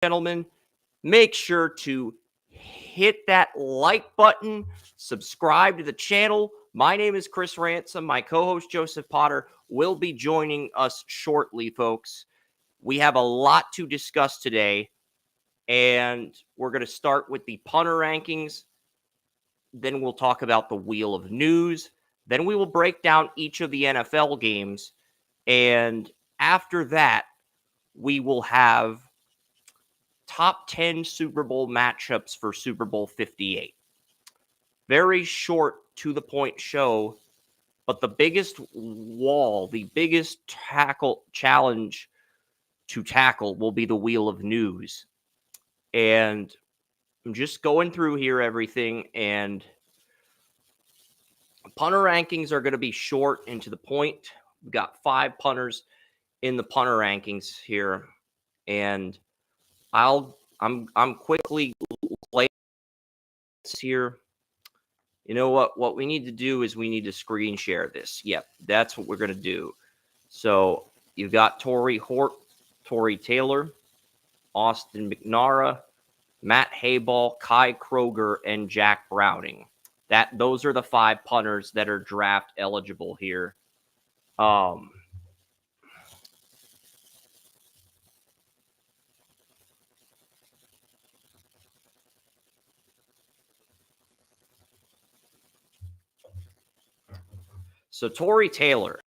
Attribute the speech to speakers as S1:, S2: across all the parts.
S1: gentlemen, make sure to hit that like button, subscribe to the channel. My name is Chris Ransom. My co-host Joseph Potter will be joining us shortly, folks. We have a lot to discuss today, and we're going to start with the punter rankings. Then we'll talk about the Wheel of News. Then we will break down each of the NFL games. And after that, we will have top 10 Super Bowl matchups for Super Bowl 58. Very short, to the point show, but the biggest challenge to tackle will be the Wheel of News. And I'm just going through here everything, and punter rankings are going to be short and to the point. We've got 5 punters in the punter rankings here, and I'm quickly playing here. You know what we need to do is we need to screen share this. Yep, that's what we're going to do. So you've got Tory Taylor, Austin McNara, Matt Hayball, Kai Kroger, and Jack Browning. Those are the 5 punters that are draft eligible here. So Tory Taylor,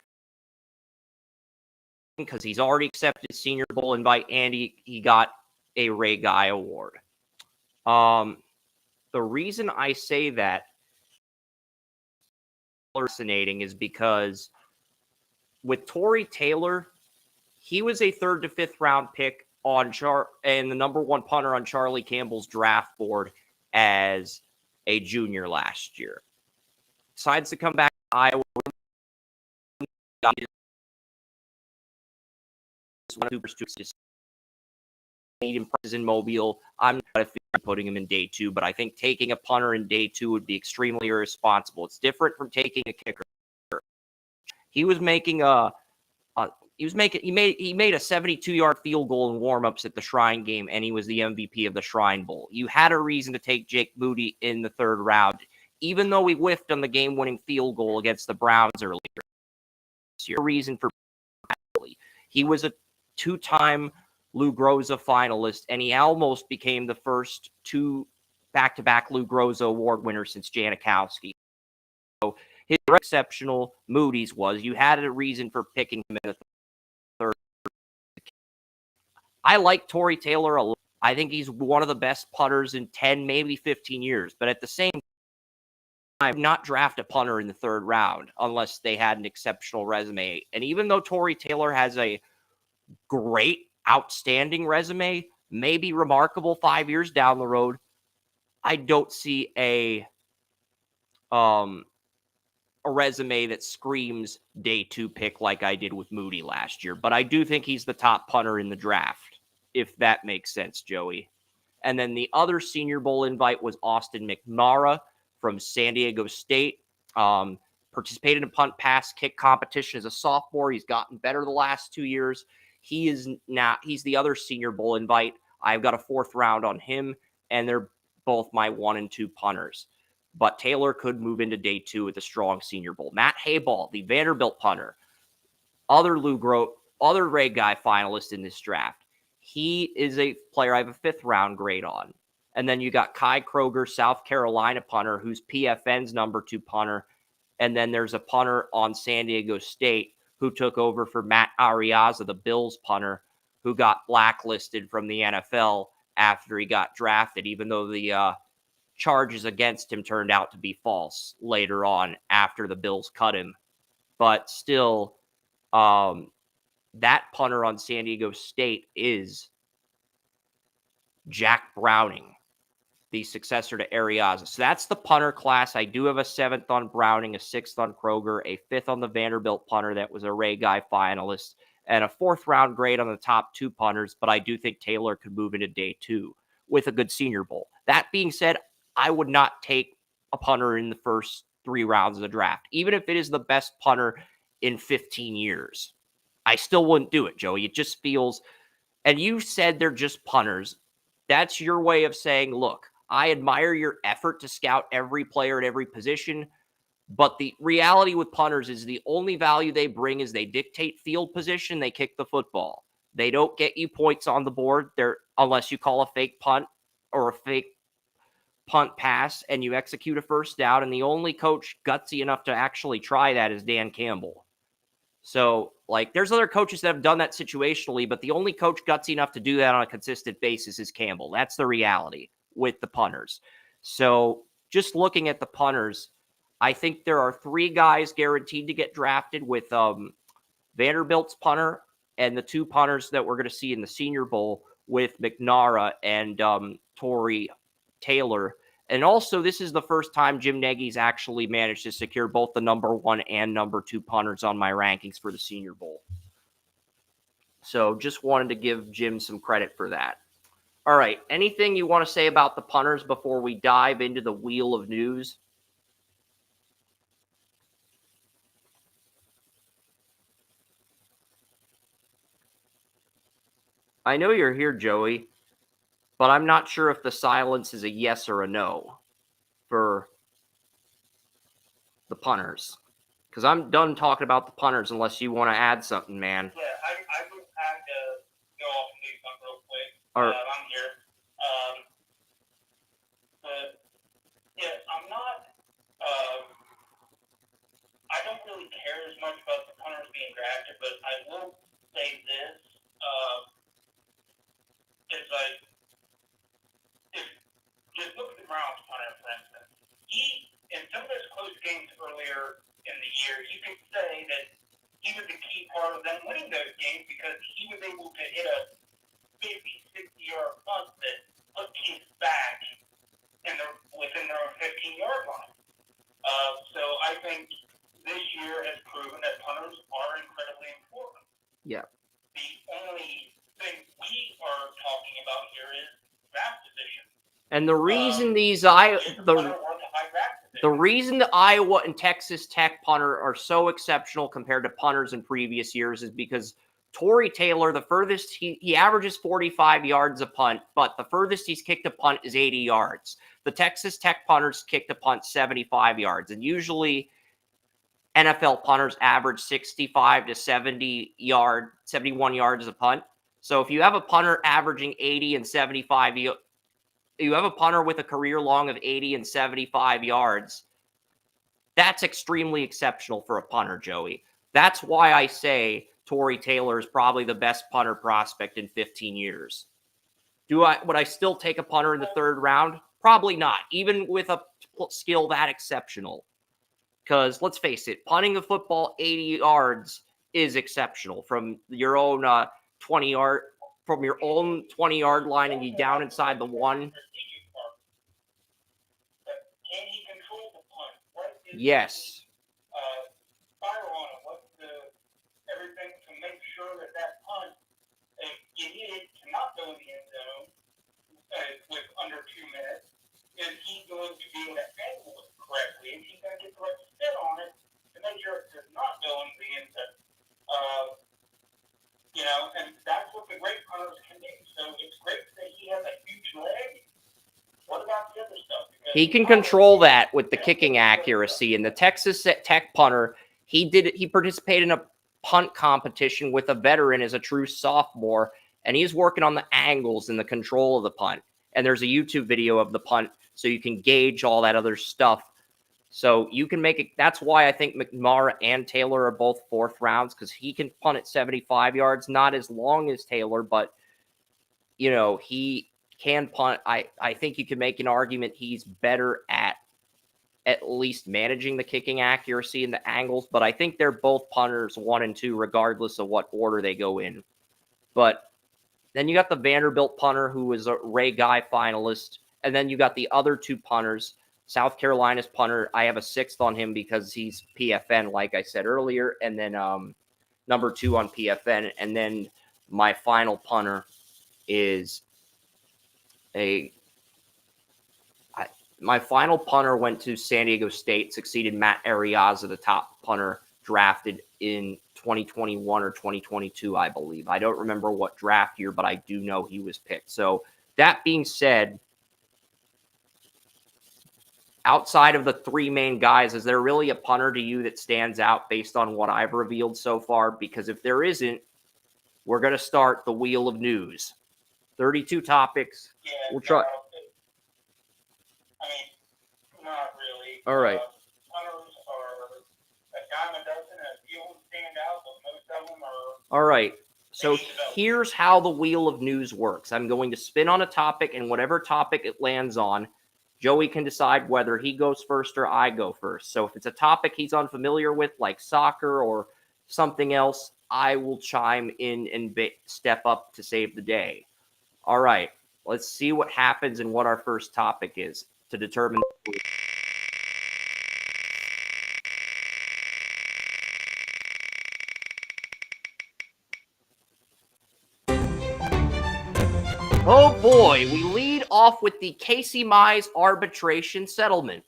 S1: because he's already accepted Senior Bowl invite and he got a Ray Guy award. The reason I say that fascinating is because with Tory Taylor, he was a 3rd to 5th round pick and the number 1 punter on Charlie Campbell's draft board as a junior last year. Decides to come back to Iowa. In Mobile. I'm not putting him in day 2, but I think taking a punter in day 2 would be extremely irresponsible. It's different from taking a kicker. He was making he made a 72-yard field goal in warmups at the Shrine game, and he was the MVP of the Shrine Bowl. You had a reason to take Jake Moody in the 3rd round, even though we whiffed on the game-winning field goal against the Browns earlier. Your reason for he was a 2-time Lou Groza finalist, and he almost became the first 2 back-to-back Lou Groza award winners since Janikowski. So his exceptional Moody's was you had a reason for picking him in the 3rd. I like Tory Taylor a lot. I think he's one of the best punters in 10, maybe 15 years. But at the same time, not draft a punter in the 3rd round unless they had an exceptional resume. And even though Tory Taylor has a great, outstanding resume, maybe remarkable 5 years down the road, I don't see a resume that screams day 2 pick like I did with Moody last year. But I do think he's the top punter in the draft, if that makes sense, Joey. And then the other Senior Bowl invite was Austin McNara from San Diego State. Participated in punt pass kick competition as a sophomore. He's gotten better the last 2 years. He's the other Senior Bowl invite. I've got a 4th round on him, and they're both my 1 and 2 punters. But Taylor could move into day 2 with a strong Senior Bowl. Matt Hayball, the Vanderbilt punter, other Ray Guy finalist in this draft. He is a player I have a 5th round grade on. And then you got Kai Kroger, South Carolina punter, who's PFN's number 2 punter. And then there's a punter on San Diego State who took over for Matt Ariaza, the Bills punter, who got blacklisted from the NFL after he got drafted, even though the charges against him turned out to be false later on after the Bills cut him. But still, that punter on San Diego State is Jack Browning, the successor to Ariaza. So that's the punter class. I do have a 7th on Browning, a 6th on Kroger, a 5th on the Vanderbilt punter that was a Ray Guy finalist, and a 4th round grade on the top 2 punters. But I do think Taylor could move into day 2 with a good Senior Bowl. That being said, I would not take a punter in the first 3 rounds of the draft, even if it is the best punter in 15 years. I still wouldn't do it, Joey. It just feels, and you said they're just punters. that's your way of saying, look, I admire your effort to scout every player at every position, but the reality with punters is the only value they bring is they dictate field position, they kick the football. They don't get you points on the board there unless you call a fake punt or a fake punt pass and you execute a first down. And the only coach gutsy enough to actually try that is Dan Campbell. So, like, there's other coaches that have done that situationally, but the only coach gutsy enough to do that on a consistent basis is Campbell. That's the reality with the punters. So, just looking at the punters, I think there are 3 guys guaranteed to get drafted with Vanderbilt's punter and the 2 punters that we're going to see in the Senior Bowl with McNara and Tory Taylor. And also, this is the first time Jim Nagy's actually managed to secure both the number 1 and number 2 punters on my rankings for the Senior Bowl. So just wanted to give Jim some credit for that. All right. Anything you want to say about the punters before we dive into the wheel of news? I know you're here, Joey, but I'm not sure if the silence is a yes or a no for the punters. Because I'm done talking about the punters unless you want to add something, man.
S2: Yeah, I would have to go off and do something real quick.
S1: All right.
S2: I'm here. But, yeah, I'm not, I don't really care as much about the punters being drafted, but I will say this, is like, just look at the Browns punter, for instance. He, in some of his close games earlier in the year, you could say that he was a key part of them winning those games because he was able to hit a 50, 60-yard punt that put teams back within their own 15-yard line. So I think this year has proven that punters are incredibly important.
S1: Yeah.
S2: The only thing we are talking about here is draft position.
S1: And the reason the reason the Iowa and Texas Tech punter are so exceptional compared to punters in previous years is because Tory Taylor, the furthest he averages 45 yards a punt, but the furthest he's kicked a punt is 80 yards. The Texas Tech punters kicked a punt 75 yards, and usually NFL punters average 65 to 71 yards a punt. So if you have a punter averaging 80 and 75, you have a punter with a career long of 80 and 75 yards. That's extremely exceptional for a punter, Joey. That's why I say Tory Taylor is probably the best punter prospect in 15 years. Would I still take a punter in the 3rd round? Probably not, even with a skill that exceptional. Because let's face it, punting a football 80 yards is exceptional from your own 20-yard line and you down inside the 1.
S2: Can he control the punt?
S1: Yes.
S2: Fire on it. What's everything to make sure that punt, you need it to not go in the end zone with under 2 minutes. Is he going to be able to angle it correctly? Is he going to get the right spin on it to make sure it does not go into the end zone? And that's what the great punters can do. So it's great that he has a huge leg. What about the other stuff? Because
S1: he can control that with the kicking accuracy. And the Texas Tech punter, he participated in a punt competition with a veteran as a true sophomore, and he's working on the angles and the control of the punt. And there's a YouTube video of the punt, so you can gauge all that other stuff. So you can make it. That's why I think McNara and Taylor are both 4th rounds, because he can punt at 75 yards, not as long as Taylor, but he can punt. I think you can make an argument he's better at least managing the kicking accuracy and the angles, but I think they're both punters 1 and 2, regardless of what order they go in. But then you got the Vanderbilt punter, who was a Ray Guy finalist, and then you got the other 2 punters. South Carolina's punter, I have a 6th on him because he's PFN, like I said earlier, and then number 2 on PFN. And then my final punter is my final punter went to San Diego State, succeeded Matt Arriaza, the top punter drafted in 2021 or 2022, I believe. I don't remember what draft year, but I do know he was picked. So That being said, outside of the three main guys, is there really a punter to you that stands out based on what I've revealed so far? Because if there isn't, we're going to start the Wheel of News. 32 topics.
S2: Yeah,
S1: We'll try.
S2: I mean, not really.
S1: All right.
S2: Punters are a dime a dozen, and a few of them stand out, but most of them are.
S1: All right. So here's how the Wheel of News works. I'm going to spin on a topic, and whatever topic it lands on, Joey can decide whether he goes first or I go first. So if it's a topic he's unfamiliar with, like soccer or something else, I will chime in and step up to save the day. All right. Let's see what happens and what our first topic is to determine. Oh boy, we lead off with the Casey Mize arbitration settlement.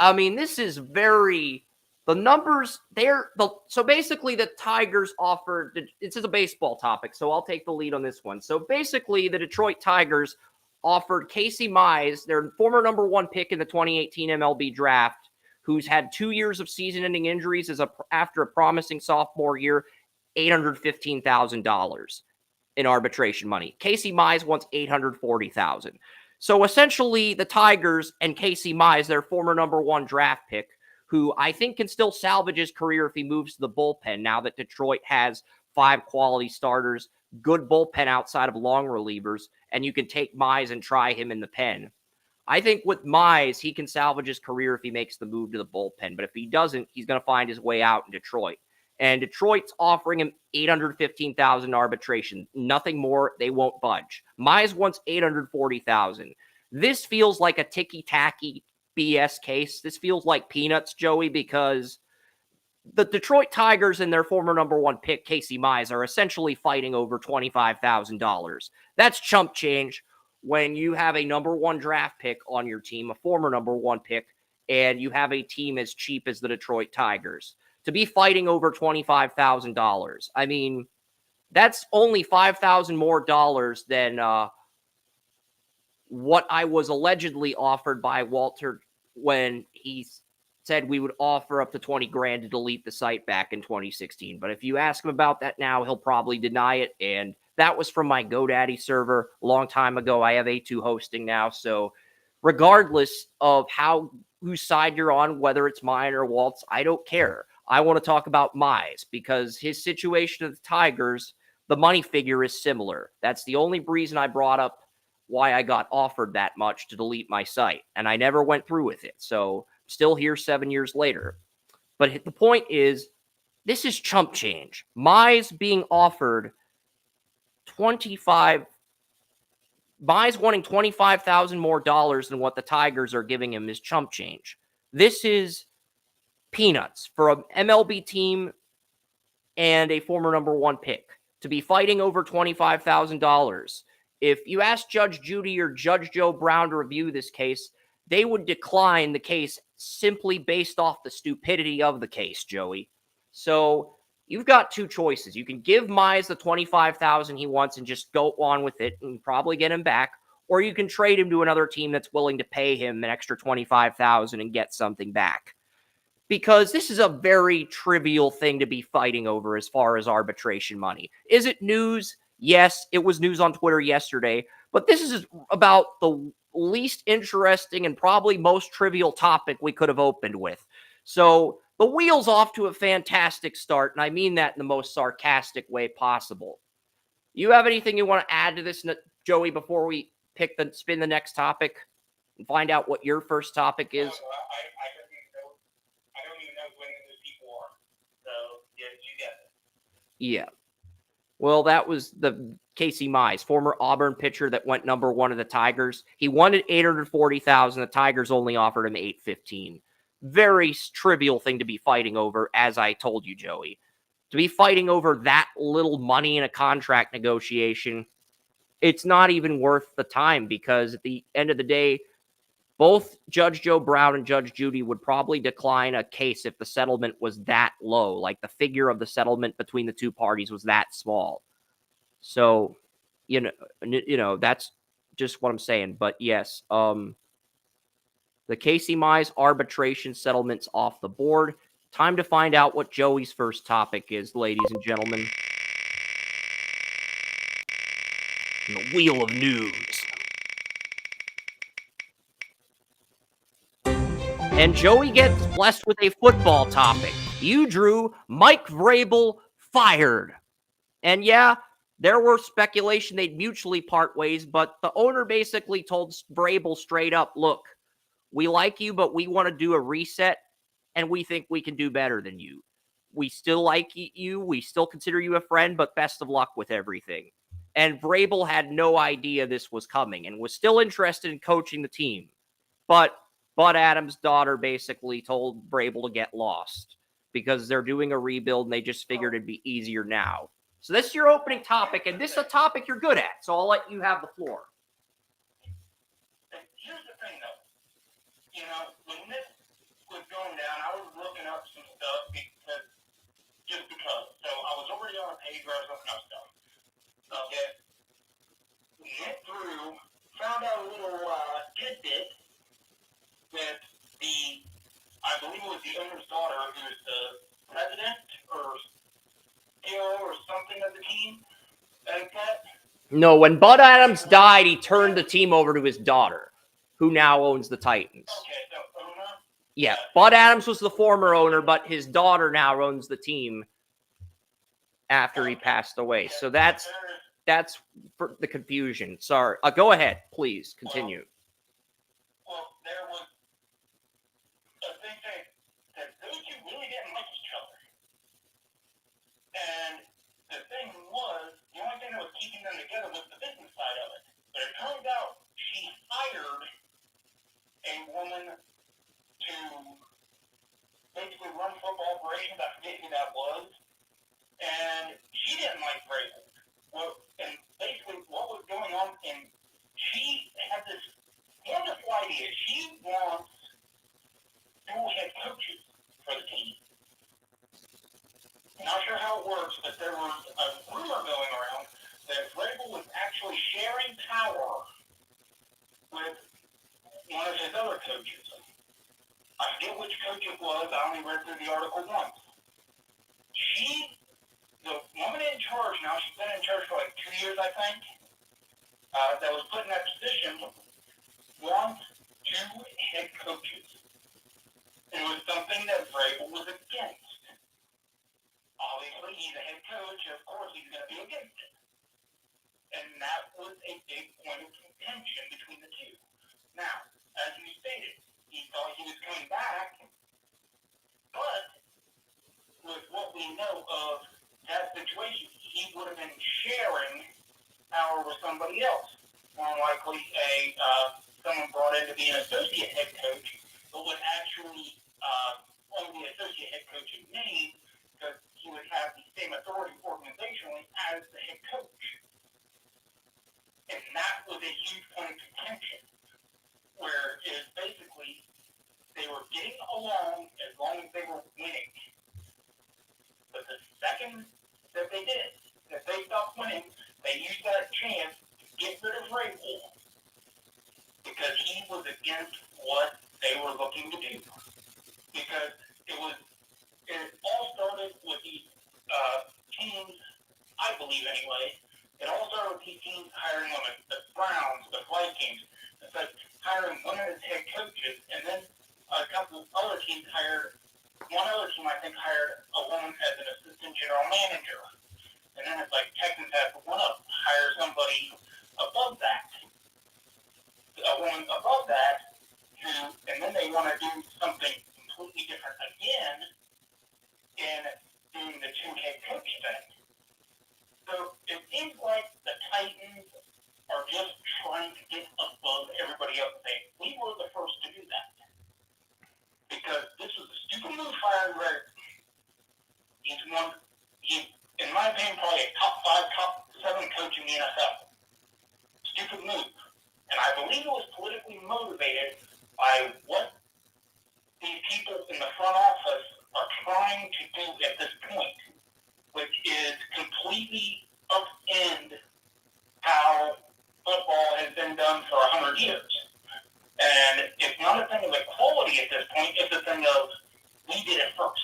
S1: I mean, this is the numbers there. So basically, the Tigers offered, this is a baseball topic, so I'll take the lead on this one. So basically, the Detroit Tigers offered Casey Mize, their former number one pick in the 2018 MLB draft, who's had 2 years of season-ending injuries after a promising sophomore year, $815,000 in arbitration money. Casey Mize wants $840,000. So essentially, the Tigers and Casey Mize, their former number one draft pick, who I think can still salvage his career if he moves to the bullpen now that Detroit has 5 quality starters, good bullpen outside of long relievers, and you can take Mize and try him in the pen. I think with Mize, he can salvage his career if he makes the move to the bullpen. But if he doesn't, he's going to find his way out in Detroit. And Detroit's offering him $815,000 arbitration. Nothing more. They won't budge. Mize wants $840,000. This feels like a ticky-tacky BS case. This feels like peanuts, Joey, because the Detroit Tigers and their former number one pick, Casey Mize, are essentially fighting over $25,000. That's chump change when you have a number one draft pick on your team, a former number one pick, and you have a team as cheap as the Detroit Tigers. To be fighting over $25,000. I mean, that's only $5,000 more dollars than what I was allegedly offered by Walter when he said we would offer up to 20 grand to delete the site back in 2016. But if you ask him about that now, he'll probably deny it. And that was from my GoDaddy server a long time ago. I have A2 hosting now. So regardless of whose side you're on, whether it's mine or Walt's, I don't care. I want to talk about Mize because his situation with the Tigers, the money figure is similar. That's the only reason I brought up why I got offered that much to delete my site. And I never went through with it. So still here 7 years later. But the point is, this is chump change. Mize being offered Mize wanting $25,000 more dollars than what the Tigers are giving him is chump change. This is peanuts for an MLB team and a former number one pick to be fighting over $25,000. If you ask Judge Judy or Judge Joe Brown to review this case, they would decline the case simply based off the stupidity of the case, Joey. So you've got two choices. You can give Mize the $25,000 he wants and just go on with it and probably get him back, or you can trade him to another team that's willing to pay him an extra $25,000 and get something back. Because this is a very trivial thing to be fighting over as far as arbitration money. Is it news? Yes, it was news on Twitter yesterday, but this is about the least interesting and probably most trivial topic we could have opened with. So the wheel's off to a fantastic start, and I mean that in the most sarcastic way possible. You have anything you want to add to this, Joey, before we spin the next topic and find out what your first topic is? Yeah. Well, that was the Casey Mize, former Auburn pitcher that went number one of the Tigers. He wanted $840,000. The Tigers only offered him $815,000. Very trivial thing to be fighting over, as I told you, Joey. To be fighting over that little money in a contract negotiation, it's not even worth the time because at the end of the day, both Judge Joe Brown and Judge Judy would probably decline a case if the settlement was that low, like the figure of the settlement between the two parties was that small. So, you know, that's just what I'm saying. But yes, the Casey Mize arbitration settlement's off the board. Time to find out what Joey's first topic is, ladies and gentlemen. The Wheel of News. And Joey gets blessed with a football topic. You drew Mike Vrabel fired. And yeah, there were speculation they'd mutually part ways, but the owner basically told Vrabel straight up, look, we like you, but we want to do a reset, and we think we can do better than you. We still like you. We still consider you a friend, but best of luck with everything. And Vrabel had no idea this was coming and was still interested in coaching the team. But Bud Adams' daughter basically told Vrabel to get lost because they're doing a rebuild and they just figured it'd be easier now. So this is your opening topic, and this is a topic you're good at, so I'll let you have the floor.
S2: Here's the thing, though. You know, when this was going down, I was looking up some stuff because. So I was already on a page where I was looking up stuff. Okay. Went through, found out a little tidbit that I believe it was the owner's daughter, who was the president or CEO or something of the team. Like that.
S1: No, when Bud Adams died, he turned the team over to his daughter, who now owns the Titans.
S2: Okay, so owner?
S1: Yeah, Bud Adams was the former owner, but his daughter now owns the team after he passed away. So that's for the confusion. Sorry. Go ahead, please continue.
S2: Well, there was a thing that those two really didn't like each other. And the thing was, the only thing that was keeping them together was the business side of it. But it turns out she hired a woman to basically run football operations. I forget who that was. And she didn't like Vrabel. Well, and basically what was going on, and she had this wonderful idea. She wants dual head coaches for the team. Not sure how it works, but there was a rumor going around that Vrabel was actually sharing power with one of his other coaches. I forget which coach it was. I only read through the article once. The woman in charge now, she's been in charge for like 2 years, I think, that was put in that position, wants two head coaches. It was something that Vrabel was against. Obviously, he's a head coach, of course he's going to be against it. And that was a big point of contention between the two. Now, as you stated, he thought he was coming back, but with what we know of that situation, he would have been sharing power with somebody else. More likely, someone brought in to be an associate head coach, but would actually only the associate head coach in name, because he would have the same authority organizationally as the head coach. And that was a huge point of contention, where it is basically they were getting along as long as they were winning. But the second that they did, that they stopped winning, they used that chance to get rid of Vrabel because he was against what they were looking to do. Because it all started with these teams, I believe anyway, it all started with these teams hiring on the Browns, the Vikings, hiring one of his head coaches, and then a couple other teams one other team I think hired a woman as an assistant general manager. And then it's like Texans have one up, hire somebody above that. A woman above that, and then they want to do something completely different again in doing the two head coach thing. So it seems like the Titans are just trying to get above everybody else. We were the first to do that. Because this was a stupid move firing Greg. He's in my opinion, probably a top 5, top 7 coach in the NFL. Stupid move. And I believe it was politically motivated by what these people in the front office are trying to do at this point, which is completely upend how football has been done 100 years. And it's not a thing of equality at this point. It's a thing of we did it first.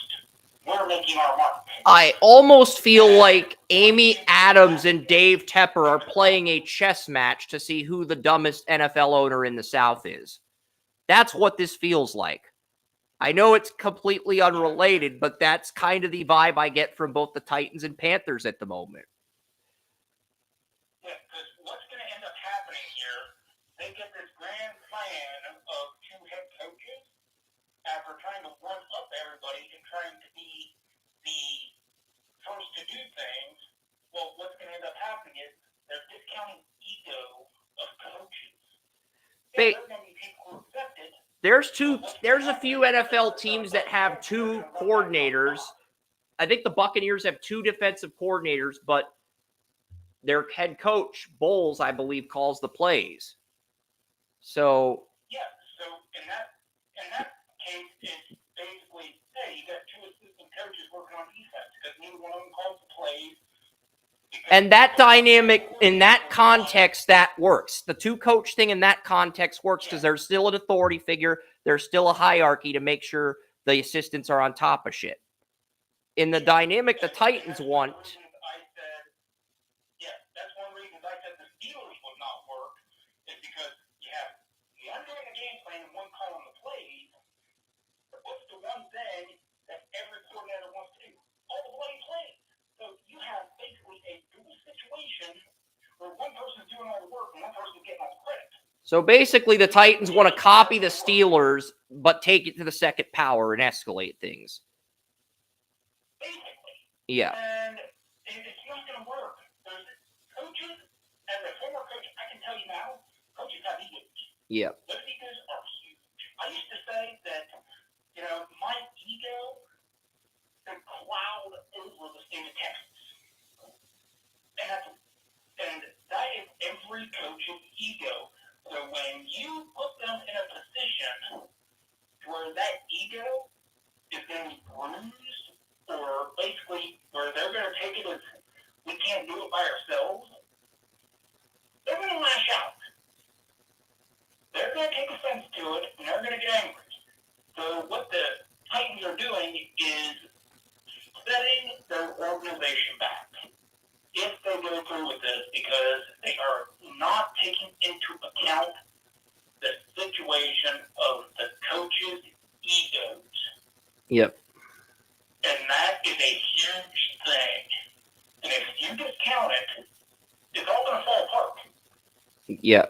S2: We're making our mark.
S1: I almost feel like Amy Adams and Dave Tepper are playing a chess match to see who the dumbest NFL owner in the South is. That's what this feels like. I know it's completely unrelated, but that's kind of the vibe I get from both the Titans and Panthers at the moment.
S2: Yeah, because what's going to end up happening here, they get this grand plan of two head coaches after trying to one-up everybody and trying to be the first to do things. Well, what's going to end up happening is they're discounting ego of coaches. Yeah, there's going to be people who accept it.
S1: There's a few NFL teams that have two coordinators. I think the Buccaneers have two defensive coordinators, but their head coach, Bowles, I believe, calls the plays. So
S2: yeah, so in that case, it's basically, hey, you got two assistant coaches working on defense because neither one of them calls the plays.
S1: And that dynamic, in that context, that works. The two-coach thing in that context works because there's still an authority figure. There's still a hierarchy to make sure the assistants are on top of shit. In the dynamic the Titans want...
S2: That's one reason I said the Steelers would not work, is because you have one doing the game plan and one calling the plays. But what's the one thing that every coordinator wants to do? All the bloody plays. So you have basically a dual situation where one person's doing all the work and one person's getting all the credit.
S1: So basically the Titans want to copy the Steelers, but take it to the second power and escalate things.
S2: Basically.
S1: Yeah.
S2: And it's not going to work. There's coaches, as a former coach, I can tell you now, coaches have egos.
S1: Yeah.
S2: Those egos are huge. I used to say that, my ego could cloud over the state of Texas. And that is every coach's ego. So when you put them in a position where that ego is going to be bruised, or basically where they're going to take it as we can't do it by ourselves, they're going to lash out. They're going to take offense to it, and they're going to get angry. So what the Titans are doing is setting their organization back if they go through with this, because they are not taking into account the situation of the coaches' egos.
S1: Yep.
S2: And that is a huge thing. And if you discount it, it's all going to fall apart.
S1: Yeah.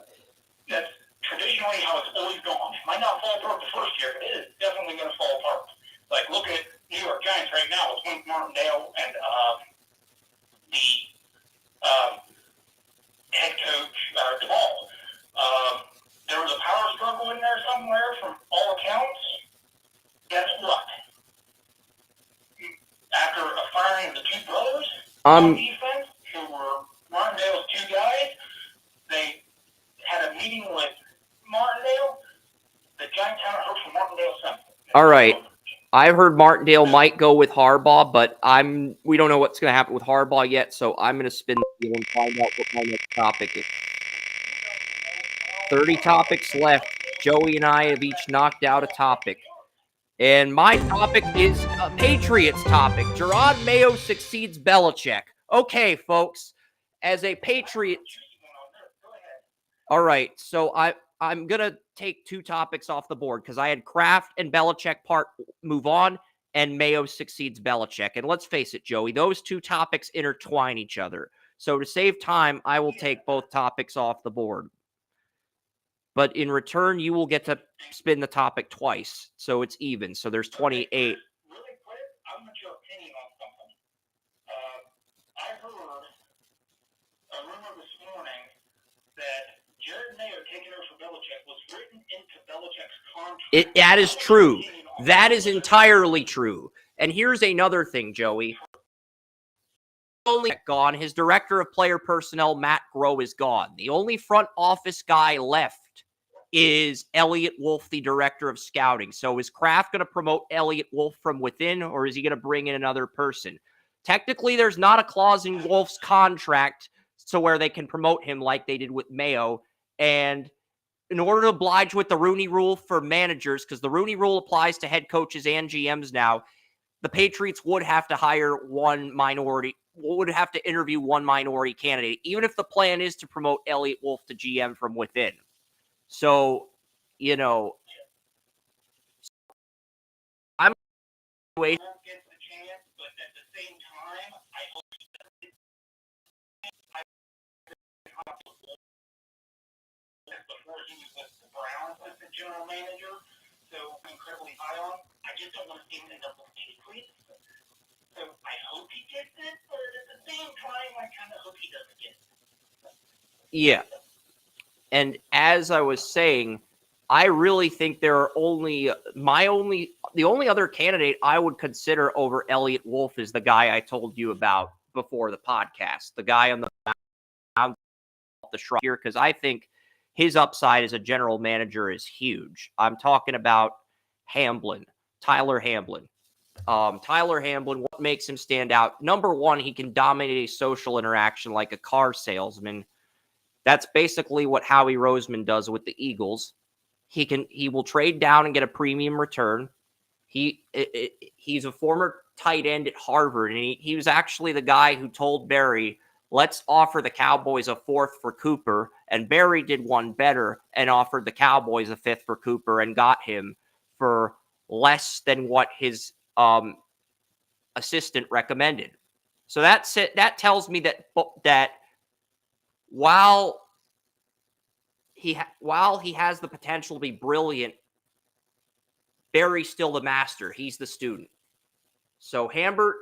S2: That's traditionally how it's always gone. It might not fall apart the first year, but it is definitely going to fall apart. Like, look at New York Giants right now with Wink Martindale and the head coach, Duvall. There was a power struggle in there somewhere from all accounts. Guess what? After a firing of the two brothers on defense, who were Martindale's two guys, they had a meeting with Martindale. The Giants haven't heard from Martindale since.
S1: All right. I've heard Martindale might go with Harbaugh, but we don't know what's going to happen with Harbaugh yet, so I'm going to spin the wheel and find out what my next topic is. 30 topics left. Joey and I have each knocked out a topic. And my topic is a Patriots topic. Gerard Mayo succeeds Belichick. Okay, folks, as a Patriot... All right, so I'm going to take two topics off the board because I had Kraft and Belichick move on, and Mayo succeeds Belichick. And let's face it, Joey, those two topics intertwine each other. So to save time, I will take both topics off the board. But in return, you will get to spin the topic twice, so it's even. So there's 28.
S2: Really quick, I want your opinion on something. I heard a rumor this morning that Jared Mayo taking over for Belichick was written into Belichick's contract.
S1: That is true. That is entirely true. And here's another thing, Joey. Only gone. His director of player personnel, Matt Groh, is gone. The only front office guy left is Elliot Wolf, the director of scouting. So is Kraft going to promote Elliot Wolf from within, or is he going to bring in another person? Technically, there's not a clause in Wolf's contract so where they can promote him like they did with Mayo. And in order to oblige with the Rooney Rule for managers, because the Rooney Rule applies to head coaches and GMs now, the Patriots would have to would have to interview one minority candidate, even if the plan is to promote Elliott Wolf to GM from within. So, you know, I'm
S2: won't get the chance, but at the same time, I hope before he was with the Browns as the general manager, so I'm incredibly high on. I just don't want to see him end up with Patriots. So I hope he gets it, but at the same time, I kind of hope he doesn't get it.
S1: Yeah. And as I was saying, I really think there are the only other candidate I would consider over Elliott Wolf is the guy I told you about before the podcast, the guy on the shrub here, because I think his upside as a general manager is huge. I'm talking about Tyler Hamblin. Tyler Hamblin, what makes him stand out? Number one, he can dominate a social interaction like a car salesman. That's basically what Howie Roseman does with the Eagles. He will trade down and get a premium return. He's a former tight end at Harvard, and he was actually the guy who told Barry, let's offer the Cowboys a fourth for Cooper. And Barry did one better and offered the Cowboys a fifth for Cooper and got him for less than what his assistant recommended. So that's it. That tells me that while he has the potential to be brilliant, Barry's still the master. He's the student. So Hambert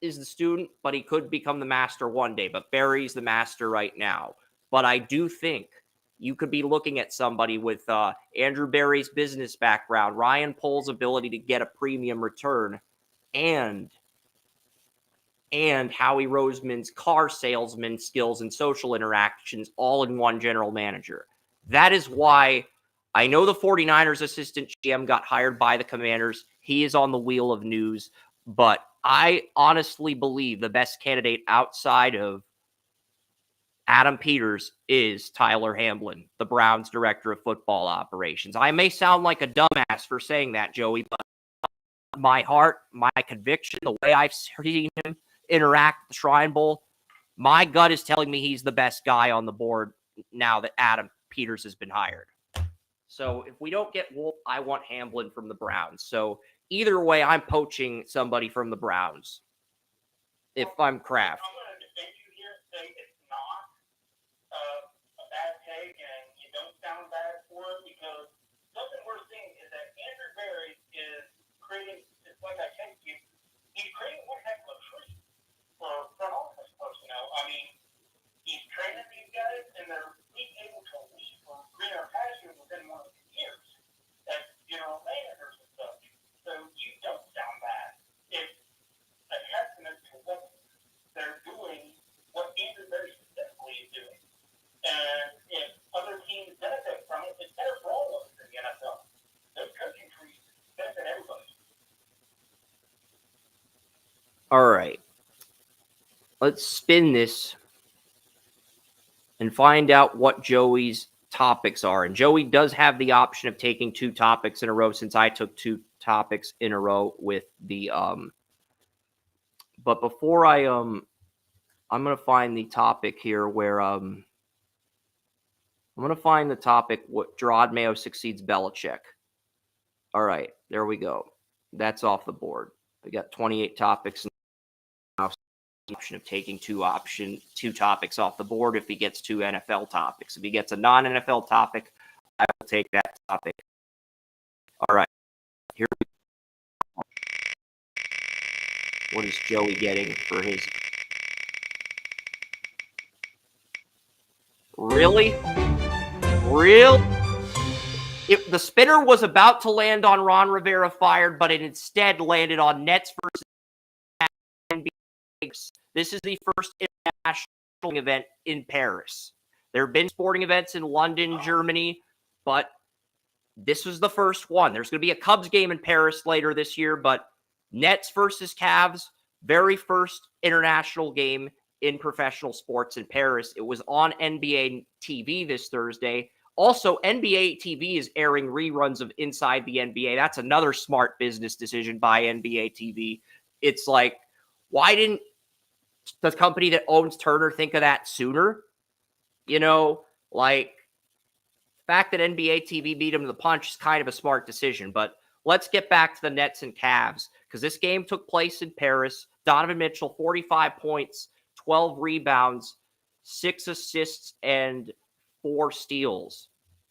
S1: is the student, but he could become the master one day. But Barry's the master right now. But I do think you could be looking at somebody with Andrew Barry's business background, Ryan Pohl's ability to get a premium return, and Howie Roseman's car salesman skills and social interactions all in one general manager. That is why I know the 49ers assistant GM got hired by the Commanders. He is on the wheel of news, but I honestly believe the best candidate outside of Adam Peters is Tyler Hamblin, the Browns director of football operations. I may sound like a dumbass for saying that, Joey, but my heart, my conviction, the way I've seen him interact with the Shrine Bowl, my gut is telling me he's the best guy on the board now that Adam Peters has been hired. So if we don't get Wolf, I want Hamblin from the Browns. So either way, I'm poaching somebody from the Browns if I'm Kraft.
S2: I'm going to defend you here and say it's not a bad take, and you don't sound bad for it, because something we're seeing is that Andrew Barry is creating, it's like I said to you, he's creating one heck of a tree for front office personnel. I mean, he's training these guys, and they're able to leave for greener pastures within 1 or 2 years as general managers and such. So you don't sound bad. It's a testament to what they're doing, what Andrew Barry specifically is doing. And if other teams benefit from it, it's better for all of us in the NFL. Those coaching trees benefit everybody.
S1: All right. Let's spin this and find out what Joey's topics are. And Joey does have the option of taking 2 topics in a row, since I took 2 topics in a row with the but before I'm going to find the topic here where I'm going to find the topic what Gerard Mayo succeeds Belichick. All right, there we go. That's off the board. We got 28 topics now. Option of taking 2 topics off the board if he gets 2 NFL topics. If he gets a non-NFL topic, I will take that topic. All right. Here we go. What is Joey getting for his? Really? If the spinner was about to land on Ron Rivera fired, but it instead landed on Nets versus NBA. This is the first international event in Paris. There have been sporting events in London, Germany, but this was the first one. There's going to be a Cubs game in Paris later this year, but Nets versus Cavs, very first international game in professional sports in Paris. It was on NBA TV this Thursday. Also, NBA TV is airing reruns of Inside the NBA. That's another smart business decision by NBA TV. It's like, why didn't the company that owns Turner think of that sooner? You know, like, the fact that NBA TV beat them to the punch is kind of a smart decision. But let's get back to the Nets and Cavs, because this game took place in Paris. Donovan Mitchell, 45 points, 12 rebounds, 6 assists, and 4 steals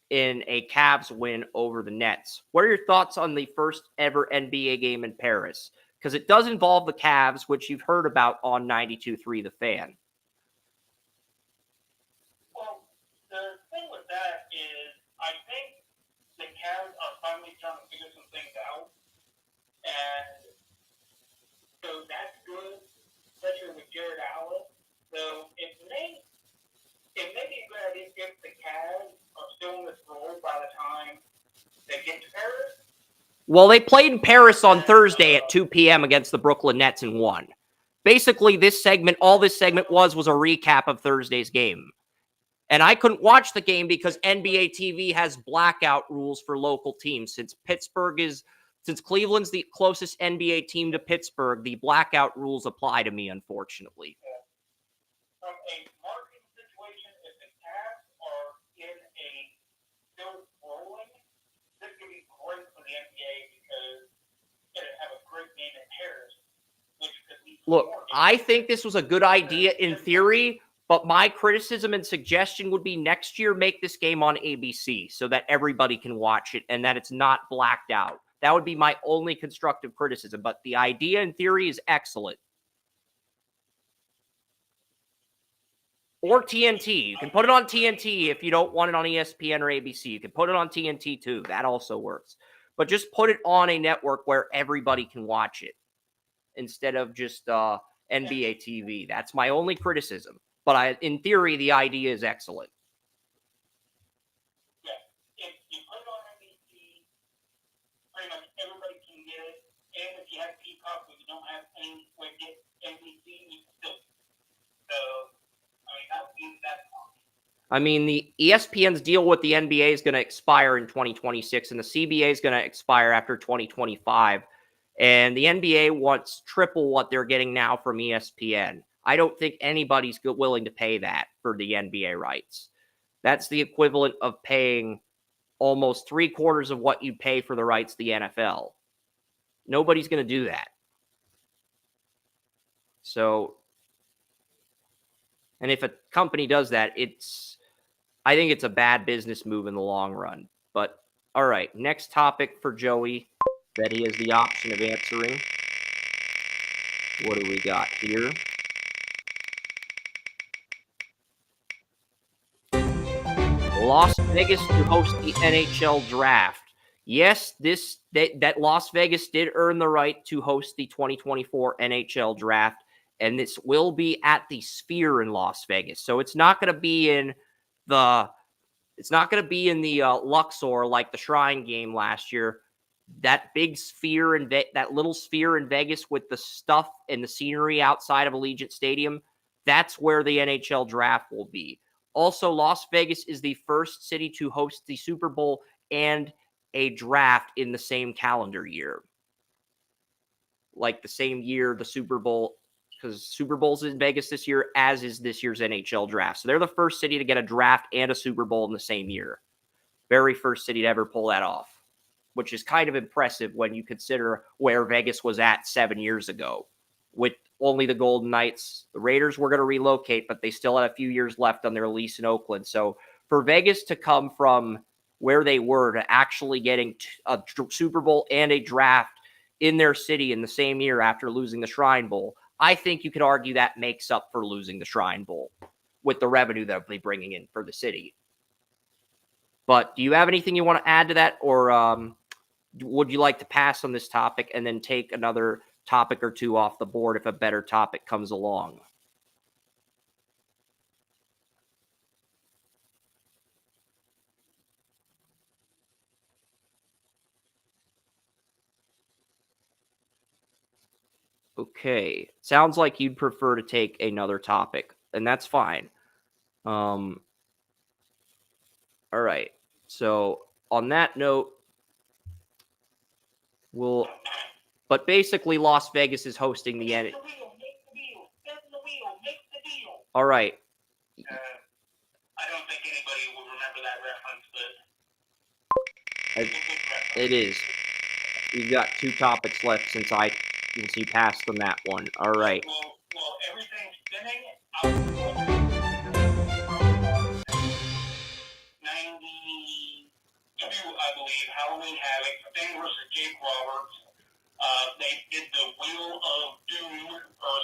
S1: in a Cavs win over the Nets. What are your thoughts on the first ever NBA game in Paris? Because it does involve the Cavs, which you've heard about on 92.3 The Fan.
S2: Well, the thing with that is, I think the Cavs are finally starting to figure some things out, and so that's good, especially with Jared Allen. So it may be a good idea if the Cavs are still in this role by the time they get to Paris.
S1: Well, they played in Paris on Thursday at 2 p.m. against the Brooklyn Nets and won. Basically, all this segment was a recap of Thursday's game. And I couldn't watch the game because NBA TV has blackout rules for local teams. Since Cleveland's the closest NBA team to Pittsburgh, the blackout rules apply to me, unfortunately.
S2: From a marketing situation, if the Cavs are in a still rolling, this could be great for the NBA because it'd have a great game in Paris, which could be.
S1: Look, I think this was a good idea in theory, but my criticism and suggestion would be next year make this game on ABC so that everybody can watch it and that it's not blacked out. That would be my only constructive criticism, but the idea in theory is excellent. Or TNT. You can put it on TNT if you don't want it on ESPN or ABC. You can put it on TNT too. That also works. But just put it on a network where everybody can watch it instead of just NBA TV. That's my only criticism. But in theory, the idea is excellent.
S2: Yeah, if you put it on NBC, pretty much everybody can get it. And if you have Peacock, but you don't have any way to get NBC, you can still. So, I mean, that would be that fine.
S1: I mean, the ESPN's deal with the NBA is going to expire in 2026, and the CBA is going to expire after 2025. And the NBA wants triple what they're getting now from ESPN. I don't think anybody's willing to pay that for the NBA rights. That's the equivalent of paying almost 3/4 of what you pay for the rights to the NFL. Nobody's going to do that. So, and if a company does that, I think it's a bad business move in the long run. But, all right, next topic for Joey that he has the option of answering. What do we got here? Las Vegas to host the NHL draft. Yes, that Las Vegas did earn the right to host the 2024 NHL draft, and this will be at the Sphere in Las Vegas. So it's not going to be in the Luxor like the Shrine game last year. That big sphere and that little sphere in Vegas with the stuff and the scenery outside of Allegiant Stadium, that's where the NHL draft will be. Also, Las Vegas is the first city to host the Super Bowl and a draft in the same calendar year. Like the same year the Super Bowl, because Super Bowl's in Vegas this year, as is this year's NHL draft. So they're the first city to get a draft and a Super Bowl in the same year. Very first city to ever pull that off, which is kind of impressive when you consider where Vegas was at 7 years ago with only the Golden Knights. The Raiders were going to relocate, but they still had a few years left on their lease in Oakland. So for Vegas to come from where they were to actually getting a Super Bowl and a draft in their city in the same year after losing the Shrine Bowl, I think you could argue that makes up for losing the Shrine Bowl with the revenue that they're bringing in for the city. But do you have anything you want to add to that, or would you like to pass on this topic and then take another topic or two off the board if a better topic comes along? Okay. Sounds like you'd prefer to take another topic, and that's fine. All right. So on that note, but basically Las Vegas is hosting the end. All right.
S2: I don't think anybody will remember that reference, but
S1: It is. We've got 2 topics left since you passed on that one. All right.
S2: Well, everything's spinning. 92, I believe, Halloween Havoc, Sting versus Jake Roberts. They did the Wheel of Doom.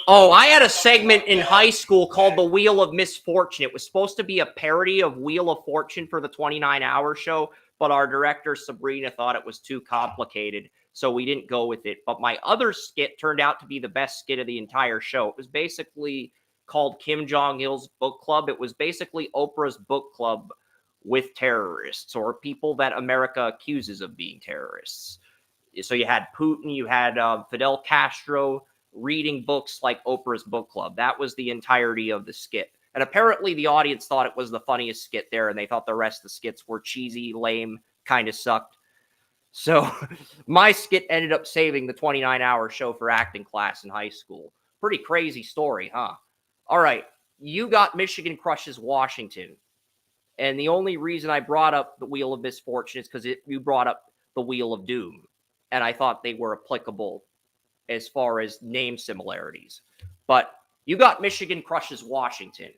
S1: Oh, I had a segment in high school called the Wheel of Misfortune. It was supposed to be a parody of Wheel of Fortune for the 29-hour show, but our director, Sabrina, thought it was too complicated, so we didn't go with it. But my other skit turned out to be the best skit of the entire show. It was basically called Kim Jong-il's Book Club. It was basically Oprah's book club with terrorists or people that America accuses of being terrorists. So you had Putin, you had Fidel Castro reading books like Oprah's Book Club. That was the entirety of the skit. And apparently the audience thought it was the funniest skit there, and they thought the rest of the skits were cheesy, lame, kind of sucked. So my skit ended up saving the 29-hour show for acting class in high school. Pretty crazy story, huh? All right, you got Michigan crushes Washington. And the only reason I brought up the Wheel of Misfortune is because you brought up the Wheel of Doom. And I thought they were applicable as far as name similarities. But you got Michigan crushes Washington.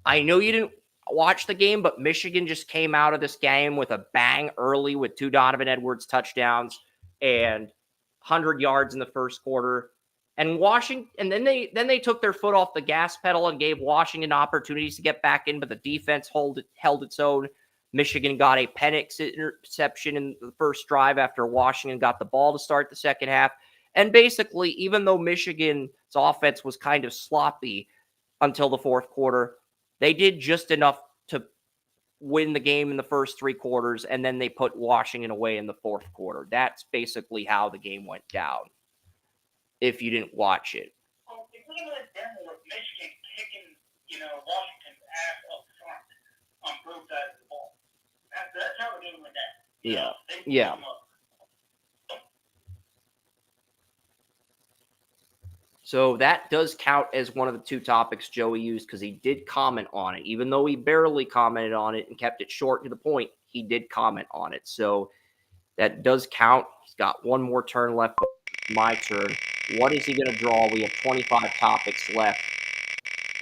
S1: I know you didn't watch the game, but Michigan just came out of this game with a bang early with 2 Donovan Edwards touchdowns and 100 yards in the first quarter. And Washington, and then they took their foot off the gas pedal and gave Washington opportunities to get back in, but the defense held its own. Michigan got a Penix interception in the first drive after Washington got the ball to start the second half. And basically, even though Michigan's offense was kind of sloppy until the fourth quarter, they did just enough to win the game in the first 3 quarters, and then they put Washington away in the fourth quarter. That's basically how the game went down, if you didn't watch it.
S2: Well, it was a demo of Michigan kicking, Washington's ass up front on both sides of the ball. That's how the game went down.
S1: Yeah.
S2: Yeah.
S1: So that does count as one of the 2 topics Joey used because he did comment on it. Even though he barely commented on it and kept it short to the point, he did comment on it. So that does count. He's got 1 more turn left. My turn. What is he going to draw? We have 25 topics left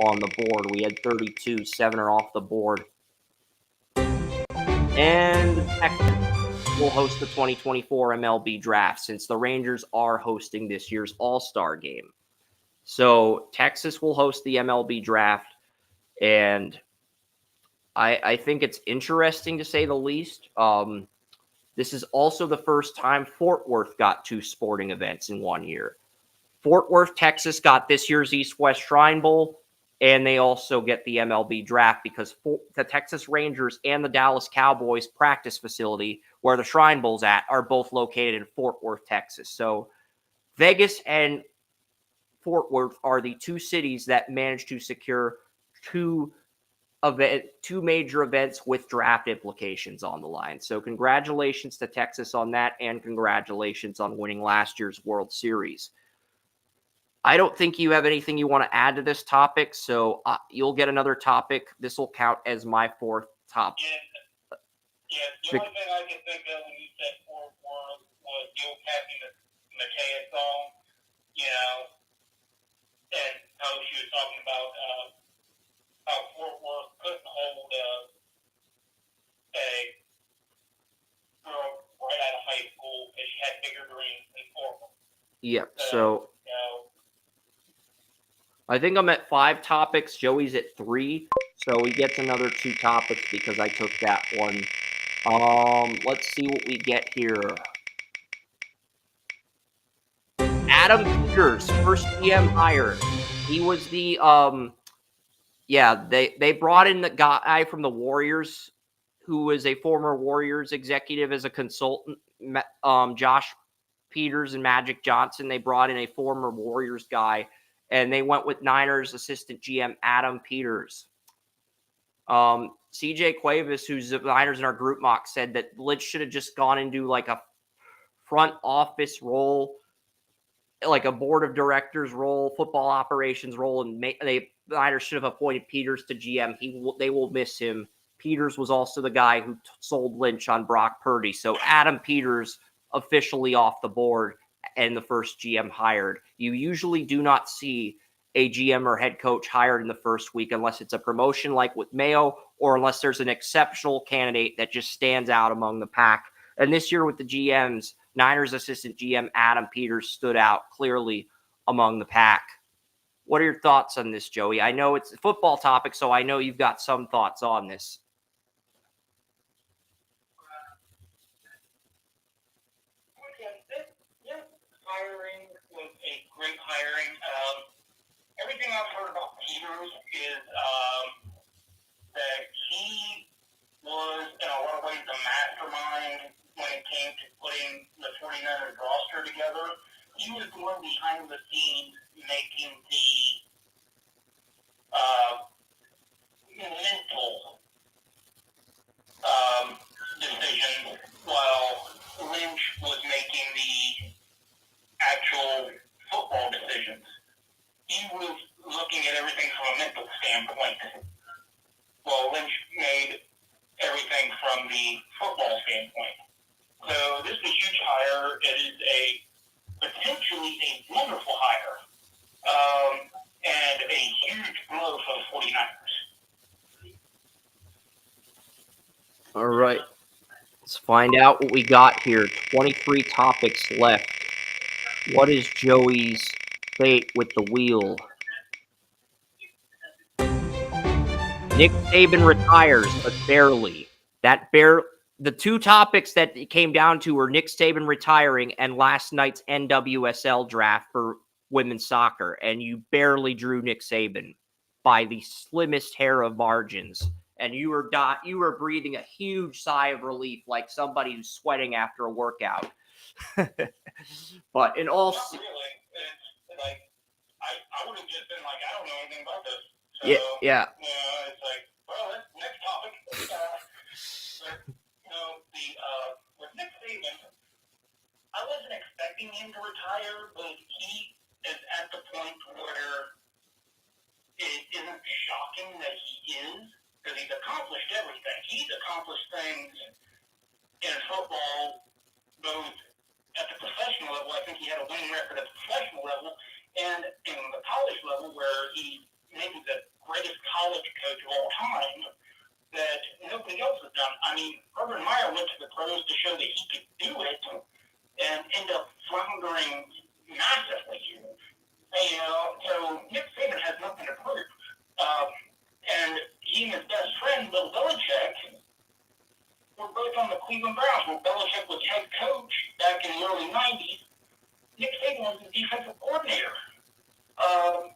S1: on the board. We had 32. 7 are off the board. And Texas will host the 2024 MLB draft since the Rangers are hosting this year's All-Star game. So Texas will host the MLB draft, and I think it's interesting to say the least. This is also the first time Fort Worth got 2 sporting events in 1 year. Fort Worth, Texas got this year's East-West Shrine Bowl, and they also get the MLB draft because the Texas Rangers and the Dallas Cowboys practice facility, where the Shrine Bowl's at, are both located in Fort Worth, Texas. So Vegas and Fort Worth are the 2 cities that managed to secure 2 major events with draft implications on the line. So congratulations to Texas on that, and congratulations on winning last year's World Series. I don't think you have anything you want to add to this topic, so you'll get another topic. This will count as my 4th topic.
S2: Yeah, the only thing I can think of when you said Fort Worth was the old Kathy McKay song, and how she was talking about how Fort Worth couldn't hold a girl right out of high school because she had bigger dreams than Fort Worth.
S1: Yep, so I think I'm at 5 topics. Joey's at 3, so he gets another 2 topics because I took that one. Let's see what we get here. Adam Peters, first GM hire. He was the they brought in the guy from the Warriors who was a former Warriors executive as a consultant, Josh Peters and Magic Johnson. They brought in a former Warriors guy, and they went with Niners assistant GM Adam Peters. CJ Cuevas, who's the Niners in our group mock, said that Lynch should have just gone and do like a front office role, like a board of directors role, football operations role, and the Niners should have appointed Peters to GM. They will miss him. Peters was also the guy who sold Lynch on Brock Purdy. So Adam Peters officially off the board and the first GM hired. You usually do not see a GM or head coach hired in the first week unless it's a promotion like with Mayo, or unless there's an exceptional candidate that just stands out among the pack. And this year with the GMs, Niners assistant GM Adam Peters stood out clearly among the pack. What are your thoughts on this, Joey? I know it's a football topic, so I know you've got some thoughts on this.
S2: This hiring was a great hiring. Everything I've heard about Peters is that he was, in a lot of ways, the mastermind when it came to putting the 49ers roster together. He was the one behind the scenes making the mental decisions, while Lynch was making the actual football decisions. He was looking at everything from a mental standpoint, while Lynch made everything from the football standpoint. So this is a huge hire. It is potentially a wonderful hire, and a huge blow for the 49ers.
S1: All right. Let's find out what we got here. 23 topics left. What is Joey's fate with the wheel? Nick Saban retires, but barely. The two topics that it came down to were Nick Saban retiring and last night's NWSL draft for women's soccer. And you barely drew Nick Saban by the slimmest hair of margins. And you were breathing a huge sigh of relief, like somebody who's sweating after a workout. But in all,
S2: not really. It's like I would have just been like, I don't know anything about this. So,
S1: yeah.
S2: It's like, well, that's next topic. With Nick Saban, I wasn't expecting him to retire, but he is at the point where it isn't shocking that he is. Because he's accomplished everything. He's accomplished things in football, both at the professional level. I think he had a winning record at the professional level, and in the college level, where he may be the greatest college coach of all time that nobody else has done. I mean, Urban Meyer went to the pros to show that he could do it, and end up floundering massively. So Nick Saban has nothing to prove. And he and his best friend, Bill Belichick, were both on the Cleveland Browns, where Belichick was head coach back in the early 90s. Nick Saban was the defensive coordinator. And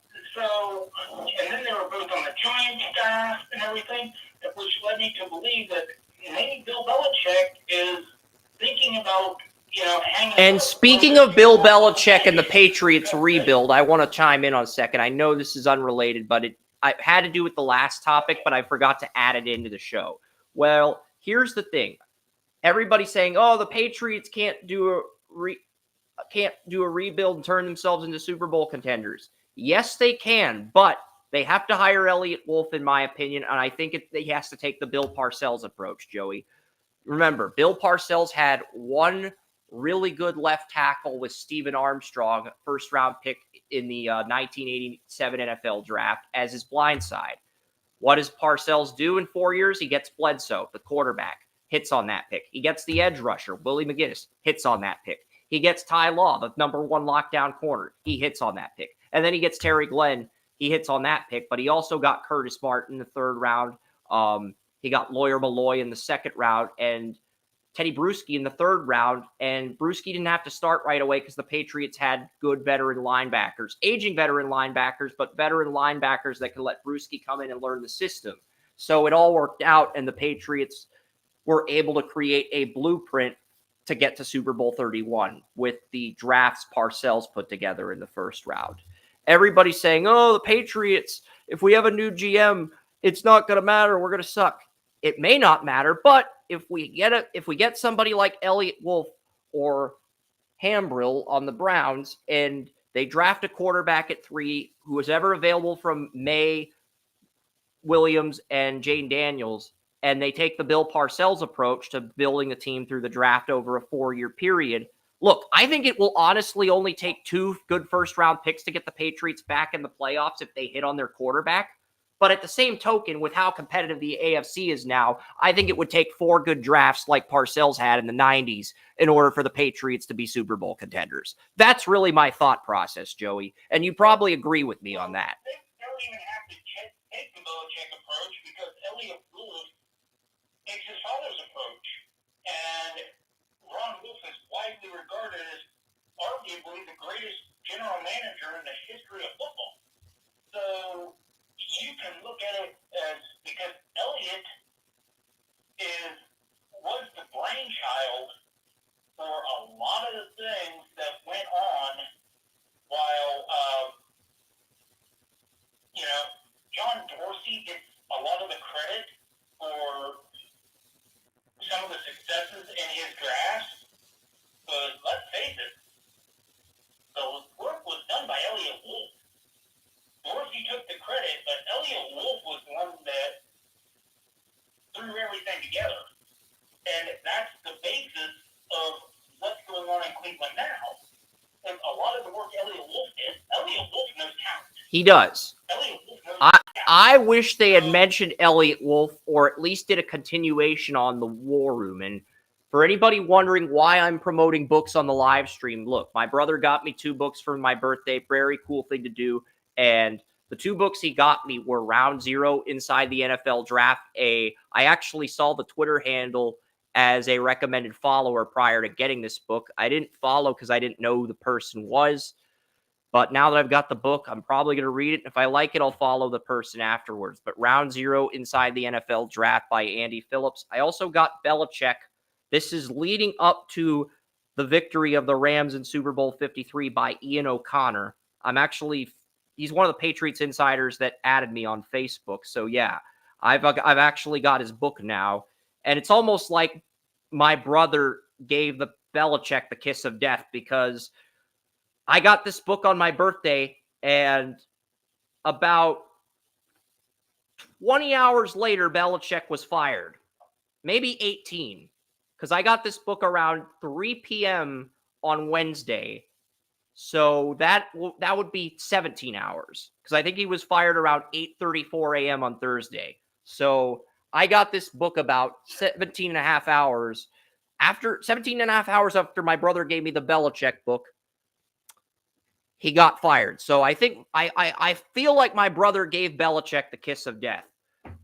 S2: then they were both on the Giants staff and everything, which led me to believe that maybe Bill Belichick is thinking about, hanging.
S1: And speaking of Bill Belichick and the Patriots rebuild, I want to chime in on a second. I know this is unrelated, but it had to do with the last topic, but I forgot to add it into the show. Well, here's the thing. Everybody's saying, oh, the Patriots can't do a rebuild and turn themselves into Super Bowl contenders. Yes, they can, but they have to hire Elliott Wolf, in my opinion, and I think he has to take the Bill Parcells approach, Joey. Remember, Bill Parcells had one really good left tackle with Stephen Armstrong, first-round pick in the 1987 NFL draft, as his blind side. What does Parcells do in 4 years? He gets Bledsoe, the quarterback, hits on that pick. He gets the edge rusher, Willie McGinnis, hits on that pick. He gets Ty Law, the number one lockdown corner. He hits on that pick. And then he gets Terry Glenn. He hits on that pick, but he also got Curtis Martin in the third round. He got Lawyer Malloy in the second round and Teddy Bruschi in the third round. And Bruschi didn't have to start right away because the Patriots had good veteran linebackers, aging veteran linebackers, but veteran linebackers that could let Bruschi come in and learn the system. So it all worked out, and the Patriots were able to create a blueprint to get to Super Bowl 31 with the drafts Parcells put together in the first round. Everybody's saying, oh, the Patriots, if we have a new GM, it's not going to matter. We're going to suck. it may not matter, but if we get somebody like Elliott Wolf or Hambrill on the Browns and they draft a quarterback at 3 who is ever available from May, Williams, and Jane Daniels, and they take the Bill Parcells approach to building the team through the draft over a 4-year period. Look, I think it will honestly only take 2 good first-round picks to get the Patriots back in the playoffs if they hit on their quarterback. But at the same token, with how competitive the AFC is now, I think it would take 4 good drafts like Parcells had in the 90s in order for the Patriots to be Super Bowl contenders. That's really my thought process, Joey. And you probably agree with me on that.
S2: They don't even have to take the Belichick approach because Elliott Wolf takes his father's approach. And Ron Wolf is widely regarded as arguably the greatest general manager in the history of football. So you can look at it as because Elliott was the brainchild for a lot of the things that went on while John Dorsey gets a lot of the credit for some of the successes in his draft. But let's face it, the work was done by Elliott Wolf. Dorsey took the credit, but Elliott Wolf was the one that threw everything together. And that's the basis of what's going on in Cleveland now. And a lot of the work Elliott Wolf did, Elliott Wolf knows talent.
S1: He does.
S2: Elliott Wolf knows
S1: talent. I wish they had mentioned Elliott Wolf or at least did a continuation on the War Room. And for anybody wondering why I'm promoting books on the live stream, look, my brother got me 2 books for my birthday. Very cool thing to do. And the 2 books he got me were Round Zero Inside the NFL Draft. I actually saw the Twitter handle as a recommended follower prior to getting this book. I didn't follow because I didn't know who the person was. But now that I've got the book, I'm probably going to read it. If I like it, I'll follow the person afterwards. But Round Zero Inside the NFL Draft by Andy Phillips. I also got Belichick. This is leading up to the victory of the Rams in Super Bowl 53 by Ian O'Connor. He's one of the Patriots insiders that added me on Facebook. So yeah, I've actually got his book now. And it's almost like my brother gave the Belichick the kiss of death because I got this book on my birthday, and about 20 hours later, Belichick was fired. Maybe 18, because I got this book around 3 p.m. on Wednesday. So that would be 17 hours, because I think he was fired around 8:34 a.m. on Thursday. So I got this book about 17 and a half hours after my brother gave me the Belichick book. He got fired. So I think I feel like my brother gave Belichick the kiss of death.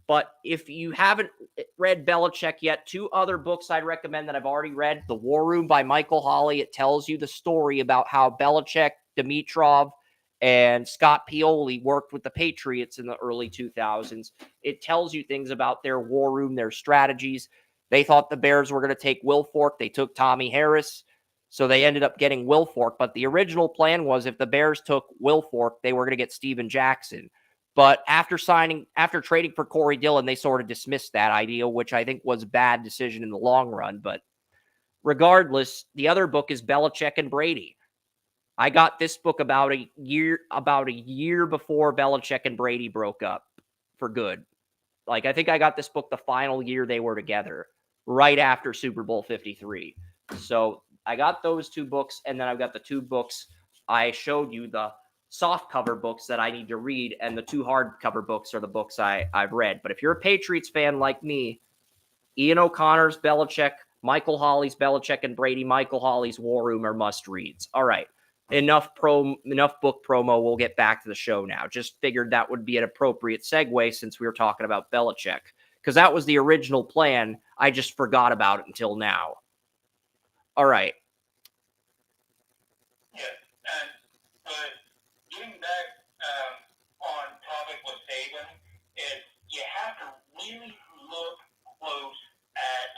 S1: But if you haven't read Belichick yet, 2 other books I'd recommend that I've already read. The War Room by Michael Hawley. It tells you the story about how Belichick, Dimitrov, and Scott Pioli worked with the Patriots in the early 2000s. It tells you things about their war room, their strategies. They thought the Bears were going to take Wilfork. They took Tommy Harris. So they ended up getting Wilfork. But the original plan was if the Bears took Wilfork, they were going to get Steven Jackson. But after trading for Corey Dillon, they sort of dismissed that idea, which I think was a bad decision in the long run. But regardless, the other book is Belichick and Brady. I got this book about a year before Belichick and Brady broke up for good. Like, I think I got this book the final year they were together, right after Super Bowl 53. So I got those 2 books, and then I've got the 2 books I showed you, the soft cover books that I need to read, and the 2 hardcover books are the books I've read. But if you're a Patriots fan like me, Ian O'Connor's Belichick, Michael Hawley's Belichick and Brady, Michael Hawley's War Room are must-reads. All right, enough book promo. We'll get back to the show now. Just figured that would be an appropriate segue since we were talking about Belichick, because that was the original plan. I just forgot about it until now. All right.
S2: Yeah, but getting back on topic with Saban, is you have to really look close at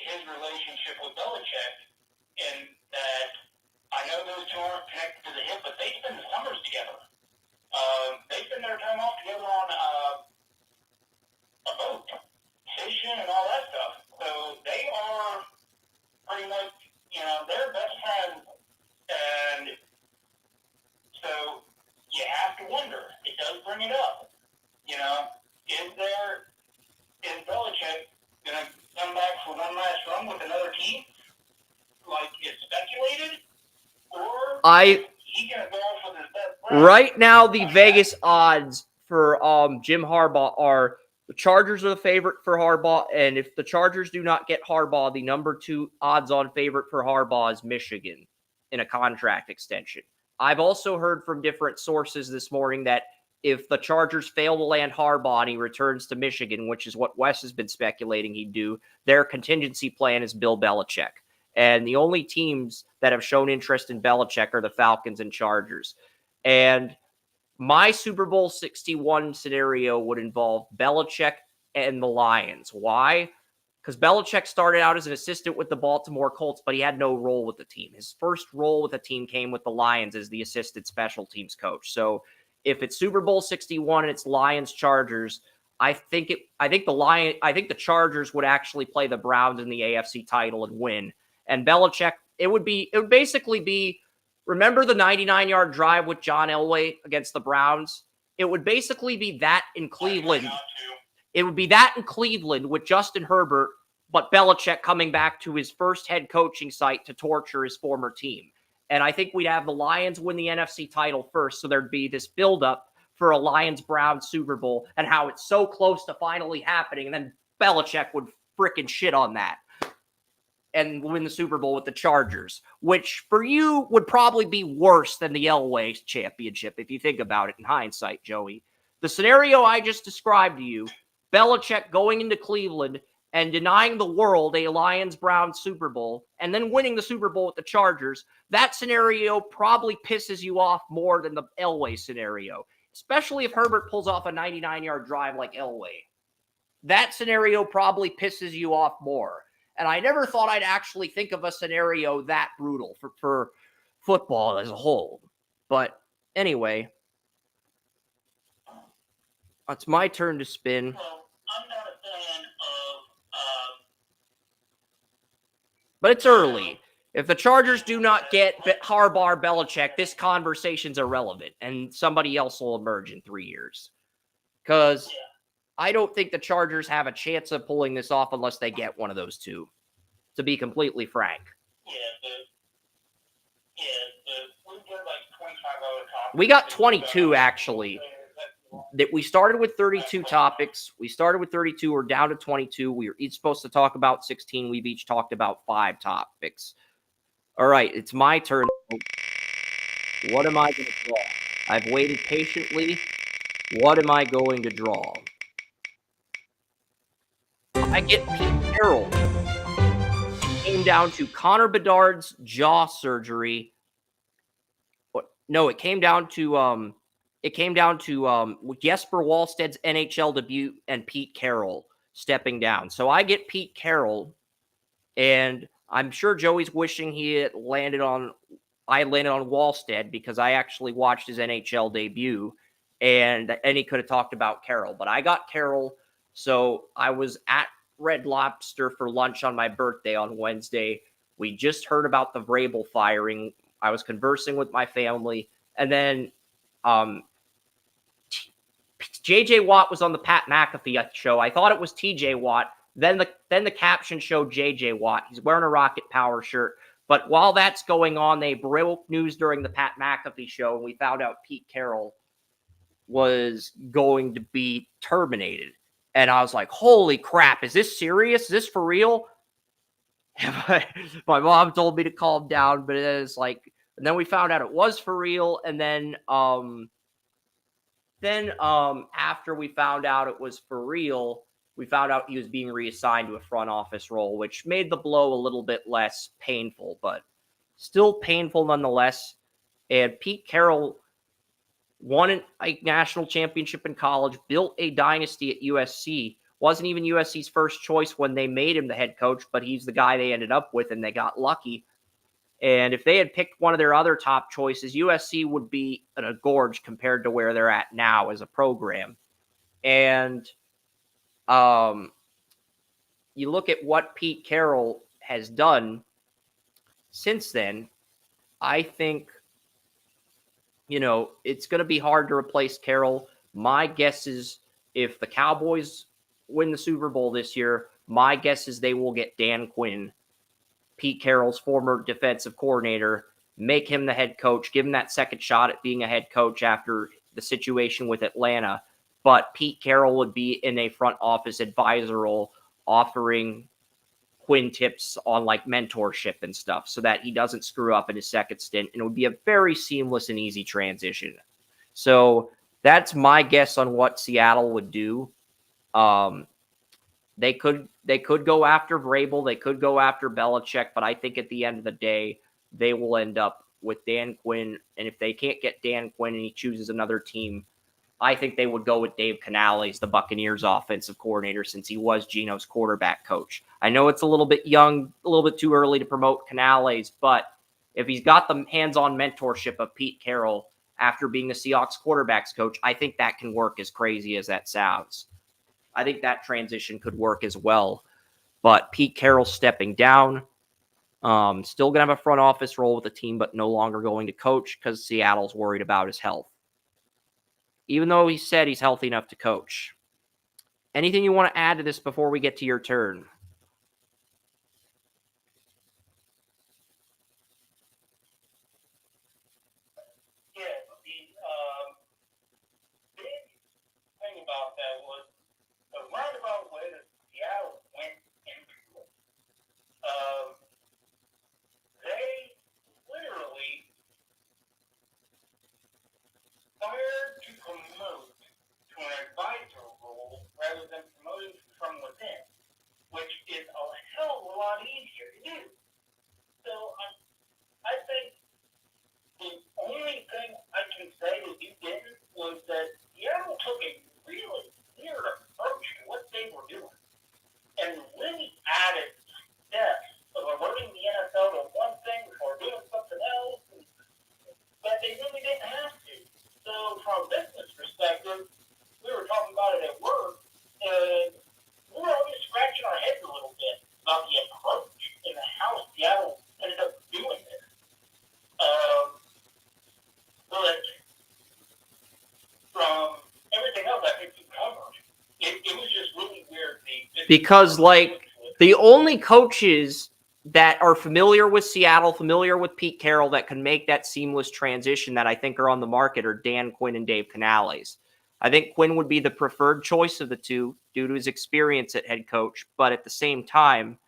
S2: his relationship with Belichick, in that I know those 2 aren't connected to the hip, but they spend the summers together. They spend their time off together on he can evolve with his best friend.
S1: Right now, the Vegas odds for Jim Harbaugh are the Chargers are the favorite for Harbaugh, and if the Chargers do not get Harbaugh, the number 2 odds-on favorite for Harbaugh is Michigan in a contract extension. I've also heard from different sources this morning that if the Chargers fail to land Harbaugh and he returns to Michigan, which is what Wes has been speculating he'd do, their contingency plan is Bill Belichick. And the only teams that have shown interest in Belichick are the Falcons and Chargers. And my Super Bowl 61 scenario would involve Belichick and the Lions. Why? Because Belichick started out as an assistant with the Baltimore Colts, but he had no role with the team. His first role with the team came with the Lions as the assistant special teams coach. So if it's Super Bowl 61 and it's Lions Chargers, I think the Chargers would actually play the Browns in the AFC title and win. And Belichick, it would basically be, remember the 99-yard drive with John Elway against the Browns? It would basically be that in Cleveland. It would be that in Cleveland with Justin Herbert, but Belichick coming back to his first head coaching site to torture his former team. And I think we'd have the Lions win the NFC title first, so there'd be this buildup for a Lions-Browns Super Bowl and how it's so close to finally happening, and then Belichick would frickin' shit on that and win the Super Bowl with the Chargers, which for you would probably be worse than the Elway championship if you think about it in hindsight, Joey. The scenario I just described to you, Belichick going into Cleveland and denying the world a Lions-Browns Super Bowl and then winning the Super Bowl with the Chargers, that scenario probably pisses you off more than the Elway scenario, especially if Herbert pulls off a 99-yard drive like Elway. That scenario probably pisses you off more. And I never thought I'd actually think of a scenario that brutal for football as a whole. But anyway, it's my turn to spin.
S2: Well, I'm not a fan of.
S1: But it's early. If the Chargers do not get Harbaugh, Belichick, this conversation's irrelevant, and somebody else will emerge in 3 years. Because I don't think the Chargers have a chance of pulling this off unless they get one of those two, to be completely frank.
S2: We've got like 25 other topics.
S1: We got 22, actually. That we started with 32 topics. We started with 32. We're down to 22. We were each supposed to talk about 16. We've each talked about 5 topics. All right, it's my turn. What am I going to draw? I've waited patiently. What am I going to draw? I get Pete Carroll. It came down to Connor Bedard's jaw surgery. No, it came down to Jesper Wallsted's NHL debut and Pete Carroll stepping down. So I get Pete Carroll, and I'm sure Joey's wishing I landed on Wallsted because I actually watched his NHL debut, and he could have talked about Carroll. But I got Carroll, so I was at Red Lobster for lunch on my birthday on Wednesday. We just heard about the Vrabel firing. I was conversing with my family, and then J.J. Watt was on the Pat McAfee show. I thought it was T.J. Watt. Then the caption showed J.J. Watt. He's wearing a Rocket Power shirt. But while that's going on, they broke news during the Pat McAfee show, and we found out Pete Carroll was going to be terminated. And I was like, holy crap, is this serious? Is this for real? My mom told me to calm down, but it was like, and then we found out it was for real. And then after we found out it was for real, we found out he was being reassigned to a front office role, which made the blow a little bit less painful, but still painful nonetheless. And Pete Carroll won a national championship in college, built a dynasty at USC. Wasn't even USC's first choice when they made him the head coach, but he's the guy they ended up with, and they got lucky. And if they had picked one of their other top choices, USC would be in a gorge compared to where they're at now as a program. And you look at what Pete Carroll has done since then, I think, it's going to be hard to replace Carroll. My guess is if the Cowboys win the Super Bowl this year, my guess is they will get Dan Quinn, Pete Carroll's former defensive coordinator, make him the head coach, give him that second shot at being a head coach after the situation with Atlanta. But Pete Carroll would be in a front office advisor role, offering Quinn tips on like mentorship and stuff so that he doesn't screw up in his second stint. And it would be a very seamless and easy transition. So that's my guess on what Seattle would do. They could go after Vrabel. They could go after Belichick. But I think at the end of the day, they will end up with Dan Quinn. And if they can't get Dan Quinn and he chooses another team, I think they would go with Dave Canales, the Buccaneers offensive coordinator, since he was Geno's quarterback coach. I know it's a little bit young, a little bit too early to promote Canales, but if he's got the hands-on mentorship of Pete Carroll after being the Seahawks quarterbacks coach, I think that can work, as crazy as that sounds. I think that transition could work as well. But Pete Carroll stepping down, still going to have a front office role with the team, but no longer going to coach because Seattle's worried about his health. Even though he said he's healthy enough to coach. Anything you want to add to this before we get to your turn?
S2: Yeah, the big thing about that was the roundabout way that Seattle went into it. They literally fired to promote to an advisor role rather than promoting from within, which is a hell of a lot easier to do. So I think the only thing I can say that you didn't was that Seattle took a really weird approach to what they were doing and really added steps of alerting the NFL to one thing before doing something else that they really didn't have to. So from a business perspective, we were talking about it at work, and we were all just scratching our heads a little bit about the approach and how Seattle ended up doing this. But from everything else I think you covered, it was just really weird.
S1: Because, like, the only coaches that are familiar with Seattle, familiar with Pete Carroll, that can make that seamless transition that I think are on the market are Dan Quinn and Dave Canales. I think Quinn would be the preferred choice of the two due to his experience at head coach. But at the same time,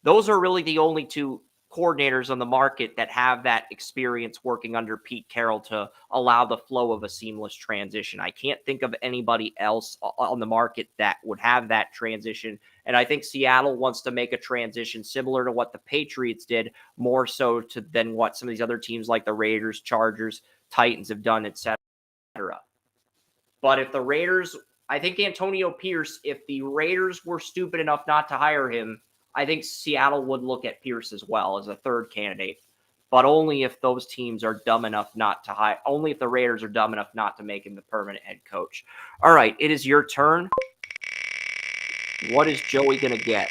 S1: those are really the only two coordinators on the market that have that experience working under Pete Carroll to allow the flow of a seamless transition. I can't think of anybody else on the market that would have that transition. And I think Seattle wants to make a transition similar to what the Patriots did, more so than what some of these other teams like the Raiders, Chargers, Titans have done, etc. But if the Raiders, I think Antonio Pierce, if the Raiders were stupid enough not to hire him, I think Seattle would look at Pierce as well as a third candidate, but only if those teams are dumb enough not to hire, only if the Raiders are dumb enough not to make him the permanent head coach. All right, it is your turn. What is Joey going to get?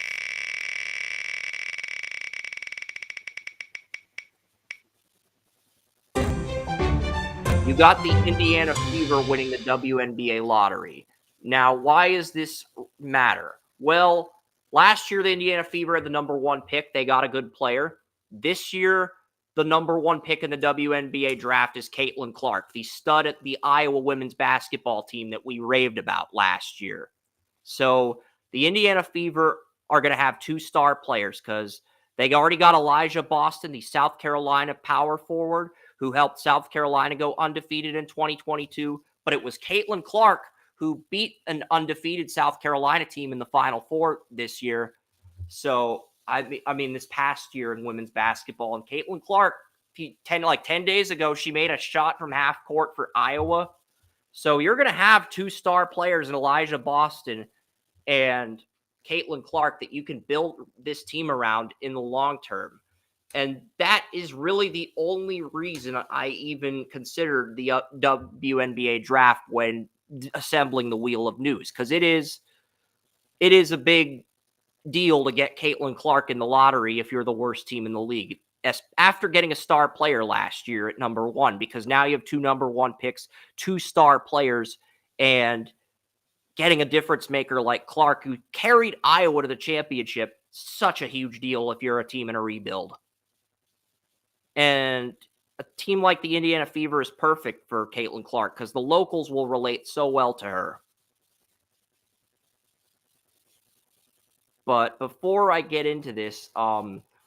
S1: You got the Indiana Fever winning the WNBA lottery. Now, why does this matter? Well, last year, the Indiana Fever had the number one pick. They got a good player. This year, the number one pick in the WNBA draft is Caitlin Clark, the stud at the Iowa women's basketball team that we raved about last year. So the Indiana Fever are going to have two star players because they already got Elijah Boston, the South Carolina power forward, who helped South Carolina go undefeated in 2022. But it was Caitlin Clark who beat an undefeated South Carolina team in the Final Four this year. So, I mean, this past year in women's basketball. And Caitlin Clark, 10 days ago, she made a shot from half court for Iowa. So you're going to have two star players in Elijah Boston and Caitlin Clark that you can build this team around in the long term. And that is really the only reason I even considered the WNBA draft when assembling the wheel of news, because it is a big deal to get Caitlin Clark in the lottery if you're the worst team in the league. After getting a star player last year at number one, because now you have two number one picks, two star players, and getting a difference maker like Clark, who carried Iowa to the championship, such a huge deal if you're a team in a rebuild. And a team like the Indiana Fever is perfect for Caitlin Clark because the locals will relate so well to her. But before I get into this,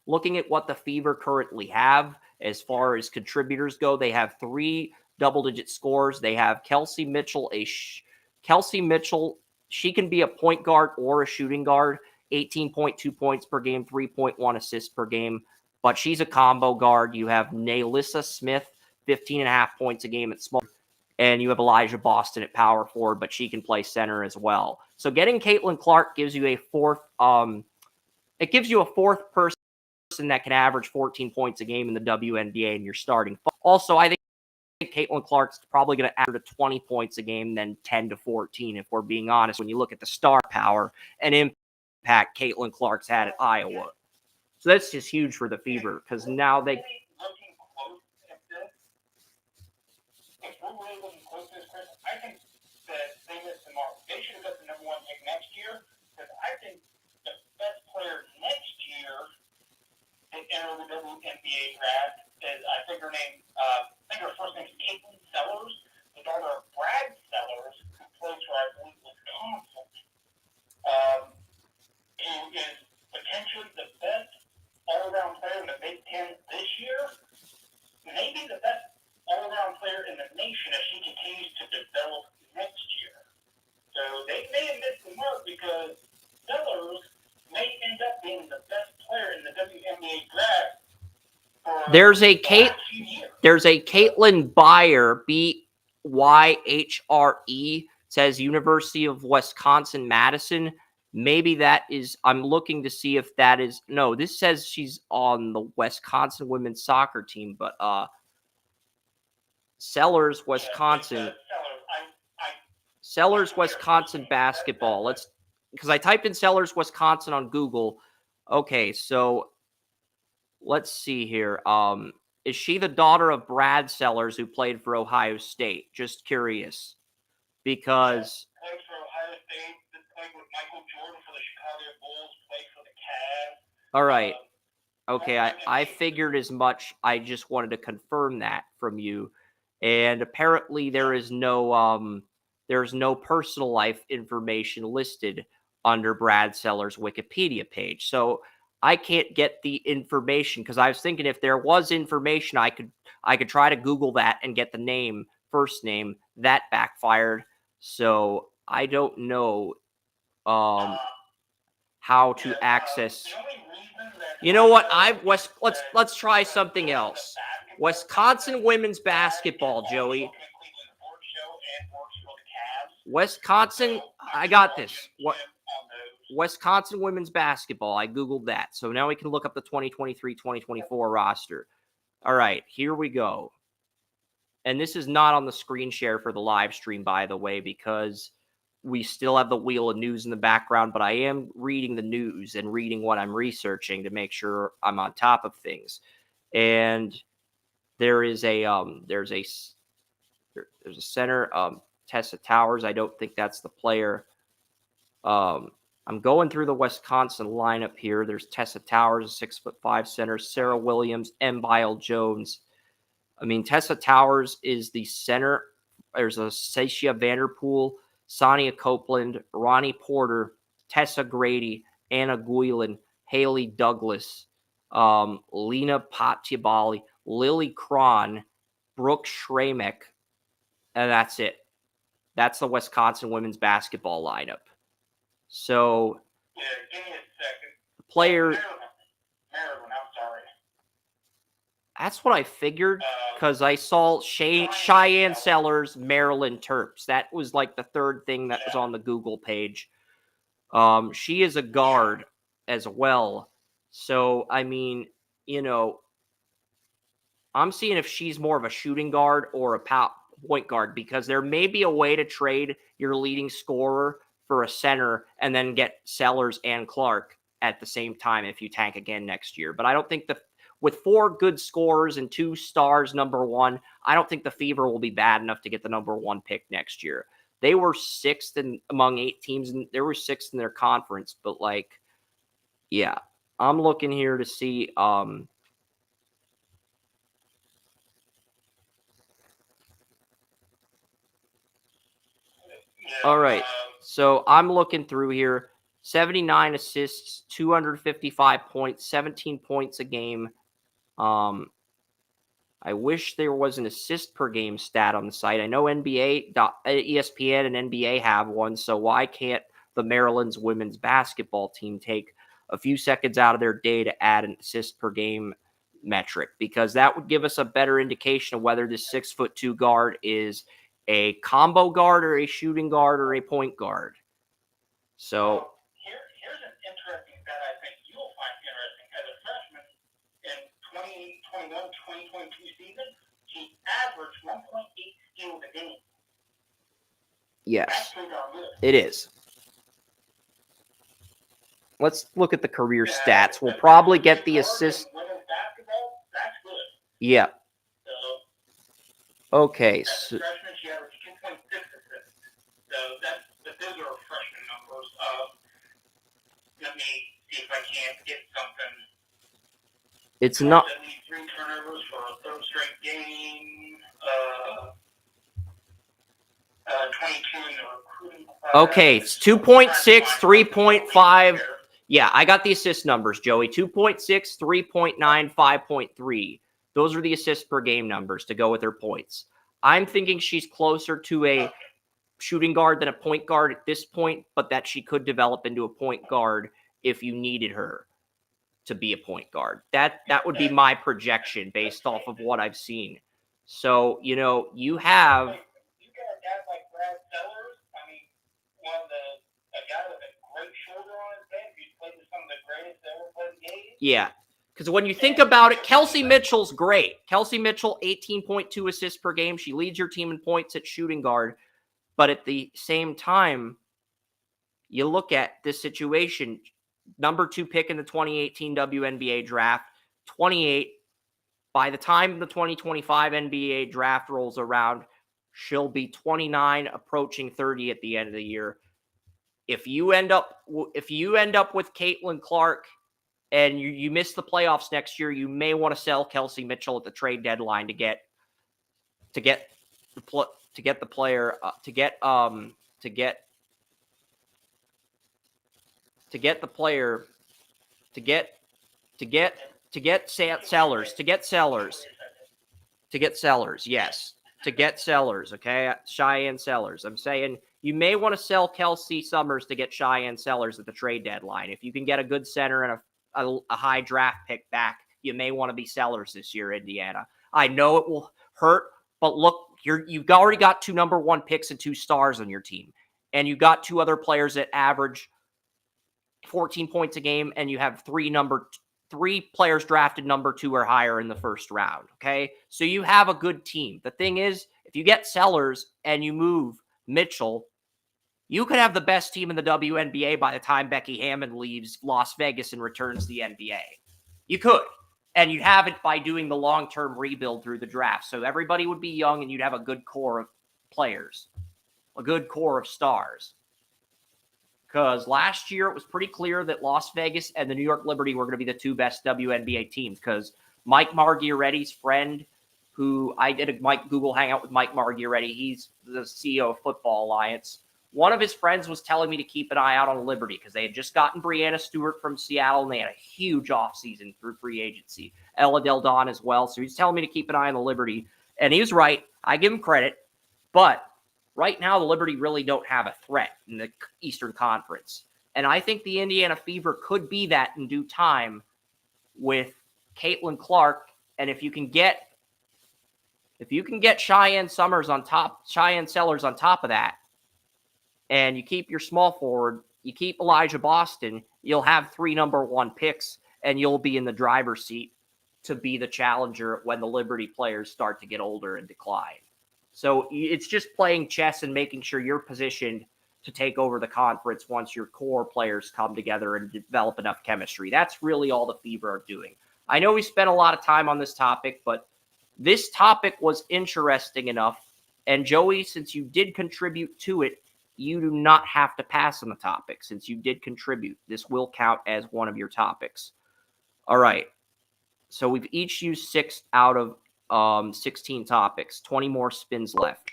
S1: looking at what the Fever currently have as far as contributors go, they have 3 double-digit scores. They have Kelsey Mitchell. Kelsey Mitchell, she can be a point guard or a shooting guard. 18.2 points per game, 3.1 assists per game. But she's a combo guard. You have Naylissa Smith, 15.5 points a game at small. And you have Elijah Boston at power forward, but she can play center as well. So getting Caitlin Clark gives you a fourth person that can average 14 points a game in the WNBA and you're starting. Also, I think Caitlin Clark's probably going to average 20 points a game, then 10 to 14, if we're being honest, when you look at the star power and impact Caitlin Clark's had at Iowa. So that's just huge for the Fever because now they...
S2: I think that they missed the mark. They should have got the number 1 pick next year because I think the best player next year to enter the WNBA draft is, I think her first name is Caitlin Sellers, the daughter of Brad Sellers, who plays for, I believe, Wisconsin, who is potentially the best all-around player in the Big Ten this year, maybe the best all-around player in the nation as she continues to develop next year. So they may have missed the mark because Sellers may end up being the best player in the WNBA draft for
S1: There's a Caitlin Byer, Byhre, says University of Wisconsin-Madison. Maybe that is, I'm looking to see if that is, no, this says she's on the Wisconsin women's soccer team, but Sellers, Wisconsin. Sellers, Wisconsin basketball. Because I typed in Sellers, Wisconsin on Google. Okay, so let's see here. Is she the daughter of Brad Sellers, who played for Ohio State? Just curious. Because...
S2: played for Ohio State, played with Michael Jordan for the Chicago Bulls, played for the Cavs.
S1: All right. Okay, I figured as much. I just wanted to confirm that from you. And apparently there's no personal life information listed under Brad Sellers' Wikipedia page. So I can't get the information because I was thinking if there was information, I could try to Google that and get the name, first name. That backfired. So I don't know how to access. You know what? Let's try something else. Wisconsin women's basketball, Joey. Wisconsin, I got this. What? Wisconsin women's basketball. I Googled that. So now we can look up the 2023-2024 roster. All right, here we go. And this is not on the screen share for the live stream, by the way, because we still have the wheel of news in the background, but I am reading the news and reading what I'm researching to make sure I'm on top of things. And there's a center, Tessa Towers. I don't think that's the player. I'm going through the Wisconsin lineup here. There's Tessa Towers, 6'5" center, Sarah Williams, Mbile Jones. I mean, Tessa Towers is the center. There's a Sasha Vanderpool, Sonia Copeland, Ronnie Porter, Tessa Grady, Anna Guilin, Haley Douglas, Lena Patiabali, Lily Cron, Brooke Schramek, and that's it. That's the Wisconsin women's basketball lineup. So,
S2: yeah, give me a second.
S1: The player.
S2: Maryland, I'm sorry.
S1: That's what I figured because I saw Cheyenne Sellers, Maryland Terps. That was like the third thing that was on the Google page. She is a guard as well. So, I mean, I'm seeing if she's more of a shooting guard or a point guard because there may be a way to trade your leading scorer for a center and then get Sellers and Clark at the same time if you tank again next year. But I don't think with 4 good scorers and 2 stars, number 1, I don't think the Fever will be bad enough to get the number 1 pick next year. They were 6th among 8 teams, and they were 6th in their conference. But, yeah, I'm looking here to see All right. So I'm looking through here. 79 assists, 255 points, 17 points a game. I wish there was an assist per game stat on the site. I know ESPN and NBA have one, so why can't the Maryland's women's basketball team take a few seconds out of their day to add an assist per game metric? Because that would give us a better indication of whether this 6'2" guard is a combo guard or a shooting guard or a point guard. So
S2: here's an interesting stat I think you'll find interesting. As a freshman in 2021-2022 season, she averaged 1.8 steals a game.
S1: Yes, it is. Let's look at the career stats. We'll probably get the assist.
S2: That's good.
S1: Yeah. Okay.
S2: So, freshman, she averaged 2.6 assists. So those are freshman numbers. Let me see if I can't get something.
S1: It's not.
S2: At least 3 turnovers for a third straight game. 22 in the recruiting class.
S1: Okay, it's 2.6, 3.5. Yeah, I got the assist numbers, Joey. 2.6, 3.9, 5.3. Those are the assists per game numbers to go with her points. I'm thinking she's closer to a shooting guard than a point guard at this point, but that she could develop into a point guard if you needed her to be a point guard. That would be my projection based off of what I've seen. So, you have...
S2: You got a guy like Brad Sellers. I mean, a guy with a great shoulder on his head who's played with some of the greatest ever played games.
S1: Yeah. Because when you think about it, Kelsey Mitchell's great. Kelsey Mitchell, 18.2 assists per game. She leads your team in points at shooting guard. But at the same time, you look at this situation, number 2 pick in the 2018 WNBA draft, 28. By the time the 2025 NBA draft rolls around, she'll be 29, approaching 30 at the end of the year. If you end up with Caitlin Clark and you miss the playoffs next year, you may want to sell Kelsey Mitchell at the trade deadline to get the player Sellers, okay? Cheyenne Sellers. I'm saying you may want to sell Kelsey Summers to get Cheyenne Sellers at the trade deadline. If you can get a good center and a high draft pick back, you may want to be sellers this year, Indiana. I know it will hurt, but look, you've already got 2 number 1 picks and 2 stars on your team. And you got 2 other players that average 14 points a game, and you have 3 players drafted number 2 or higher in the first round, okay? So you have a good team. The thing is, if you get Sellers and you move Mitchell, you could have the best team in the WNBA by the time Becky Hammond leaves Las Vegas and returns to the NBA. You could. And you'd have it by doing the long-term rebuild through the draft. So everybody would be young and you'd have a good core of players, a good core of stars. Because last year it was pretty clear that Las Vegas and the New York Liberty were going to be the 2 best WNBA teams. Because Mike Margioretti's friend, who I did a Google Hangout with Mike Margioretti, he's the CEO of Football Alliance. One of his friends was telling me to keep an eye out on Liberty because they had just gotten Breanna Stewart from Seattle, and they had a huge offseason through free agency. Ella Del Don as well. So he's telling me to keep an eye on the Liberty. And he was right. I give him credit. But right now, the Liberty really don't have a threat in the Eastern Conference. And I think the Indiana Fever could be that in due time with Caitlin Clark. And if you can get Cheyenne Sellers on top of that, and you keep your small forward, you keep Elijah Boston, you'll have 3 number 1 picks, and you'll be in the driver's seat to be the challenger when the Liberty players start to get older and decline. So it's just playing chess and making sure you're positioned to take over the conference once your core players come together and develop enough chemistry. That's really all the Fever are doing. I know we spent a lot of time on this topic, but this topic was interesting enough. And Joey, since you did contribute to it, you do not have to pass on the topic. Since you did contribute, this will count as one of your topics. All right. So we've each used 6 out of 16 topics, 20 more spins left.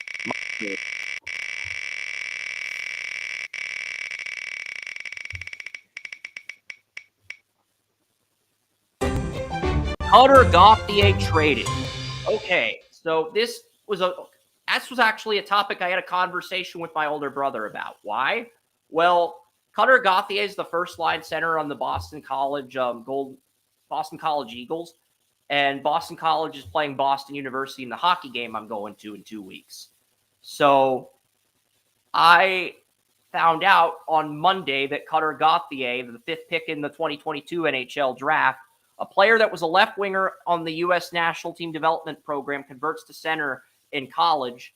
S1: Cutter Gauthier traded. Okay, so this was actually a topic I had a conversation with my older brother about. Why? Well, Cutter Gauthier is the first line center on the Boston College Eagles, and Boston College is playing Boston University in the hockey game I'm going to in 2 weeks. So I found out on Monday that Cutter Gauthier, the 5th pick in the 2022 NHL draft, a player that was a left winger on the U.S. national team development program, converts to center in college.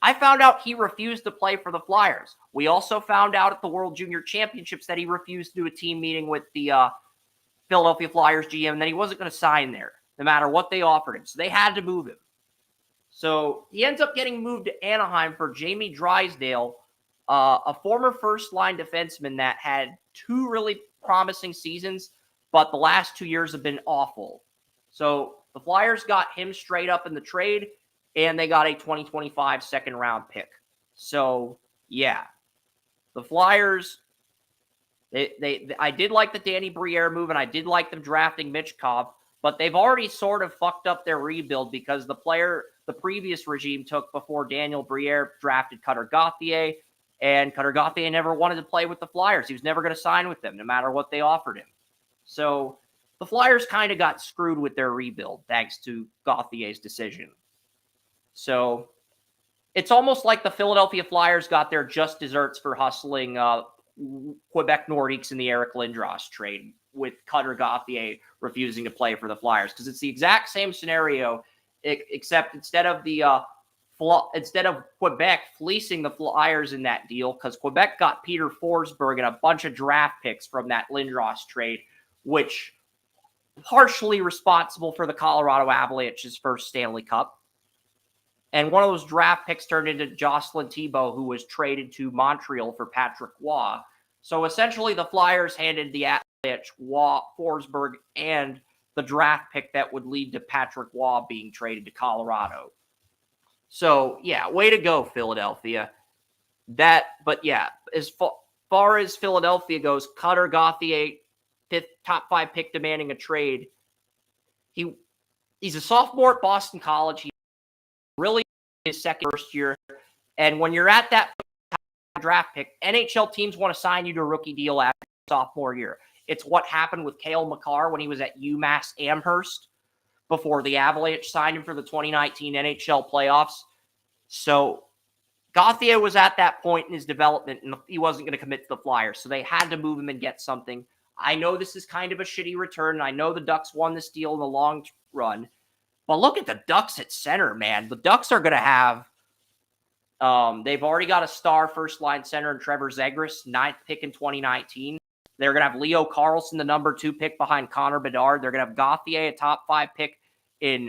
S1: I found out he refused to play for the Flyers. We also found out at the World Junior Championships that he refused to do a team meeting with the Philadelphia Flyers GM, and that he wasn't going to sign there, no matter what they offered him. So they had to move him. So he ends up getting moved to Anaheim for Jamie Drysdale, a former first-line defenseman that had 2 really promising seasons, but the last 2 years have been awful. So the Flyers got him straight up in the trade, and they got a 2025 second-round pick. So, yeah. The Flyers, I did like the Danny Briere move, and I did like them drafting Michkov, but they've already sort of fucked up their rebuild because the player the previous regime took before Daniel Briere drafted Cutter Gauthier, and Cutter Gauthier never wanted to play with the Flyers. He was never going to sign with them, no matter what they offered him. So the Flyers kind of got screwed with their rebuild thanks to Gauthier's decision. So it's almost like the Philadelphia Flyers got their just desserts for hustling Quebec Nordiques in the Eric Lindros trade, with Cutter Gauthier refusing to play for the Flyers, because it's the exact same scenario, except instead of Quebec fleecing the Flyers in that deal, because Quebec got Peter Forsberg and a bunch of draft picks from that Lindros trade, which partially responsible for the Colorado Avalanche's first Stanley Cup. And one of those draft picks turned into Jocelyn Thibault, who was traded to Montreal for Patrick Waugh. So essentially the Flyers handed the Avalanche Waugh, Forsberg, and the draft pick that would lead to Patrick Waugh being traded to Colorado. So, yeah, way to go, Philadelphia. But yeah, as far as Philadelphia goes, Cutter Gauthier, top 5 pick demanding a trade. He's a sophomore at Boston College. He really his first year. And when you're at that draft pick, NHL teams want to sign you to a rookie deal after sophomore year. It's what happened with Cale Makar when he was at UMass Amherst before the Avalanche signed him for the 2019 NHL playoffs. So Gauthier was at that point in his development, and he wasn't going to commit to the Flyers. So they had to move him and get something. I know this is kind of a shitty return, and I know the Ducks won this deal in the long run. But look at the Ducks at center, man. The Ducks are going to have they've already got a star first-line center in Trevor Zegras, 9th pick in 2019. They're going to have Leo Carlson, the number 2 pick behind Connor Bedard. They're going to have Gauthier, a top 5 pick in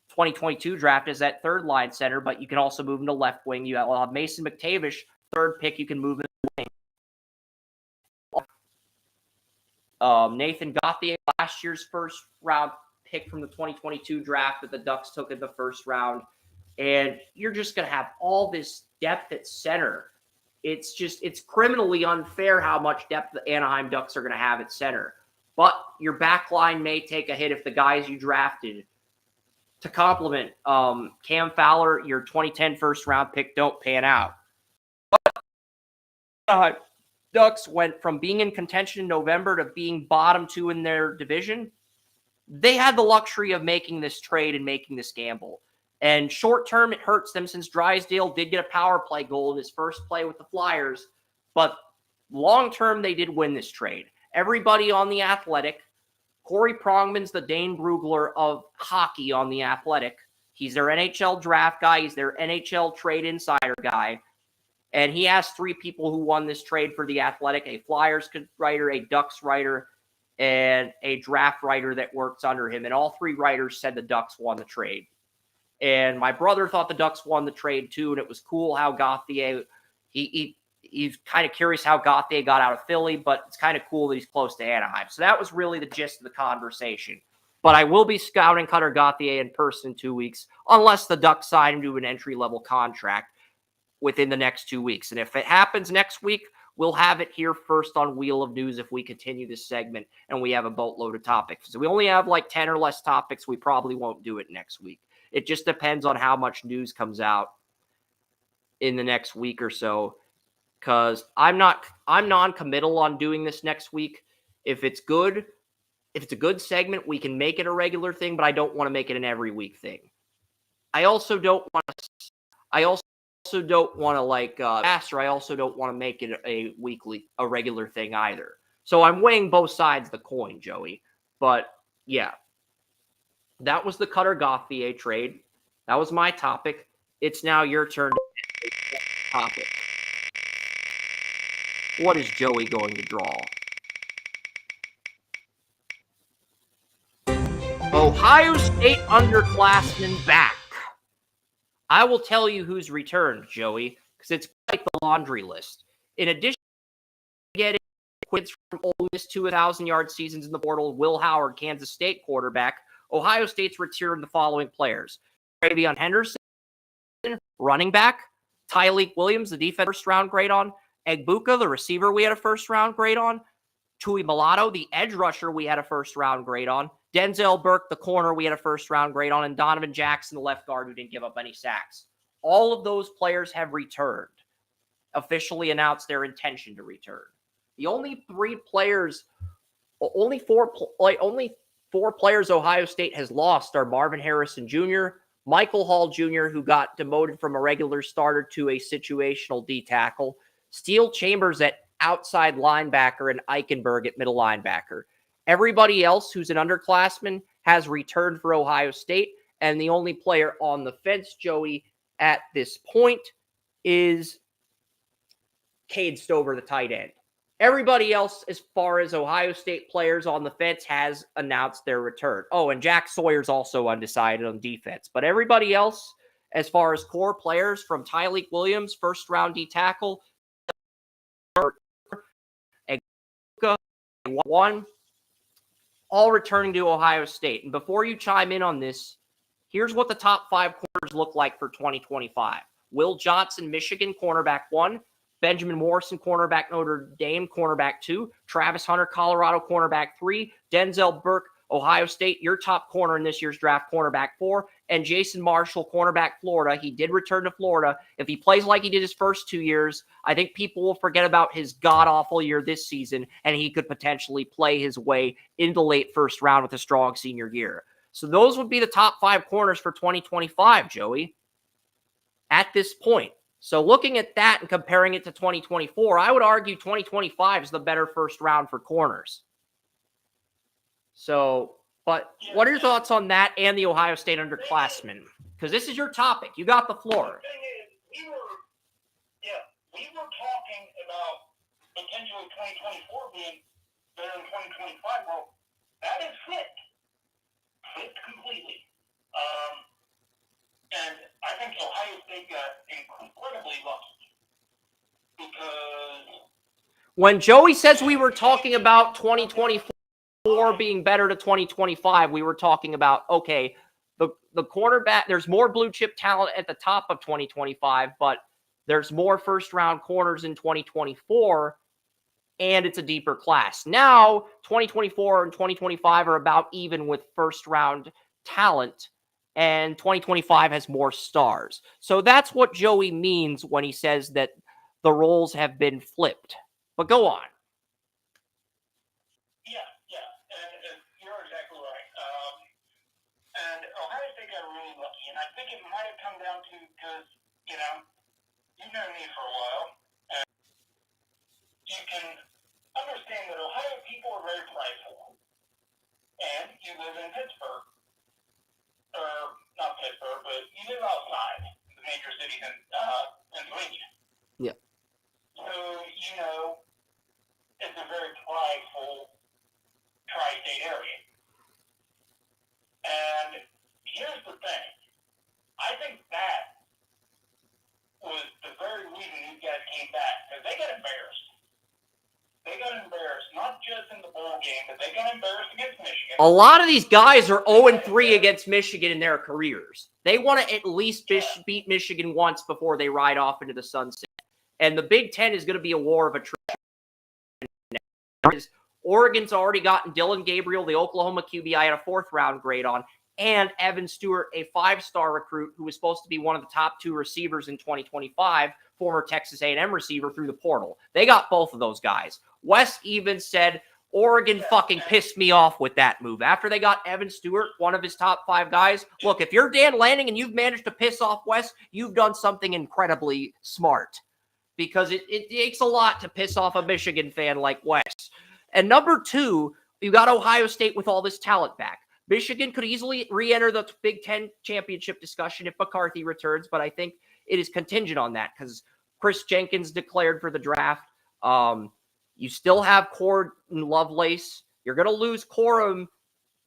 S1: 2022 draft as that third-line center, but you can also move him to left wing. You have Mason McTavish, 3rd pick. You can move him to wing. Nathan Gauthier, last year's first-round pick from the 2022 draft that the Ducks took in the first round. And you're just going to have all this depth at center. It's criminally unfair how much depth the Anaheim Ducks are going to have at center. But your back line may take a hit if the guys you drafted to complement Cam Fowler, your 2010 first-round pick, don't pan out. But Ducks went from being in contention in November to being bottom 2 in their division. They had the luxury of making this trade and making this gamble. And short-term, it hurts them since Drysdale did get a power play goal in his first play with the Flyers. But long-term, they did win this trade. Everybody on The Athletic, Corey Prongman's the Dane Brugler of hockey on The Athletic. He's their NHL draft guy. He's their NHL trade insider guy. And he asked 3 people who won this trade for The Athletic, a Flyers writer, a Ducks writer, and a draft writer that works under him. And all 3 writers said the Ducks won the trade. And my brother thought the Ducks won the trade too, and it was cool how Gauthier, he's kind of curious how Gauthier got out of Philly, but it's kind of cool that he's close to Anaheim. So that was really the gist of the conversation. But I will be scouting Cutter Gauthier in person in 2 weeks, unless the Ducks sign him to an entry-level contract within the next 2 weeks. And if it happens next week, We'll have it here first on Wheel of News if we continue this segment and we have a boatload of topics. So we only have like 10 or less topics. We probably won't do it next week. It just depends on how much news comes out in the next week or so, because I'm non-committal on doing this next week. If it's a good segment, we can make it a regular thing, but I don't want to make it an every week thing. I also don't want to like master. I also don't want to make it a regular thing either. So I'm weighing both sides of the coin, Joey. But yeah, that was the Cutter Gauthier trade. That was my topic. It's now your turn to topic. What is Joey going to draw? Ohio State underclassmen back. I will tell you who's returned, Joey, because it's like the laundry list. In addition to getting kids from Ole Miss to 1,000-yard seasons in the portal, Will Howard, Kansas State quarterback, Ohio State's returned the following players: Travion Henderson, running back; Tyleik Williams, the defense first-round grade on; Egbuka, the receiver we had a first-round grade on; Tui Mulatto, the edge rusher we had a first-round grade on; Denzel Burke, the corner we had a first-round grade on; and Donovan Jackson, the left guard who didn't give up any sacks. All of those players have returned, officially announced their intention to return. The only four players Ohio State has lost are Marvin Harrison Jr., Michael Hall Jr., who got demoted from a regular starter to a situational D tackle, Steele Chambers at outside linebacker, and Eichenberg at middle linebacker. Everybody else who's an underclassman has returned for Ohio State, and the only player on the fence, Joey, at this point is Cade Stover, the tight end. Everybody else, as far as Ohio State players on the fence, has announced their return. Oh, and Jack Sawyer's also undecided on defense. But everybody else, as far as core players, from Tyleik Williams, first-round D tackle, one, all returning to Ohio State. And before you chime in on this, here's what the top 5 corners look like for 2025. Will Johnson, Michigan, cornerback 1. Benjamin Morrison, cornerback Notre Dame, cornerback 2. Travis Hunter, Colorado, cornerback 3. Denzel Burke, Ohio State, your top corner in this year's draft, cornerback 4. And Jason Marshall, cornerback Florida. He did return to Florida. If he plays like he did his first 2 years, I think people will forget about his god-awful year this season, and he could potentially play his way into the late first round with a strong senior year. So those would be the top 5 corners for 2025, Joey, at this point. So looking at that and comparing it to 2024, I would argue 2025 is the better first round for corners. So, but what are your thoughts on that and the Ohio State underclassmen? Because this is your topic. You got the floor.
S2: The thing is, we were talking about potentially 2024 being better than 2025. Well, that is flipped completely. And I think Ohio State got incredibly lucky because
S1: when Joey says we were talking about 2024 being better to 2025, we were talking about, okay, the quarterback, there's more blue chip talent at the top of 2025, but there's more first round corners in 2024, and it's a deeper class. Now, 2024 and 2025 are about even with first round talent, and 2025 has more stars. So that's what Joey means when he says that the roles have been flipped. But go on.
S2: Yeah, and you're exactly right. And Ohio State got really lucky, and I think it might have come down to because, you've known me for a while, and you can understand that Ohio people are very prideful. And you live in Pittsburgh. Or not Pittsburgh, but you live outside the major cities in Pennsylvania.
S1: Yeah.
S2: So, it's a very prideful tri-state area. And here's the thing. I think that was the very reason these guys came back, because they got embarrassed. They got embarrassed, not just in the bowl game, but they got embarrassed against Michigan.
S1: A lot of these guys are 0-3 against Michigan in their careers. They want to at least beat Michigan once before they ride off into the sunset. And the Big Ten is going to be a war of attrition. Oregon's already gotten Dylan Gabriel, the Oklahoma QB I had a 4th-round grade on, and Evan Stewart, a 5-star recruit who was supposed to be one of the top 2 receivers in 2025, former Texas A&M receiver through the portal. They got both of those guys. Wes even said, Oregon fucking pissed me off with that move. After they got Evan Stewart, one of his top 5 guys, look, if you're Dan Lanning and you've managed to piss off Wes, you've done something incredibly smart. Because it takes a lot to piss off a Michigan fan like Wes. And number 2, you got Ohio State with all this talent back. Michigan could easily re-enter the Big Ten championship discussion if McCarthy returns, but I think it is contingent on that because Chris Jenkins declared for the draft. You still have Cord and Lovelace. You're going to lose Corum.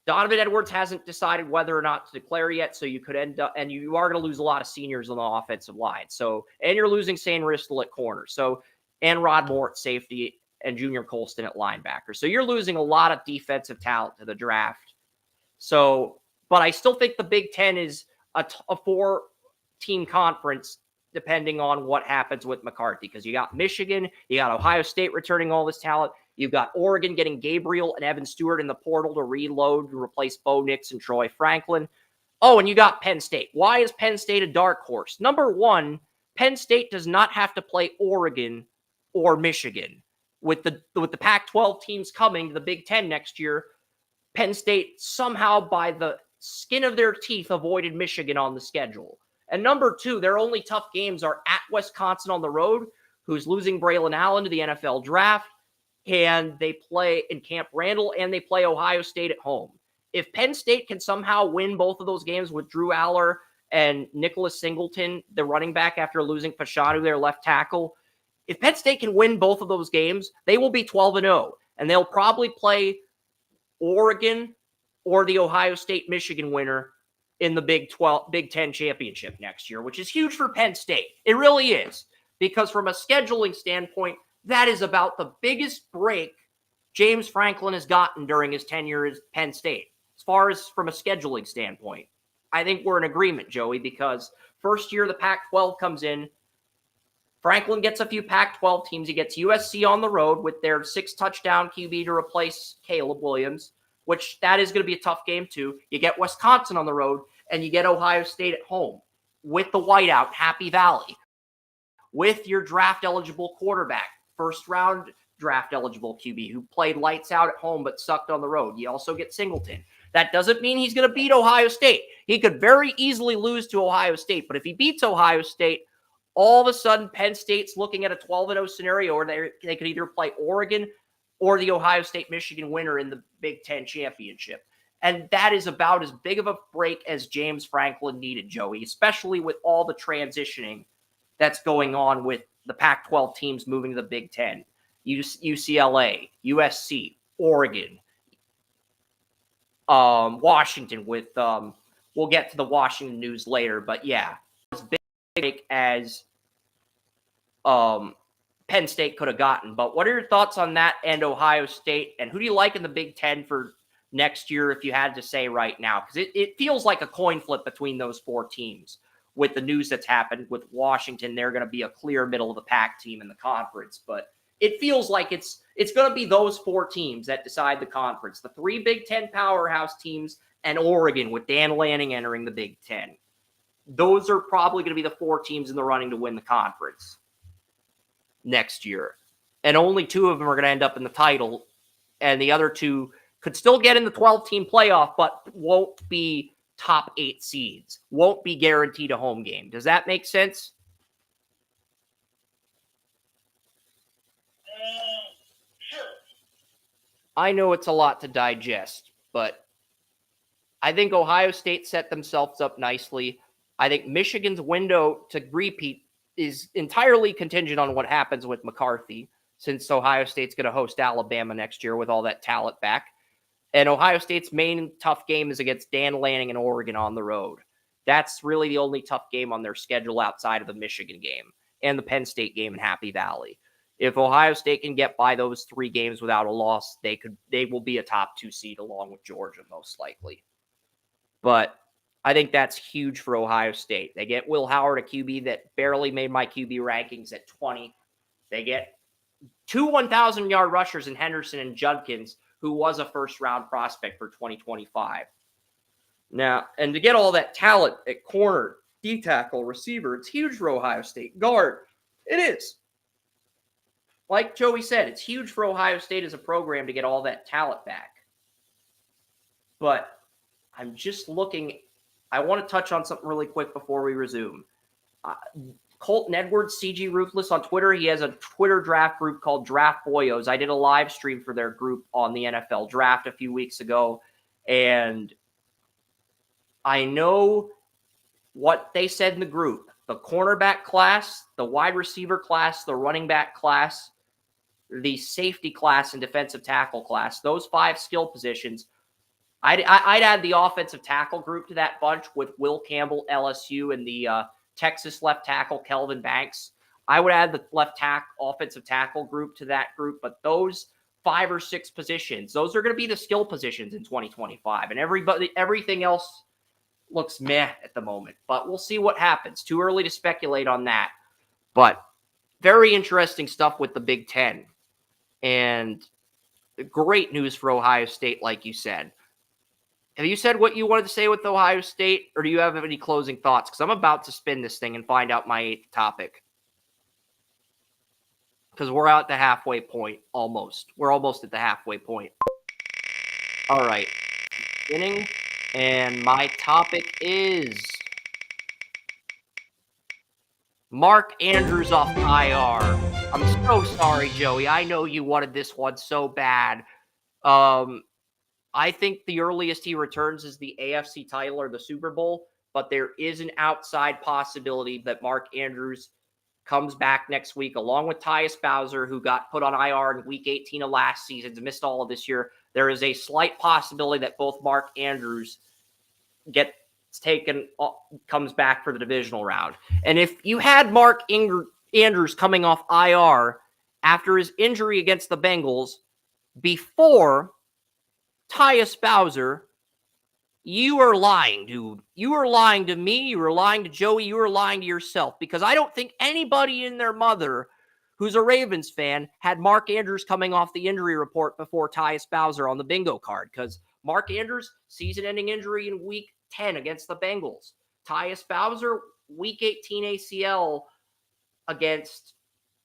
S1: Donovan Edwards hasn't decided whether or not to declare yet, so you could end up, and you are going to lose a lot of seniors on the offensive line. So, and you're losing Shane Ristel at corner. So, and Rod Moore at safety and Junior Colston at linebacker. So you're losing a lot of defensive talent to the draft. So, but I still think the Big Ten is a 4-team conference depending on what happens with McCarthy, because you got Michigan, you got Ohio State returning all this talent, you've got Oregon getting Gabriel and Evan Stewart in the portal to reload and replace Bo Nix and Troy Franklin. Oh, and you got Penn State. Why is Penn State a dark horse? Number 1, Penn State does not have to play Oregon or Michigan. With the Pac-12 teams coming to the Big Ten next year, Penn State somehow by the skin of their teeth avoided Michigan on the schedule. And number 2, their only tough games are at Wisconsin on the road, who's losing Braylon Allen to the NFL draft, and they play in Camp Randall, and they play Ohio State at home. If Penn State can somehow win both of those games with Drew Aller and Nicholas Singleton, the running back after losing Fashanu, their left tackle, if Penn State can win both of those games, they will be 12-0, and they'll probably play Oregon or the Ohio State-Michigan winner in the Big Ten championship next year, which is huge for Penn State. It really is, because from a scheduling standpoint, that is about the biggest break James Franklin has gotten during his tenure at Penn State, as far as from a scheduling standpoint. I think we're in agreement, Joey, because first year the Pac-12 comes in, Franklin gets a few Pac-12 teams. He gets USC on the road with their 6-touchdown QB to replace Caleb Williams, which that is going to be a tough game too. You get Wisconsin on the road, and you get Ohio State at home with the whiteout, Happy Valley, with your draft-eligible quarterback, first-round draft-eligible QB who played lights out at home but sucked on the road. You also get Singleton. That doesn't mean he's going to beat Ohio State. He could very easily lose to Ohio State, but if he beats Ohio State, all of a sudden Penn State's looking at a 12-0 scenario where they could either play Oregon or the Ohio State-Michigan winner in the Big Ten championship. And that is about as big of a break as James Franklin needed, Joey, especially with all the transitioning that's going on with the Pac-12 teams moving to the Big Ten. UCLA, USC, Oregon, Washington with, we'll get to the Washington news later, but yeah, as big as Penn State could have gotten. But what are your thoughts on that and Ohio State? And who do you like in the Big Ten for next year if you had to say right now? Because it feels like a coin flip between those 4 teams with the news that's happened with Washington. They're going to be a clear middle of the pack team in the conference. But it feels like it's going to be those 4 teams that decide the conference. The 3 Big Ten powerhouse teams and Oregon with Dan Lanning entering the Big Ten. Those are probably going to be the 4 teams in the running to win the conference next year. And only 2 of them are going to end up in the title. And the other 2 could still get in the 12-team playoff, but won't be top 8 seeds. Won't be guaranteed a home game. Does that make sense?
S2: Sure.
S1: I know it's a lot to digest, but I think Ohio State set themselves up nicely. I think Michigan's window to repeat is entirely contingent on what happens with McCarthy, since Ohio State's going to host Alabama next year with all that talent back. And Ohio State's main tough game is against Dan Lanning and Oregon on the road. That's really the only tough game on their schedule outside of the Michigan game and the Penn State game in Happy Valley. If Ohio State can get by those 3 games without a loss, they will be a top 2 seed along with Georgia most likely. But I think that's huge for Ohio State. They get Will Howard, a QB that barely made my QB rankings at 20. They get two 1,000-yard rushers in Henderson and Judkins, who was a first-round prospect for 2025. Now, and to get all that talent at corner, D-tackle, receiver, it's huge for Ohio State. Guard, it is. Like Joey said, it's huge for Ohio State as a program to get all that talent back. But I'm just looking. I want to touch on something really quick before we resume. Colton Edwards, CG Ruthless on Twitter, he has a Twitter draft group called Draft Boyos. I did a live stream for their group on the NFL draft a few weeks ago, and I know what they said in the group. The cornerback class, the wide receiver class, the running back class, the safety class, and defensive tackle class, those 5 skill positions, I'd add the offensive tackle group to that bunch with Will Campbell, LSU, and the Texas left tackle, Kelvin Banks. I would add the offensive tackle group to that group, but those 5 or 6 positions, those are going to be the skill positions in 2025, and everything else looks meh at the moment, but we'll see what happens. Too early to speculate on that, but very interesting stuff with the Big Ten, and great news for Ohio State, like you said. Have you said what you wanted to say with Ohio State, or do you have any closing thoughts? Because I'm about to spin this thing and find out my 8th topic. Because we're at the halfway point, almost. We're almost at the halfway point. All right. Spinning, and my topic is Mark Andrews off IR. I'm so sorry, Joey. I know you wanted this one so bad. I think the earliest he returns is the AFC title or the Super Bowl, but there is an outside possibility that Mark Andrews comes back next week, along with Tyus Bowser, who got put on IR in Week 18 of last season, missed all of this year. There is a slight possibility that both Mark Andrews comes back for the divisional round. And if you had Mark Andrews coming off IR after his injury against the Bengals before Tyus Bowser, you are lying, dude. You are lying to me. You are lying to Joey. You are lying to yourself, because I don't think anybody and their mother who's a Ravens fan had Mark Andrews coming off the injury report before Tyus Bowser on the bingo card, because Mark Andrews, season-ending injury in Week 10 against the Bengals. Tyus Bowser, Week 18 ACL against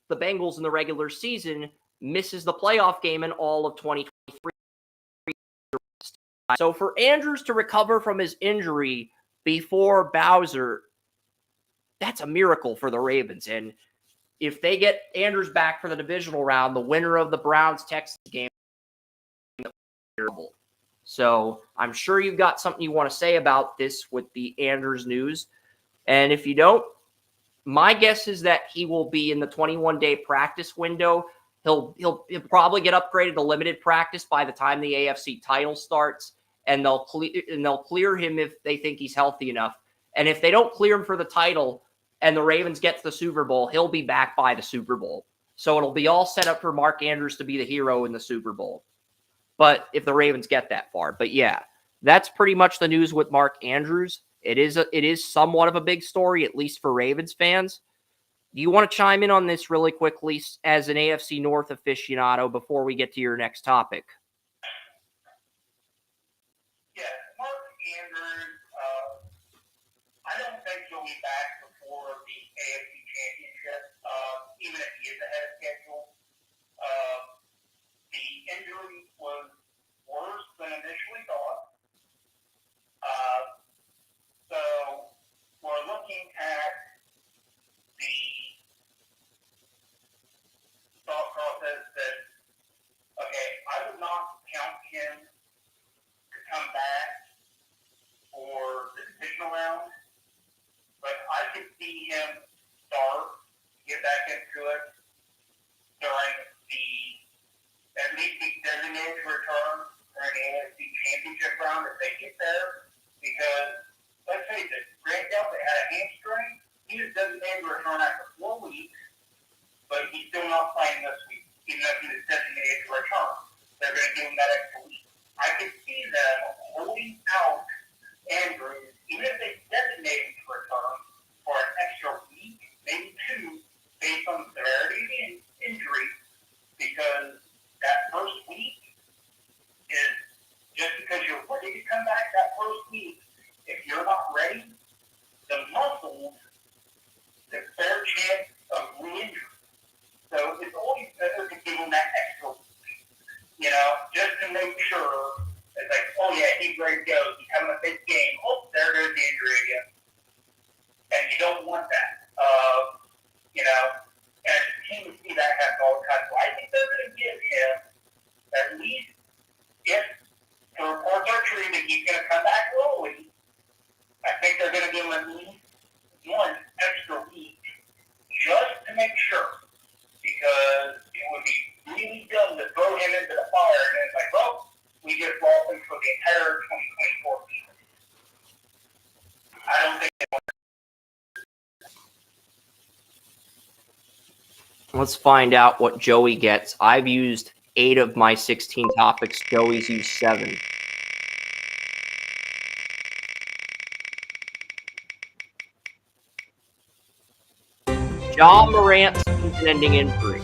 S1: the Bengals in the regular season, misses the playoff game in all of 2023. So for Andrews to recover from his injury before Bowser, that's a miracle for the Ravens. And if they get Andrews back for the divisional round, the winner of the Browns-Texans game is terrible. So I'm sure you've got something you want to say about this with the Andrews news. And if you don't, my guess is that he will be in the 21-day practice window. He'll probably get upgraded to limited practice by the time the AFC title starts, and they'll clear him if they think he's healthy enough. And if they don't clear him for the title and the Ravens get to the Super Bowl, he'll be back by the Super Bowl. So it'll be all set up for Mark Andrews to be the hero in the Super Bowl. But if the Ravens get that far. But yeah, that's pretty much the news with Mark Andrews. It is somewhat of a big story, at least for Ravens fans. Do you want to chime in on this really quickly as an AFC North aficionado before we get to your next topic?
S2: Yeah, Mark Andrews, I don't think he'll be back before the AFC Championship, even if he is ahead of schedule. The injury was worse than initially thought. So we're looking at the thought process that, okay, I would not count him to come back for the divisional round, but I could see him start, get back into it during at least the designated return during the AFC Championship round if they get there, because let's face it, Grant Delpit had a hamstring. He was designated to return after 4 weeks, but he's still not playing this week, even though he was designated to return. They're going to give him that extra week. I could see them holding out Andrews, even if they designate him to return, for an extra week, maybe 2, based on the severity of the injury, Andy Gray goes, he's having a big game. Oh, there goes the injury again. And you don't want that. And as a team, we see that happen all the time. So I think they're going to give him at least, if the reports are true that he's going to come back early, I think they're going to give him at least one extra week just to make sure. Because it would be really dumb to throw him into the fire and then it's like, well, we just lost him for the entire 2024 season. I don't think it was.
S1: Let's find out what Joey gets. I've used 8 of my 16 topics. Joey's used 7. Ja Morant's season-ending injury.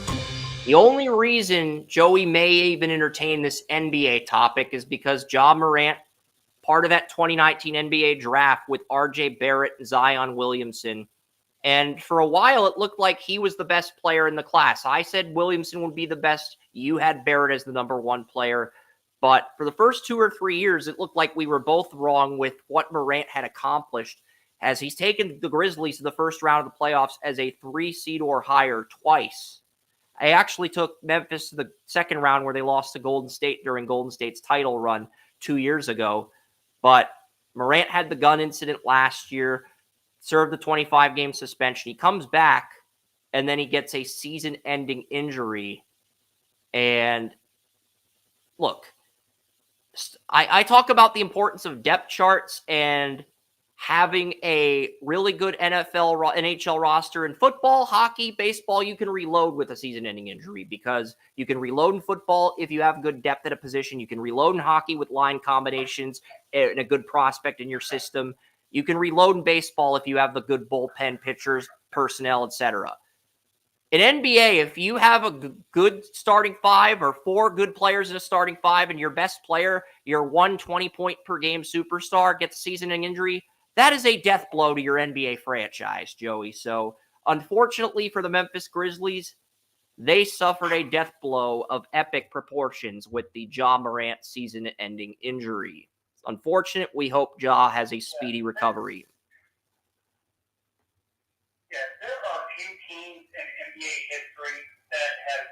S1: The only reason Joey may even entertain this NBA topic is because Ja Morant, part of that 2019 NBA draft with RJ Barrett and Zion Williamson, and for a while it looked like he was the best player in the class. I said Williamson would be the best. You had Barrett as the number 1 player. But for the first 2 or 3 years, it looked like we were both wrong with what Morant had accomplished, as he's taken the Grizzlies to the first round of the playoffs as a 3 seed or higher twice. I actually took Memphis to the second round where they lost to Golden State during Golden State's title run 2 years ago. But Morant had the gun incident last year, served the 25-game suspension. He comes back, and then he gets a season-ending injury. And look, I talk about the importance of depth charts and having a really good NHL roster. In football, hockey, baseball, you can reload with a season-ending injury because you can reload in football if you have good depth at a position. You can reload in hockey with line combinations and a good prospect in your system. You can reload in baseball if you have the good bullpen pitchers, personnel, etc. In NBA, if you have a good starting 5 or 4 good players in a starting 5 and your best player, your 120-point-per-game superstar, gets a season-ending injury, that is a death blow to your NBA franchise, Joey. So, unfortunately for the Memphis Grizzlies, they suffered a death blow of epic proportions with the Ja Morant season-ending injury. It's unfortunate. We hope Ja has a speedy recovery.
S2: Yeah, there are few teams in NBA history that have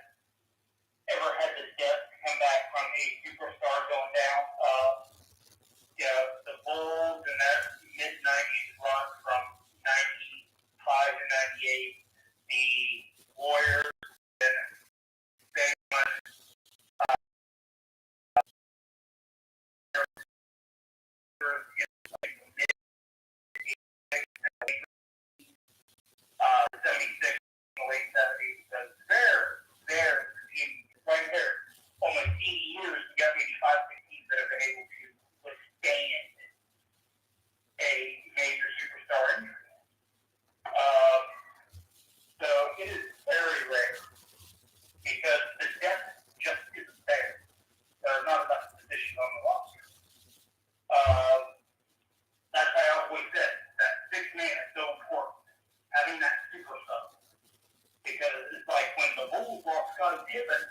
S2: ever had the depth to come back from a superstar going down. The Bulls in that mid-90s run from 95 to 98, the Warriors and they went the 76 in the late 70s, because they're right there, almost 80 years, we got maybe 5-6 teams that have been able to withstand a major superstar injury. So it is very rare because the depth just isn't there. There are not enough positions on the roster. That's why I always said that 6 man is so important. Having that super sub. Because it's like when the Bulls lost Scottie Pippen,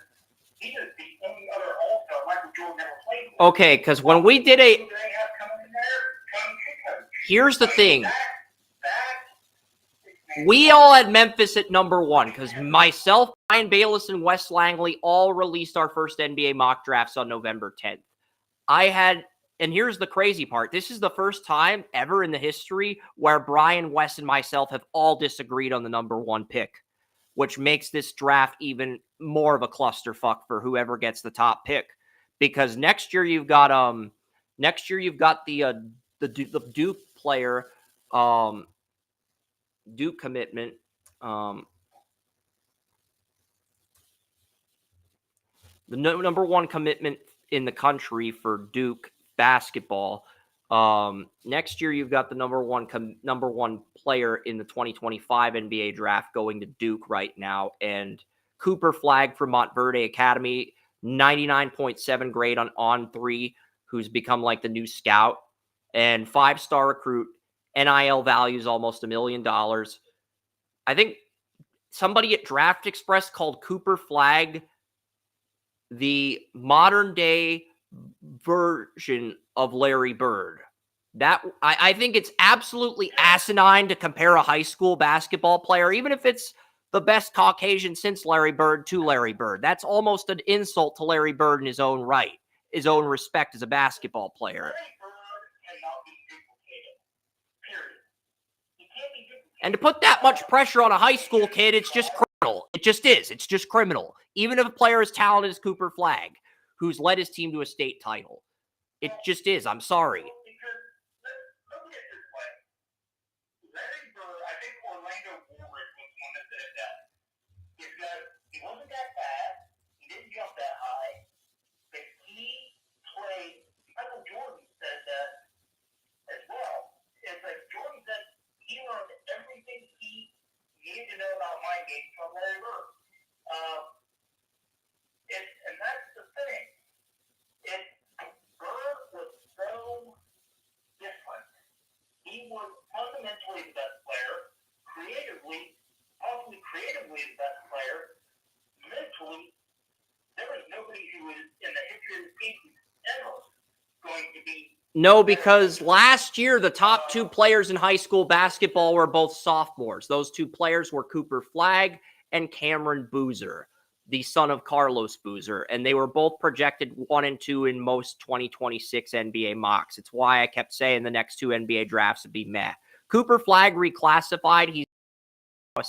S2: he is the only other all-star Michael Jordan ever played with.
S1: Okay, because when we did here's the thing. We all had Memphis at number 1 because myself, Brian Bayless, and Wes Langley all released our first NBA mock drafts on November 10th. And here's the crazy part. This is the first time ever in the history where Brian, Wes, and myself have all disagreed on the number 1 pick, which makes this draft even more of a clusterfuck for whoever gets the top pick. Because next year you've got the Duke player, Duke commitment. The number 1 commitment in the country for Duke basketball. Next year, you've got the number one player in the 2025 NBA draft going to Duke right now, and Cooper Flagg from Montverde Academy, 99.7 grade on 3, who's become like the new scout, and 5-star recruit. NIL values almost $1 million. I think somebody at Draft Express called Cooper Flagg the modern day version of Larry Bird. That I think it's absolutely asinine to compare a high school basketball player, even if it's the best Caucasian since Larry Bird, to Larry Bird. That's almost an insult to Larry Bird in his own right, his own respect as a basketball player.
S2: Larry Bird cannot be duplicated. Period. He can't be duplicated.
S1: And to put that much pressure on a high school kid, it's just criminal. It just is. It's just criminal. Even if a player as talented as Cooper Flagg, who's led his team to a state title. It just is. I'm sorry.
S2: Because look at it this way. Larry Bird, I think Orlando Woolridge was one that said that. Because he wasn't that fast, he didn't jump that high, but he played. Michael Jordan said that as well. It's like Jordan said he learned everything he needed to know about mind games from Larry Bird. And that's the thing. Bird was so different. He was fundamentally the best player, possibly creatively the best player. Mentally, there was nobody who was in the history of the game ever going to be.
S1: No, because last year, the top two players in high school basketball were both sophomores. Those two players were Cooper Flagg and Cameron Boozer, the son of Carlos Boozer, and they were both projected 1 and 2 in most 2026 NBA mocks. It's why I kept saying the next two NBA drafts would be meh. Cooper Flagg reclassified. He's a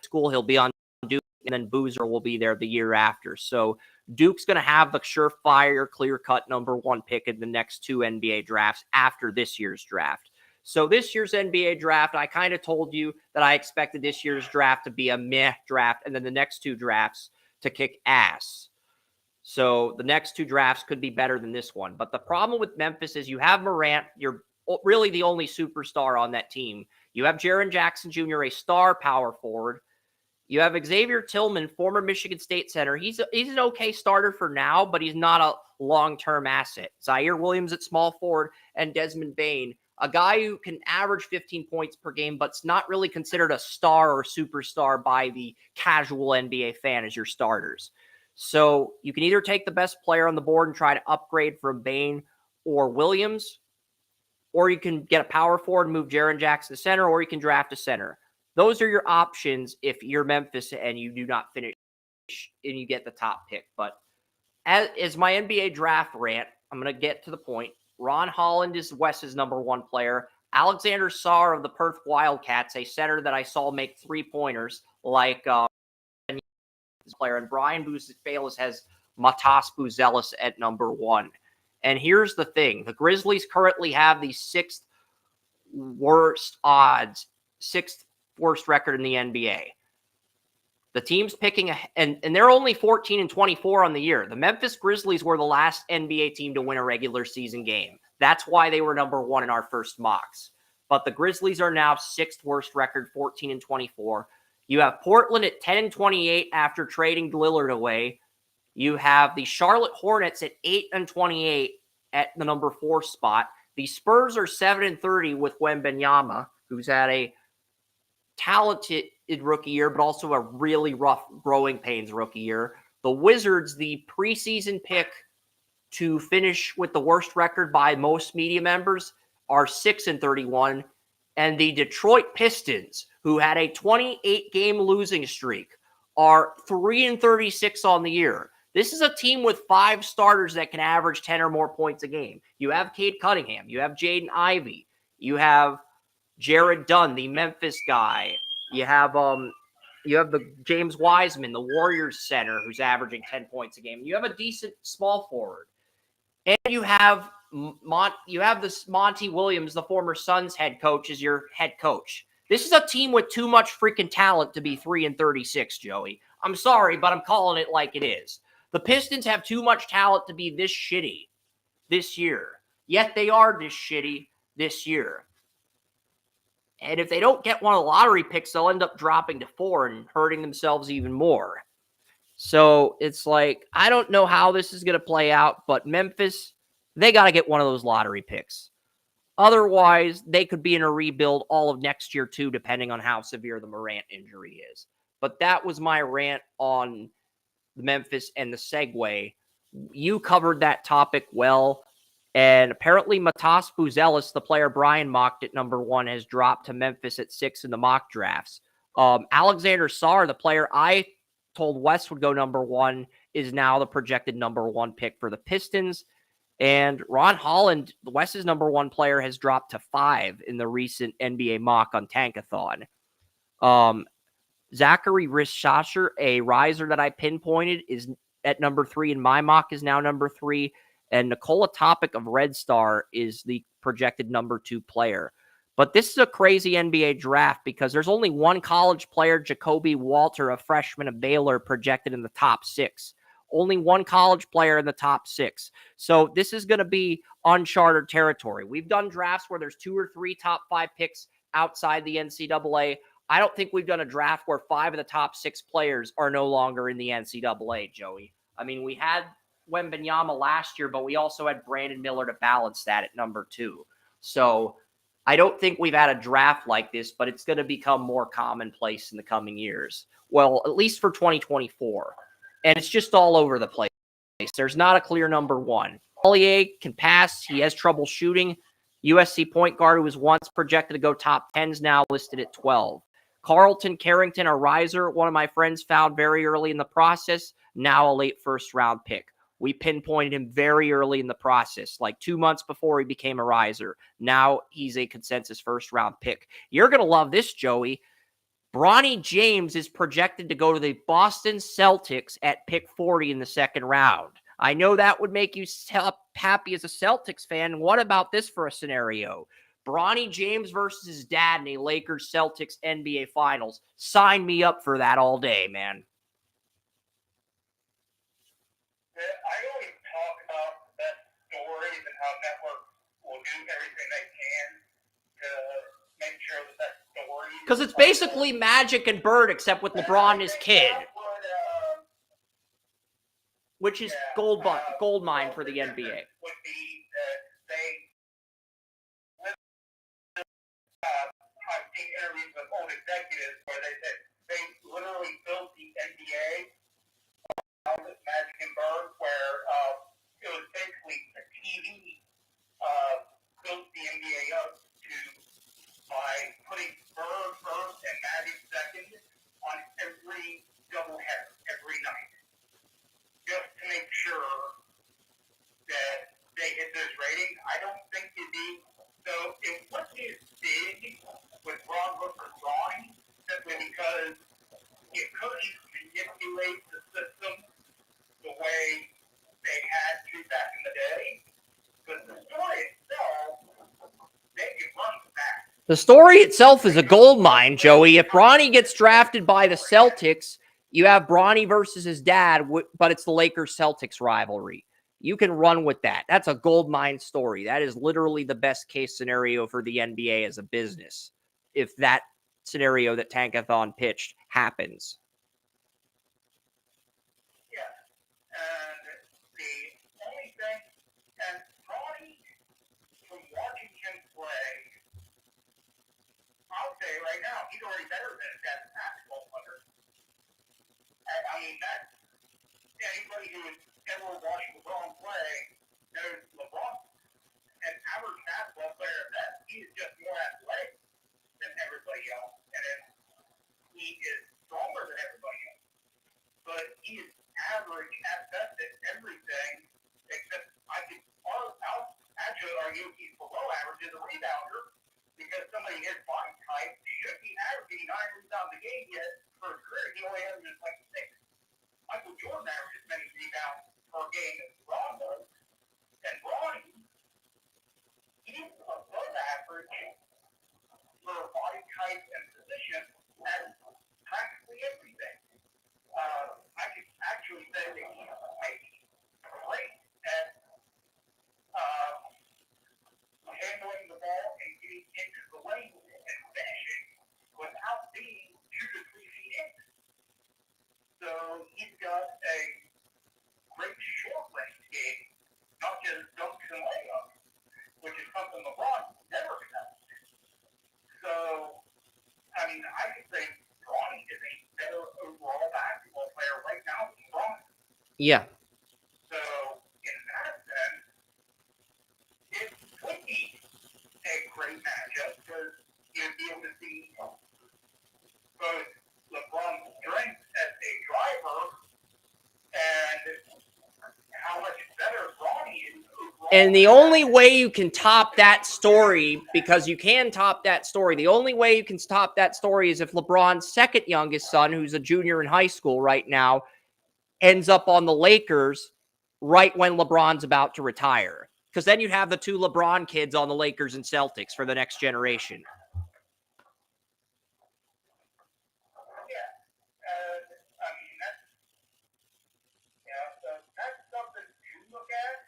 S1: school. He'll be on Duke, and then Boozer will be there the year after. So Duke's going to have the surefire, clear-cut number 1 pick in the next two NBA drafts after this year's draft. So this year's NBA draft, I kind of told you that I expected this year's draft to be a meh draft, and then the next two drafts to kick ass. So the next two drafts could be better than this one. But the problem with Memphis is you have Morant. You're really the only superstar on that team. You have Jaren Jackson Jr., a star power forward. You have Xavier Tillman, former Michigan State center. He's an okay starter for now, but he's not a long-term asset. Zaire Williams at small forward and Desmond Bane, a guy who can average 15 points per game, but's not really considered a star or superstar by the casual NBA fan as your starters. So you can either take the best player on the board and try to upgrade from Bane or Williams, or you can get a power forward and move Jaren Jackson to center, or you can draft a center. Those are your options if you're Memphis and you do not finish and you get the top pick. But as my NBA draft rant, I'm going to get to the point. Ron Holland is Wes's number 1 player. Alexander Sarr of the Perth Wildcats, a center that I saw make 3-pointers like player. And Brian Bucefalis has Matas Buzelis at number 1. And here's the thing. The Grizzlies currently have the 6th worst odds, 6th worst record in the NBA. The team's picking, and they're only 14 and 24 on the year. The Memphis Grizzlies were the last NBA team to win a regular season game. That's why they were number 1 in our first mocks. But the Grizzlies are now 6th worst record, 14 and 24. You have Portland at 10 and 28 after trading Lillard away. You have the Charlotte Hornets at 8 and 28 at the number 4 spot. The Spurs are 7 and 30 with Wembanyama, who's had a talented rookie year, but also a really rough growing pains rookie year. The Wizards, the preseason pick to finish with the worst record by most media members, are 6 and 31. And the Detroit Pistons, who had a 28-game losing streak, are 3 and 36 on the year. This is a team with 5 starters that can average 10 or more points a game. You have Cade Cunningham. You have Jaden Ivey. You have Jared Dunn, the Memphis guy. You have the James Wiseman, the Warriors center, who's averaging 10 points a game. You have a decent small forward. And you have this Monty Williams, the former Suns head coach, as your head coach. This is a team with too much freaking talent to be 3 and 36, Joey. I'm sorry, but I'm calling it like it is. The Pistons have too much talent to be this shitty this year. Yet they are this shitty this year. And if they don't get one of the lottery picks, they'll end up dropping to 4 and hurting themselves even more. So it's like, I don't know how this is going to play out, but Memphis, they got to get one of those lottery picks. Otherwise, they could be in a rebuild all of next year too, depending on how severe the Morant injury is. But that was my rant on the Memphis and the segue You covered that topic well. And apparently Matas Buzelis, the player Brian mocked at number 1, has dropped to Memphis at 6 in the mock drafts. Alexander Sarr, the player I told Wes would go number 1, is now the projected number 1 pick for the Pistons. And Ron Holland, Wes's number 1 player, has dropped to 5 in the recent NBA mock on Tankathon. Zachary Rishasher, a riser that I pinpointed, is at number 3 in my mock, is now number 3. And Nikola Topic of Red Star is the projected number 2 player. But this is a crazy NBA draft because there's only one college player, Jacoby Walter, a freshman of Baylor, projected in the top 6. Only one college player in the top 6. So this is going to be uncharted territory. We've done drafts where there's 2 or 3 top 5 picks outside the NCAA. I don't think we've done a draft where 5 of the top 6 players are no longer in the NCAA, Joey. I mean, we had Wembanyama last year, but we also had Brandon Miller to balance that at number 2. So I don't think we've had a draft like this, but it's going to become more commonplace in the coming years. Well, at least for 2024. And it's just all over the place. There's not a clear number 1. Collier can pass. He has trouble shooting. USC point guard who was once projected to go top 10 is now listed at 12. Carlton Carrington, a riser, one of my friends found very early in the process, now a late first-round pick. We pinpointed him very early in the process, like 2 months before he became a riser. Now he's a consensus first-round pick. You're going to love this, Joey. Bronny James is projected to go to the Boston Celtics at pick 40 in the second round. I know that would make you happy as a Celtics fan. What about this for a scenario? Bronny James versus his dad in a Lakers-Celtics NBA Finals. Sign me up for that all day, man.
S2: I always talk about the best stories and how networks will do everything they can to make sure that story.
S1: Because it's basically Magic and Bird, except with LeBron and his kid. Which is gold mine for the NBA.
S2: Would be I've seen interviews with old executives where they said they literally built the NBA with Magic and Bird, where it was basically the TV built the NBA up by putting Bird first and Magic second on every doubleheader every night, just to make sure that they hit those ratings. I don't think you do. So it wasn't as big with Ron Booker's drawing, simply because you couldn't manipulate the system the way they had to back in the day. But the story itself, they could run back.
S1: The story itself is a gold mine, Joey. If Bronny gets drafted by the Celtics, you have Bronny versus his dad, but it's the Lakers-Celtics rivalry. You can run with that. That's a gold mine story. That is literally the best case scenario for the NBA as a business, if that scenario that Tankathon pitched happens.
S2: Yeah. And the only thing, and Bronny, from watching him play, I'll say right now, he's already better than his dad's basketball player. I mean, that's anybody who has ever watched LeBron play knows LeBron, an average basketball player at best. He is just more athletic than everybody else, and he is stronger than everybody else. But he is average at best at everything, except I'll actually argue he's below average as a rebounder, because somebody his body type should be averaging 9 rebounds a game, yet for his career he only averages like 6. Michael Jordan averages many rebounds per game as Ron does. And Ronnie, he's above average for body type and position at practically everything. I could actually say that he's great at handling the ball and getting into the lane and finishing without being 2 to 3 feet in. So he's got a great short range game, not just dunks and layups, which is something LeBron never has. So, I mean, I could say Bronny is a better overall basketball player right now than LeBron.
S1: Yeah.
S2: So
S1: And the only way you can top that story, because you can top that story, the only way you can top that story is if LeBron's second youngest son, who's a junior in high school right now, ends up on the Lakers right when LeBron's about to retire. Because then you'd have the two LeBron kids on the Lakers and Celtics for the next generation.
S2: Yeah, and I mean so that's something to look at.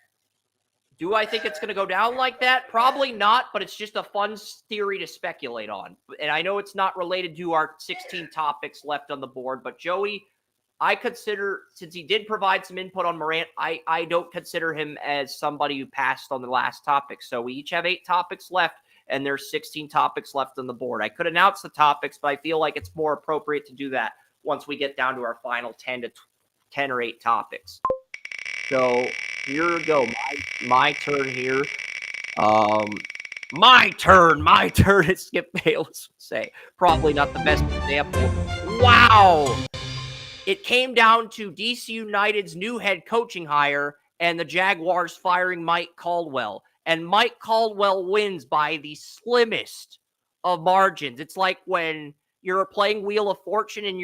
S1: Do I think it's going to go down like that? Probably not, but it's just a fun theory to speculate on. And I know it's not related to our 16 topics left on the board, but Joey, I consider, since he did provide some input on Morant, I don't consider him as somebody who passed on the last topic. So we each have 8 topics left, and there's 16 topics left on the board. I could announce the topics, but I feel like it's more appropriate to do that once we get down to our final 10 or 8 topics. So here we go. My turn here. My turn, as Skip Bayless would say. Probably not the best example. Wow. It came down to DC United's new head coaching hire and the Jaguars firing Mike Caldwell. And Mike Caldwell wins by the slimmest of margins. It's like when you're playing Wheel of Fortune and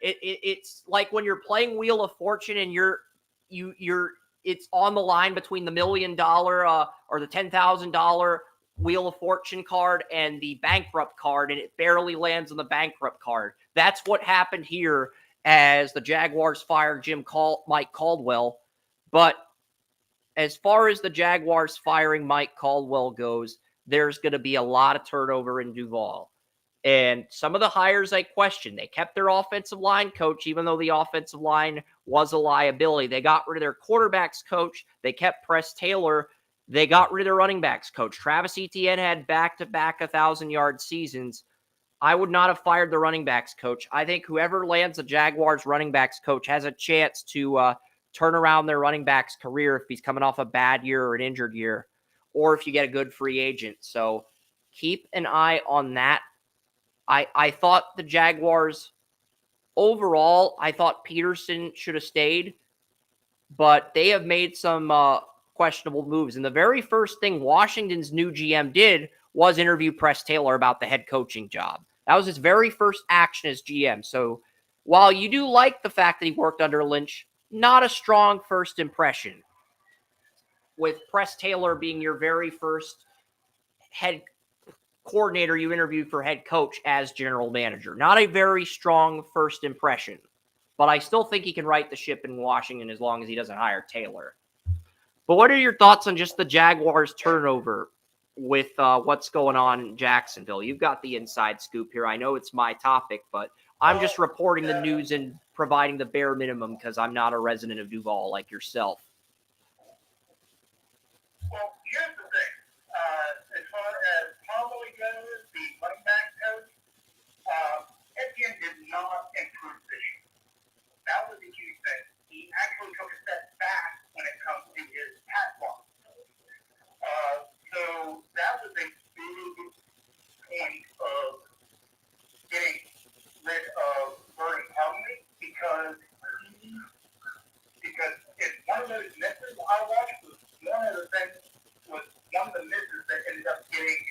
S1: it's like when you're playing Wheel of Fortune and it's on the line between the $1 million or the $10,000 Wheel of Fortune card and the bankrupt card, and it barely lands on the bankrupt card. That's what happened here as the Jaguars fired Mike Caldwell. But as far as the Jaguars firing Mike Caldwell goes, there's going to be a lot of turnover in Duval. And some of the hires I question. They kept their offensive line coach, even though the offensive line was a liability. They got rid of their quarterbacks coach. They kept Press Taylor. They got rid of their running backs coach. Travis Etienne had back-to-back 1,000-yard seasons. I would not have fired the running backs coach. I think whoever lands the Jaguars running backs coach has a chance to turn around their running backs career if he's coming off a bad year or an injured year, or if you get a good free agent. So keep an eye on that. I thought the Jaguars, overall, I thought Peterson should have stayed, but they have made some questionable moves. And the very first thing Washington's new GM did was interview Press Taylor about the head coaching job. That was his very first action as GM. So while you do like the fact that he worked under Lynch, not a strong first impression. With Press Taylor being your very first head coordinator you interviewed for head coach as general manager. Not a very strong first impression, but I still think he can right the ship in Washington as long as he doesn't hire Taylor. But what are your thoughts on just the Jaguars turnover with what's going on in Jacksonville? You've got the inside scoop here. I know it's my topic, but I'm just reporting the news and providing the bare minimum because I'm not a resident of Duval like yourself.
S2: Well, here's the thing. As far as Tomlin goes, the running back coach, Etienne did not improve this year. That was a huge thing. He actually took a step back when it comes to his pass block. So that was a big point of getting rid of Vernon Tomlin because it's one of those misses I watched was one of the misses that ended up getting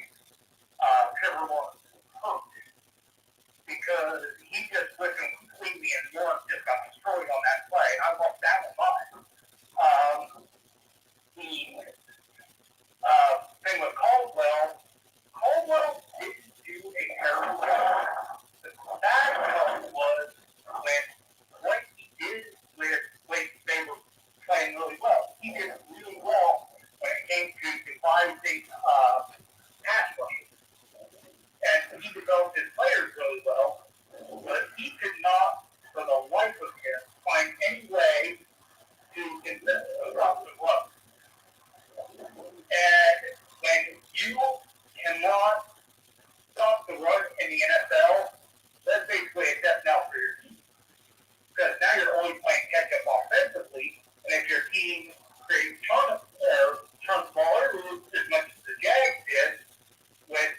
S2: Trevor Lawrence hooked because he just listened completely and Lawrence just got destroyed on that play. I watched that one live. The thing with Caldwell didn't do a terrible job. The bad part was when what he did when they were playing really well. He did really well when it came to devising pass rushes. And he developed his players really well, but he could not, for the life of him, find any way to invest across the globe. And when you cannot stop the run in the NFL, that's basically a death knell for your team. Because now you're only playing catch-up offensively, and if your team creates tons of ball as much as the Jags did, with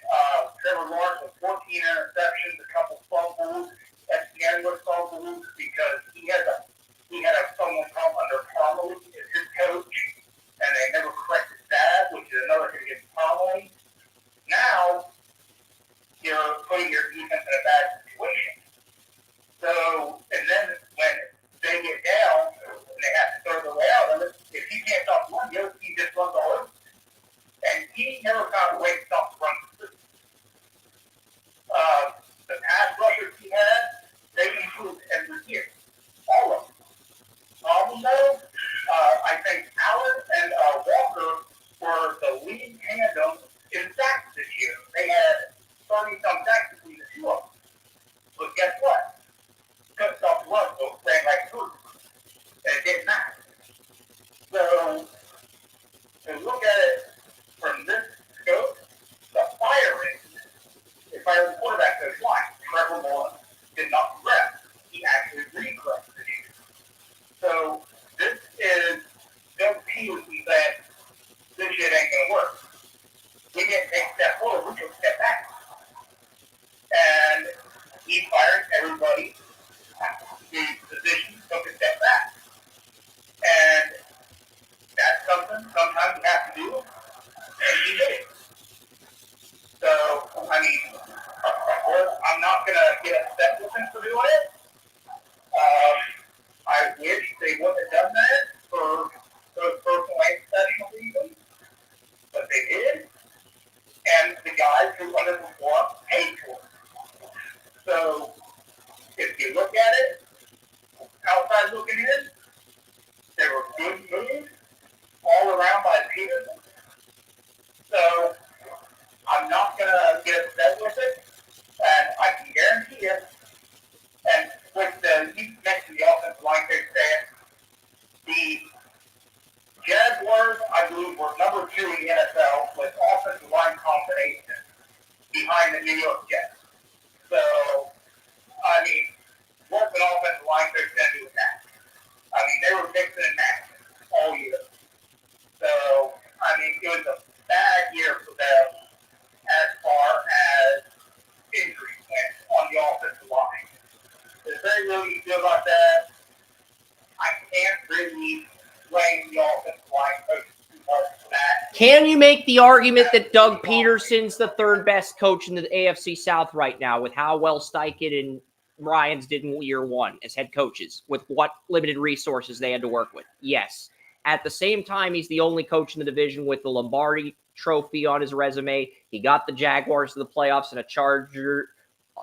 S2: Trevor Lawrence with 14 interceptions, a couple fumbles, Etienne with fumbles because he had someone come under Parmalee as his coach, putting your defense in a bad situation. So, and then when they get down and they have to throw the way out of it, if he can't stop one, he just runs all over. And he never found a way to stop the run. The pass rushers he had, they improved every year. All of them. Problem though, I think Allen and Walker were the lead tandem in sacks this year. They had 30-some sacks between the two of them. But guess what? Couldn't stop the run, so it ran like through. And it didn't matter. So, to look at it from this scope, the firing, if I was quarterback coach, why? Trevor Lawrence did not progress. He actually regressed this year. So, this is Doug Peterson saying, this shit ain't going to work. We didn't take a step forward, we took a step back. And he fired everybody. The position took a step back. And that's something sometimes you have to do, and he did it. So, I mean, I'm not going to get upset with him for doing it. I wish they wouldn't have done that for those personal and professional reasons, but they did. And the guys who underperformed paid for it. So, if you look at it, outside looking in, there were good moves all around by Peterson. So, I'm not going to get upset with it. And I can guarantee you, and with you mentioned the offensive line coach saying, the Jaguars, I believe, were number 2 in the NFL with offensive line combination behind the New York Jets. So, I mean, what's an offensive line coach going to do with that? I mean, they were mixing and matching all year. So, I mean, it was a bad year for them as far as injuries went on the offensive line. Is there really good about that? I can't really blame the offensive line coach too much for that.
S1: Can you make the argument that Doug Peterson's the third best coach in the AFC South right now with how well Steichen and Ryans did in year one as head coaches with what limited resources they had to work with? Yes. At the same time, he's the only coach in the division with the Lombardi Trophy on his resume. He got the Jaguars to the playoffs in a Charger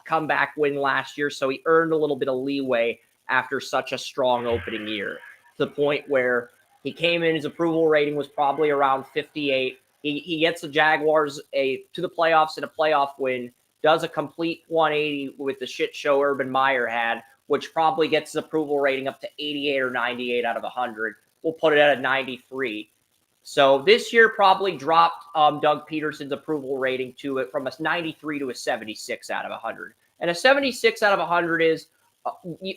S1: comeback win last year, so he earned a little bit of leeway after such a strong opening year, to the point where he came in, his approval rating was probably around 58. He gets the Jaguars to the playoffs in a playoff win, does a complete 180 with the shit show Urban Meyer had, which probably gets his approval rating up to 88 or 98 out of 100. We'll put it at a 93. So this year probably dropped Doug Peterson's approval rating to it from a 93 to a 76 out of 100. And a 76 out of 100 is,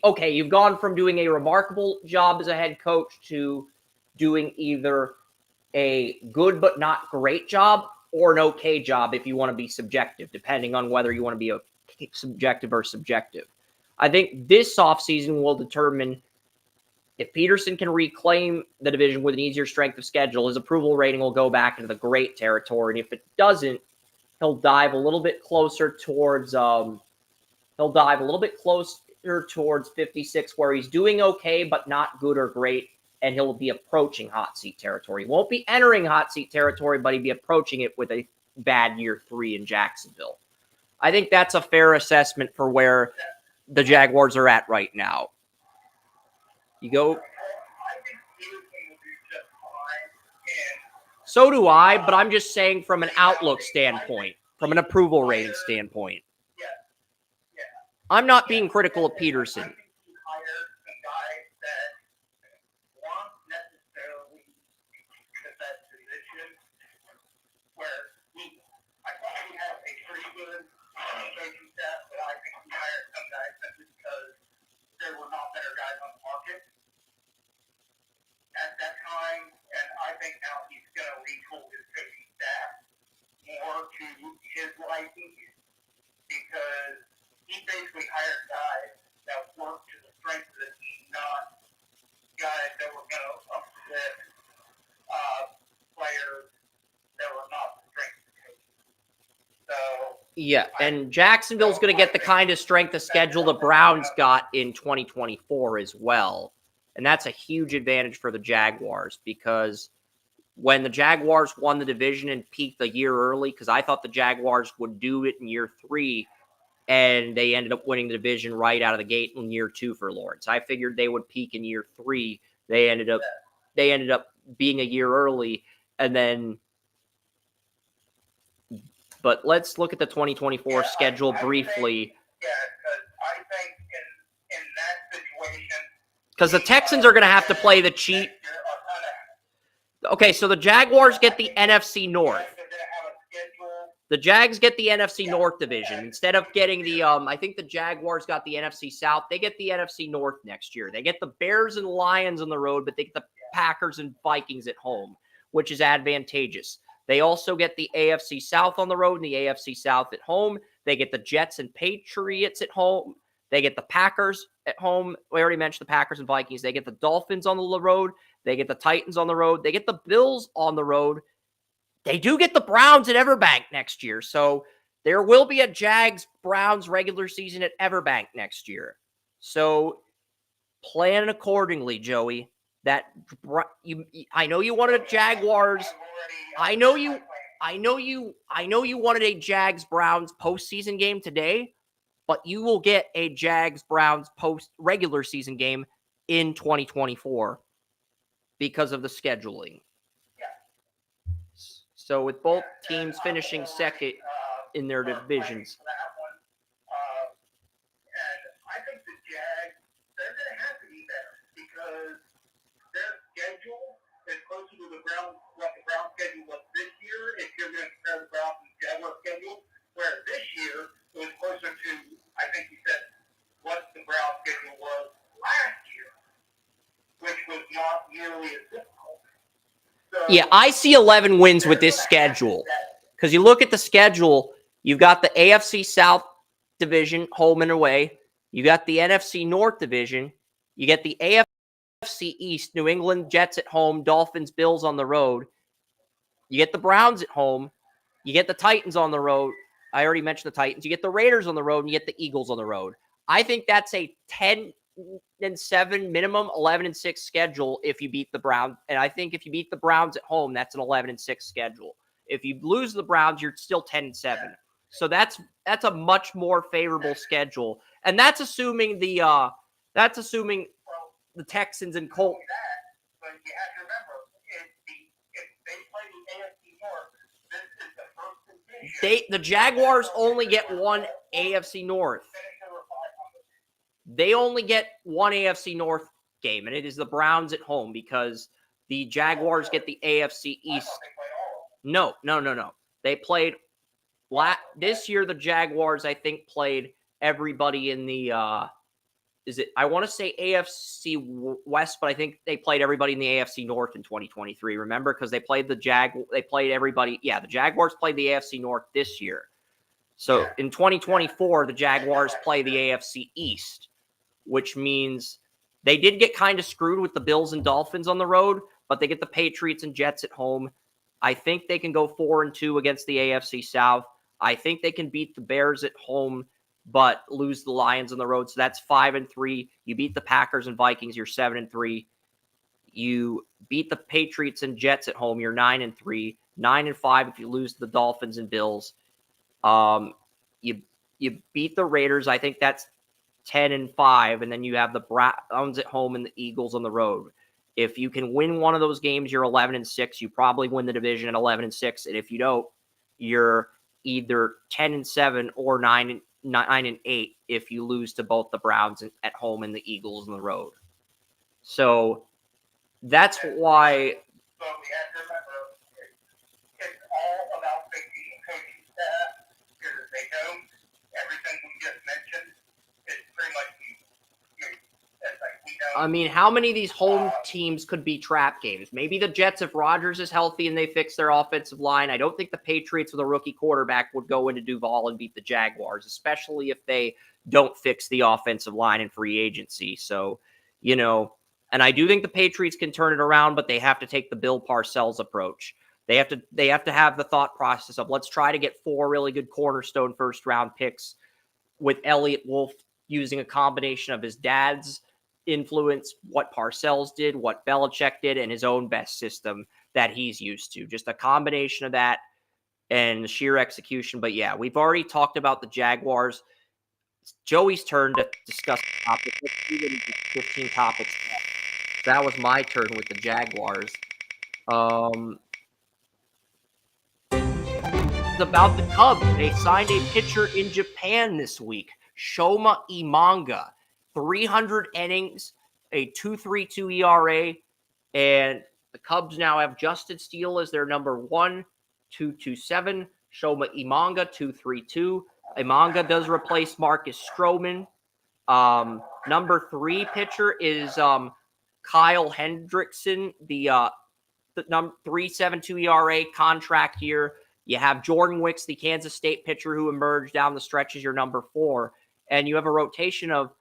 S1: okay, you've gone from doing a remarkable job as a head coach to doing either a good but not great job or an okay job if you want to be subjective, depending on whether you want to be subjective or subjective. I think this offseason will determine if Peterson can reclaim the division with an easier strength of schedule, his approval rating will go back into the great territory. And if it doesn't, he'll dive a little bit closer towards 56, where he's doing okay but not good or great, and he'll be approaching hot seat territory. He won't be entering hot seat territory, but he'd be approaching it with a bad year 3 in Jacksonville. I think that's a fair assessment for where the Jaguars are at right now. You go. So do I, but I'm just saying from an outlook standpoint, from an approval rating standpoint. I'm not being critical of Peterson.
S2: There were not better guys on the market at that time, and I think now he's going to retool his coaching staff more to his liking, because he basically hired guys that work
S1: Yeah, and Jacksonville's going to get the kind of strength of schedule the Browns got in 2024 as well. And that's a huge advantage for the Jaguars because when the Jaguars won the division and peaked a year early, because I thought the Jaguars would do it in year 3, and they ended up winning the division right out of the gate in year 2 for Lawrence. I figured they would peak in year 3. They ended up being a year early, and then. But let's look at the 2024 schedule briefly.
S2: Because I think in that situation,
S1: because the Texans are going to have to play the cheat. Okay, so the Jaguars get the NFC North. The Jags get the NFC North division instead of getting the. I think the Jaguars got the NFC South. They get the NFC North next year. They get the Bears and Lions on the road, but they get the Packers and Vikings at home, which is advantageous. They also get the AFC South on the road and the AFC South at home. They get the Jets and Patriots at home. They get the Packers at home. We already mentioned the Packers and Vikings. They get the Dolphins on the road. They get the Titans on the road. They get the Bills on the road. They do get the Browns at Everbank next year. So there will be a Jags-Browns regular season at Everbank next year. So plan accordingly, Joey. I know you wanted a Jaguars. I know you wanted a Jags-Browns postseason game today, but you will get a Jags-Browns regular season game in 2024 because of the scheduling. So with both teams finishing second in their divisions.
S2: And I think the Jags, they're going to have to be better because their schedule is closer to what the Browns schedule was this year, if you're going to compare the Browns and Jaguars schedule, where this year it was closer to, I think you said, what the Browns schedule was last year, which was not nearly as difficult. So,
S1: yeah, I see 11 wins with this schedule. Because you look at the schedule, you've got the AFC South division, home and away. You got the NFC North division. You get the AFC East, New England Jets at home, Dolphins, Bills on the road. You get the Browns at home. You get the Titans on the road. I already mentioned the Titans. You get the Raiders on the road, and you get the Eagles on the road. I think that's a 10-7 minimum, 11-6 schedule if you beat the Browns. And I think if you beat the Browns at home, that's an 11-6 schedule. If you lose the Browns, you're still 10-7. So that's a much more favorable schedule. And that's assuming the Texans and Colts.
S2: But you have to remember, if they play the AFC North, this is the first division.
S1: The Jaguars only get one AFC North. They only get one AFC North game, and it is the Browns at home because the Jaguars get the AFC East. No. They played this year. The Jaguars, I think, played everybody in the. I want to say AFC West, but I think they played everybody in the AFC North in 2023. Remember, because they played they played everybody. Yeah, the Jaguars played the AFC North this year. So in 2024, the Jaguars play the AFC East, which means they did get kind of screwed with the Bills and Dolphins on the road, but they get the Patriots and Jets at home. I think they can go 4-2 against the AFC South. I think they can beat the Bears at home, but lose the Lions on the road. So that's 5-3. You beat the Packers and Vikings, you're 7-3. You beat the Patriots and Jets at home, you're 9-3. 9-5 if you lose to the Dolphins and Bills. You beat the Raiders. I think that's 10-5, and then you have the Browns at home and the Eagles on the road. If you can win one of those games, you're 11-6. You probably win the division at 11-6, and if you don't, you're either 10-7 or 9-8 if you lose to both the Browns at home and the Eagles on the road. So that's why.
S2: So we have to remember, it's all about fixing the coaching staff, because if they don't, everything we just mentioned is pretty much
S1: I mean, how many of these home teams could be trap games? Maybe the Jets, if Rodgers is healthy and they fix their offensive line. I don't think the Patriots with a rookie quarterback would go into Duval and beat the Jaguars, especially if they don't fix the offensive line in free agency. So, and I do think the Patriots can turn it around, but they have to take the Bill Parcells approach. They have to have the thought process of let's try to get 4 really good cornerstone first round picks with Elliott Wolf using a combination of his dad's influence, what Parcells did, what Belichick did, and his own best system that he's used to. Just a combination of that and the sheer execution. But yeah, we've already talked about the Jaguars. It's Joey's turn to discuss the topic. Let's see what he's got 15 topics. That was my turn with the Jaguars. It's about the Cubs. They signed a pitcher in Japan this week, Shoma Imanga. 300 innings, a 2.32 ERA, and the Cubs now have Justin Steele as their number 1, 2.27. Shoma Imanga, 2.32. Imanga does replace Marcus Stroman. Number 3 pitcher is Kyle Hendrickson, the number 3.72 ERA contract year. You have Jordan Wicks, the Kansas State pitcher who emerged down the stretch as your number 4. And you have a rotation of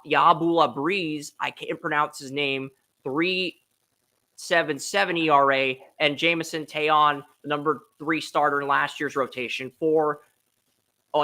S1: Yabula Breeze, I can't pronounce his name, 3.77 ERA, and Jamison Teon, the number 3 starter in last year's rotation, 4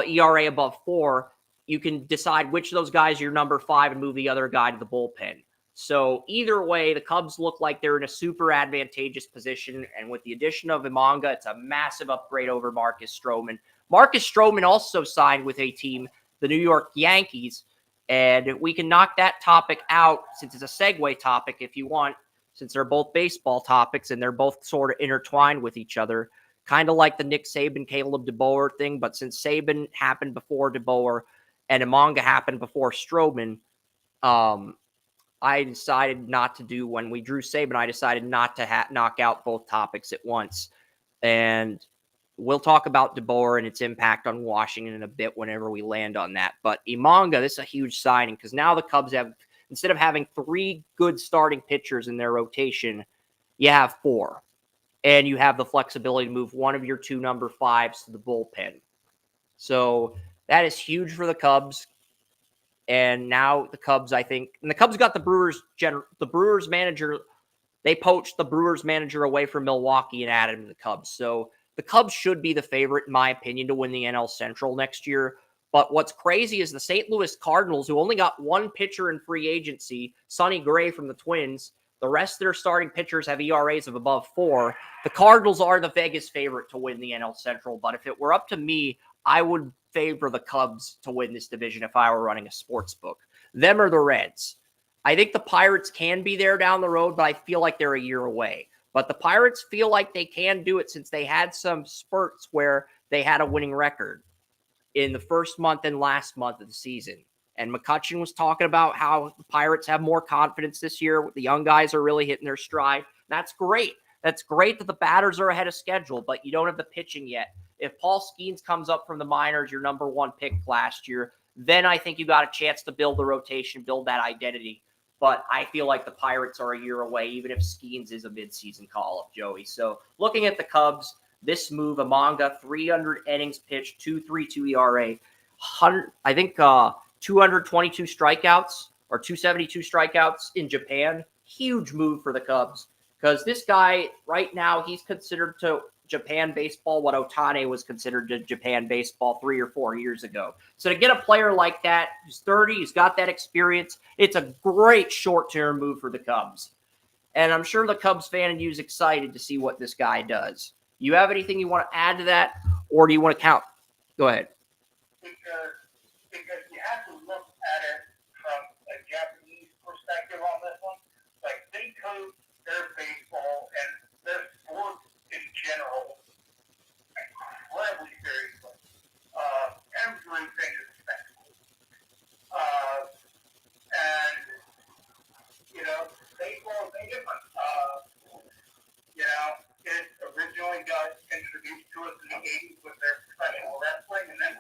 S1: ERA above 4. You can decide which of those guys are your number 5 and move the other guy to the bullpen. So either way, the Cubs look like they're in a super advantageous position. And with the addition of Imanga, it's a massive upgrade over Marcus Stroman. Marcus Stroman also signed with a team, the New York Yankees. And we can knock that topic out since it's a segue topic if you want, since they're both baseball topics and they're both sort of intertwined with each other. Kind of like the Nick Saban, Caleb DeBoer thing. But since Saban happened before DeBoer and Imanga happened before Stroman, I decided not to do, when we drew Saban, I decided not to knock out both topics at once. And we'll talk about DeBoer and its impact on Washington in a bit whenever we land on that. But Imanga, this is a huge signing because now the Cubs have, instead of having 3 good starting pitchers in their rotation, you have 4. And you have the flexibility to move one of your 2 number 5s to the bullpen. So that is huge for the Cubs. And now the Cubs, I think, and the Cubs got the Brewers manager. They poached the Brewers manager away from Milwaukee and added him to the Cubs. So the Cubs should be the favorite, in my opinion, to win the NL Central next year. But what's crazy is the St. Louis Cardinals, who only got 1 pitcher in free agency, Sonny Gray from the Twins. The rest of their starting pitchers have ERAs of above 4. The Cardinals are the Vegas favorite to win the NL Central. But if it were up to me, I would favor the Cubs to win this division if I were running a sports book. Them or the Reds. I think the Pirates can be there down the road, but I feel like they're a year away. But the Pirates feel like they can do it since they had some spurts where they had a winning record in the first month and last month of the season. And McCutcheon was talking about how the Pirates have more confidence this year. The young guys are really hitting their stride. That's great. That's great that the batters are ahead of schedule, but you don't have the pitching yet. If Paul Skeens comes up from the minors, your number 1 pick last year, then I think you got a chance to build the rotation, build that identity. But I feel like the Pirates are a year away, even if Skeens is a midseason call-up, Joey. So looking at the Cubs, this move, Imanga, 300 innings pitched, 2.32 ERA, 222 strikeouts or 272 strikeouts in Japan. Huge move for the Cubs because this guy right now, he's considered to Japan baseball what Ohtani was considered to Japan baseball 3 or 4 years ago. So to get a player like that, he's 30, he's got that experience, it's a great short-term move for the Cubs. And I'm sure the Cubs fan in you is excited to see what this guy does. You have anything you want to add to that, or do you want to count? Go ahead.
S2: Because you have to look at it from a Japanese perspective on this one. Like, they coach their baseball and their sports in general incredibly seriously. Everything is spectacle. And, baseball is no different. It originally got introduced to us in the 80s with their professional wrestling, and then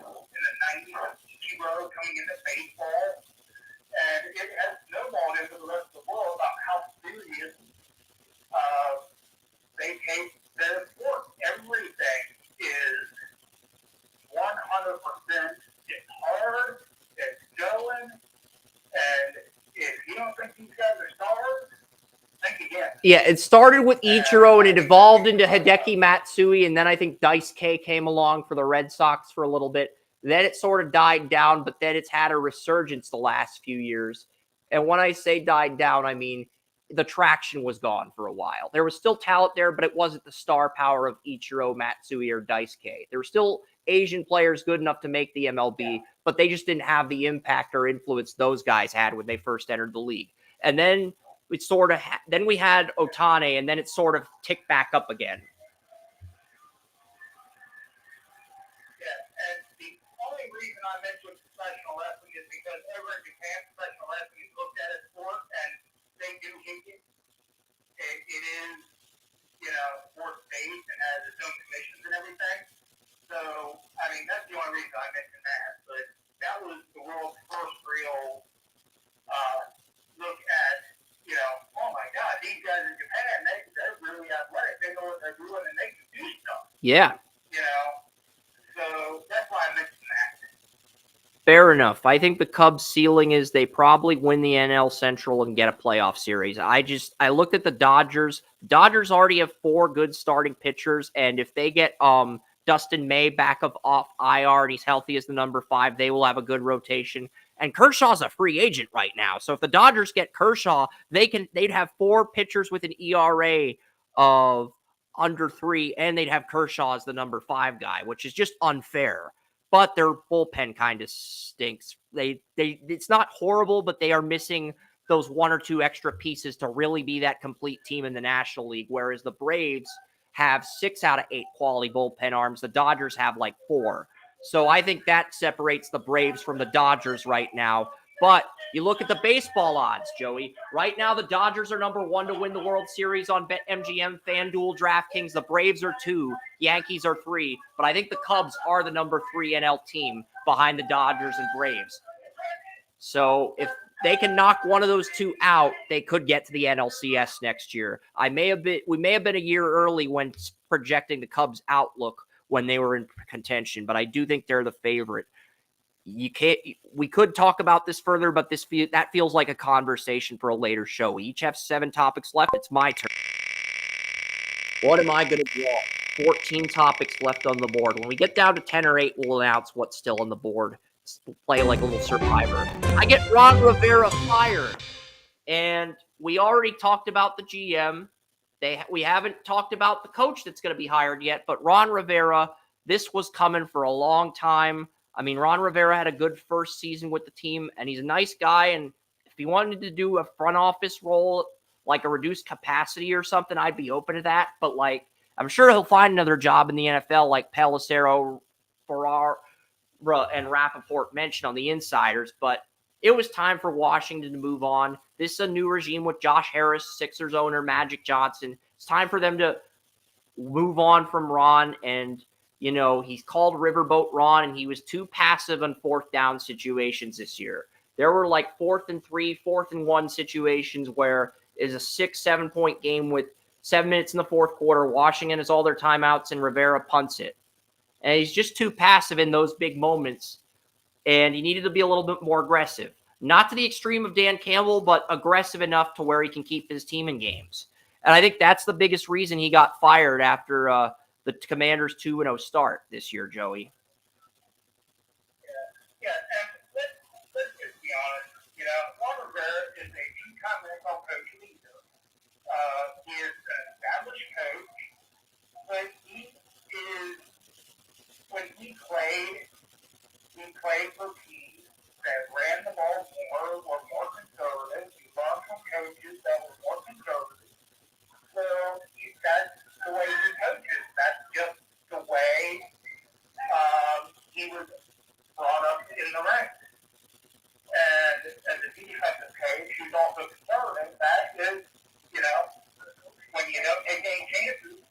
S1: Yeah, it started with Ichiro and it evolved into Hideki Matsui, and then I think Daisuke came along for the Red Sox for a little bit. Then it sort of died down, but then it's had a resurgence the last few years. And when I say died down, I mean the traction was gone for a while. There was still talent there, but it wasn't the star power of Ichiro, Matsui, or Daisuke. There were still Asian players good enough to make the MLB, but they just didn't have the impact or influence those guys had when they first entered the league. And then it sort of then we had Otane, and then it sort of ticked back up again.
S2: Yeah, and the only reason I mentioned professional wrestling is because over in Japan, professional wrestling is looked at as sport, and they do hate it. It is, sport-based and has its own commissions and everything. So, I mean, that's the only reason I mentioned that. But that was the world's first real look at, oh my God, these guys in Japan, they're really athletic. They know what they're doing and they can do stuff.
S1: Yeah.
S2: So that's why I mentioned that.
S1: Fair enough. I think the Cubs' ceiling is they probably win the NL Central and get a playoff series. I looked at the Dodgers. Dodgers already have 4 good starting pitchers, and if they get Dustin May back off IR and he's healthy as the number 5, they will have a good rotation. And Kershaw's a free agent right now. So if the Dodgers get Kershaw, they'd have 4 pitchers with an ERA of under 3, and they'd have Kershaw as the number 5 guy, which is just unfair. But their bullpen kind of stinks. It's not horrible, but they are missing those 1 or 2 extra pieces to really be that complete team in the National League, whereas the Braves have 6 out of 8 quality bullpen arms. The Dodgers have like 4. So I think that separates the Braves from the Dodgers right now. But you look at the baseball odds, Joey. Right now, the Dodgers are number 1 to win the World Series on BetMGM, FanDuel, DraftKings. The Braves are 2. Yankees are 3. But I think the Cubs are the number 3 NL team behind the Dodgers and Braves. So if they can knock one of those 2 out, they could get to the NLCS next year. We may have been a year early when projecting the Cubs' outlook when they were in contention, but I do think they're the favorite. We could talk about this further, but that feels like a conversation for a later show. We each have 7 topics left. It's my turn. What am I going to draw? 14 topics left on the board. When we get down to 10 or 8, we'll announce what's still on the board. We'll play like a little survivor. I get Ron Rivera fired. And we already talked about the GM. We haven't talked about the coach that's going to be hired yet, but Ron Rivera, this was coming for a long time. I mean, Ron Rivera had a good first season with the team, and he's a nice guy. And if he wanted to do a front office role, like a reduced capacity or something, I'd be open to that. But, I'm sure he'll find another job in the NFL like Pelissero, Ferrara, and Rappaport mentioned on the Insiders. But it was time for Washington to move on. This is a new regime with Josh Harris, Sixers owner, Magic Johnson. It's time for them to move on from Ron. And he's called Riverboat Ron, and he was too passive on 4th down situations this year. There were 4th and 3, 4th and 1 situations where it's a 6-7 point game with 7 minutes in the 4th quarter. Washington has all their timeouts, and Rivera punts it. And he's just too passive in those big moments, and he needed to be a little bit more aggressive. Not to the extreme of Dan Campbell, but aggressive enough to where he can keep his team in games. And I think that's the biggest reason he got fired after the Commanders' 2-0 start this year, Joey.
S2: Yeah, and let's just be honest. Ron Rivera is a two-time NFL coach leader. He is an established coach, but when he played for teams that ran the ball more, were more conservative. He learned from coaches that were more conservative. So that's the way he coaches. That's just the way he was brought up in the ranks. And as a defensive coach who's also conservative, that is, when you don't take any chances.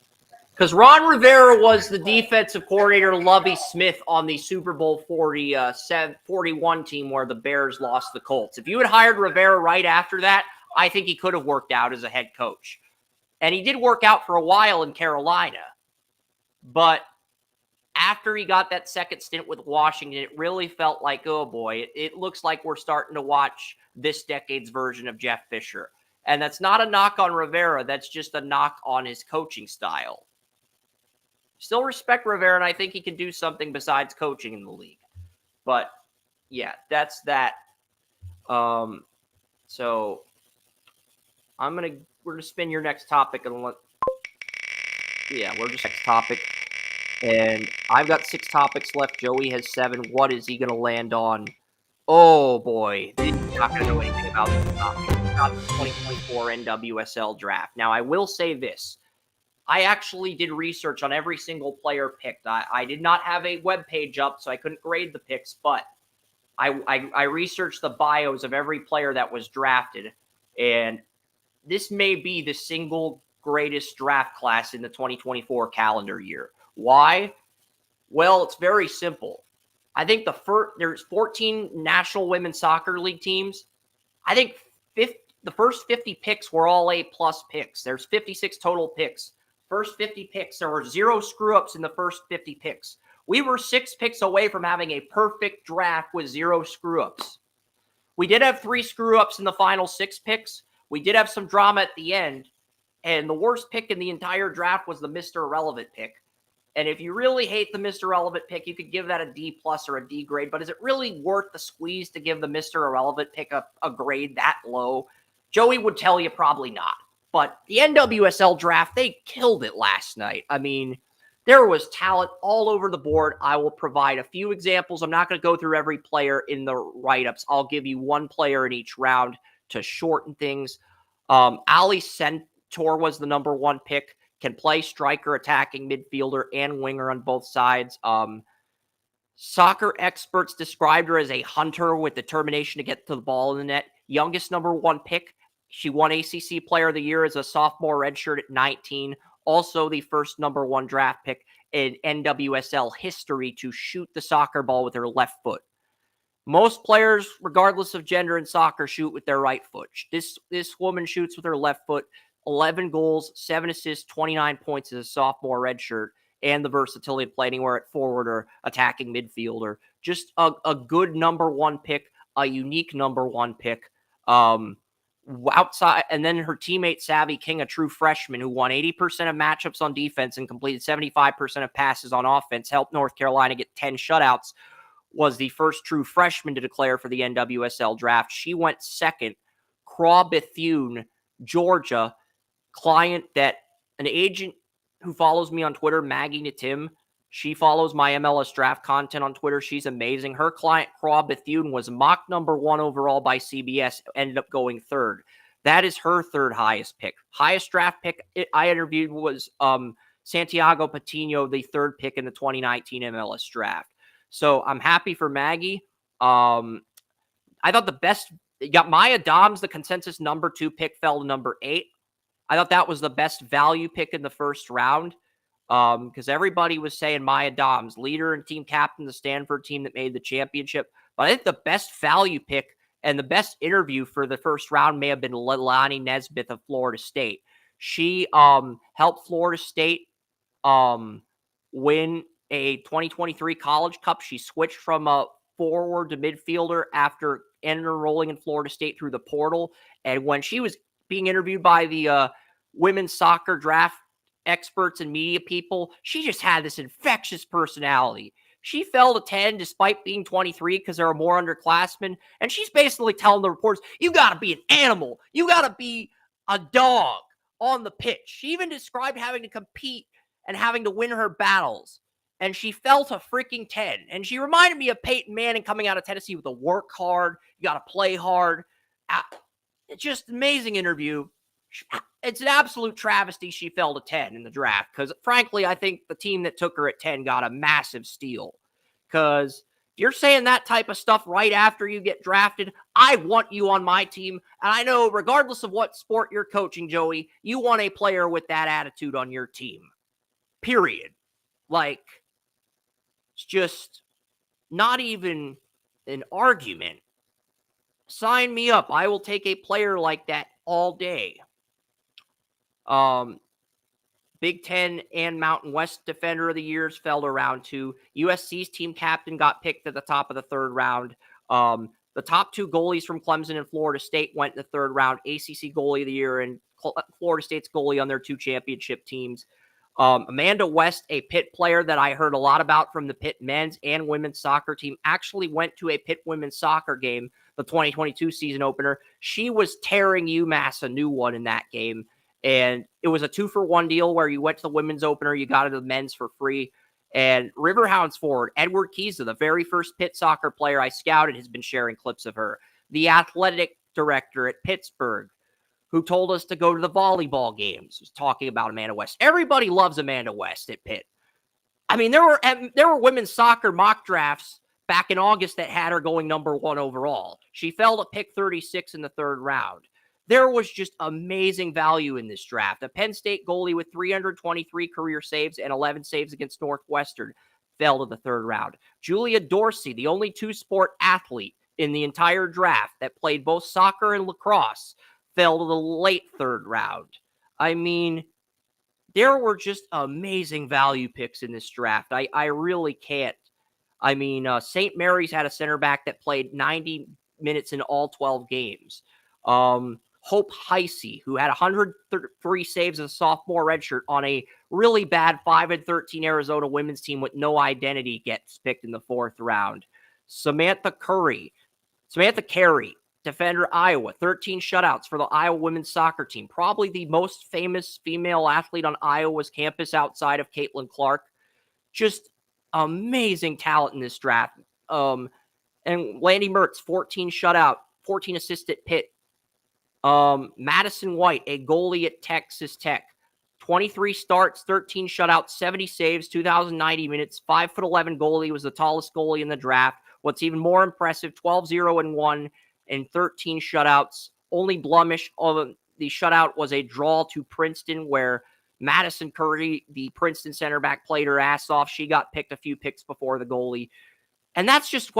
S1: Because Ron Rivera was the defensive coordinator, Lovie Smith, on the Super Bowl 41 team where the Bears lost the Colts. If you had hired Rivera right after that, I think he could have worked out as a head coach. And he did work out for a while in Carolina. But after he got that second stint with Washington, it really felt like, oh boy, it looks like we're starting to watch this decade's version of Jeff Fisher. And that's not a knock on Rivera. That's just a knock on his coaching style. Still respect Rivera, and I think he can do something besides coaching in the league. But, yeah, that's that. So we're gonna spin your next topic and we're just next topic. And I've got 6 topics left. Joey has 7. What is he gonna land on? Oh boy, he's not gonna know anything about this topic. It's not the 2024 NWSL draft. Now I will say this. I actually did research on every single player picked. I did not have a web page up, so I couldn't grade the picks, but I researched the bios of every player that was drafted, and this may be the single greatest draft class in the 2024 calendar year. Why? Well, it's very simple. I think there's 14 National Women's Soccer League teams. I think the first 50 picks were all A-plus picks. There's 56 total picks. First 50 picks, there were 0 screw-ups in the first 50 picks. We were 6 picks away from having a perfect draft with 0 screw-ups. We did have 3 screw-ups in the final 6 picks. We did have some drama at the end. And the worst pick in the entire draft was the Mr. Irrelevant pick. And if you really hate the Mr. Irrelevant pick, you could give that a D+ or a D grade. But is it really worth the squeeze to give the Mr. Irrelevant pick a grade that low? Joey would tell you probably not. But the NWSL draft, they killed it last night. I mean, there was talent all over the board. I will provide a few examples. I'm not going to go through every player in the write-ups. I'll give you one player in each round to shorten things. Ali Centaur was the number 1 pick. Can play striker, attacking midfielder, and winger on both sides. Soccer experts described her as a hunter with determination to get to the ball in the net. Youngest number 1 pick. She won ACC Player of the Year as a sophomore redshirt at 19. Also the first number 1 draft pick in NWSL history to shoot the soccer ball with her left foot. Most players, regardless of gender in soccer, shoot with their right foot. This woman shoots with her left foot. 11 goals, 7 assists, 29 points as a sophomore redshirt, and the versatility of playing anywhere at forward or attacking midfielder. Just a good number 1 pick, a unique number 1 pick. Outside, and then her teammate Savvy King, a true freshman who won 80% of matchups on defense and completed 75% of passes on offense, helped North Carolina get 10 shutouts, was the first true freshman to declare for the NWSL draft. She went second. Craw Bethune, Georgia, client that an agent who follows me on Twitter, Maggie Natim, she follows my MLS draft content on Twitter. She's amazing. Her client, Craw Bethune, was mocked number 1 overall by CBS, ended up going 3rd. That is her 3rd highest pick. Highest draft pick I interviewed was Santiago Patino, the 3rd pick in the 2019 MLS draft. So I'm happy for Maggie. I thought the best, got Maya Doms, the consensus number 2 pick, fell to number 8. I thought that was the best value pick in the first round. Because everybody was saying Maya Doms, leader and team captain, the Stanford team that made the championship. But I think the best value pick and the best interview for the first round may have been Leilani Nesbitt of Florida State. She helped Florida State win a 2023 College Cup. She switched from a forward to midfielder after enrolling in Florida State through the portal. And when she was being interviewed by the women's soccer draft experts and media people, she just had this infectious personality. She fell to 10 despite being 23 because there are more underclassmen. And she's basically telling the reporters, you got to be an animal. You got to be a dog on the pitch. She even described having to compete and having to win her battles. And she fell to freaking 10. And she reminded me of Peyton Manning coming out of Tennessee with a work hard. You got to play hard. It's just an amazing interview. It's an absolute travesty she fell to 10 in the draft because, frankly, I think the team that took her at 10 got a massive steal. Because if you're saying that type of stuff right after you get drafted, I want you on my team. And I know, regardless of what sport you're coaching, Joey, you want a player with that attitude on your team. Period. Like, it's just not even an argument. Sign me up. I will take a player like that all day. Big Ten and Mountain West Defender of the Years fell to round 2. USC's team captain got picked at the top of the 3rd round. The top two goalies from Clemson and Florida State went in the third round, ACC goalie of the year and Florida State's goalie on their 2 championship teams. Amanda West, a Pitt player that I heard a lot about from the Pitt men's and women's soccer team, actually went to a Pitt women's soccer game, the 2022 season opener. She was tearing UMass a new one in that game. And it was a 2-for-1 deal where you went to the women's opener, you got to the men's for free. And Riverhounds forward, Edward Kiesa, the very first Pitt soccer player I scouted, has been sharing clips of her. The athletic director at Pittsburgh, who told us to go to the volleyball games, was talking about Amanda West. Everybody loves Amanda West at Pitt. I mean, there were women's soccer mock drafts back in August that had her going number 1 overall. She fell to pick 36 in the third round. There was just amazing value in this draft. A Penn State goalie with 323 career saves and 11 saves against Northwestern fell to the third round. Julia Dorsey, the only 2-sport athlete in the entire draft that played both soccer and lacrosse, fell to the late third round. I mean, there were just amazing value picks in this draft. I really can't. I mean, St. Mary's had a center back that played 90 minutes in all 12 games. Hope Heisey, who had 103 saves as a sophomore redshirt on a really bad 5-13 Arizona women's team with no identity, gets picked in the 4th round. Samantha Carey, defender, Iowa, 13 shutouts for the Iowa women's soccer team. Probably the most famous female athlete on Iowa's campus outside of Caitlin Clark. Just amazing talent in this draft. And Landy Mertz, 14 shutout, 14 assist at Pitt. Madison White, a goalie at Texas Tech. 23 starts, 13 shutouts, 70 saves, 2,090 minutes, 5'11" goalie, was the tallest goalie in the draft. What's even more impressive, 12-0-1 and 13 shutouts. Only blemish of the shutout was a draw to Princeton, where Madison Curry, the Princeton center back, played her ass off. She got picked a few picks before the goalie. And that's just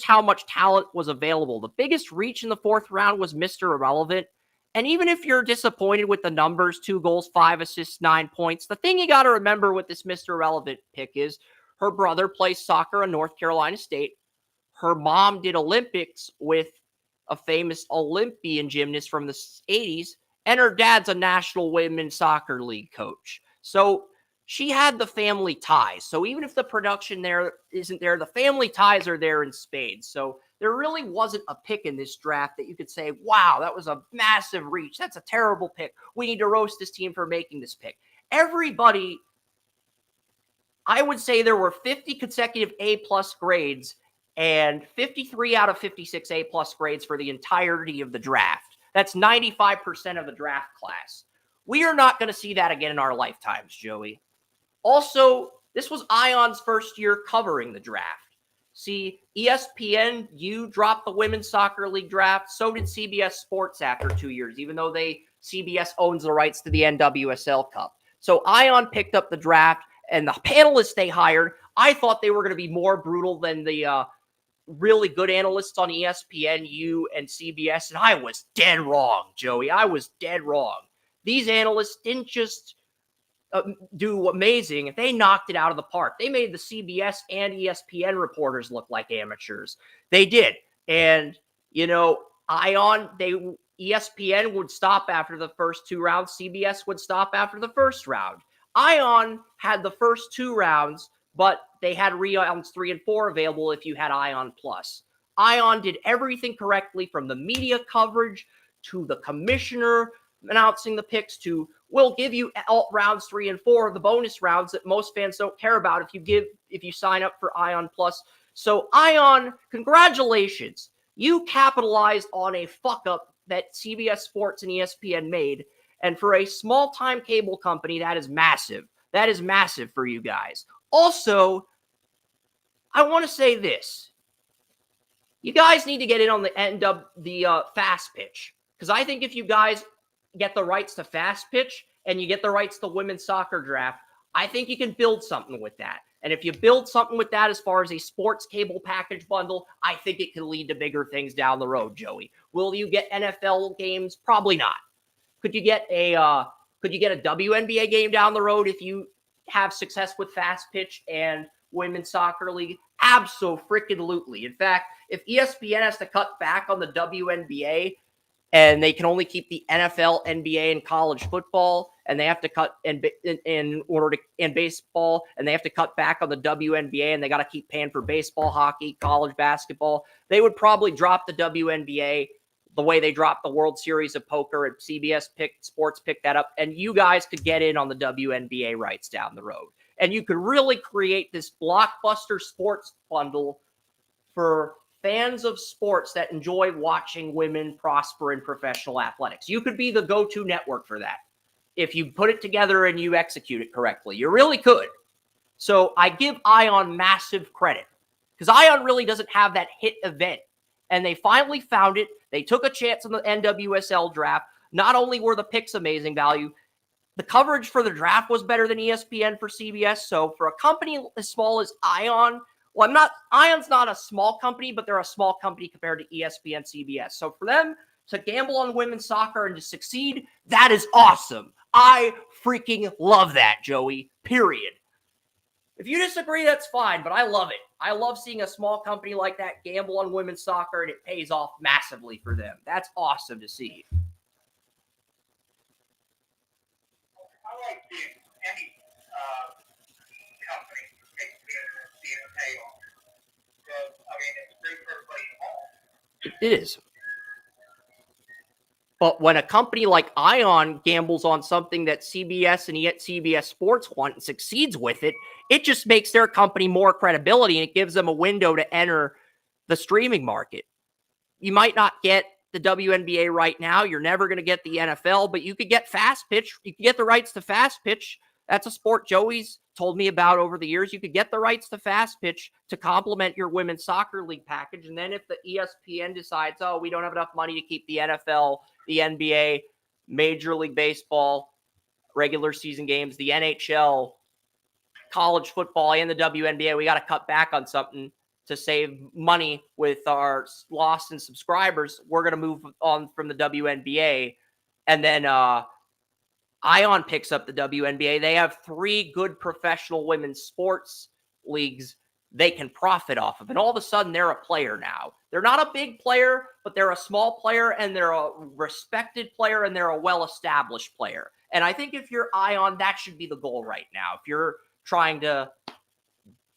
S1: how much talent was available. The biggest reach in the 4th round was Mr. Irrelevant. And even if you're disappointed with the numbers, 2 goals, 5 assists, 9 points, the thing you got to remember with this Mr. Irrelevant pick is her brother plays soccer at North Carolina State. Her mom did Olympics with a famous Olympian gymnast from the 80s, and her dad's a National Women's Soccer League coach. So she had the family ties. So even if the production there isn't there, the family ties are there in spades. So there really wasn't a pick in this draft that you could say, wow, that was a massive reach. That's a terrible pick. We need to roast this team for making this pick. Everybody, I would say there were 50 consecutive A-plus grades and 53 out of 56 A-plus grades for the entirety of the draft. That's 95% of the draft class. We are not going to see that again in our lifetimes, Joey. Also, this was Ion's first year covering the draft. See, ESPN dropped the Women's Soccer League draft. So did CBS Sports after 2 years, even though CBS owns the rights to the NWSL Cup. So Ion picked up the draft, and the panelists they hired, I thought they were going to be more brutal than the really good analysts on ESPN, and CBS, and I was dead wrong, Joey. I was dead wrong. These analysts didn't just do amazing. They knocked it out of the park. They made the CBS and ESPN reporters look like amateurs. They did. And, ESPN would stop after the first 2 rounds. CBS would stop after the first round. Ion had the first 2 rounds, but they had rounds 3 and 4 available if you had Ion Plus. Ion did everything correctly, from the media coverage to the commissioner announcing the picks to, we'll give you rounds 3 and 4, the bonus rounds that most fans don't care about if you sign up for Ion Plus. So Ion, congratulations. You capitalized on a fuck up that CBS Sports and ESPN made. And for a small-time cable company, that is massive. That is massive for you guys. Also, I want to say this. You guys need to get in on the end of the fast pitch. Because I think if you guys get the rights to fast pitch and you get the rights to women's soccer draft, I think you can build something with that. And if you build something with that as far as a sports cable package bundle, I think it can lead to bigger things down the road, Joey. Will you get NFL games? Probably not. Could you get a WNBA game down the road if you have success with fast pitch and Women's Soccer League? Abso-freaking-lutely. In fact, if ESPN has to cut back on the WNBA and they can only keep the NFL, NBA, and college football, and they have to cut in baseball, and they have to cut back on the WNBA, and they got to keep paying for baseball, hockey, college basketball, they would probably drop the WNBA the way they dropped the World Series of Poker, and CBS Sports picked that up, and you guys could get in on the WNBA rights down the road. And you could really create this blockbuster sports bundle for fans of sports that enjoy watching women prosper in professional athletics. You could be the go-to network for that if you put it together and you execute it correctly. You really could. So I give Ion massive credit because Ion really doesn't have that hit event. And they finally found it. They took a chance on the NWSL draft. Not only were the picks amazing value, the coverage for the draft was better than ESPN for CBS. So for a company as small as Ion, Ion's not a small company, but they're a small company compared to ESPN, CBS. So for them to gamble on women's soccer and to succeed, that is awesome. I freaking love that, Joey, period. If you disagree, that's fine, but I love it. I love seeing a small company like that gamble on women's soccer, and it pays off massively for them. That's awesome to see.
S2: I like seeing any company being paid off. Because, I mean, it's great for everybody involved.
S1: It is. But when a company like Ion gambles on something that CBS and CBS Sports want and succeeds with it, it just makes their company more credibility, and it gives them a window to enter the streaming market. You might not get the WNBA right now. You're never going to get the NFL, but you could get Fast Pitch. You could get the rights to Fast Pitch. That's a sport Joey's told me about over the years. You could get the rights to Fast Pitch to complement your women's soccer league package. And then if the ESPN decides, oh, we don't have enough money to keep the NFL, the NBA, Major League Baseball, regular season games, the NHL, college football, and the WNBA, we got to cut back on something to save money with our loss in subscribers. We're going to move on from the WNBA. And then Ion picks up the WNBA. They have 3 good professional women's sports leagues they can profit off of. And all of a sudden, they're a player now. They're not a big player, but they're a small player, and they're a respected player, and they're a well-established player. And I think if you're Ion, that should be the goal right now. If you're trying to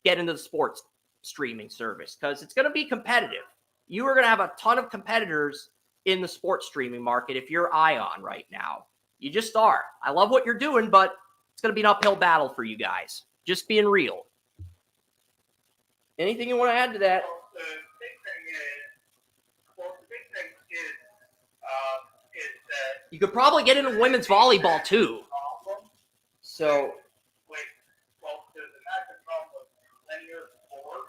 S1: get into the sports streaming service, because it's going to be competitive. You are going to have a ton of competitors in the sports streaming market if you're Ion right now. You just are. I love what you're doing, but it's going to be an uphill battle for you guys. Just being real. Anything you want to add to that?
S2: The big thing is that
S1: you could probably get into women's volleyball too. So,
S2: there's a massive problem with linear sport.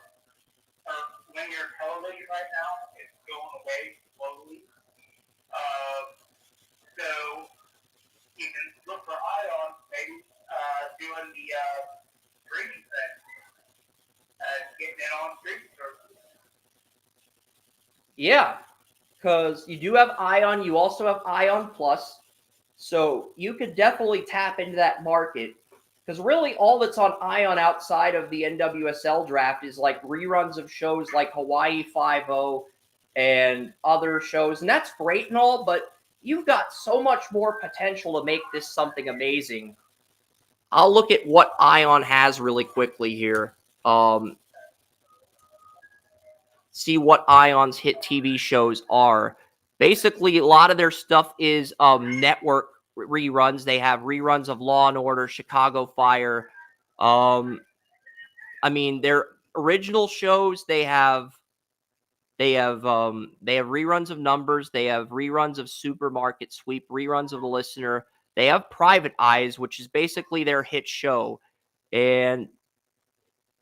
S2: Linear television right now is going away slowly. So you can look for Ion maybe doing the streaming thing. Getting in on streaming services.
S1: Yeah, because you do have Ion. You also have Ion Plus. So you could definitely tap into that market. Because really all that's on Ion outside of the NWSL draft is like reruns of shows like Hawaii Five-0 and other shows. And that's great and all, but you've got so much more potential to make this something amazing. I'll look at what Ion has really quickly here. See what Ion's hit TV shows are. Basically, a lot of their stuff is network reruns. They have reruns of Law and Order, Chicago Fire. I mean, their original shows, they have reruns of Numbers. They have reruns of Supermarket Sweep, reruns of The Listener. They have Private Eyes, which is basically their hit show. And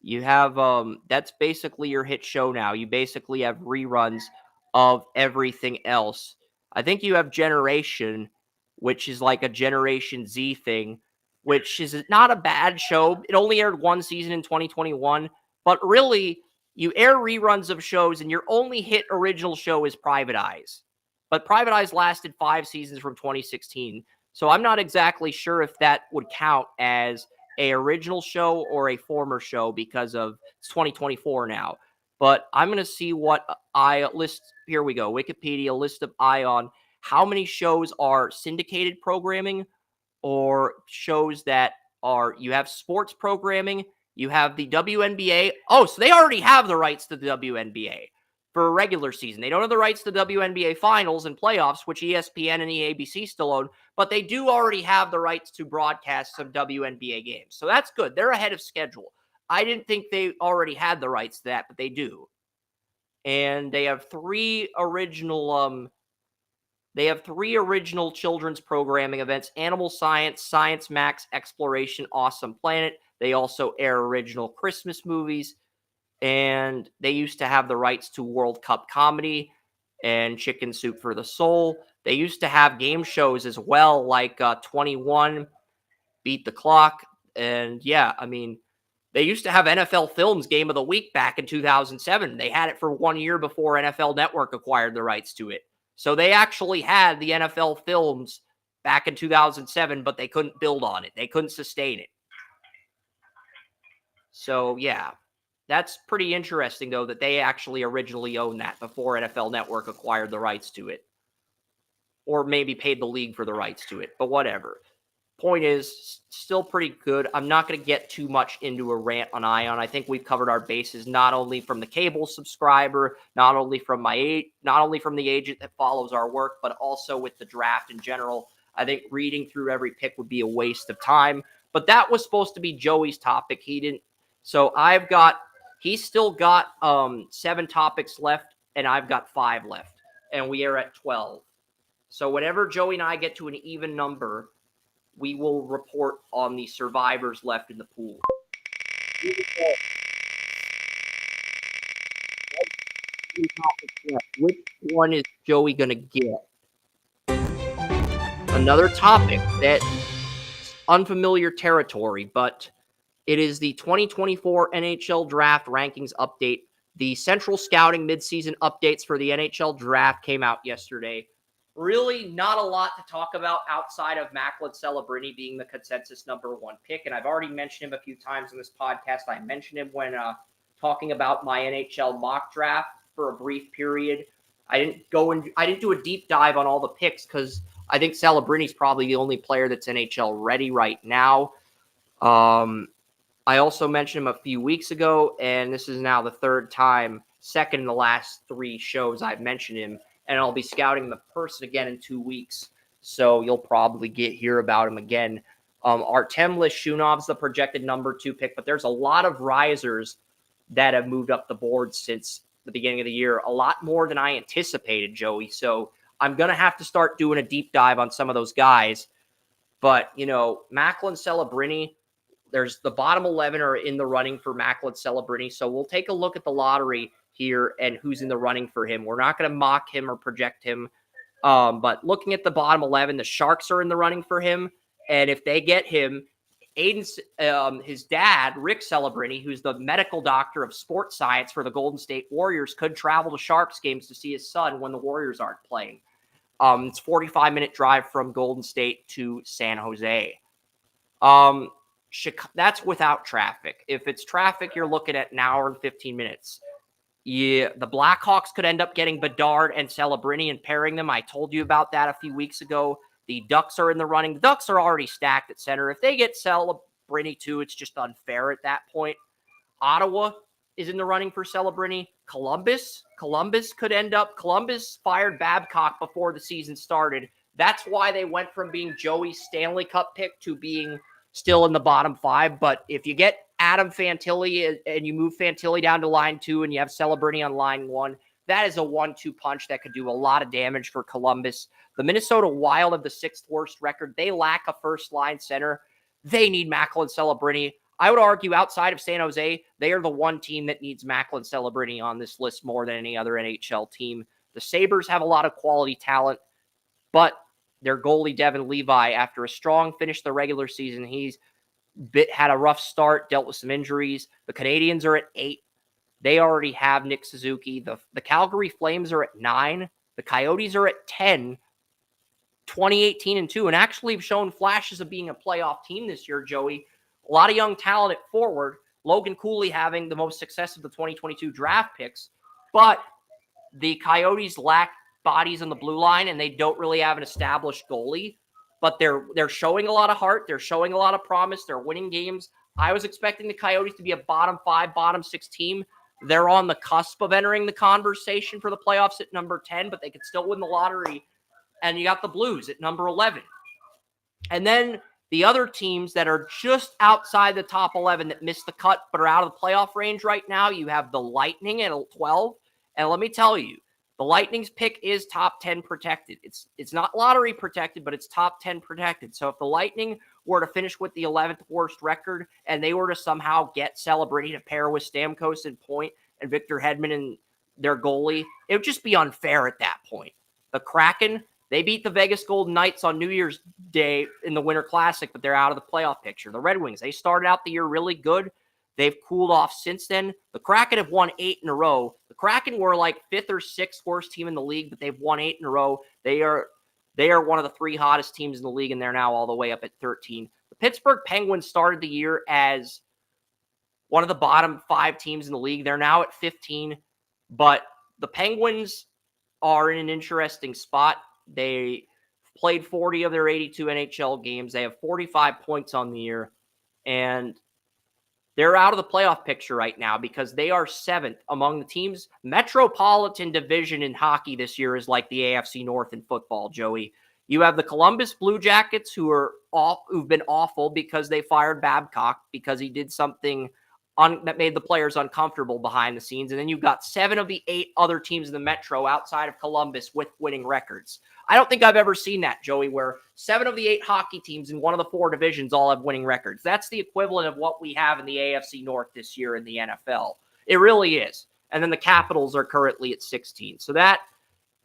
S1: you have that's basically your hit show now. You basically have reruns of everything else. I think you have Generation, which is like a Generation Z thing, which is not a bad show. It only aired 1 season in 2021, but really you air reruns of shows and your only hit original show is Private Eyes. But Private Eyes lasted 5 seasons from 2016. So I'm not exactly sure if that would count as a original show or a former show because of it's 2024 now. But I'm going to see what list. Here we go. Wikipedia list of Ion. How many shows are syndicated programming or shows that are you have sports programming, you have the WNBA. Oh, so they already have the rights to the WNBA for a regular season. They don't have the rights to the WNBA finals and playoffs, which ESPN and the ABC still own, but they do already have the rights to broadcast some WNBA games. So that's good. They're ahead of schedule. I didn't think they already had the rights to that, but they do. And they have three original children's programming events: Animal Science, Science Max, Exploration, Awesome Planet. They also air original Christmas movies. And they used to have the rights to World Cup Comedy and Chicken Soup for the Soul. They used to have game shows as well, like 21, Beat the Clock. And yeah, I mean, they used to have NFL Films Game of the Week back in 2007. They had it for 1 year before NFL Network acquired the rights to it. So they actually had the NFL Films back in 2007, but they couldn't build on it. They couldn't sustain it. So yeah, that's pretty interesting, though, that they actually originally owned that before NFL Network acquired the rights to it. Or maybe paid the league for the rights to it, but whatever. Point is, still pretty good. I'm not going to get too much into a rant on Ion. I think we've covered our bases, not only from the cable subscriber, not only from the agent that follows our work, but also with the draft in general. I think reading through every pick would be a waste of time. But that was supposed to be Joey's topic. He didn't. So he's still got 7 topics left, and I've got 5 left, and we are at 12. So whenever Joey and I get to an even number, we will report on the survivors left in the pool. Which one is Joey going to get? Another topic that's unfamiliar territory, but it is the 2024 NHL Draft Rankings Update. The Central Scouting midseason updates for the NHL Draft came out yesterday. Really not a lot to talk about outside of Macklin Celebrini being the consensus number 1 pick. And I've already mentioned him a few times in this podcast. I mentioned him when talking about my NHL mock draft for a brief period. I didn't do a deep dive on all the picks because I think Celebrini's probably the only player that's NHL ready right now. I also mentioned him a few weeks ago, and this is now the 3rd time, second in the last 3 shows I've mentioned him. And I'll be scouting him in person again in 2 weeks. So you'll probably hear about him again. Artem Lishunov's the projected number 2 pick, but there's a lot of risers that have moved up the board since the beginning of the year. A lot more than I anticipated, Joey. So I'm going to have to start doing a deep dive on some of those guys. But, Macklin Celebrini, there's the bottom 11 are in the running for Macklin Celebrini. So we'll take a look at the lottery here and who's in the running for him. We're not going to mock him or project him. But looking at the bottom 11, the Sharks are in the running for him. And if they get him, Aiden's, his dad, Rick Celebrini, who's the medical doctor of sports science for the Golden State Warriors, could travel to Sharks games to see his son when the Warriors aren't playing. It's a 45-minute drive from Golden State to San Jose. That's without traffic. If it's traffic, you're looking at an hour and 15 minutes. Yeah, the Blackhawks could end up getting Bedard and Celebrini and pairing them. I told you about that a few weeks ago. The Ducks are in the running. The Ducks are already stacked at center. If they get Celebrini too, it's just unfair at that point. Ottawa is in the running for Celebrini. Columbus could end up. Columbus fired Babcock before the season started. That's why they went from being Joey's Stanley Cup pick to being still in the bottom 5. But if you get Adam Fantilli and you move Fantilli down to line 2 and you have Celebrini on line 1, that is a 1-2 punch that could do a lot of damage for Columbus. The Minnesota Wild have the 6th worst record. They lack a first-line center. They need Macklin Celebrini. I would argue outside of San Jose, they are the one team that needs Macklin Celebrini on this list more than any other NHL team. The Sabres have a lot of quality talent, but their goalie, Devin Levi, after a strong finish to the regular season, he's had a rough start, dealt with some injuries. The Canadiens are at 8. They already have Nick Suzuki. The Calgary Flames are at 9. The Coyotes are at 10, 20-18-2, and actually have shown flashes of being a playoff team this year, Joey. A lot of young talent at forward. Logan Cooley having the most success of the 2022 draft picks. But the Coyotes lack bodies on the blue line, and they don't really have an established goalie. But they're showing a lot of heart. They're showing a lot of promise. They're winning games. I was expecting the Coyotes to be a bottom 5, bottom 6 team. They're on the cusp of entering the conversation for the playoffs at number 10, but they could still win the lottery. And you got the Blues at number 11. And then the other teams that are just outside the top 11 that missed the cut but are out of the playoff range right now, you have the Lightning at 12. And let me tell you, the Lightning's pick is top 10 protected. It's not lottery protected, but it's top 10 protected. So if the Lightning were to finish with the 11th worst record and they were to somehow get Celebrini to pair with Stamkos and Point and Victor Hedman and their goalie, it would just be unfair at that point. The Kraken, they beat the Vegas Golden Knights on New Year's Day in the Winter Classic, but they're out of the playoff picture. The Red Wings, they started out the year really good. They've cooled off since then. The Kraken have won 8 in a row. The Kraken were like 5th or 6th worst team in the league, but they've won 8 in a row. They are one of the 3 hottest teams in the league, and they're now all the way up at 13. The Pittsburgh Penguins started the year as one of the bottom 5 teams in the league. They're now at 15, but the Penguins are in an interesting spot. They played 40 of their 82 NHL games. They have 45 points on the year, and they're out of the playoff picture right now because they are 7th among the teams. Metropolitan Division in hockey this year is like the AFC North in football, Joey. You have the Columbus Blue Jackets who've been awful because they fired Babcock because he did something that made the players uncomfortable behind the scenes. And then you've got 7 of the 8 other teams in the Metro outside of Columbus with winning records. I don't think I've ever seen that, Joey, where 7 of the 8 hockey teams in one of the 4 divisions all have winning records. That's the equivalent of what we have in the AFC North this year in the NFL. It really is. And then the Capitals are currently at 16. So that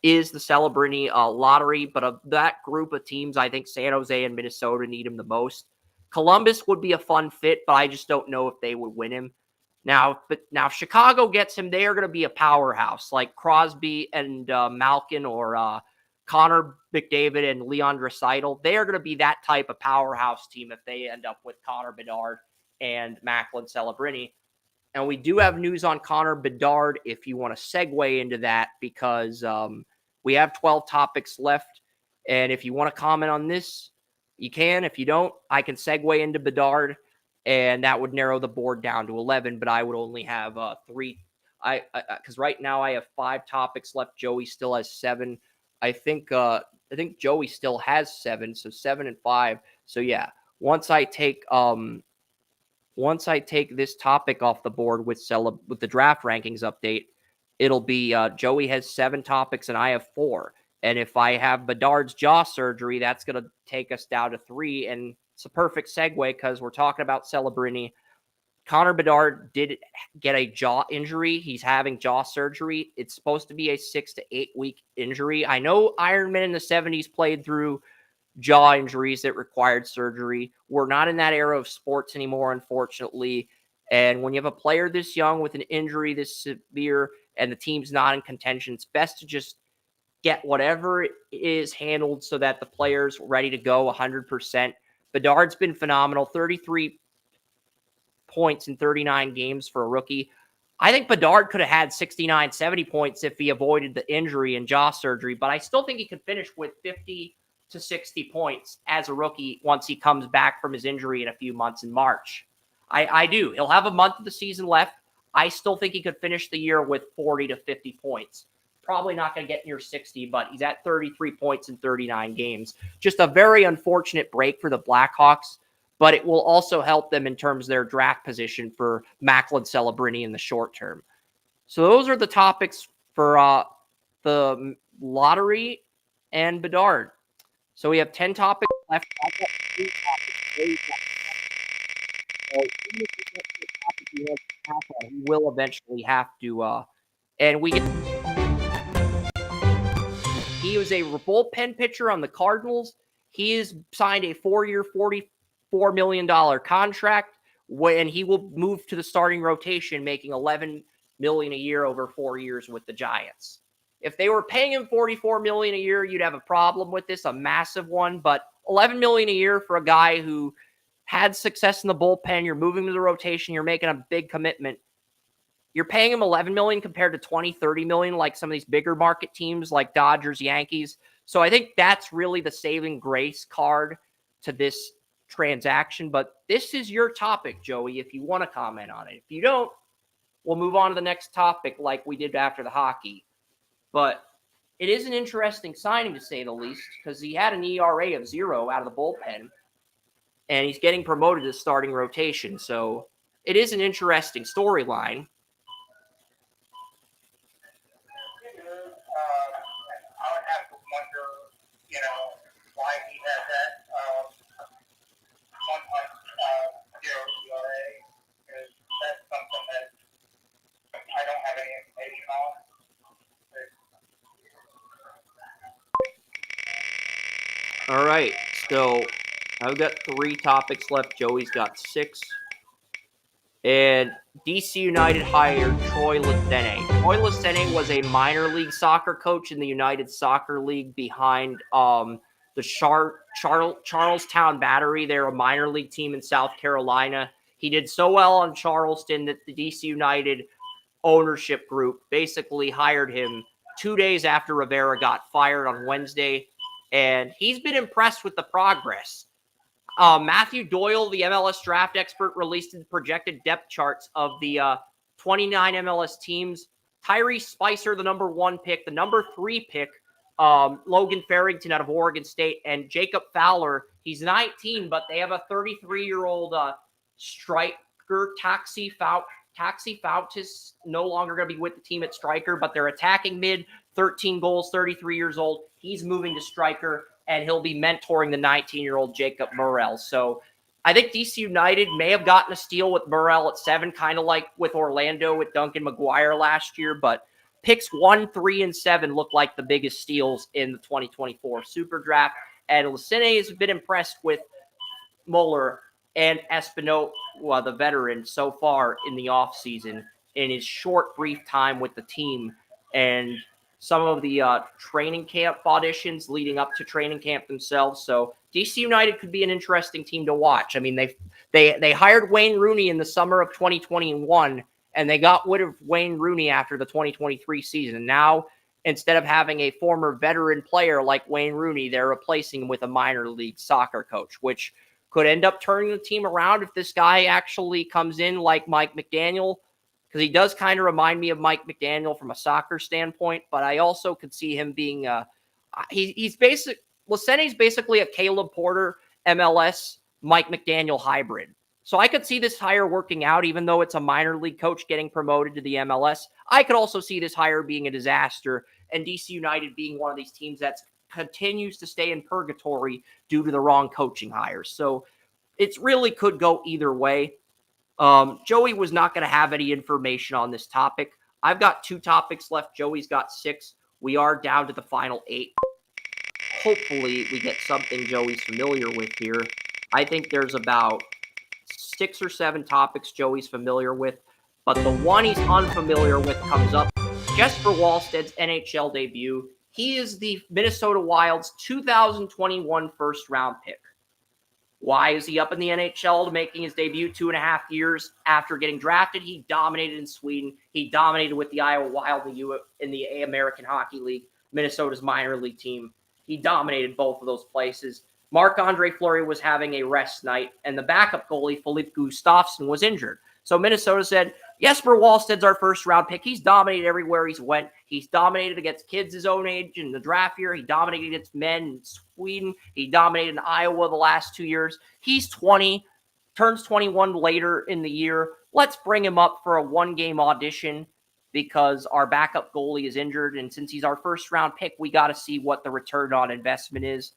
S1: is the Celebrini lottery. But of that group of teams, I think San Jose and Minnesota need him the most. Columbus would be a fun fit, but I just don't know if they would win him. Now, if Chicago gets him, they are going to be a powerhouse like Crosby and Malkin or Connor McDavid and Leon Draisaitl. They are going to be that type of powerhouse team if they end up with Connor Bedard and Macklin Celebrini. And we do have news on Connor Bedard if you want to segue into that because we have 12 topics left. And if you want to comment on this, you can. If you don't, I can segue into Bedard, and that would narrow the board down to 11, but I would only have 3. Because right now I have 5 topics left. Joey still has 7. I think Joey still has 7, so 7 and 5. So yeah, once I take this topic off the board with the draft rankings update, it'll be Joey has 7 topics and I have 4. And if I have Bedard's jaw surgery, that's going to take us down to 3. And it's a perfect segue because we're talking about Celebrini. Connor Bedard did get a jaw injury. He's having jaw surgery. It's supposed to be a 6 to 8 week injury. I know Ironman in the 70s played through jaw injuries that required surgery. We're not in that era of sports anymore, unfortunately. And when you have a player this young with an injury this severe and the team's not in contention, it's best to just get whatever is handled so that the player's ready to go 100%. Bedard's been phenomenal, 33 points in 39 games for a rookie. I think Bedard could have had 69, 70 points if he avoided the injury and jaw surgery, but I still think he could finish with 50 to 60 points as a rookie once he comes back from his injury in a few months in March. I do. He'll have a month of the season left. I still think he could finish the year with 40 to 50 points. Probably not going to get near 60, but he's at 33 points in 39 games. Just a very unfortunate break for the Blackhawks, but it will also help them in terms of their draft position for Macklin Celebrini in the short term. So those are the topics for the lottery and Bedard. So we have 10 topics left. I've got 3 topics. So even if we get to the topic we have to pass on, we will eventually have to and we get. He was a bullpen pitcher on the Cardinals. He has signed a 4-year, $44 million contract when he will move to the starting rotation, making $11 million a year over 4 years with the Giants. If they were paying him $44 million a year, you'd have a problem with this, a massive one. But $11 million a year for a guy who had success in the bullpen. You're moving to the rotation. You're making a big commitment. You're paying him $11 million compared to $20, $30 million, like some of these bigger market teams like Dodgers, Yankees. So I think that's really the saving grace card to this transaction. But this is your topic, Joey, if you want to comment on it. If you don't, we'll move on to the next topic like we did after the hockey. But it is an interesting signing, to say the least, because he had an ERA of 0 out of the bullpen, and he's getting promoted to starting rotation. So it is an interesting storyline.
S2: I would have to wonder, why he had that 1.0 ERA, because that's something that I don't have any information on.
S1: All right, so I've got 3 topics left. Joey's got 6. And DC United hired Troy Listene. Troy Listene was a minor league soccer coach in the United Soccer League behind the Charlestown Battery. They're a minor league team in South Carolina. He did so well on Charleston that the DC United ownership group basically hired him 2 days after Rivera got fired on Wednesday. And he's been impressed with the progress. Matthew Doyle, the MLS draft expert, released the projected depth charts of the 29 MLS teams. Tyrese Spicer, the number 1 pick, the number 3 pick, Logan Farrington out of Oregon State, and Jacob Fowler. He's 19, but they have a 33-year-old striker, Taxi Foutis, no longer going to be with the team at striker, but they're attacking mid, 13 goals, 33 years old. He's moving to striker, and he'll be mentoring the 19-year-old Jacob Murrell. So I think DC United may have gotten a steal with Murrell at 7, kind of like with Orlando with Duncan McGuire last year. But picks 1, 3, and 7 look like the biggest steals in the 2024 Super Draft. And Listene has been impressed with Mueller and Espinosa, the veteran, so far in the offseason in his short, brief time with the team. And some of the training camp auditions leading up to training camp themselves. So DC United could be an interesting team to watch. I mean, they hired Wayne Rooney in the summer of 2021, and they got rid of Wayne Rooney after the 2023 season. Now, instead of having a former veteran player like Wayne Rooney, they're replacing him with a minor league soccer coach, which could end up turning the team around if this guy actually comes in like Mike McDaniel, because he does kind of remind me of Mike McDaniel from a soccer standpoint, but I also could see him being Listene's basically a Caleb Porter MLS Mike McDaniel hybrid. So I could see this hire working out, even though it's a minor league coach getting promoted to the MLS. I could also see this hire being a disaster and DC United being one of these teams that continues to stay in purgatory due to the wrong coaching hires. So it really could go either way. Joey was not going to have any information on this topic. I've got 2 topics left. Joey's got 6. We are down to the final 8. Hopefully we get something Joey's familiar with here. I think there's about 6 or 7 topics Joey's familiar with, but the one he's unfamiliar with comes up. Jesper Wallsted's NHL debut. He is the Minnesota Wild's 2021 first-round pick. Why is he up in the NHL making his debut 2.5 years after getting drafted? He dominated in Sweden. He dominated with the Iowa Wild in the American Hockey League, Minnesota's minor league team. He dominated both of those places. Marc-Andre Fleury was having a rest night, and the backup goalie, Philippe Gustafsson, was injured. So Minnesota said, Jesper Wallsted's our first-round pick. He's dominated everywhere he's went. He's dominated against kids his own age in the draft year. He dominated against men in Sweden. He dominated in Iowa the last 2 years. He's 20, turns 21 later in the year. Let's bring him up for a 1-game audition because our backup goalie is injured, and since he's our first-round pick, we got to see what the return on investment is.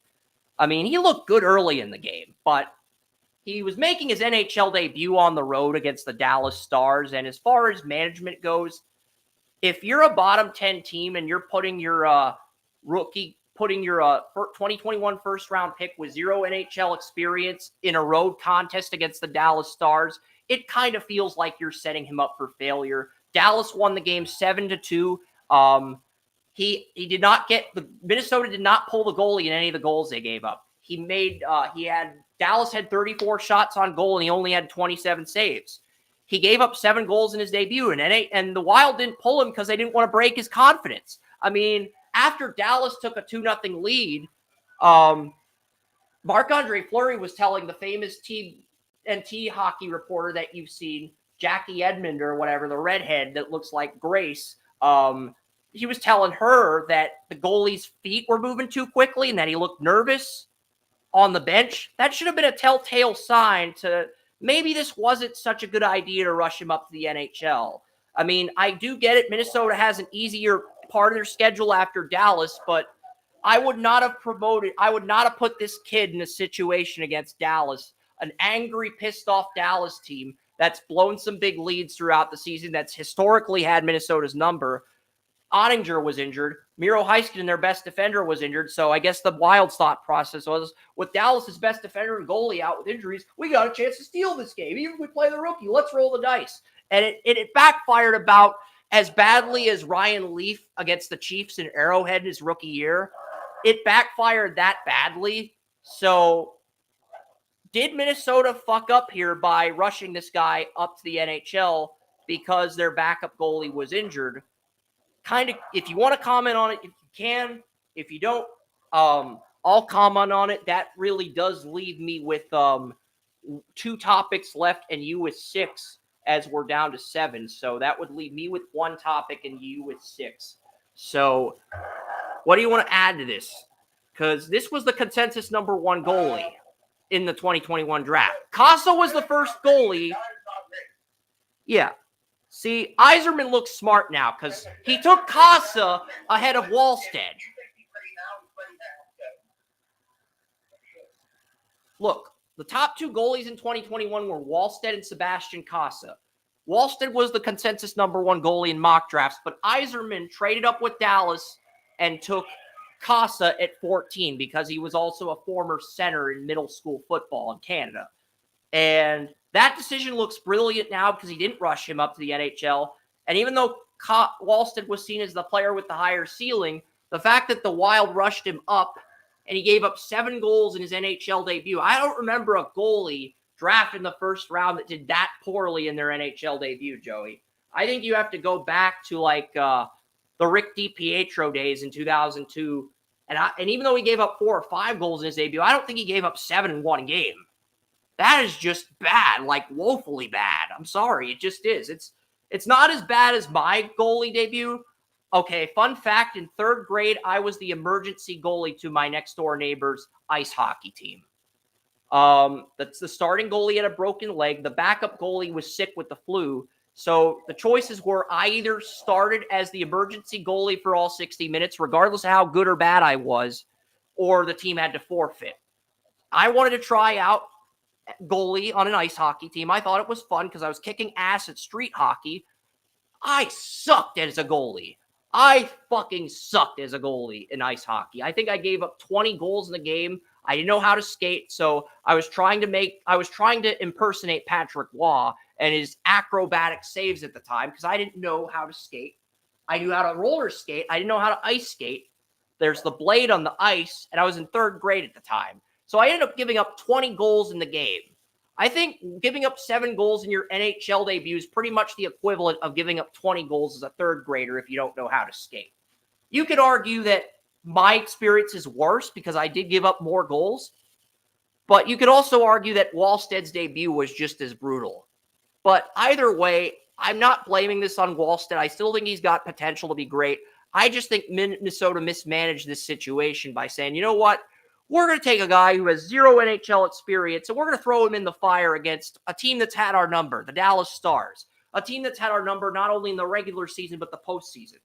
S1: I mean, he looked good early in the game, but he was making his NHL debut on the road against the Dallas Stars, and as far as management goes, if you're a bottom 10 team and you're putting your 2021 first-round pick with 0 NHL experience in a road contest against the Dallas Stars, it kind of feels like you're setting him up for failure. Dallas won the game 7-2. Minnesota did not pull the goalie in any of the goals they gave up. He had Dallas had 34 shots on goal and he only had 27 saves. He gave up 7 goals in his debut, and the Wild didn't pull him because they didn't want to break his confidence. I mean, after Dallas took a 2-0 lead, Marc-Andre Fleury was telling the famous TNT hockey reporter that you've seen, Jackie Edmond or whatever, the redhead that looks like Grace, he was telling her that the goalie's feet were moving too quickly and that he looked nervous on the bench. That should have been a telltale sign to maybe this wasn't such a good idea to rush him up to the NHL. I mean, I do get it. Minnesota has an easier part of their schedule after Dallas, but I would not have put this kid in a situation against Dallas, an angry, pissed off Dallas team that's blown some big leads throughout the season, that's historically had Minnesota's number. Ottinger was injured. Miro Heiskanen, their best defender, was injured. So I guess the Wild's thought process was, with Dallas's best defender and goalie out with injuries, we got a chance to steal this game. Even if we play the rookie, let's roll the dice. And it backfired about as badly as Ryan Leaf against the Chiefs in Arrowhead in his rookie year. It backfired that badly. So did Minnesota fuck up here by rushing this guy up to the NHL because their backup goalie was injured? Kind of, if you want to comment on it, if you can. If you don't, I'll comment on it. That really does leave me with 2 topics left and you with 6 as we're down to 7. So that would leave me with 1 topic and you with 6. So what do you want to add to this? Because this was the consensus number 1 goalie in the 2021 draft. Casa was the first goalie. Yeah. See, Yzerman looks smart now because he took Casa ahead of Wallstead. Look, the top 2 goalies in 2021 were Wallstead and Sebastian Casa. Wallstead was the consensus number 1 goalie in mock drafts, but Yzerman traded up with Dallas and took Casa at 14 because he was also a former center in middle school football in Canada. And that decision looks brilliant now because he didn't rush him up to the NHL. And even though Wallstead was seen as the player with the higher ceiling, the fact that the Wild rushed him up and he gave up 7 goals in his NHL debut. I don't remember a goalie drafted in the first round that did that poorly in their NHL debut, Joey. I think you have to go back to like the Rick DiPietro days in 2002. And even though he gave up 4 or 5 goals in his debut, I don't think he gave up 7 in one game. That is just bad, like woefully bad. I'm sorry, it just is. It's not as bad as my goalie debut. Okay, fun fact, in 3rd grade, I was the emergency goalie to my next-door neighbor's ice hockey team. That's the starting goalie had a broken leg. The backup goalie was sick with the flu. So the choices were I either started as the emergency goalie for all 60 minutes, regardless of how good or bad I was, or the team had to forfeit. I wanted to try out goalie on an ice hockey team. I thought it was fun because I was kicking ass at street hockey. I sucked as a goalie. I fucking sucked as a goalie in ice hockey. I think I gave up 20 goals in the game. I didn't know how to skate, so I was trying to impersonate Patrick Waugh and his acrobatic saves at the time because I didn't know how to skate. I knew how to roller skate. I didn't know how to ice skate. There's the blade on the ice, and I was in 3rd grade at the time. So I ended up giving up 20 goals in the game. I think giving up 7 goals in your NHL debut is pretty much the equivalent of giving up 20 goals as a 3rd grader if you don't know how to skate. You could argue that my experience is worse because I did give up more goals, but you could also argue that Wallstead's debut was just as brutal. But either way, I'm not blaming this on Wallstead. I still think he's got potential to be great. I just think Minnesota mismanaged this situation by saying, you know what? We're going to take a guy who has 0 NHL experience, and we're going to throw him in the fire against a team that's had our number, the Dallas Stars, a team that's had our number not only in the regular season but the postseason,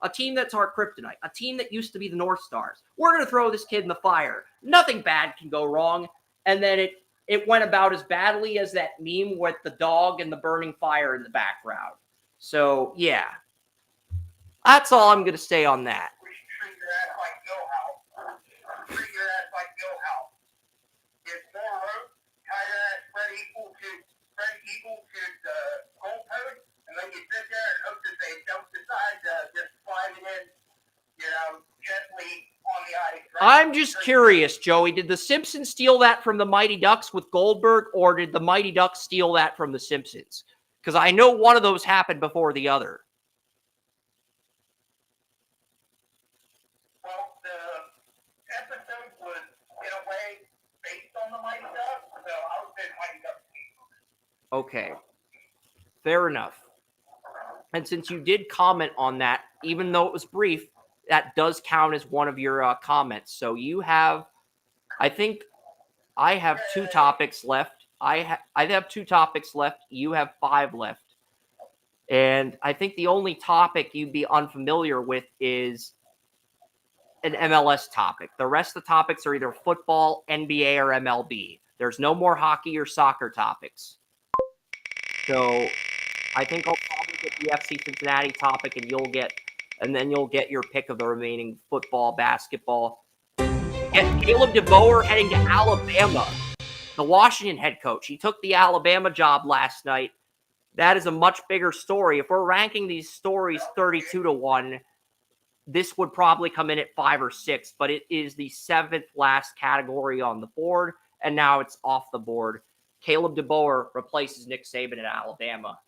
S1: a team that's our kryptonite, a team that used to be the North Stars. We're going to throw this kid in the fire. Nothing bad can go wrong. And then it went about as badly as that meme with the dog and the burning fire in the background. So, yeah. That's all I'm going to say on that.
S2: Equal to the goalpost, and then you sit there and hope that they don't decide to just slide it in, gently on the ice,
S1: I'm just curious, Joey. Did the Simpsons steal that from the Mighty Ducks with Goldberg, or did the Mighty Ducks steal that from the Simpsons? Because I know one of those happened before the other.
S2: Well, the episode was, in a way, based on the Mighty Ducks, so I would say Mighty Ducks.
S1: Okay. Fair enough. And since you did comment on that, even though it was brief, that does count as one of your comments. So you have, I think I have 2 topics left. I have 2 topics left. You have 5 left. And I think the only topic you'd be unfamiliar with is an MLS topic. The rest of the topics are either football, NBA, or MLB. There's no more hockey or soccer topics. So I think I'll probably get the FC Cincinnati topic, and then you'll get your pick of the remaining football, basketball. Get Caleb DeBoer heading to Alabama, the Washington head coach. He took the Alabama job last night. That is a much bigger story. If we're ranking these stories 32-1, this would probably come in at 5 or 6, but it is the 7th last category on the board, and now it's off the board. Caleb DeBoer replaces Nick Saban at Alabama.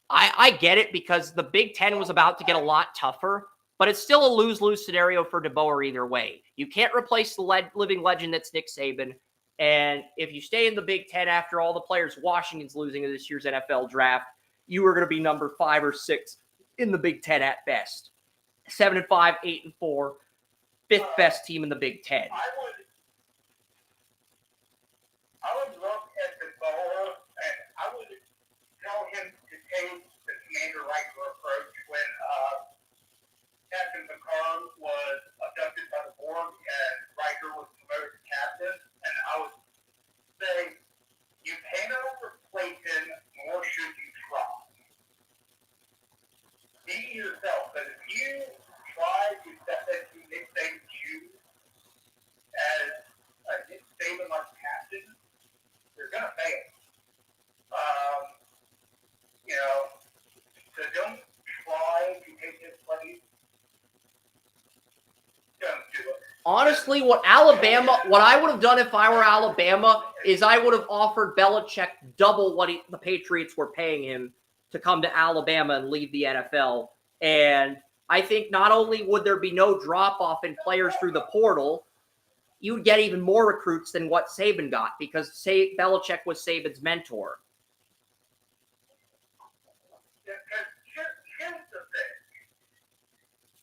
S1: I get it because the Big Ten was about to get a lot tougher, but it's still a lose-lose scenario for DeBoer either way. You can't replace the living legend that's Nick Saban, and if you stay in the Big Ten after all the players Washington's losing in this year's NFL draft, you are going to be number 5 or 6 in the Big Ten at best. 7-5, 8-4, 5th best team in the Big Ten.
S2: I would look at DeBoer, and I would tell him to take the Commander Riker approach when Captain Picard was abducted by the Borg and Riker was promoted to captain. And I would say, you cannot replace him, nor should you try. Be yourself, but if you try to step into Nick Saban's shoes as a Nick Saban-like captain, you're going to fail. So don't try to take his place. Don't do it.
S1: Honestly, what I would have done if I were Alabama is I would have offered Belichick double what the Patriots were paying him to come to Alabama and leave the NFL. And I think not only would there be no drop-off in players through the portal, you would get even more recruits than what Saban got because Belichick was Saban's mentor.
S2: Here's the thing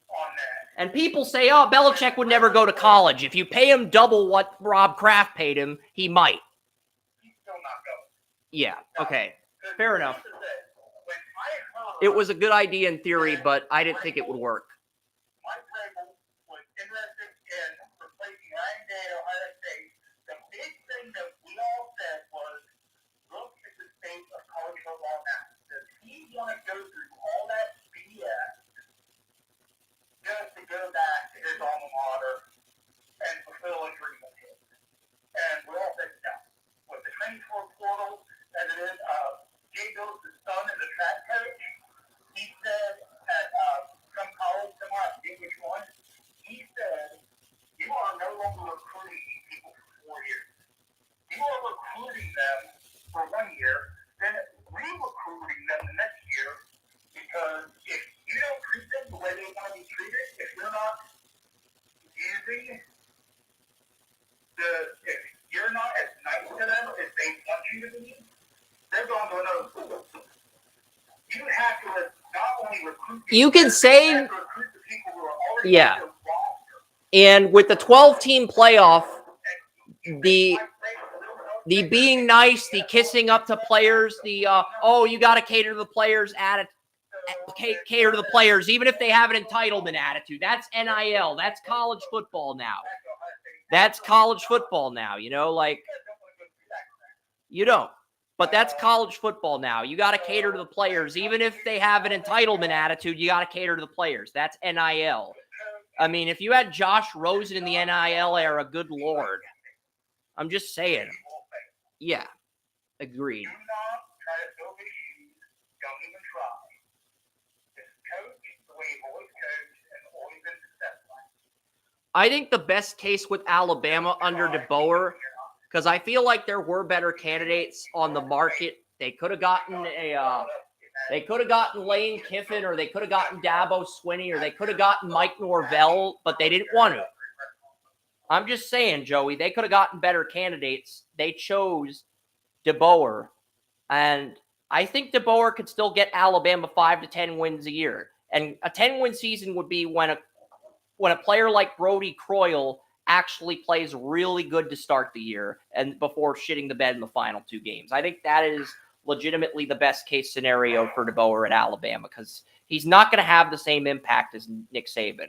S2: on that.
S1: And people say, oh, Belichick would never go to college. If you pay him double what Rob Kraft paid him, he might.
S2: He's still not going.
S1: Yeah, okay. Fair enough.
S2: Here's the thing. When I heard
S1: It was a good idea in theory, but I didn't think it would work.
S2: Mike Vrabel was interested in replacing Ryan Day at Ohio State, the big thing that we all said was, look at the state of college football now. Does he want to go through all that BS just to go back to his alma mater and fulfill a dream of his? And we all said no. With the transfer portal, as it is, Jay Bills' son is a track coach. He said at some college, somewhere, I forget which one, he said, you are no longer recruiting these people for 4 years. You are recruiting them for 1 year, then re-recruiting them the next year, because if you don't treat them the way they want to be treated, if you're not using if you're not as nice to them as they want you to be, they're going to another school. You have to not only recruit people,
S1: You can say,
S2: you have to recruit the people who are already
S1: yeah.
S2: on your roster.
S1: And with the 12-team playoff, the being nice, the kissing up to players, the you got to cater to the players cater to the players, even if they have an entitlement attitude. That's NIL. That's college football now. That's college football now. You don't. But that's college football now. You got to cater to the players. Even if they have an entitlement attitude, you got to cater to the players. That's NIL. I mean, if you had Josh Rosen in the NIL era, good Lord. I'm just saying. Yeah. Agreed.
S2: Do not try to fill his shoes. Don't even try. Just coach the way you've always coached and always been successful.
S1: I think the best case with Alabama under DeBoer, because I feel like there were better candidates on the market. They could have gotten Lane Kiffin, or they could have gotten Dabo Swinney, or they could have gotten Mike Norvell, but they didn't want to. I'm just saying, Joey, they could have gotten better candidates. They chose DeBoer, and I think DeBoer could still get Alabama 5 to 10 wins a year. And a 10-win season would be when a player like Brody Croyle actually plays really good to start the year and before shitting the bed in the final 2 games. I think that is legitimately the best case scenario for DeBoer at Alabama, because he's not going to have the same impact as Nick Saban.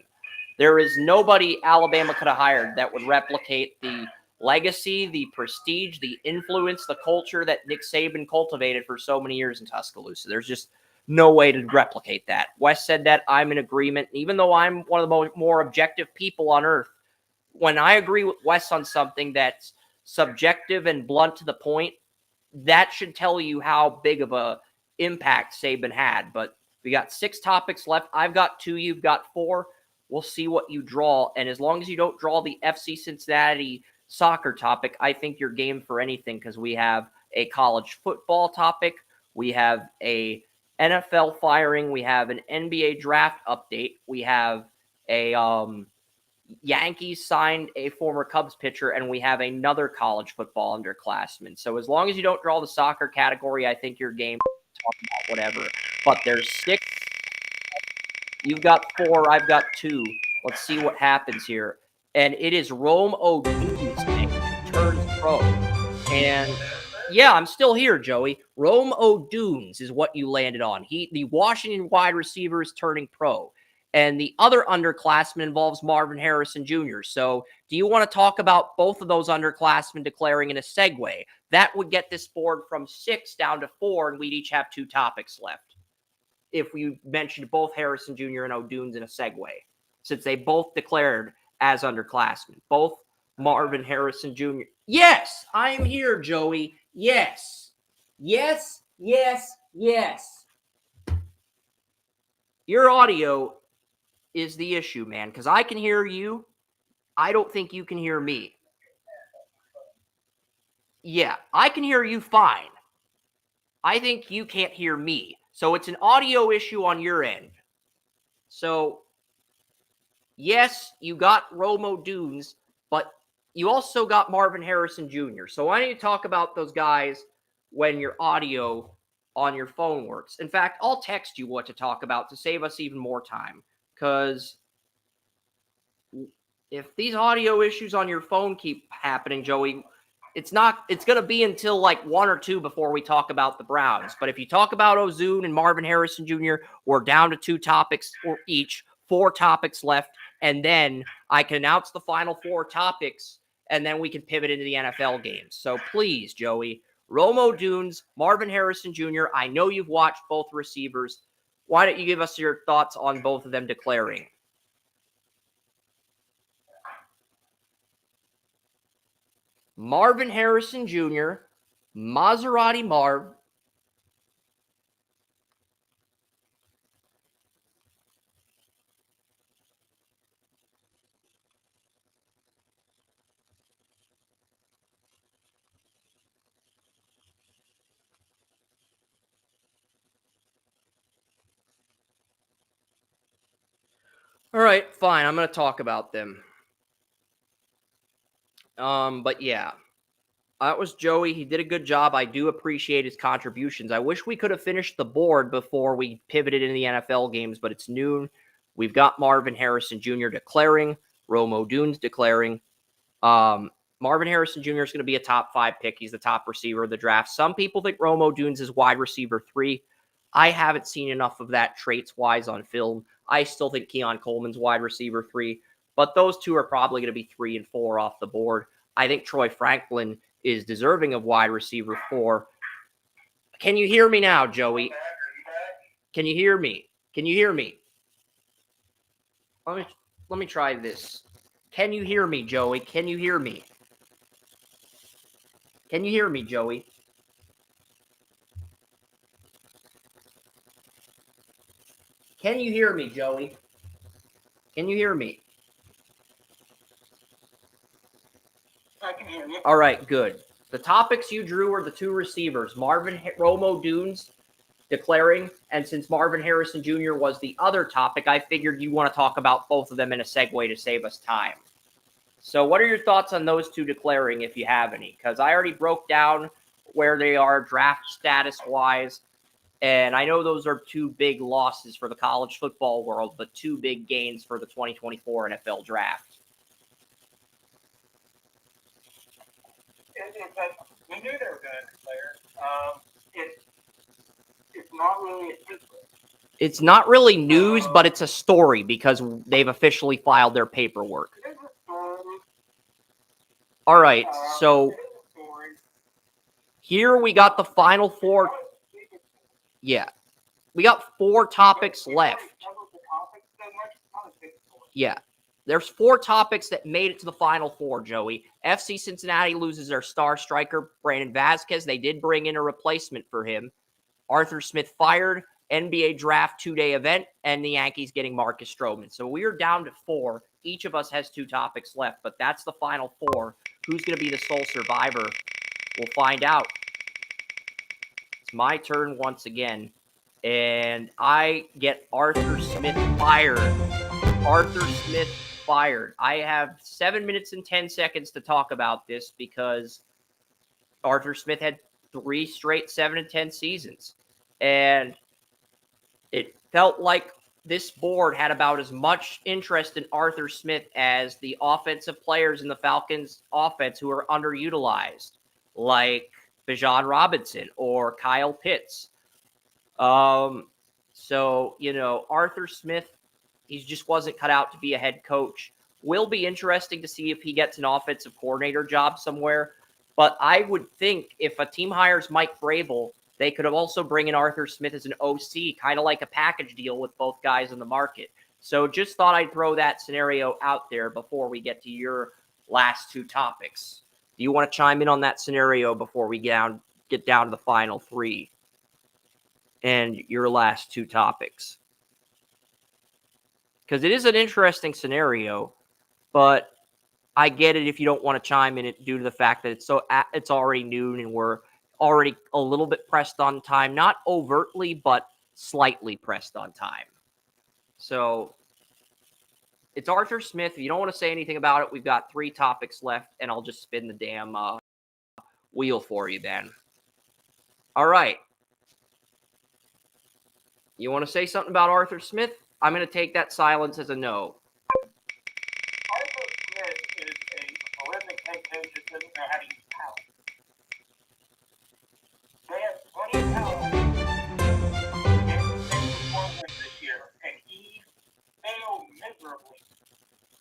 S1: There is nobody Alabama could have hired that would replicate the legacy, the prestige, the influence, the culture that Nick Saban cultivated for so many years in Tuscaloosa. There's just no way to replicate that. Wes said that. I'm in agreement. Even though I'm one of the more objective people on earth, when I agree with Wes on something that's subjective and blunt to the point, that should tell you how big of a impact Saban had. But we got 6 topics left. I've got 2. You've got 4. We'll see what you draw. And as long as you don't draw the FC Cincinnati soccer topic, I think you're game for anything, because we have a college football topic. We have a NFL firing. We have an NBA draft update. We have a Yankees signed a former Cubs pitcher, and we have another college football underclassman. So as long as you don't draw the soccer category, I think you're game to talk about whatever. But there's 6. You've got 4. I've got 2. Let's see what happens here. And it is Rome Odunze turns pro. And yeah, I'm still here, Joey. Rome Odunze is what you landed on. The Washington wide receiver, is turning pro. And the other underclassman involves Marvin Harrison Jr. So do you want to talk about both of those underclassmen declaring in a segue? That would get this board from 6 down to 4, and we'd each have 2 topics left if we mentioned both Harrison Jr. and Odunze in a segue, since they both declared as underclassmen. Both Marvin Harrison Jr. Yes, I'm here, Joey. Yes. Yes, yes, yes. Your audio is the issue, man, because I can hear you. I don't think you can hear me. Yeah, I can hear you fine. I think you can't hear me. So it's an audio issue on your end. So, yes, you got Rome Odunze, but you also got Marvin Harrison Jr. So I need to talk about those guys when your audio on your phone works. In fact, I'll text you what to talk about to save us even more time. Because if these audio issues on your phone keep happening, Joey, it's going to be until like 1 or 2 before we talk about the Browns. But if you talk about Ozune and Marvin Harrison Jr., we're down to 2 topics or each, 4 topics left. And then I can announce the final 4 topics, and then we can pivot into the NFL games. So please, Joey, Rome Odunze, Marvin Harrison Jr., I know you've watched both receivers. Why don't you give us your thoughts on both of them declaring? Marvin Harrison Jr., Maserati Marv. All right, fine. I'm going to talk about them. But yeah, that was Joey. He did a good job. I do appreciate his contributions. I wish we could have finished the board before we pivoted into the NFL games, but it's noon. We've got Marvin Harrison Jr. declaring, Rome Odunze declaring. Marvin Harrison Jr. is going to be a top 5 pick. He's the top receiver of the draft. Some people think Rome Odunze is wide receiver 3. I haven't seen enough of that traits-wise on film. I still think Keon Coleman's wide receiver 3, but those 2 are probably going to be 3 and 4 off the board. I think Troy Franklin is deserving of wide receiver 4. Can you hear me now, Joey? Can you hear me? Can you hear me? Let me try this. Can you hear me, Joey? Can you hear me? Can you hear me, Joey? Can you hear me, Joey? Can you hear me? All right, good. The topics you drew were the two receivers, Romo Dunes declaring, and since Marvin Harrison Jr. was the other topic, I figured you want to talk about both of them in a segue to save us time. So what are your thoughts on those two declaring, if you have any? Because I already broke down where they are draft status-wise, and I know those are two big losses for the college football world, but two big gains for the 2024 NFL Draft.
S2: We knew they were going to declare. It's not really a secret.
S1: It's not really news, but it's a story because they've officially filed their paperwork.
S2: It's a story.
S1: All right, so here we got the final four. Yeah, we got four topics left. Yeah, there's four topics that made it to the final four, Joey. FC Cincinnati loses their star striker, Brandon Vasquez. They did bring in a replacement for him. Arthur Smith fired, NBA draft 2-day event, and the Yankees getting Marcus Stroman. So we are down to four. Each of us has two topics left, but that's the final four. Who's going to be the sole survivor? We'll find out. It's my turn once again, and I get Arthur Smith fired. Arthur Smith fired. I have 7 minutes and 10 seconds to talk about this because Arthur Smith had 3 straight 7-10 seasons. And it felt like this board had about as much interest in Arthur Smith as the offensive players in the Falcons offense who are underutilized, like Bijan Robinson or Kyle Pitts. So, Arthur Smith, he just wasn't cut out to be a head coach. Will be interesting to see if he gets an offensive coordinator job somewhere. But I would think if a team hires Mike Vrabel, they could have also bring in Arthur Smith as an OC, kind of like a package deal with both guys in the market. So just thought I'd throw that scenario out there before we get to your last two topics. Do you want to chime in on that scenario before we get down to the final three and your last two topics? Because it is an interesting scenario, but I get it if you don't want to chime in it due to the fact that it's already noon and we're already a little bit pressed on time. Not overtly, but slightly pressed on time. So it's Arthur Smith. If you don't want to say anything about it, we've got 3 topics left, and I'll just spin the damn wheel for you then. All right. You want to say something about Arthur Smith? I'm going to take that silence as a no.
S2: Arthur Smith is a horrific head coach that doesn't know how to use power. They have plenty of power in performance this year, and he failed miserably.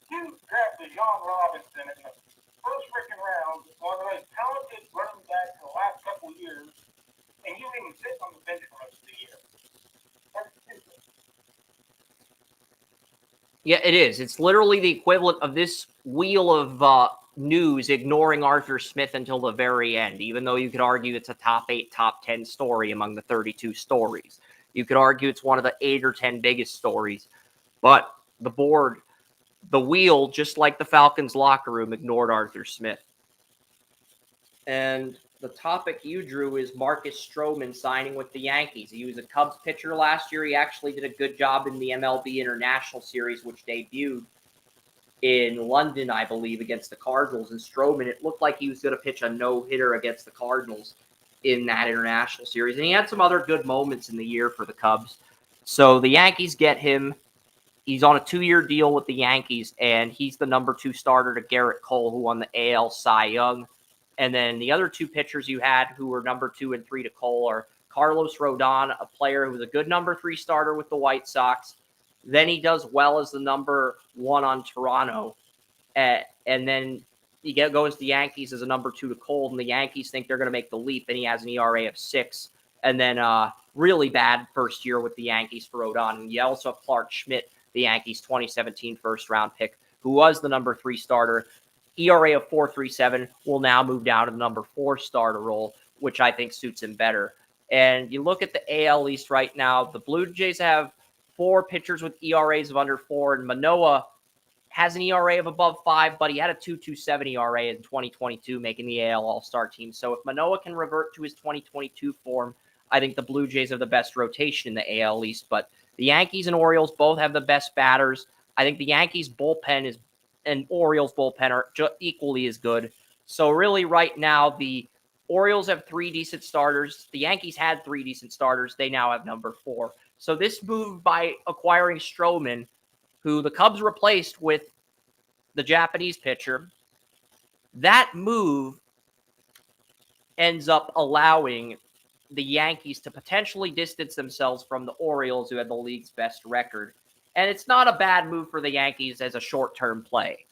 S2: You drafted Bijan Robinson in the first freaking round, one of the most talented running backs in the last couple of years, and you didn't sit on the bench for most of the year. That's stupid.
S1: Yeah, it is. It's literally the equivalent of this wheel of news ignoring Arthur Smith until the very end, even though you could argue it's a top 8, top 10 story among the 32 stories. You could argue it's one of the 8 or 10 biggest stories. But the board, the wheel, just like the Falcons locker room, ignored Arthur Smith. And the topic you drew is Marcus Stroman signing with the Yankees. He was a Cubs pitcher last year. He actually did a good job in the MLB International Series, which debuted in London, I believe, against the Cardinals. And Stroman, it looked like he was going to pitch a no-hitter against the Cardinals in that International Series. And he had some other good moments in the year for the Cubs. So the Yankees get him. He's on a 2-year deal with the Yankees, and he's the number 2 starter to Garrett Cole, who won the AL Cy Young. And then the other 2 pitchers you had who were number 2 and 3 to Cole are Carlos Rodon, a player who was a good number 3 starter with the White Sox. Then he does well as the number 1 on Toronto. And then he goes to the Yankees as a number 2 to Cole, and the Yankees think they're going to make the leap, and he has an ERA of 6. And then really bad first year with the Yankees for Rodon. And you also have Clark Schmidt, the Yankees' 2017 first-round pick, who was the number 3 starter. ERA of 4.37 will now move down to the number 4 starter role, which I think suits him better. And you look at the AL East right now, the Blue Jays have 4 pitchers with ERAs of under 4, and Manoah has an ERA of above 5, but he had a 2.27 ERA in 2022, making the AL All-Star team. So if Manoah can revert to his 2022 form, I think the Blue Jays have the best rotation in the AL East. But the Yankees and Orioles both have the best batters. I think the Yankees bullpen and Orioles bullpen are equally as good. So really right now, the Orioles have 3 decent starters. The Yankees had 3 decent starters. They now have number 4. So this move by acquiring Stroman, who the Cubs replaced with the Japanese pitcher, that move ends up allowing the Yankees to potentially distance themselves from the Orioles, who had the league's best record. And it's not a bad move for the Yankees as a short-term play.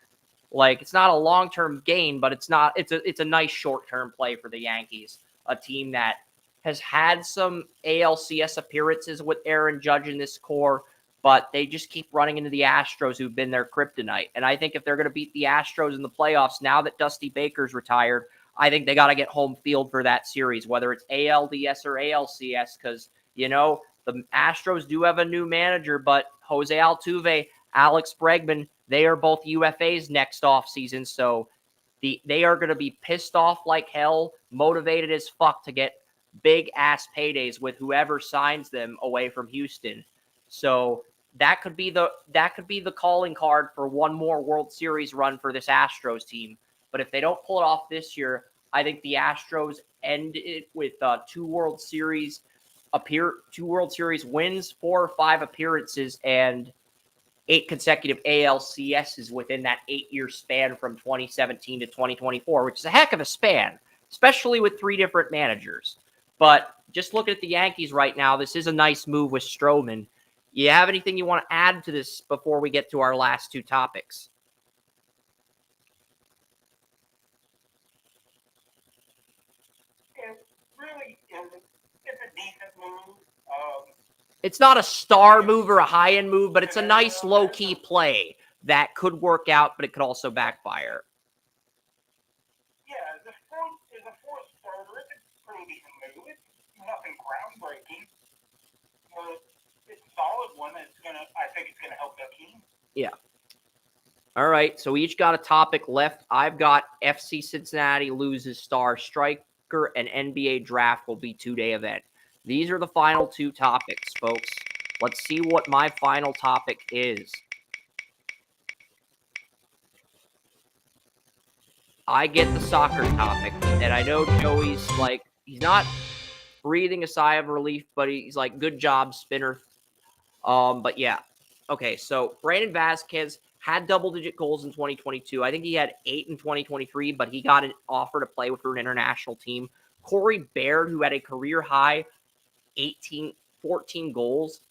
S1: Like, it's not a long-term gain, but it's a nice short-term play for the Yankees, a team that has had some ALCS appearances with Aaron Judge in this core, but they just keep running into the Astros, who've been their kryptonite. And I think if they're going to beat the Astros in the playoffs, now that Dusty Baker's retired, I think they got to get home field for that series, whether it's ALDS or ALCS, because, the Astros do have a new manager, but Jose Altuve, Alex Bregman, they are both UFAs next offseason, so they are going to be pissed off like hell, motivated as fuck to get big-ass paydays with whoever signs them away from Houston. So that could be the calling card for one more World Series run for this Astros team. But if they don't pull it off this year, I think the Astros end it with 2 World Series wins, 4 or 5 appearances, and 8 consecutive ALCSs within that 8-year span from 2017 to 2024, which is a heck of a span, especially with 3 different managers. But just looking at the Yankees right now, this is a nice move with Stroman. You have anything you want to add to this before we get to our last 2 topics?
S2: It's a decent move.
S1: It's not a star move or a high-end move, but it's a nice low-key play that could work out, but it could also backfire.
S2: Yeah, as a fourth starter, it's a pretty decent move. It's nothing groundbreaking, but it's a solid one. I think it's gonna help their team.
S1: Yeah. All right, so we each got a topic left. I've got FC Cincinnati loses star striker, and NBA draft will be 2-day event. These are the final 2 topics, folks. Let's see what my final topic is. I get the soccer topic, and I know Joey's he's not breathing a sigh of relief, but he's like, good job, Spinner. But yeah. Okay, so Brandon Vasquez had double-digit goals in 2022. I think he had 8 in 2023, but he got an offer to play for an international team. Corey Baird, who had a career-high 14 goals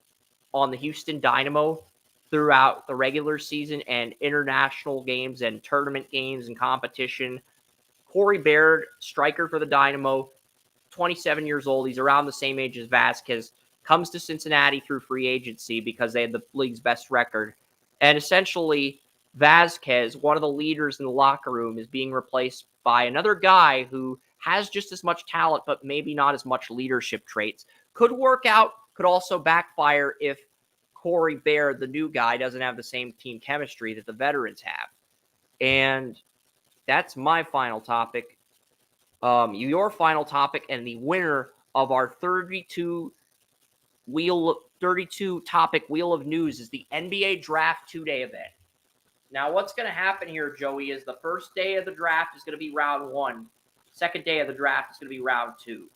S1: on the Houston Dynamo throughout the regular season and international games and tournament games and competition. Corey Baird, striker for the Dynamo, 27 years old. He's around the same age as Vasquez. Comes to Cincinnati through free agency because they had the league's best record. And essentially, Vasquez, one of the leaders in the locker room, is being replaced by another guy who has just as much talent, but maybe not as much leadership traits. Could work out, could also backfire if Corey Baird, the new guy, doesn't have the same team chemistry that the veterans have. And that's my final topic. Your final topic and the winner of our 32 topic Wheel of News is the NBA Draft 2-day event. Now, what's going to happen here, Joey, is the first day of the draft is going to be round 1. Second day of the draft is going to be round 2.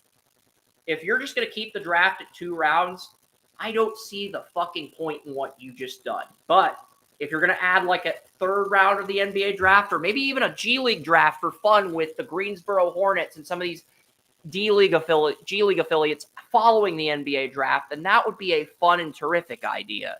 S1: If you're just going to keep the draft at 2 rounds, I don't see the fucking point in what you just done. But if you're going to add like a 3rd round of the NBA draft or maybe even a G League draft for fun with the Greensboro Hornets and some of these G League affiliates following the NBA draft, then that would be a fun and terrific idea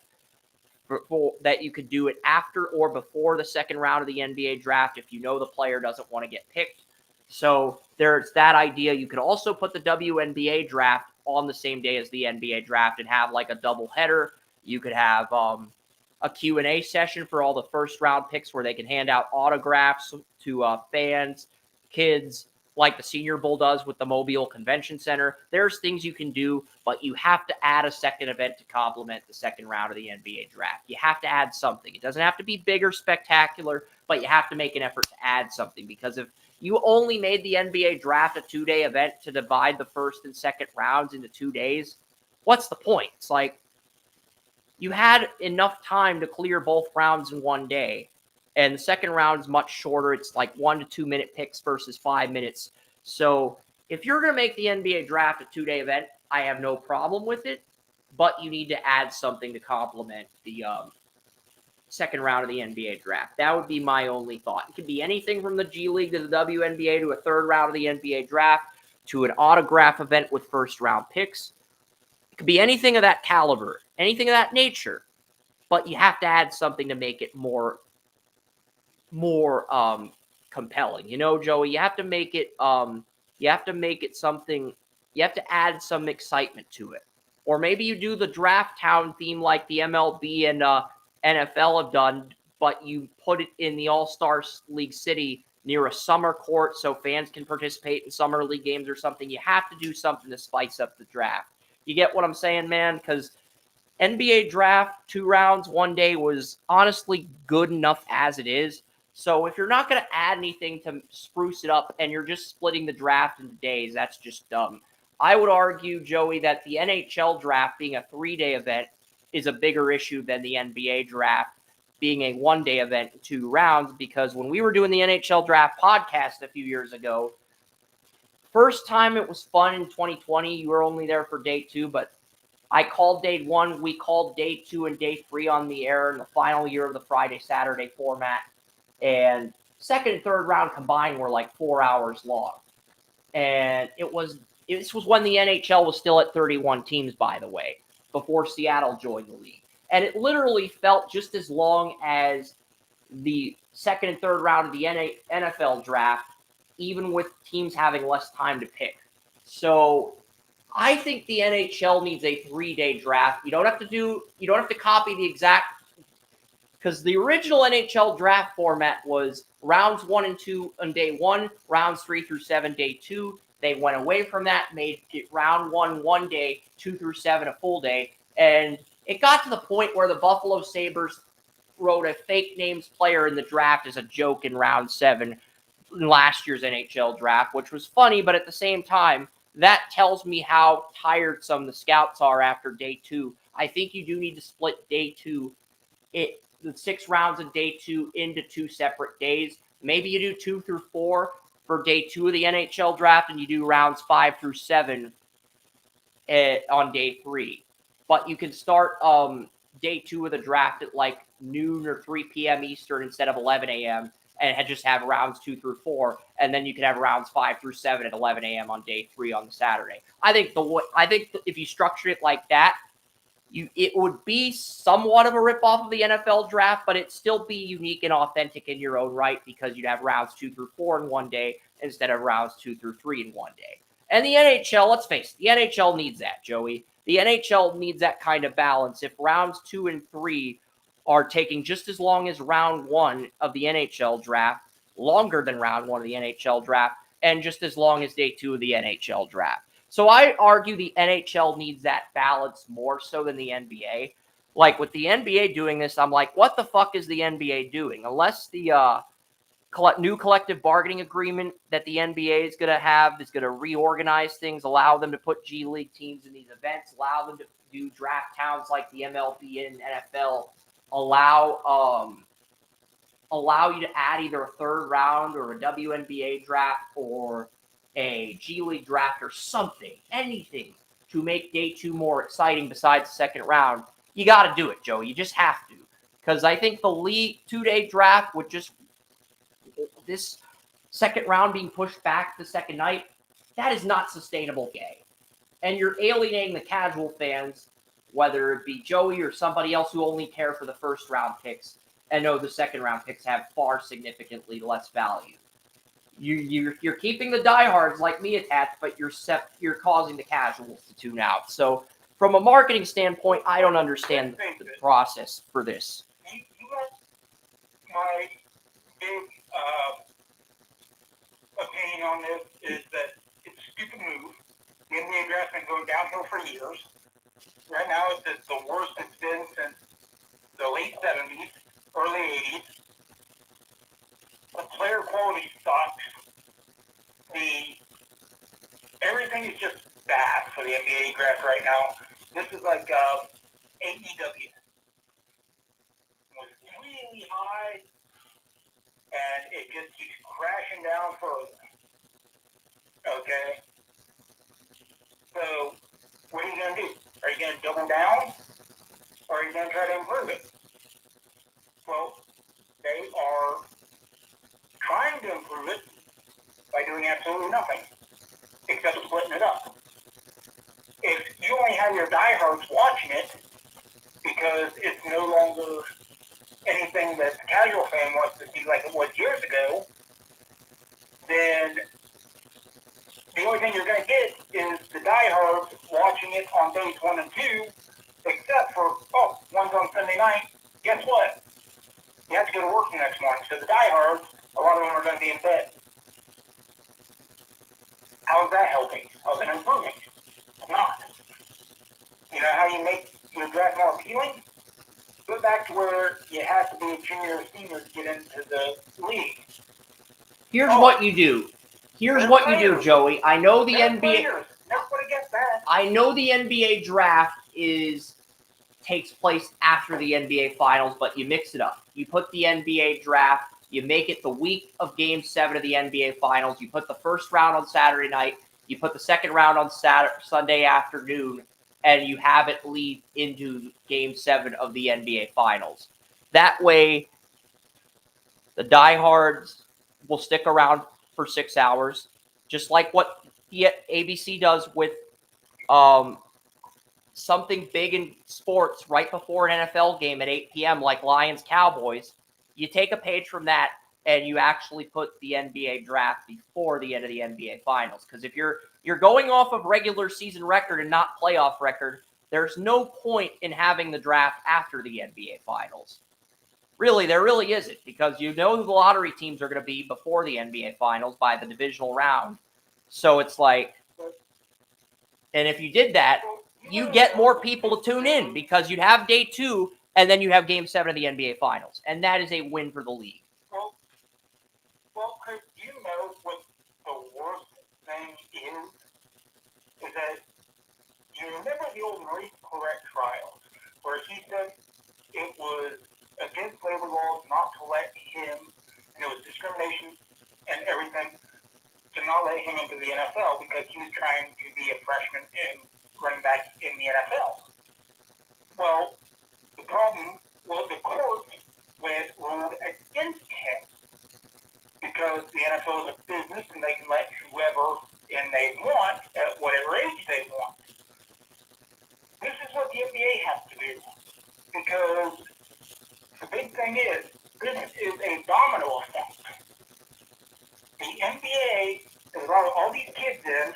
S1: that you could do it after or before the 2nd round of the NBA draft if you know the player doesn't want to get picked. So there's that idea. You could also put the WNBA draft on the same day as the NBA draft and have like a double header. You could have a Q&A session for all the 1st round picks where they can hand out autographs to fans, kids, like the Senior Bowl does with the Mobile Convention Center. There's things you can do, but you have to add a second event to complement the second round of the NBA draft. You have to add something. It doesn't have to be big or spectacular, but you have to make an effort to add something, because if you only made the NBA draft a 2-day event to divide the first and second rounds into 2 days, what's the point? It's like you had enough time to clear both rounds in 1 day. And the second round is much shorter. It's like 1 to 2 minute picks versus 5 minutes. So if you're going to make the NBA draft a 2-day event, I have no problem with it. But you need to add something to complement the second round of the NBA draft. That would be my only thought. It could be anything from the G League to the WNBA to a third round of the NBA draft to an autograph event with first round picks. It could be anything of that caliber, anything of that nature. But you have to add something to make it more compelling. You know, Joey, you have to make it something, you have to add some excitement to it. Or maybe you do the draft town theme like the MLB and NFL have done, but you put it in the All-Star League city near a summer court so fans can participate in summer league games or something. You have to do something to spice up the draft. You get what I'm saying, man? Because NBA draft, 2 rounds, 1 day was honestly good enough as it is. So if you're not going to add anything to spruce it up and you're just splitting the draft into days, that's just dumb. I would argue, Joey, that the NHL draft being a 3-day event is a bigger issue than the NBA draft being a 1-day event in 2 rounds, because when we were doing the NHL draft podcast a few years ago, first time it was fun in 2020. You were only there for day 2, but I called day 1. We called day 2 and day 3 on the air in the final year of the Friday-Saturday format. And second and third round combined were like 4 hours long. And this was when the NHL was still at 31 teams, by the way, before Seattle joined the league. And it literally felt just as long as the second and third round of the NFL draft, even with teams having less time to pick. So I think the NHL needs a 3-day draft. You don't have to copy the exact, because the original NHL draft format was rounds 1 and 2 on day 1, rounds 3 through 7 day 2. They went away from that, made it round 1 day, 2 through 7 a full day, and it got to the point where the Buffalo Sabres wrote a fake names player in the draft as a joke in round 7 in last year's NHL draft, which was funny, but at the same time, that tells me how tired some of the scouts are after day 2. I think you do need to split day 2, the 6 rounds of day 2 into 2 separate days. Maybe you do 2 through 4 for day 2 of the NHL draft, and you do rounds 5 through 7 on day 3. But you can start day 2 of the draft at like noon or 3 p.m. Eastern instead of 11 a.m. and just have rounds 2 through 4, and then you can have rounds 5 through 7 at 11 a.m. on day 3 on the Saturday. I think if you structure it like that, it would be somewhat of a ripoff of the NFL draft, but it'd still be unique and authentic in your own right, because you'd have rounds 2 through 4 in 1 day instead of rounds 2 through 3 in 1 day. And the NHL, let's face it, the NHL needs that, Joey. The NHL needs that kind of balance. If rounds 2 and 3 are taking just as long as round 1 of the NHL draft, longer than round 1 of the NHL draft, and just as long as day 2 of the NHL draft. So I argue the NHL needs that balance more so than the NBA. Like with the NBA doing this, I'm like, what the fuck is the NBA doing? Unless the new collective bargaining agreement that the NBA is going to have is going to reorganize things, allow them to put G League teams in these events, allow them to do draft towns like the MLB and NFL, allow you to add either a third round or a WNBA draft or a G League draft or something, anything to make day 2 more exciting besides the second round. You got to do it, Joe. You just have to. Because I think the league 2-day draft would just, this second round being pushed back the second night, that is not sustainable game. And you're alienating the casual fans, whether it be Joey or somebody else who only care for the first round picks and know the second round picks have far significantly less value. You're keeping the diehards like me attached, but you're causing the casuals to tune out. So from a marketing standpoint, I don't understand the process for this.
S2: You know my big opinion opinion on this is that it's a stupid move. The NBA draft's been going downhill for years. Right now, it's the worst it's been since the late 70s, early 80s. The player quality sucks. Everything is just bad for the NBA draft right now. This is like AEW. It was really high, and it just keeps crashing down further. Okay? So, what are you going to do? Are you going to double down? Or are you going to try to improve it? Well, they are trying to improve it by doing absolutely nothing, except splitting it up. If you only have your diehards watching it, because it's no longer anything that the casual fan wants to see like it was years ago, then the only thing you're going to get is the diehards watching it on days 1 and 2, except for, one's on Sunday night. Guess what? You have to go to work the next morning. So the diehards, a lot of them are going to be in bed. How is that helping? How is it improving? It's not. You know how you make your draft more appealing? Go back to where you have to be a junior or senior to get into the league.
S1: Here's what you do. Here's what you do, Joey. I know the NBA.
S2: Nobody gets that.
S1: I know the NBA draft takes place after the NBA Finals, but you mix it up. You put the NBA draft. You make it the week of Game 7 of the NBA Finals. You put the first round on Saturday night. You put the second round on Sunday afternoon, and you have it lead into Game 7 of the NBA Finals. That way, the diehards will stick around for 6 hours, just like what the ABC does with something big in sports right before an NFL game at 8 p.m. like Lions-Cowboys. You take a page from that and you actually put the NBA draft before the end of the NBA Finals. Because if you're going off of regular season record and not playoff record, there's no point in having the draft after the NBA Finals. Really, there really isn't, because you know who the lottery teams are going to be before the NBA Finals by the divisional round. So it's like, and if you did that, you get more people to tune in, because you'd have day 2 and then you have Game 7 of the NBA Finals. And that is a win for the league.
S2: Well, Chris, you know what the worst thing is? Is that you remember the old Maurice Claret trial, where he said it was against labor laws not to let him, and it was discrimination and everything, to not let him into the NFL because he was trying to be a freshman and running back in the NFL. Well, the problem was the court ruled against him, because the NFL is a business and they can let whoever in they want at whatever age they want. This is what the NBA has to do, because the big thing is, this is a domino effect. The NBA has allowed all these kids in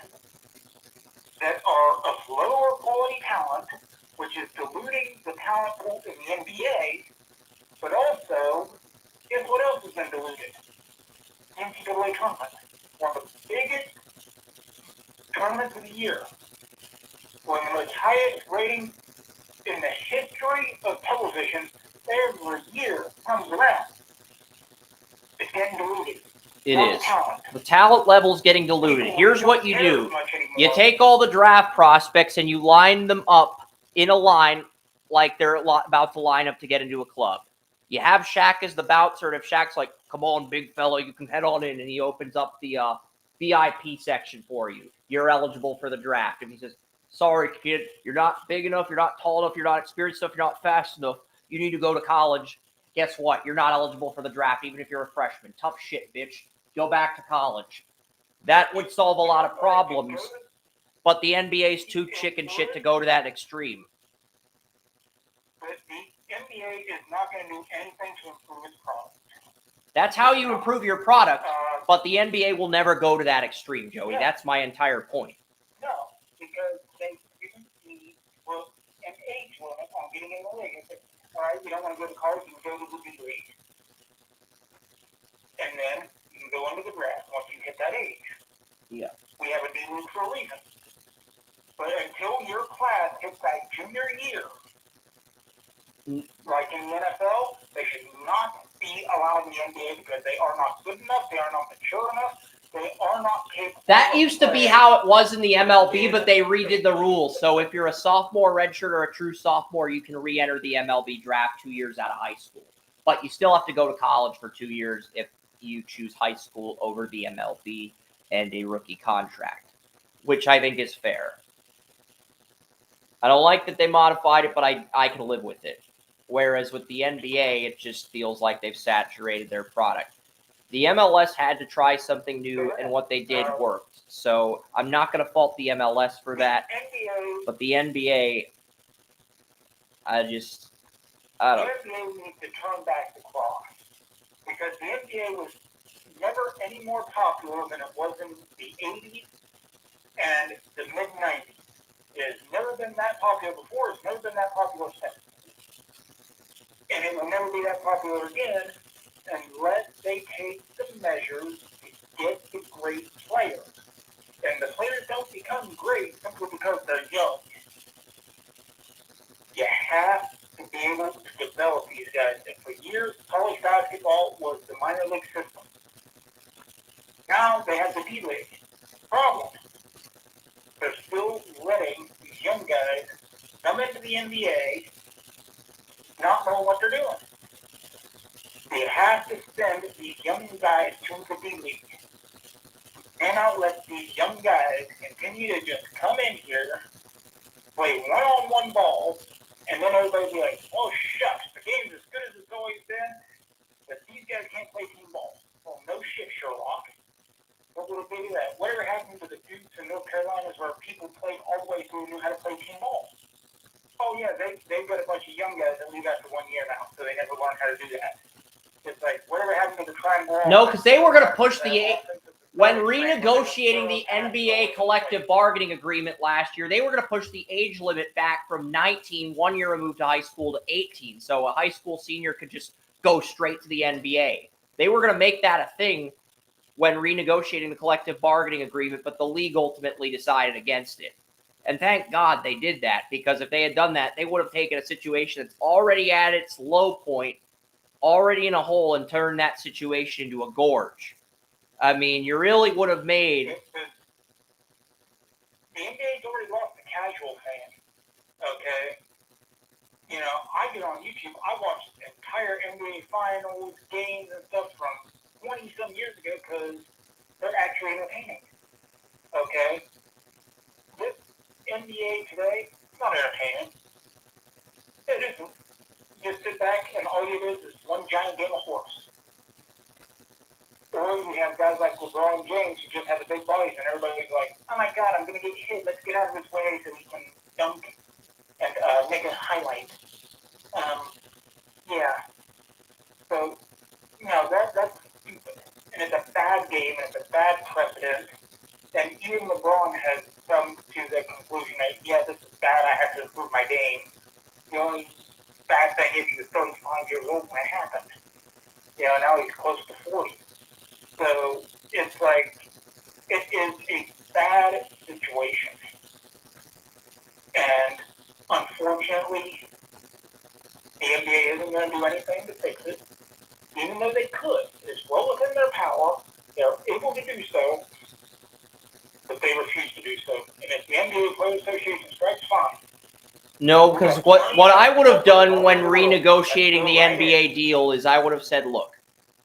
S2: that are of lower quality talent, which is diluting the talent pool in the NBA, but also, guess what else has been diluted? NCAA tournament. One of the biggest tournaments of the year. One of the most highest ratings in the history of television every year comes around. It's getting diluted.
S1: It is. The talent level is getting diluted. Here's what you do. You take all the draft prospects and you line them up in a line like they're about to line up to get into a club. You have Shaq as the bouncer, and if Shaq's like, come on, big fella, you can head on in, and he opens up the VIP section for you. You're eligible for the draft. If he says, sorry, kid, you're not big enough, you're not tall enough, you're not experienced enough, you're not fast enough, you need to go to college. Guess what? You're not eligible for the draft, even if you're a freshman. Tough shit, bitch. Go back to college. That would solve a lot of problems, but the NBA's too chicken shit to go to that extreme.
S2: But the NBA is not going to do anything to improve its product.
S1: That's how you improve your product, but the NBA will never go to that extreme, Joey. Yeah. That's my entire point.
S2: No, because they didn't see, an age limit on getting in the league. All right, you don't want to go to college, you can go to the big league. And then you can go into the draft once you hit that age.
S1: Yeah.
S2: We have a D-League for a reason. But until your class hits that junior year, like in the NFL, they should not be allowed in the NBA because they are not good enough, they are not mature enough, they are not capable.
S1: That used to be how it was in the MLB, but they redid the rules. So if you're a sophomore redshirt or a true sophomore, you can re-enter the MLB draft 2 years out of high school. But you still have to go to college for 2 years if you choose high school over the MLB and a rookie contract, which I think is fair. I don't like that they modified it, but I can live with it. Whereas with the NBA, it just feels like they've saturated their product. The MLS had to try something new, and what they did worked. So I'm not going to fault the MLS for that. But the NBA, I don't know.
S2: The NBA needs to turn back the clock. Because the NBA was never any more popular than it was in the 80s and the mid-90s. It has never been that popular before. It's never been that popular since. And it will never be that popular again unless they take the measures to get the great players. And the players don't become great simply because they're young. You have to be able to develop these guys. And for years, college basketball was the minor league system. Now they have the D-League. Problem. They're still letting these young guys come into the NBA not knowing what they're doing. They have to send these young guys to the D-League. You cannot let these young guys continue to just come in here, play one-on-one ball, and then everybody be like, oh, shucks, the game's as good as it's always been, but these guys can't play team ball. Well, no shit, Sherlock. What would they do that? Whatever happened to the Dukes in North Carolina where people played all the way through and knew how to play team ball? Oh, yeah, they've got a bunch of young guys that leave after 1 year now, so they never learned how to do that. It's like, whatever happened to the triangle?
S1: No, because they were going to push when renegotiating the NBA collective bargaining agreement last year, they were going to push the age limit back from 19, 1 year removed to high school, to 18. So a high school senior could just go straight to the NBA. They were going to make that a thing when renegotiating the collective bargaining agreement, but the league ultimately decided against it. And thank God they did that, because if they had done that, they would have taken a situation that's already at its low point, already in a hole, and turned that situation into a gorge. I mean, you really would have made...
S2: The NBA's already lost the casual fan, okay? You know, I get on YouTube, I watch entire NBA finals, games, and stuff from 20-some years ago because they're actually entertaining, okay? This NBA today, it's not entertaining. It isn't. You just sit back and all you do is one giant game of horse. Or you have guys like LeBron James who just have a big body and everybody's like, oh my God, I'm going to get hit. Let's get out of his way so we can dunk and make a highlight. Yeah. So, you know, that's stupid. And it's a bad game and it's a bad precedent. And even LeBron has come to the conclusion that, yeah, this is bad. I have to improve my game. The only bad thing is he was 35 years old when it happened. You know, now he's close to 40. So it's like, it is a bad situation. And unfortunately, the NBA isn't going to do anything to fix it, even though they could. It's well within their power. They're able to do so, but they refuse to do so. And if the NBA Players Association strikes, fine.
S1: No, because what I would have done when renegotiating the NBA deal is I would have said, look,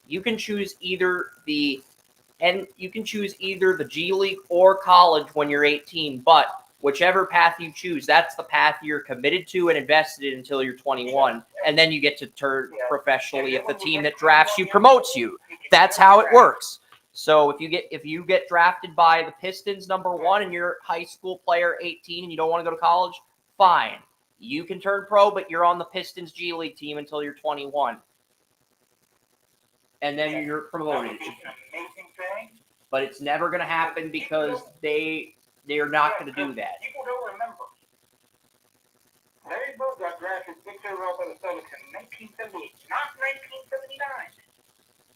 S1: you can choose either the G League or college when you're 18, but whichever path you choose, that's the path you're committed to and invested in until you're 21, and then you get to turn professionally if the team that drafts you promotes you. That's how it works. So if you get drafted by the Pistons #1 and you're a high school player 18 and you don't want to go to college, fine. You can turn pro, but you're on the Pistons G League team until you're 21. And then you're promoted. But it's never going to happen because they are not going to do that.
S2: People don't remember. Larry Bird got drafted 6th overall by the Celtics in 1978, not 1979.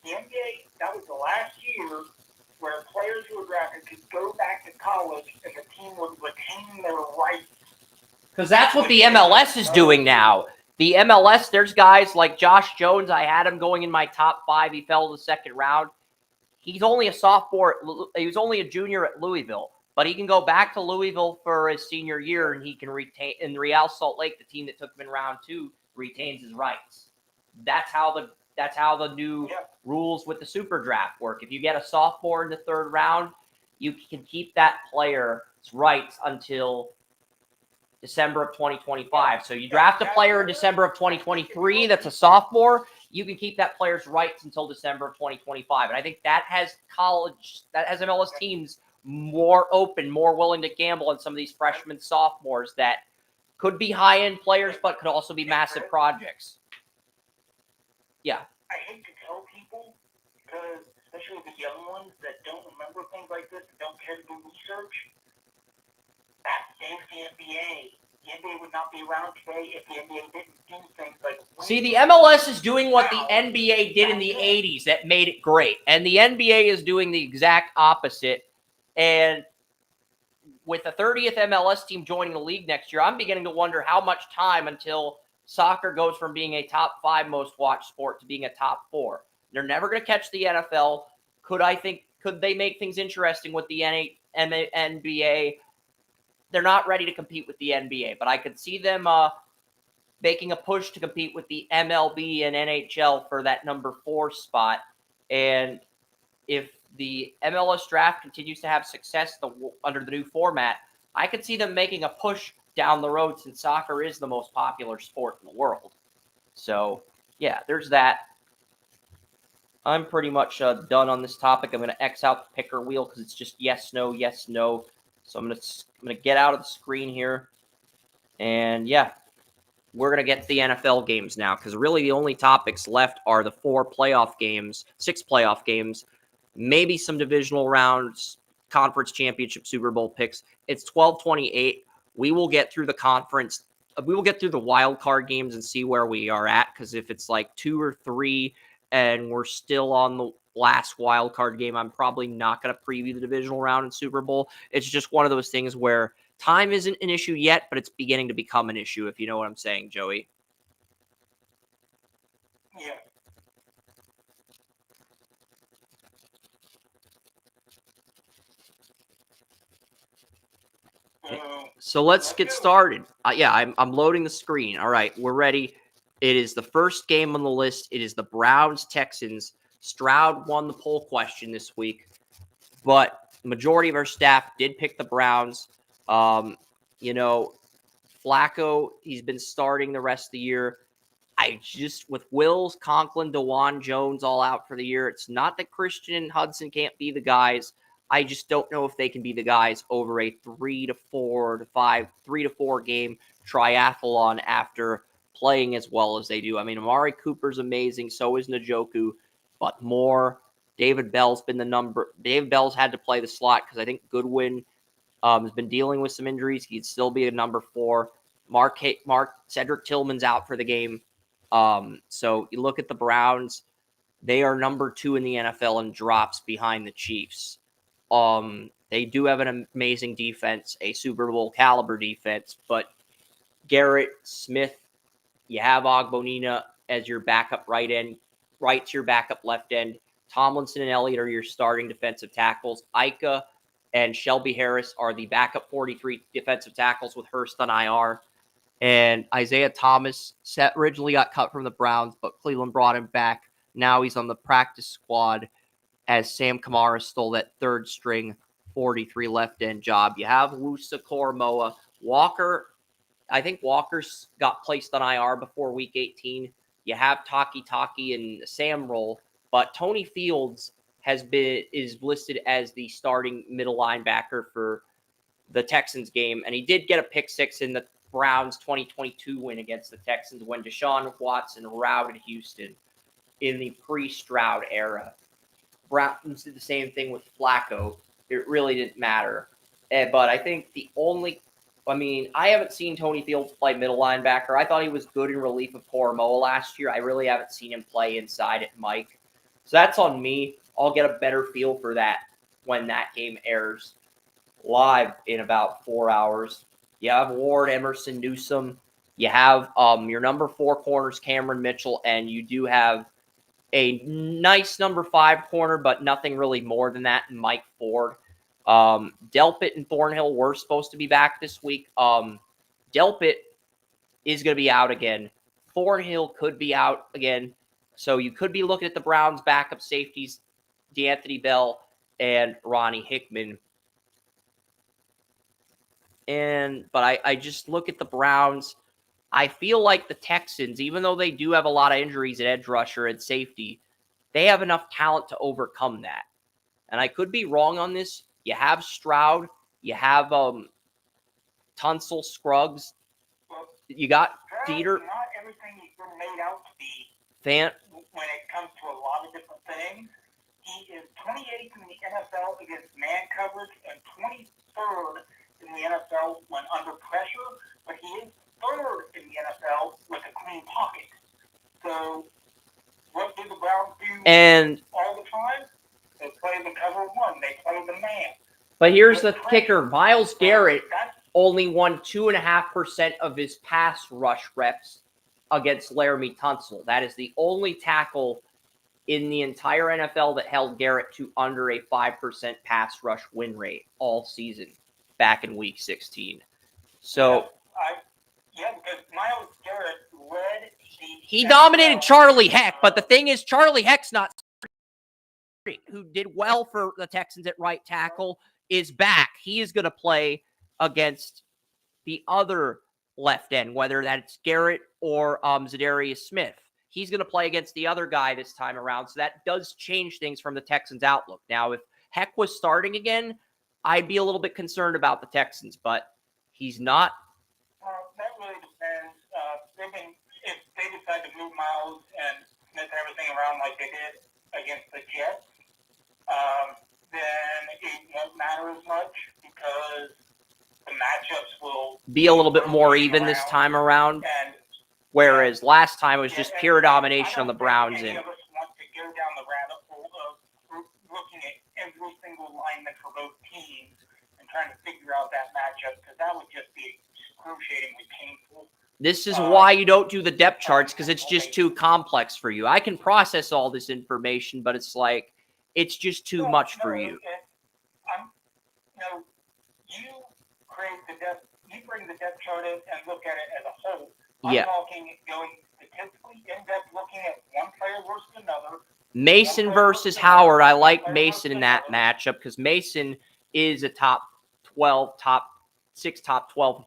S2: The NBA, that was the last year where players who were drafted could go
S1: Because that's what the MLS is doing now. The MLS, there's guys like Josh Jones. I had him going in my top 5. He fell to the second round. He's only a sophomore. He was only a junior at Louisville, but he can go back to Louisville for his senior year, and he can retain in Real Salt Lake, the team that took him in round 2, retains his rights. That's how the new rules with the Super Draft work. If you get a sophomore in the 3rd round, you can keep that player's rights until December of 2025. So you draft a player in December of 2023 that's a sophomore, you can keep that player's rights until December of 2025. And I think that has MLS teams more open, more willing to gamble on some of these freshmen, sophomores that could be high-end players but could also be massive projects. Yeah.
S2: I hate to tell people, because especially the young ones that don't remember things like this, that don't care to do research, that's the NBA. The NBA would not be around today if the NBA didn't do things like...
S1: See, the MLS is doing what the NBA did in the 80s that made it great. And the NBA is doing the exact opposite. And with the 30th MLS team joining the league next year, I'm beginning to wonder how much time until soccer goes from being a top 5 most watched sport to being a top 4. They're never going to catch the NFL. Could they make things interesting with the NBA? They're not ready to compete with the NBA, but I could see them making a push to compete with the MLB and NHL for that number 4 spot. And if the MLS draft continues to have success under the new format, I could see them making a push down the road since soccer is the most popular sport in the world. So, yeah, there's that. I'm pretty much done on this topic. I'm going to X out the picker wheel because it's just yes, no, yes, no. So I'm gonna get out of the screen here, and yeah, we're gonna get to the NFL games now because really the only topics left are the 6 playoff games, maybe some divisional rounds, conference championship, Super Bowl picks. It's 12:28. We will get through the conference. We will get through the wild card games and see where we are at. Because if it's like 2 or 3 and we're still on the last wild card game, I'm probably not going to preview the divisional round in Super Bowl. It's just one of those things where time isn't an issue yet, but it's beginning to become an issue, if you know what I'm saying, Joey.
S2: Yeah.
S1: So let's get started. I'm loading the screen. All right, we're ready. It is the first game on the list. It is the Browns-Texans. Stroud won the poll question this week, but the majority of our staff did pick the Browns. Flacco, he's been starting the rest of the year. With Wills, Conklin, DeJuan Jones all out for the year, it's not that Christian and Hudson can't be the guys. I just don't know if they can be the guys over a 3 to 4 game triathlon after playing as well as they do. I mean, Amari Cooper's amazing. So is Njoku. But more, David Bell's been the number. David Bell's had to play the slot because I think Goodwin has been dealing with some injuries. He'd still be a number 4. Cedric Tillman's out for the game. So you look at the Browns, they are number 2 in the NFL in drops behind the Chiefs. They do have an amazing defense, a Super Bowl caliber defense, but Garrett, Smith, you have Ogbonnia as your backup right end. Wright's your backup left end. Tomlinson and Elliott are your starting defensive tackles. Ika and Shelby Harris are the backup 43 defensive tackles with Hurst on IR. And Isaiah Thomas originally got cut from the Browns, but Cleveland brought him back. Now he's on the practice squad as Sam Kamara stole that 3rd string 43 left end job. You have Wusa Koromoa. Walker, I think Walker's got placed on IR before week 18. You have Taki and Sam Roll, but Tony Fields is listed as the starting middle linebacker for the Texans game, and he did get a pick 6 in the Browns 2022 win against the Texans when Deshaun Watson routed Houston in the pre-Stroud era. Browns did the same thing with Flacco. It really didn't matter. But I think I haven't seen Tony Fields play middle linebacker. I thought he was good in relief of Koromoa last year. I really haven't seen him play inside at Mike. So that's on me. I'll get a better feel for that when that game airs live in about 4 hours. You have Ward, Emerson, Newsome. You have your number 4 corners, Cameron Mitchell, and you do have a nice number 5 corner, but nothing really more than that in Mike Ford. Delpit and Thornhill were supposed to be back this week. Delpit is going to be out again. Thornhill could be out again. So you could be looking at the Browns' backup safeties, DeAnthony Bell and Ronnie Hickman. But I just look at the Browns. I feel like the Texans, even though they do have a lot of injuries at edge rusher and safety, they have enough talent to overcome that. And I could be wrong on this. You have Stroud. You have Tunsil, Scruggs. You got Dieter.
S2: Not everything he's been made out to be
S1: Fan.
S2: when it comes to a lot of different things. He is 28th in the NFL against man coverage and 23rd in the NFL when under pressure, but he is 3rd in the NFL with a clean pocket. So what do the Browns do all the time? They play the cover 1. They play the man.
S1: But here's the kicker. Myles Garrett only won 2.5% of his pass rush reps against Laramie Tunsil. That is the only tackle in the entire NFL that held Garrett to under a 5% pass rush win rate all season back in Week 16. So
S2: because Myles Garrett led
S1: he dominated Charlie Heck, but the thing is, Charlie Heck's not who did well for the Texans at right tackle is back. He is going to play against the other left end, whether that's Garrett or Zadarius Smith. He's going to play against the other guy this time around, so that does change things from the Texans' outlook. Now, if Heck was starting again, I'd be a little bit concerned about the Texans, but he's not.
S2: That really depends. If they decide to move Myles and Smith and everything around like they did against the Jets, then it won't matter as much because the matchups will
S1: be a little bit more even this time around. Whereas last time it was just pure domination on the Browns.
S2: Any of us want to go down the rabbit hole of looking at every single lineman for both teams and trying to figure out that matchup because that would just be excruciatingly painful.
S1: This is why you don't do the depth charts because it's just too complex for you. I can process all this information, but it's like it's just too much for you.
S2: You create the depth. You bring the depth chart in and look at it as a whole.
S1: Yeah.
S2: I'm talking going statistically in depth, looking at one player versus another.
S1: Mason versus Howard. I like Mason in that matchup because Mason is a top 12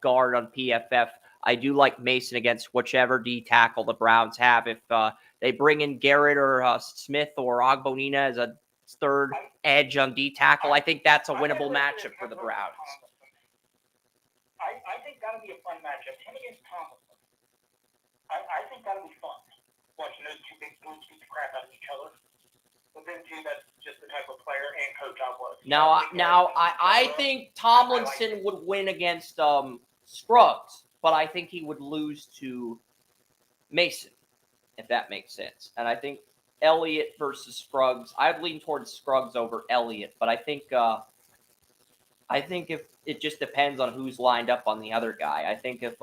S1: guard on PFF. I do like Mason against whichever D tackle the Browns have. If they bring in Garrett or Smith or Ogbonina as a third edge on D tackle, I think that's a winnable matchup for the Browns.
S2: I think that'll be a fun matchup. Him against Tomlinson. I think that'll be fun. Watching those two big boots beat the crap out of each other. But then too, that's just the type of player and coach I was.
S1: I think Tomlinson would win against Scruggs, but I think he would lose to Mason, if that makes sense. And I think Elliott versus Scruggs, I'd lean towards Scruggs over Elliott, but I think if it just depends on who's lined up on the other guy. I think if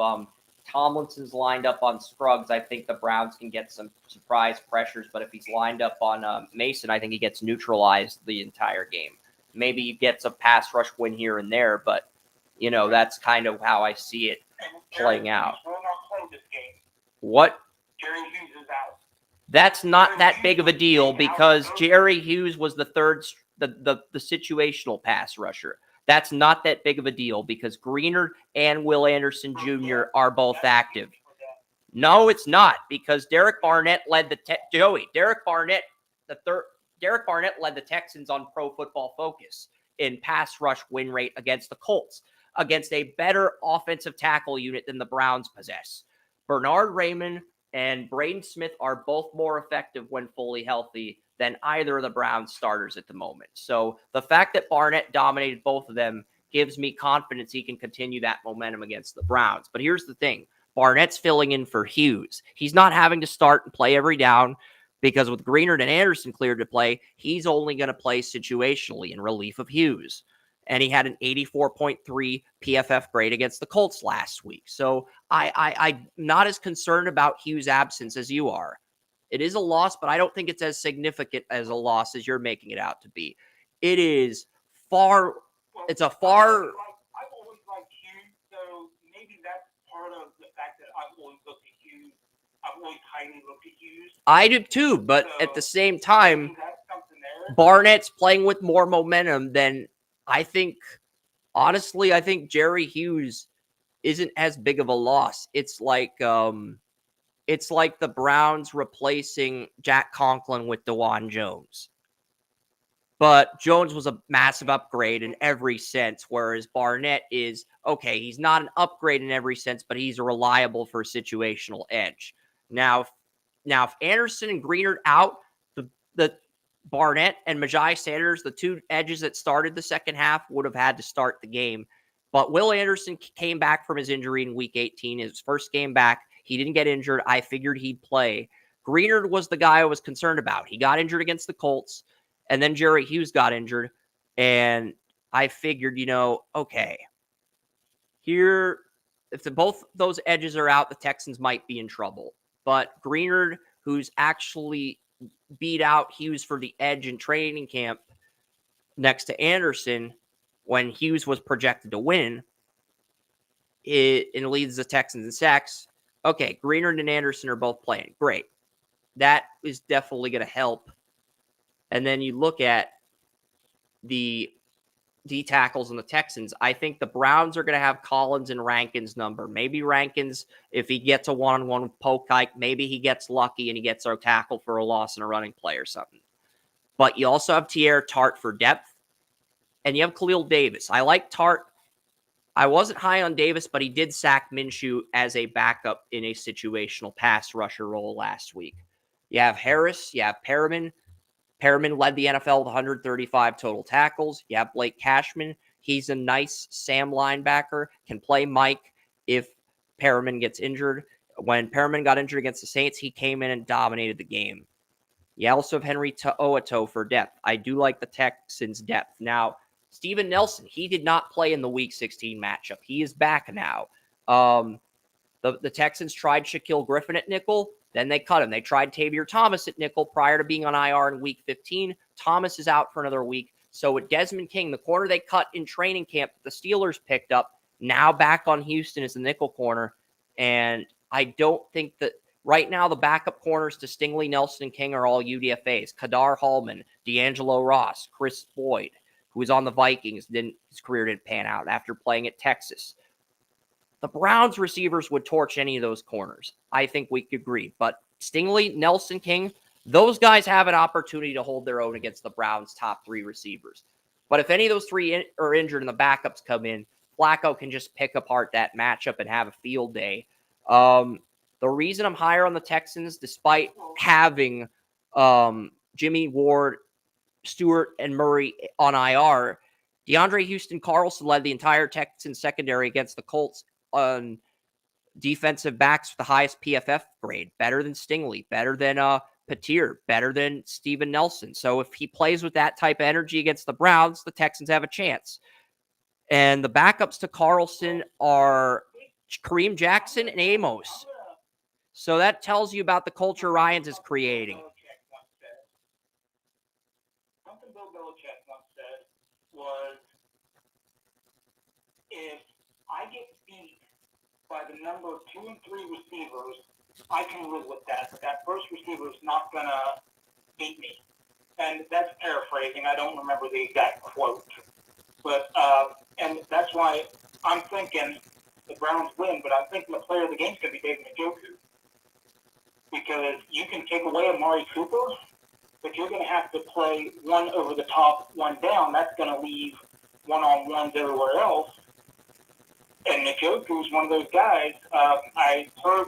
S1: Tomlinson's lined up on Scruggs, I think the Browns can get some surprise pressures. But if he's lined up on Mason, I think he gets neutralized the entire game. Maybe he gets a pass rush win here and there, but, that's kind of how I see it playing out.
S2: Will not play this game.
S1: What?
S2: Jerry Hughes is out.
S1: That's not that big of a deal because Jerry Hughes was the third, the situational pass rusher. That's not that big of a deal because Greenard and Will Anderson Jr. are both active. No, it's not because Derek Barnett led the Derek Barnett led the Texans on Pro Football Focus in pass rush win rate against the Colts, against a better offensive tackle unit than the Browns possess. Bernard Raymond and Braden Smith are both more effective when fully healthy than either of the Browns starters at the moment. So the fact that Barnett dominated both of them gives me confidence he can continue that momentum against the Browns. But here's the thing. Barnett's filling in for Hughes. He's not having to start and play every down because with Greenard and Anderson cleared to play, he's only going to play situationally in relief of Hughes. and he had an 84.3 PFF grade against the Colts last week. So I'm not as concerned about Hughes' absence as you are. It is a loss, but I don't think it's as significant as a loss as you're making it out to be. It is far. It's a far.
S2: I've always liked Hughes, so maybe that's part of the fact that I've always looked at Hughes. I've always highly looked at Hughes.
S1: I do too, but at the same time, Barnett's playing with more momentum than I think. Honestly, I think Jerry Hughes isn't as big of a loss. It's like the Browns replacing Jack Conklin with DeJuan Jones. But Jones was a massive upgrade in every sense, whereas Barnett is, okay, he's not an upgrade in every sense, but he's a reliable for situational edge. Now, if Anderson and Greenard out, the Barnett and Majai Sanders, the two edges that started the second half, would have had to start the game. But Will Anderson came back from his injury in Week 18, his first game back. He didn't get injured. I figured he'd play. Greenard was the guy I was concerned about. He got injured against the Colts, and then Jerry Hughes got injured, and I figured, okay, here, if both those edges are out, the Texans might be in trouble. But Greenard, who's actually beat out Hughes for the edge in training camp next to Anderson when Hughes was projected to win, and leads the Texans in sacks. Okay, Greenard and Anderson are both playing. Great. That is definitely going to help. And then you look at the D tackles and the Texans. I think the Browns are going to have Collins and Rankin's number. Maybe Rankins, if he gets a one-on-one with Poke, maybe he gets lucky and he gets a tackle for a loss in a running play or something. But you also have Tierre Tart for depth, and you have Khalil Davis. I like Tart. I wasn't high on Davis, but he did sack Minshew as a backup in a situational pass rusher role last week. You have Harris, you have Perriman. Perriman led the NFL with 135 total tackles. You have Blake Cashman. He's a nice Sam linebacker, can play Mike if Perriman gets injured. When Perriman got injured against the Saints, he came in and dominated the game. You also have Henry To'oto for depth. I do like the Texans' depth. Now, Steven Nelson, he did not play in the Week 16 matchup. He is back now. The Texans tried Shaquille Griffin at nickel. Then they cut him. They tried Tavier Thomas at nickel prior to being on IR in Week 15. Thomas is out for another week. So with Desmond King, the corner they cut in training camp that the Steelers picked up, now back on Houston as the nickel corner. And I don't think that right now the backup corners to Stingley, Nelson, and King are all UDFAs. Kadar Hallman, D'Angelo Ross, Chris Boyd, who was on the Vikings, his career didn't pan out after playing at Texas. The Browns receivers would torch any of those corners. I think we could agree. But Stingley, Nelson, King, those guys have an opportunity to hold their own against the Browns' top three receivers. But if any of those three are injured and the backups come in, Flacco can just pick apart that matchup and have a field day. The reason I'm higher on the Texans, despite having Jimmy Ward, Stewart, and Murray on IR, DeAndre Houston-Carlson led the entire Texans secondary against the Colts on defensive backs with the highest PFF grade, better than Stingley, better than Patir, better than Steven Nelson. So if he plays with that type of energy against the Browns, the Texans have a chance. And the backups to Carlson are Kareem Jackson and Amos. So that tells you about the culture Ryans is creating.
S2: Something Bill Belichick once said was, if I get beat by the number of 2 and 3 receivers, I can live with that. But that first receiver is not going to beat me. And that's paraphrasing. I don't remember the exact quote. But, and that's why I'm thinking the Browns win, but I'm thinking the player of the game is going to be David Njoku. Because you can take away Amari Cooper, but you're going to have to play one over the top, one down. That's going to leave one-on-ones everywhere else. And Njoku's one of those guys. I heard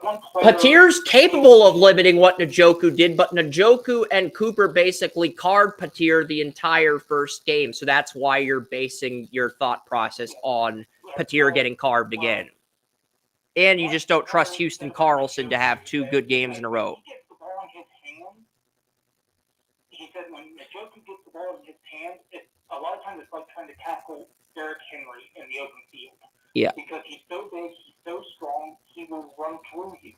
S2: one player...
S1: Patir's capable of limiting what Njoku did, but Njoku and Cooper basically carved Patir the entire first game. So that's why you're basing your thought process on Patir getting carved again. And you just don't trust Houston Carlson to have 2 good games in a row.
S2: He said when Njoku gets the ball in his hands, it's a lot of times it's like trying to tackle Derrick Henry in the open field.
S1: Yeah.
S2: Because he's so big, he's so strong, he will run through you.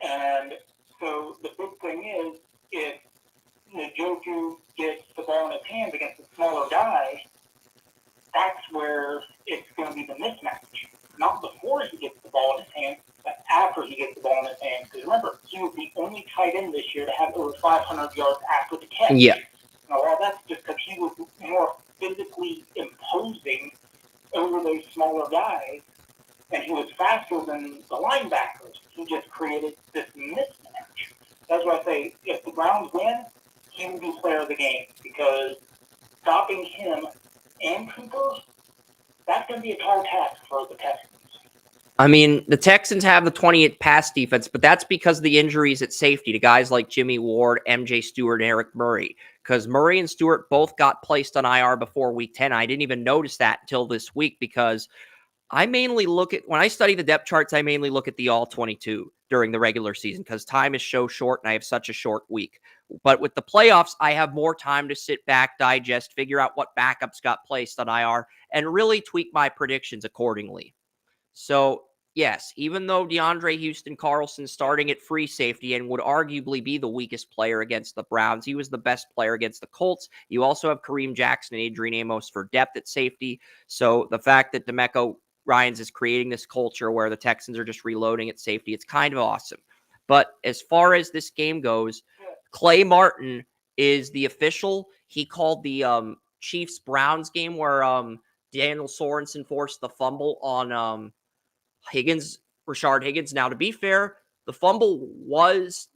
S2: And so the big thing is, if Njoku gets the ball in his hands against a smaller guy, that's where it's going to be the mismatch. Not before he gets the ball in his hands, but after he gets the ball in his hands. Because remember, he was the only tight end this year to have over 500 yards after the catch.
S1: Yeah.
S2: Now, all that's just because he was more physically imposing over those smaller guys, and he was faster than the linebackers. He just created this mismatch. That's why I say, if the Browns win, he will be player of the game, because stopping him and Cooper, that's going to be a tall task for the Texans.
S1: I mean, the Texans have the 28th pass defense, but that's because of the injuries at safety to guys like Jimmy Ward, MJ Stewart, and Eric Murray. Because Murray and Stewart both got placed on IR before week 10. I didn't even notice that until this week, because I mainly look at, when I study the depth charts, I mainly look at the all 22 during the regular season because time is so short and I have such a short week. But with the playoffs, I have more time to sit back, digest, figure out what backups got placed on IR, and really tweak my predictions accordingly. So, yes, even though DeAndre Houston Carlson starting at free safety and would arguably be the weakest player against the Browns, he was the best player against the Colts. You also have Kareem Jackson and Adrian Amos for depth at safety. So the fact that DeMeco Ryans is creating this culture where the Texans are just reloading at safety, it's kind of awesome. But as far as this game goes, Clay Martin is the official. He called the Chiefs-Browns game where Daniel Sorensen forced the fumble on Rashard Higgins. Now, to be fair, the fumble was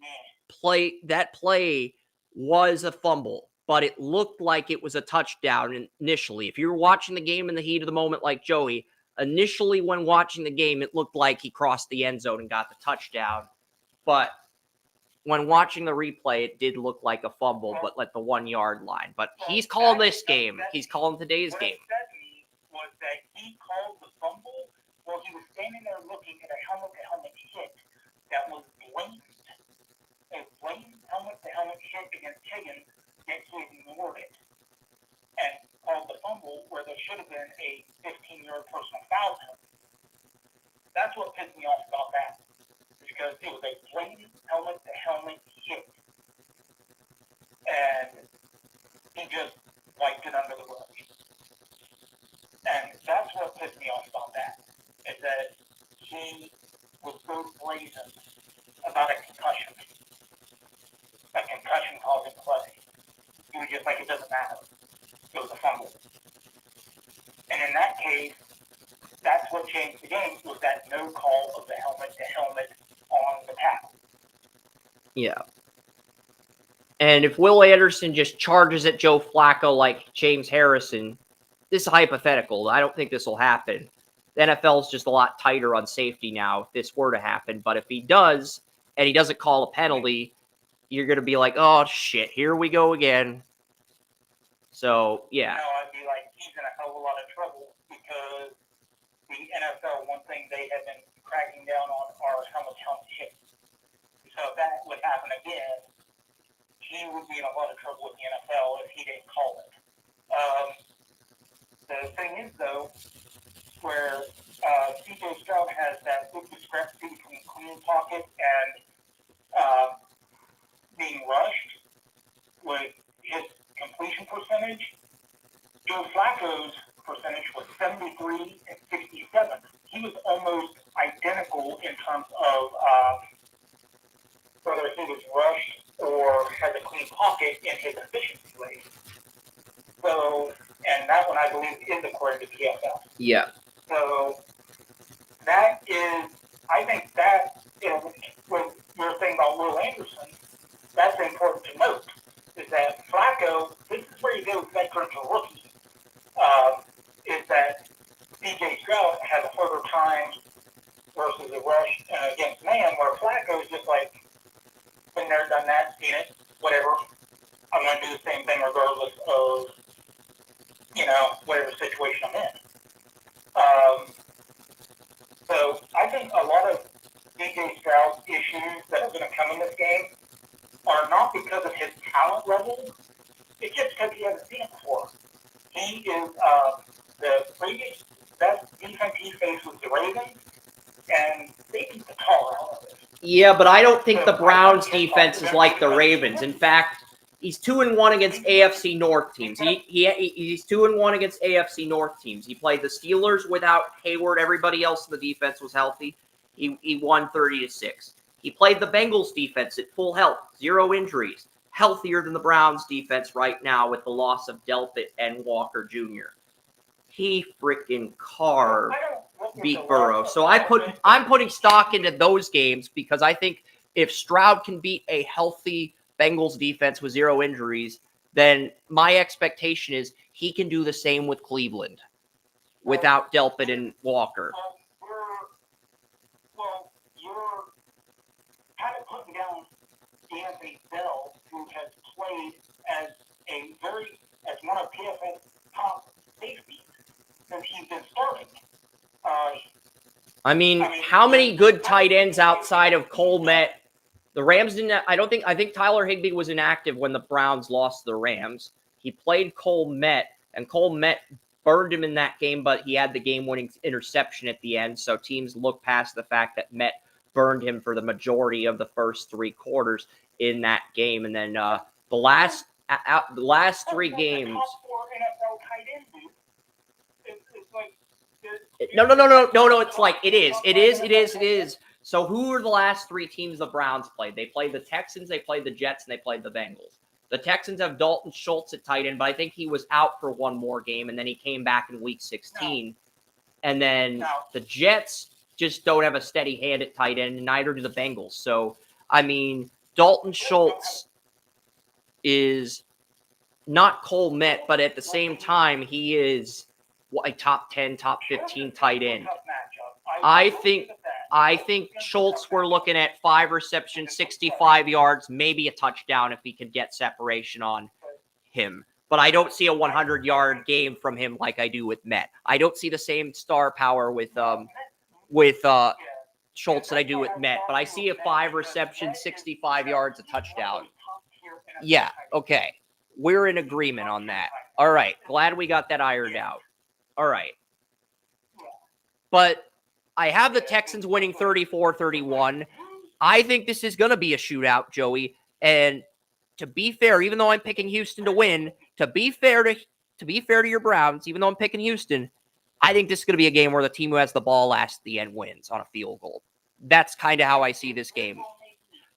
S1: that play was a fumble, but it looked like it was a touchdown initially. If you were watching the game in the heat of the moment like Joey, initially when watching the game, it looked like he crossed the end zone and got the touchdown. But when watching the replay, it did look like a fumble, but at the 1 yard line. But he's calling this game. He's calling today's game.
S2: What upset me was that he called the fumble while he was standing there looking at a helmet-to-helmet hit that was blatant. A blatant helmet-to-helmet hit against Higgins, yet he ignored it and called the fumble where there should have been a 15-yard personal foul penalty. That's what pissed me off about that, because it was a blatant helmet-to-helmet hit, and he just wiped it under the rug. And that's what pissed me off about that, is that he was so brazen about a concussion causing play. He was just like, it doesn't matter. It was a fumble. And in that case, that's what changed the game, was that no call of the helmet-to-helmet on the pass.
S1: Yeah. And if Will Anderson just charges at Joe Flacco like James Harrison, this is hypothetical. I don't think this will happen. The NFL is just a lot tighter on safety now if this were to happen. But if he does, and he doesn't call a penalty, you're going to be like, oh, shit, here we go again. So, yeah.
S2: I'd be like, he's in a hell of a lot of trouble, because the NFL, one thing they have been cracking down on are helmet-to-helmet hits. So if that would happen again, he would be in a lot of trouble with the NFL if he didn't call it. The thing is, though, where C.J. Stroud has that big discrepancy between clean pocket and being rushed with his completion percentage, Joe Flacco's percentage was 73 and 67. He was almost identical in terms of whether he was rushed or has a clean pocket in his efficiency rate. So, and that one I believe is according to PFF.
S1: Yeah.
S2: So that is, I think that is what you're saying about Will Anderson. That's important to note, is that Flacco, this is where you go veteran to rookie, is that C.J. Stroud has a harder time versus a rush against man, where Flacco is just like, been there, done that, seen it, whatever. I'm going to do the same thing regardless of, whatever situation I'm in. So I think a lot of C.J. Stroud's issues that are going to come in this game are not because of his talent level. It's just because he hasn't seen it before. He is the previous best defense he faced was the Ravens, and they beat the tar out of it.
S1: Yeah, but I don't think the Browns' defense is like the Ravens. In fact, he's 2-1 against AFC North teams. He's 2-1 against AFC North teams. He played the Steelers without Hayward. Everybody else in the defense was healthy. He won 30-6. He played the Bengals defense at full health, 0 injuries, healthier than the Browns defense right now with the loss of Delpit and Walker Jr. He freaking carved beat Burrow. So I'm putting stock into those games because I think if Stroud can beat a healthy Bengals defense with 0 injuries, then my expectation is he can do the same with Cleveland without Delpit and Walker.
S2: Well, you're kind of putting down Anthony Bell, who has played as one of PFF's top safeties since he's been starting.
S1: I mean, how many good tight ends outside of Cole Met? The Rams didn't. I think Tyler Higbee was inactive when the Browns lost to the Rams. He played Cole Met, and Cole Met burned him in that game, but he had the game-winning interception at the end. So teams look past the fact that Met burned him for the majority of the first 3 quarters in that game, and then the last 3 games. No. It's like it is. So who are the last 3 teams the Browns played? They played the Texans, they played the Jets, and they played the Bengals. The Texans have Dalton Schultz at tight end, but I think he was out for one more game, and then he came back in Week 16. And then the Jets just don't have a steady hand at tight end, and neither do the Bengals. So, I mean, Dalton Schultz is not Cole Met, but at the same time, he is a top 10, top 15 tight end. I think Schultz, we're looking at 5 receptions, 65 yards, maybe a touchdown if he could get separation on him. But I don't see a 100-yard game from him like I do with Met. I don't see the same star power with Schultz that I do with Met. But I see a 5 receptions, 65 yards, a touchdown. Yeah, okay. We're in agreement on that. All right. Glad we got that ironed out. All right. But I have the Texans winning 34-31. I think this is going to be a shootout, Joey. And to be fair, even though I'm picking Houston to win, to be fair to your Browns, even though I'm picking Houston, I think this is going to be a game where the team who has the ball last at the end wins on a field goal. That's kind of how I see this game.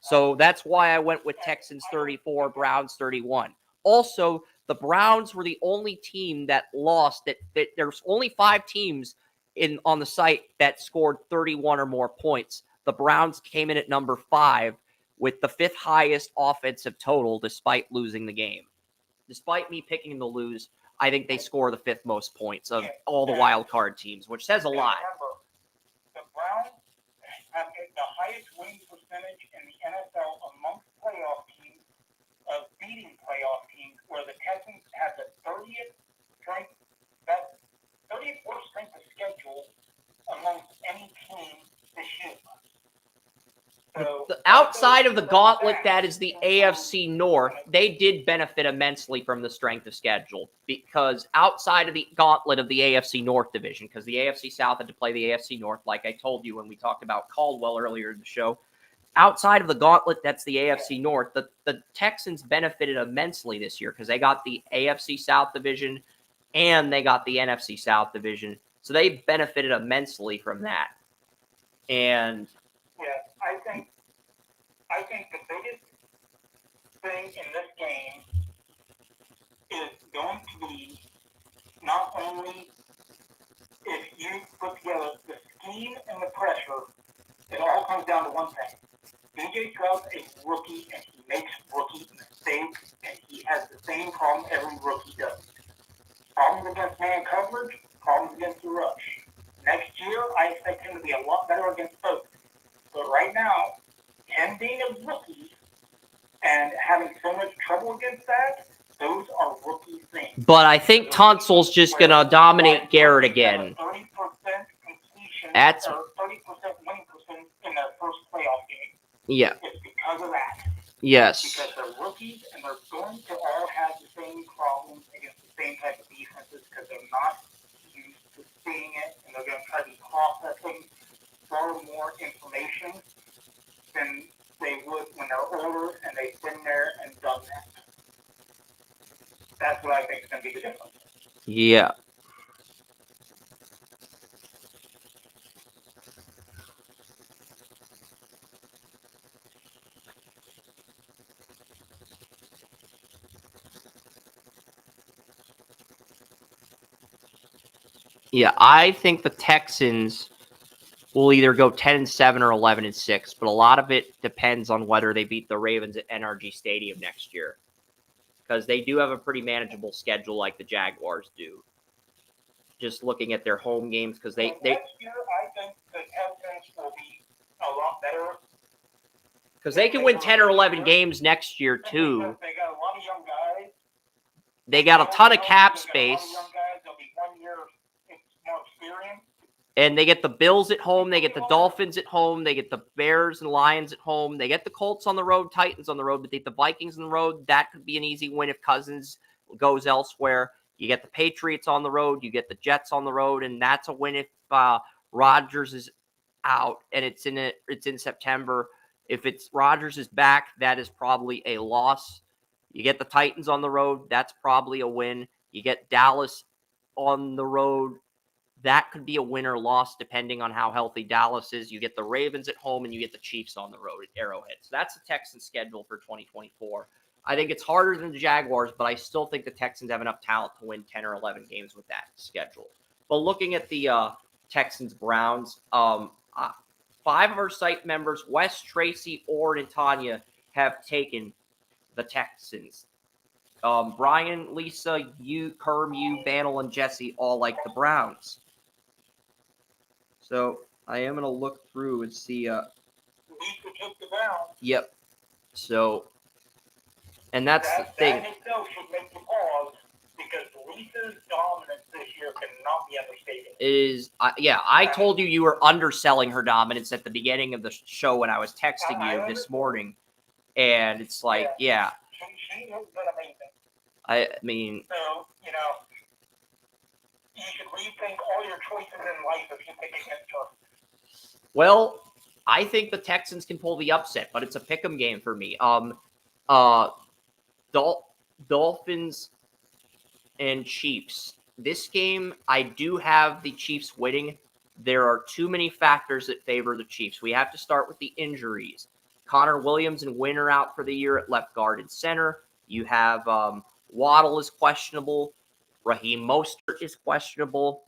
S1: So that's why I went with Texans 34, Browns 31. Also, the Browns were the only team that lost. That there's only 5 teams on the site that scored 31 or more points. The Browns came in at number 5 with the 5th highest offensive total despite losing the game. Despite me picking them to lose, I think they score the 5th most points of all the wild card teams, which says a lot.
S2: The Browns have the highest winning percentage in the NFL amongst playoff teams of beating playoff teams, where the Texans have the 30th worst strength of schedule amongst any team this year. So,
S1: outside of the gauntlet that is the AFC North, they did benefit immensely from the strength of schedule, because outside of the gauntlet of the AFC North division, because the AFC South had to play the AFC North, like I told you when we talked about Caldwell earlier in the show, outside of the gauntlet that's the AFC North, the Texans benefited immensely this year because they got the AFC South division and they got the NFC South division. So they benefited immensely from that. And
S2: I think the biggest thing in this game is going to be not only if you put together the scheme and the pressure, it all comes down to one thing. DJ Stroud's a rookie, and he makes rookie mistakes, and he has the same problem every rookie does. Problems against man coverage, problems against the rush. Next year, I expect him to be a lot better against both. But right now, him being a rookie and having so much trouble against that, those are rookie things.
S1: But I think Tunsil's just going to dominate Garrett again.
S2: 30% completion,
S1: That's
S2: 30% winning percent in their first playoff game.
S1: Yeah.
S2: It's because of that.
S1: Yes.
S2: Because they're rookies and they're going to all have the same problems against the same type of defenses over, and they've been there and done that. That's what I think is going to be the difference.
S1: Yeah. Yeah, I think the Texans will either go 10-7 or 11-6, but a lot of it depends on whether they beat the Ravens at NRG Stadium next year, because they do have a pretty manageable schedule like the Jaguars do. Just looking at their home games, because they
S2: next year I think the Texans will be a lot better.
S1: Because they can win 10 or 11 games next year too.
S2: They got a lot of young guys.
S1: They got a ton of cap space. And they get the Bills at home. They get the Dolphins at home. They get the Bears and Lions at home. They get the Colts on the road, Titans on the road, but they get the Vikings on the road. That could be an easy win if Cousins goes elsewhere. You get the Patriots on the road. You get the Jets on the road, and that's a win if Rodgers is out and it's in September. If it's Rodgers is back, that is probably a loss. You get the Titans on the road. That's probably a win. You get Dallas on the road. That could be a win or loss depending on how healthy Dallas is. You get the Ravens at home and you get the Chiefs on the road at Arrowhead. So that's the Texans' schedule for 2024. I think it's harder than the Jaguars, but I still think the Texans have enough talent to win 10 or 11 games with that schedule. But looking at the Texans-Browns, 5 of our site members, Wes, Tracy, Ord, and Tanya, have taken the Texans. Brian, Lisa, you, Kerm, you, Banel, and Jesse all like the Browns. So I am going to look through and see.
S2: Lisa took the Browns.
S1: Yep. So, and that's the thing.
S2: That itself should make you pause, because Lisa's dominance this year cannot be understated.
S1: It is, I told you were underselling her dominance at the beginning of the show when I was texting you this morning. And it's like,
S2: She has been amazing.
S1: I mean.
S2: So, you should rethink all your choices in life if you pick against her.
S1: Well, I think the Texans can pull the upset, but it's a pick'em game for me. Dolphins and Chiefs. This game, I do have the Chiefs winning. There are too many factors that favor the Chiefs. We have to start with the injuries. Connor Williams and Wynn are out for the year at left guard and center. You have Waddle is questionable. Raheem Mostert is questionable.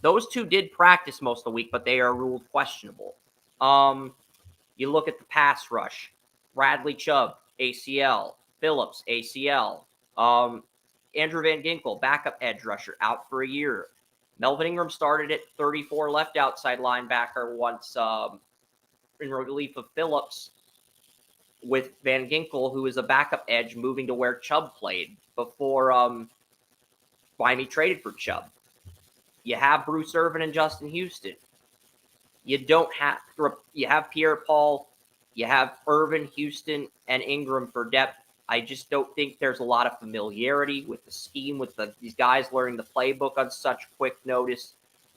S1: Those two did practice most of the week, but they are ruled questionable. You look at the pass rush. Bradley Chubb, ACL. Phillips, ACL. Andrew Van Ginkel, backup edge rusher, out for a year. Melvin Ingram started at 34 left outside linebacker once in relief of Phillips, with Van Ginkel, who is a backup edge, moving to where Chubb played before Miami traded for Chubb. You have Bruce Irvin and Justin Houston. You have Pierre-Paul. You have Irvin, Houston, and Ingram for depth. I just don't think there's a lot of familiarity with the scheme, with these guys learning the playbook on such quick notice.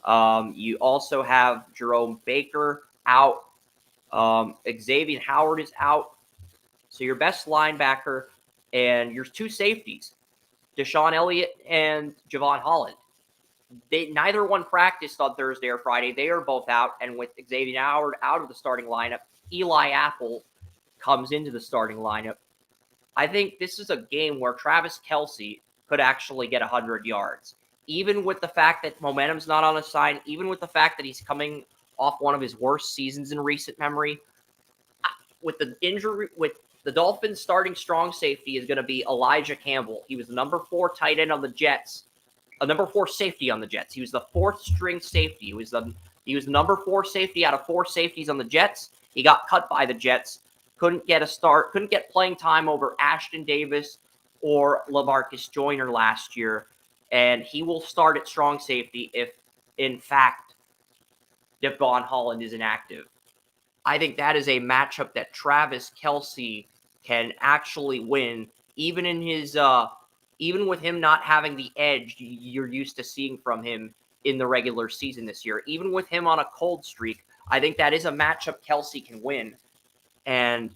S1: You also have Jerome Baker out. Xavier Howard is out. So your best linebacker and your two safeties, Deshaun Elliott and Javon Holland. Neither one practiced on Thursday or Friday. They are both out. And with Xavier Howard out of the starting lineup, Eli Apple comes into the starting lineup. I think this is a game where Travis Kelce could actually get 100 yards. Even with the fact that momentum's not on his side, even with the fact that he's coming off one of his worst seasons in recent memory, with the injury, with the Dolphins starting strong safety is going to be Elijah Campbell. He was the number 4 tight end on the Jets, a number 4 safety on the Jets. He was the 4th string safety. He was the number 4 safety out of 4 safeties on the Jets. He got cut by the Jets. Couldn't get a start. Couldn't get playing time over Ashton Davis or LaMarcus Joyner last year. And he will start at strong safety if, in fact, Javon Holland is inactive. I think that is a matchup that Travis Kelce can actually win, even in his even with him not having the edge you're used to seeing from him in the regular season this year. Even with him on a cold streak, I think that is a matchup Kelce can win. And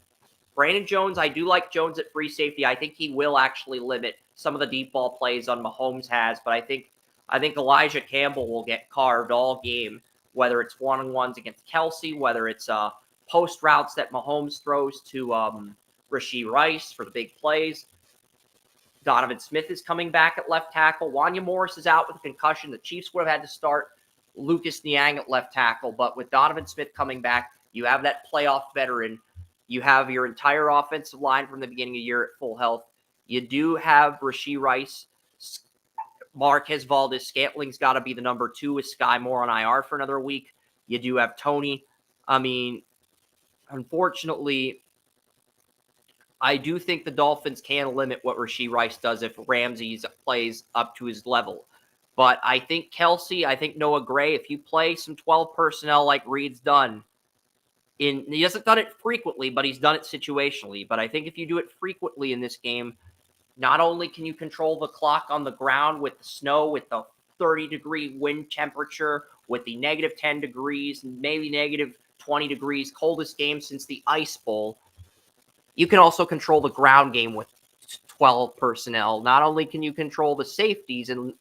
S1: Brandon Jones, I do like Jones at free safety. I think he will actually limit some of the deep ball plays on Mahomes has, but I think Elijah Campbell will get carved all game, whether it's one-on-ones against Kelsey, whether it's post routes that Mahomes throws to Rashee Rice for the big plays. Donovan Smith is coming back at left tackle. Wanya Morris is out with a concussion. The Chiefs would have had to start Lucas Niang at left tackle, but with Donovan Smith coming back, you have that playoff veteran. You have your entire offensive line from the beginning of the year at full health. You do have Rashee Rice. Marquez Valdes-Scantling's got to be the number 2 with Sky Moore on IR for another week. You do have Tony. I mean, unfortunately, I do think the Dolphins can limit what Rashee Rice does if Ramsey plays up to his level. But I think Kelsey, I think Noah Gray, if you play some 12 personnel like Reed's done, he hasn't done it frequently, but he's done it situationally. But I think if you do it frequently in this game, not only can you control the clock on the ground with the snow, with the 30-degree wind temperature, with the negative 10 degrees, maybe negative 20 degrees, coldest game since the Ice Bowl, you can also control the ground game with 12 personnel. Not only can you control the safeties and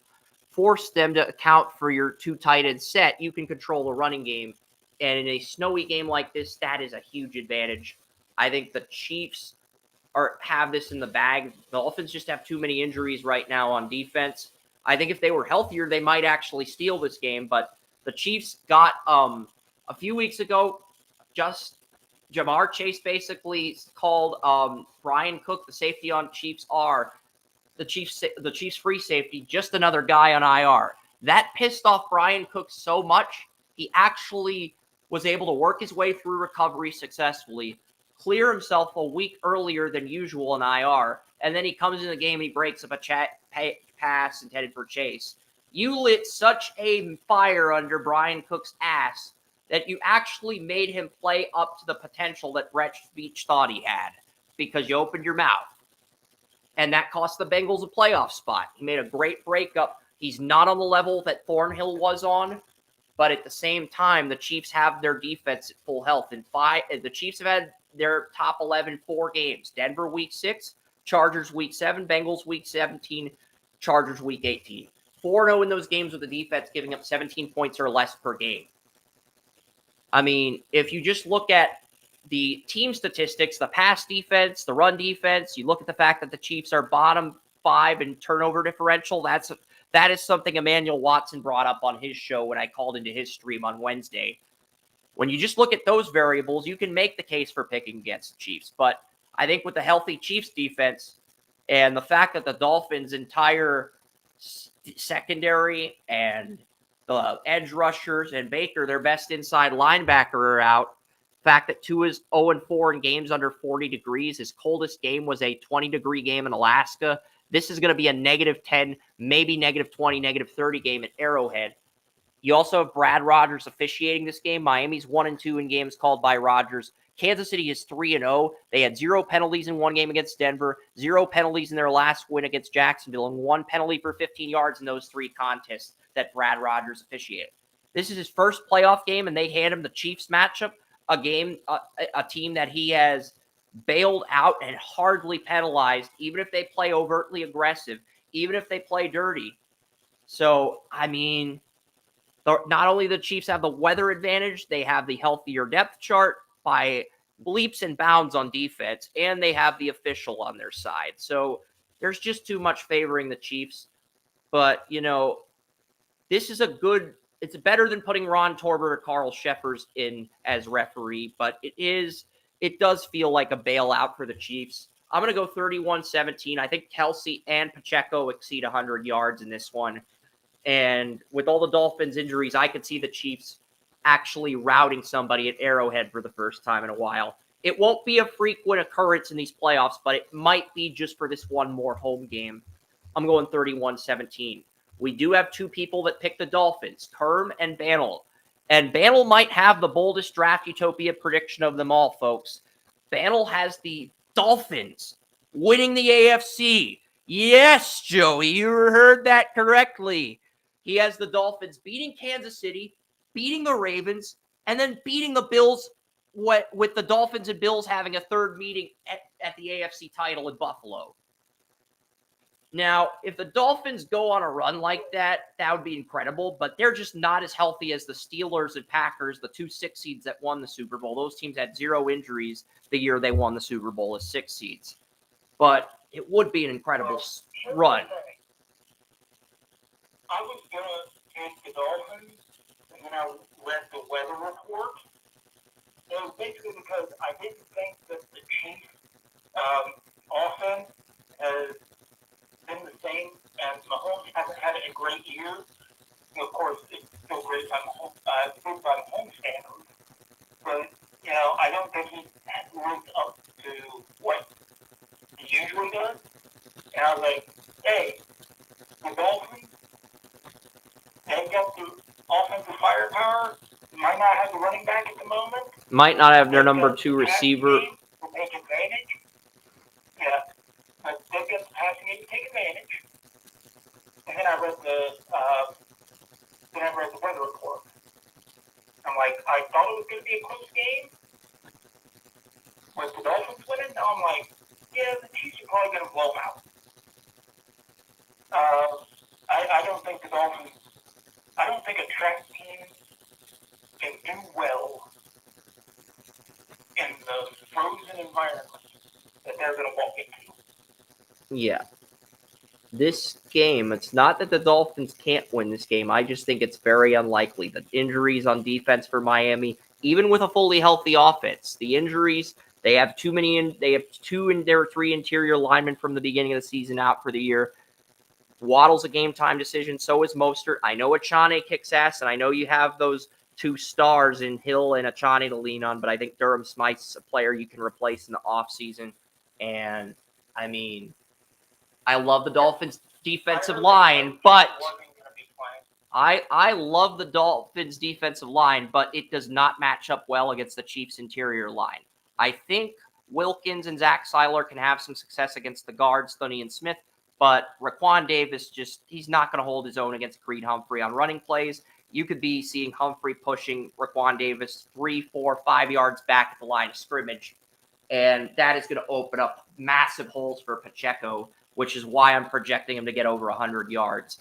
S1: force them to account for your 2 tight end set, you can control the running game. And in a snowy game like this, that is a huge advantage. I think the Chiefs have this in the bag. The Dolphins just have too many injuries right now on defense. I think if they were healthier, they might actually steal this game. But the Chiefs got a few weeks ago, just Jamar Chase basically called Brian Cook, the safety on Chiefs the Chiefs free safety, just another guy on IR. That pissed off Brian Cook so much, he actually was able to work his way through recovery successfully, clear himself a week earlier than usual in IR, and then he comes in the game and he breaks up a pass intended for Chase. You lit such a fire under Brian Cook's ass that you actually made him play up to the potential that Brett Veach thought he had because you opened your mouth. And that cost the Bengals a playoff spot. He made a great breakup. He's not on the level that Thornhill was on, but at the same time, the Chiefs have their defense at full health. And the Chiefs have had their top 11 4 games. Denver week 6, Chargers week 7, Bengals week 17, Chargers week 18. 4-0 in those games with the defense giving up 17 points or less per game. I mean, if you just look at the team statistics, the pass defense, the run defense, you look at the fact that the Chiefs are bottom 5 in turnover differential, that is something Emmanuel Watson brought up on his show when I called into his stream on Wednesday. When you just look at those variables, you can make the case for picking against the Chiefs. But I think with the healthy Chiefs defense and the fact that the Dolphins' entire secondary and the edge rushers and Baker, their best inside linebacker, are out. The fact that Tua is 0-4 in games under 40 degrees. His coldest game was a 20-degree game in Alaska. This is going to be a negative 10, maybe negative 20, negative 30 game at Arrowhead. You also have Brad Rodgers officiating this game. Miami's 1-2 in games called by Rodgers. Kansas City is 3-0. They had 0 penalties in one game against Denver, 0 penalties in their last win against Jacksonville, and 1 penalty for 15 yards in those 3 contests that Brad Rodgers officiated. This is his first playoff game, and they hand him the Chiefs matchup, a team that he has bailed out and hardly penalized, even if they play overtly aggressive, even if they play dirty. So, I mean, not only the Chiefs have the weather advantage, they have the healthier depth chart by leaps and bounds on defense, and they have the official on their side. So there's just too much favoring the Chiefs. But, this is it's better than putting Ron Torbert or Carl Sheffers in as referee, but it does feel like a bailout for the Chiefs. I'm going to go 31-17. I think Kelsey and Pacheco exceed 100 yards in this one. And with all the Dolphins' injuries, I could see the Chiefs actually routing somebody at Arrowhead for the first time in a while. It won't be a frequent occurrence in these playoffs, but it might be just for this one more home game. I'm going 31-17. We do have 2 people that pick the Dolphins, Kerm and Bantle. And Bantle might have the boldest draft utopia prediction of them all, folks. Bantle has the Dolphins winning the AFC. Yes, Joey, you heard that correctly. He has the Dolphins beating Kansas City, beating the Ravens, and then beating the Bills with the Dolphins and Bills having a third meeting at the AFC title in Buffalo. Now, if the Dolphins go on a run like that, that would be incredible, but they're just not as healthy as the Steelers and Packers, the 2 6 seeds that won the Super Bowl. Those teams had 0 injuries the year they won the Super Bowl as 6 seeds. But it would be an incredible run.
S2: I was going to take the Dolphins, and then I read the weather report. It was basically because I didn't think that the Chiefs offense has been the same, and Mahomes hasn't had a great year. Of course, it's still great by the home standards, but I don't think he has lived up to what he usually does. And I was like, hey, the Dolphins, they got the offensive firepower. Might not have the running back at the moment.
S1: Might not have their number 2 receiver.
S2: To take advantage. Yeah. But they've got the passing game to take advantage. And then I read the weather report. I'm like, I thought it was going to be a close game. With the Dolphins winning, now I'm like, yeah, the Chiefs are probably going to blow them out. I don't think the Dolphins, I don't think a track team can do well in the frozen environment that they're going to walk into.
S1: Yeah. This game, it's not that the Dolphins can't win this game. I just think it's very unlikely. The injuries on defense for Miami, even with a fully healthy offense, the injuries, they have too many. They have 2 in their 3 interior linemen from the beginning of the season out for the year. Waddle's a game-time decision. So is Mostert. I know Achane kicks ass, and I know you have those 2 stars in Hill and Achane to lean on, but I think Durham Smythe's a player you can replace in the offseason. And, I mean, I love the Dolphins' defensive line, but I love the Dolphins' defensive line, but it does not match up well against the Chiefs' interior line. I think Wilkins and Zach Seiler can have some success against the guards, Thuney and Smith, but Raquan Davis he's not going to hold his own against Creed Humphrey on running plays. You could be seeing Humphrey pushing Raquan Davis 3, 4, 5 yards back at the line of scrimmage, and that is going to open up massive holes for Pacheco, which is why I'm projecting him to get over 100 yards.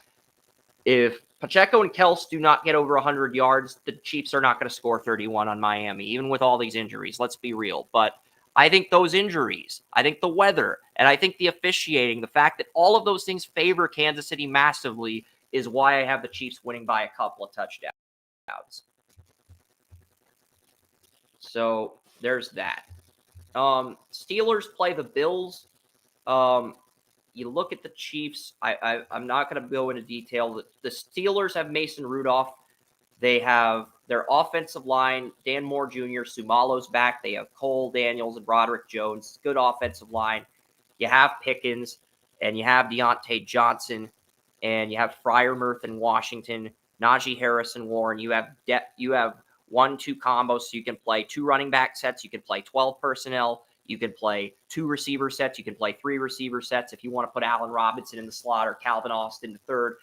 S1: If Pacheco and Kels do not get over 100 yards, the Chiefs are not going to score 31 on Miami, even with all these injuries. Let's be real. But I think those injuries, I think the weather, and I think the officiating, the fact that all of those things favor Kansas City massively is why I have the Chiefs winning by a couple of touchdowns. So there's that. Steelers play the Bills. You look at the Chiefs. I'm not going to go into detail. The Steelers have Mason Rudolph. They have their offensive line, Dan Moore Jr., Sumalo's back. They have Cole Daniels and Broderick Jones. Good offensive line. You have Pickens, and you have Deontay Johnson, and you have Freiermuth in Washington, Najee Harris and Warren. You have 1-2 combos, so you can play 2 running back sets. You can play 12 personnel. You can play 2 receiver sets. You can play 3 receiver sets if you want to put Allen Robinson in the slot or Calvin Austin in the third.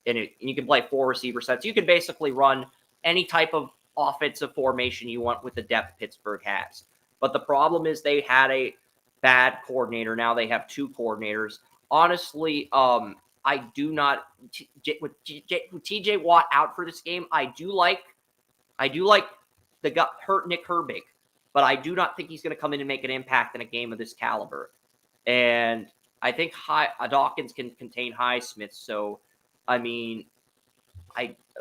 S1: And you can play 4 receiver sets. You can basically run any type of offensive formation you want with the depth Pittsburgh has. But the problem is they had a bad coordinator. Now they have 2 coordinators. Honestly, I do not with TJ Watt out for this game. I do like the hurt Nick Herbig, but I do not think he's going to come in and make an impact in a game of this caliber. And I think Dawkins can contain Highsmith. So, I mean,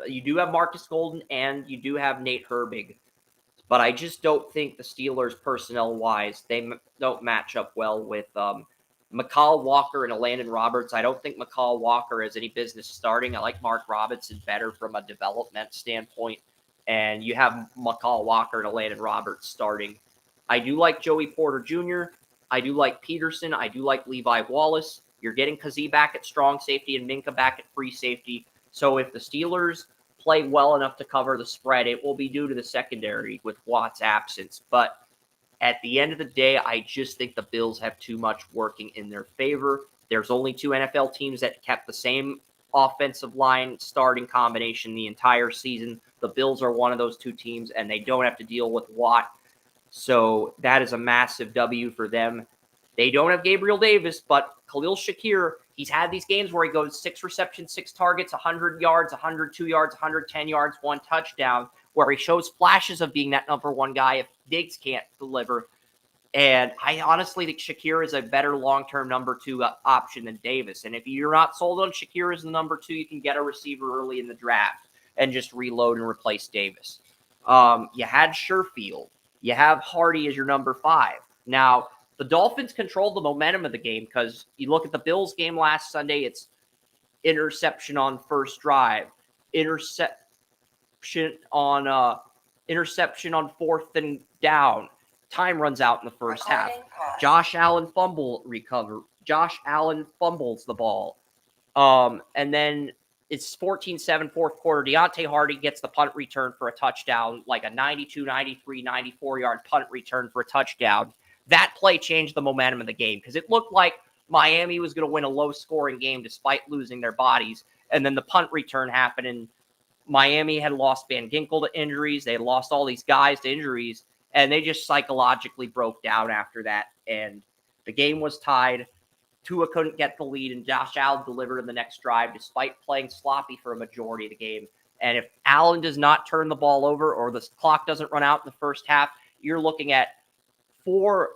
S1: you do have Marcus Golden and you do have Nate Herbig, but I just don't think the Steelers personnel-wise, they don't match up well with McCall Walker and Landon Roberts. I don't think McCall Walker has any business starting. I like Mark Robinson better from a development standpoint. And you have McCall Walker and Landon Roberts starting. I do like Joey Porter Jr. I do like Peterson. I do like Levi Wallace. You're getting Kazee back at strong safety and Minka back at free safety. So if the Steelers play well enough to cover the spread, it will be due to the secondary with Watt's absence. But at the end of the day, I just think the Bills have too much working in their favor. There's only 2 NFL teams that kept the same offensive line starting combination the entire season. The Bills are one of those 2 teams, and they don't have to deal with Watt So that is a massive W for them. They don't have Gabriel Davis, but Khalil Shakir, he's had these games where he goes 6 receptions, 6 targets, 100 yards, 102 yards, 110 yards, 1 touchdown, where he shows flashes of being that number one guy if Diggs can't deliver. And I honestly think Shakir is a better long-term number 2 option than Davis. And if you're not sold on Shakir as the number 2, you can get a receiver early in the draft and just reload and replace Davis. You had Sherfield. You have Hardy as your number 5. Now, the Dolphins controlled the momentum of the game because you look at the Bills game last Sunday, it's interception on first drive, interception on 4th and down. Time runs out in the first half. Josh Allen fumbles the ball. And then it's 14-7 fourth quarter. Deontay Hardy gets the punt return for a touchdown, like a 92, 93, 94-yard punt return for a touchdown. That play changed the momentum of the game because it looked like Miami was going to win a low-scoring game despite losing their bodies. And then the punt return happened, and Miami had lost Van Ginkel to injuries. They had lost all these guys to injuries, and they just psychologically broke down after that. And the game was tied. Tua couldn't get the lead, and Josh Allen delivered in the next drive despite playing sloppy for a majority of the game. And if Allen does not turn the ball over or the clock doesn't run out in the first half, you're looking at 4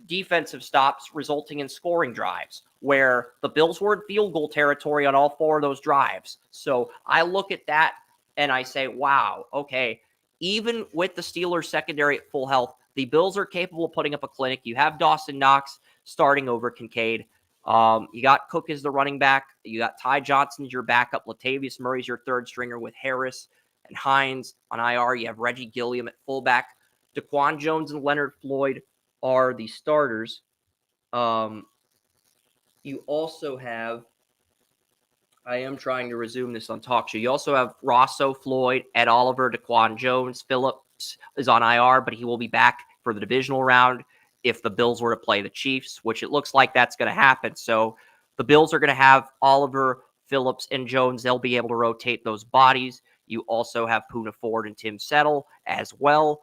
S1: defensive stops resulting in scoring drives where the Bills were in field goal territory on all 4 of those drives. So I look at that and I say, wow, okay, even with the Steelers secondary at full health, the Bills are capable of putting up a clinic. You have Dawson Knox starting over Kincaid. You got Cook as the running back. You got Ty Johnson as your backup. Latavius Murray's your third stringer with Harris and Hines on IR. You have Reggie Gilliam at fullback. Daquan Jones and Leonard Floyd are the starters. You also have, I am trying to resume this on Talk Show. You also have Rosso, Floyd, Ed Oliver, Daquan Jones. Phillips is on IR, but he will be back for the divisional round if the Bills were to play the Chiefs, which it looks like that's going to happen. So the Bills are going to have Oliver, Phillips, and Jones. They'll be able to rotate those bodies. You also have Poona Ford and Tim Settle as well.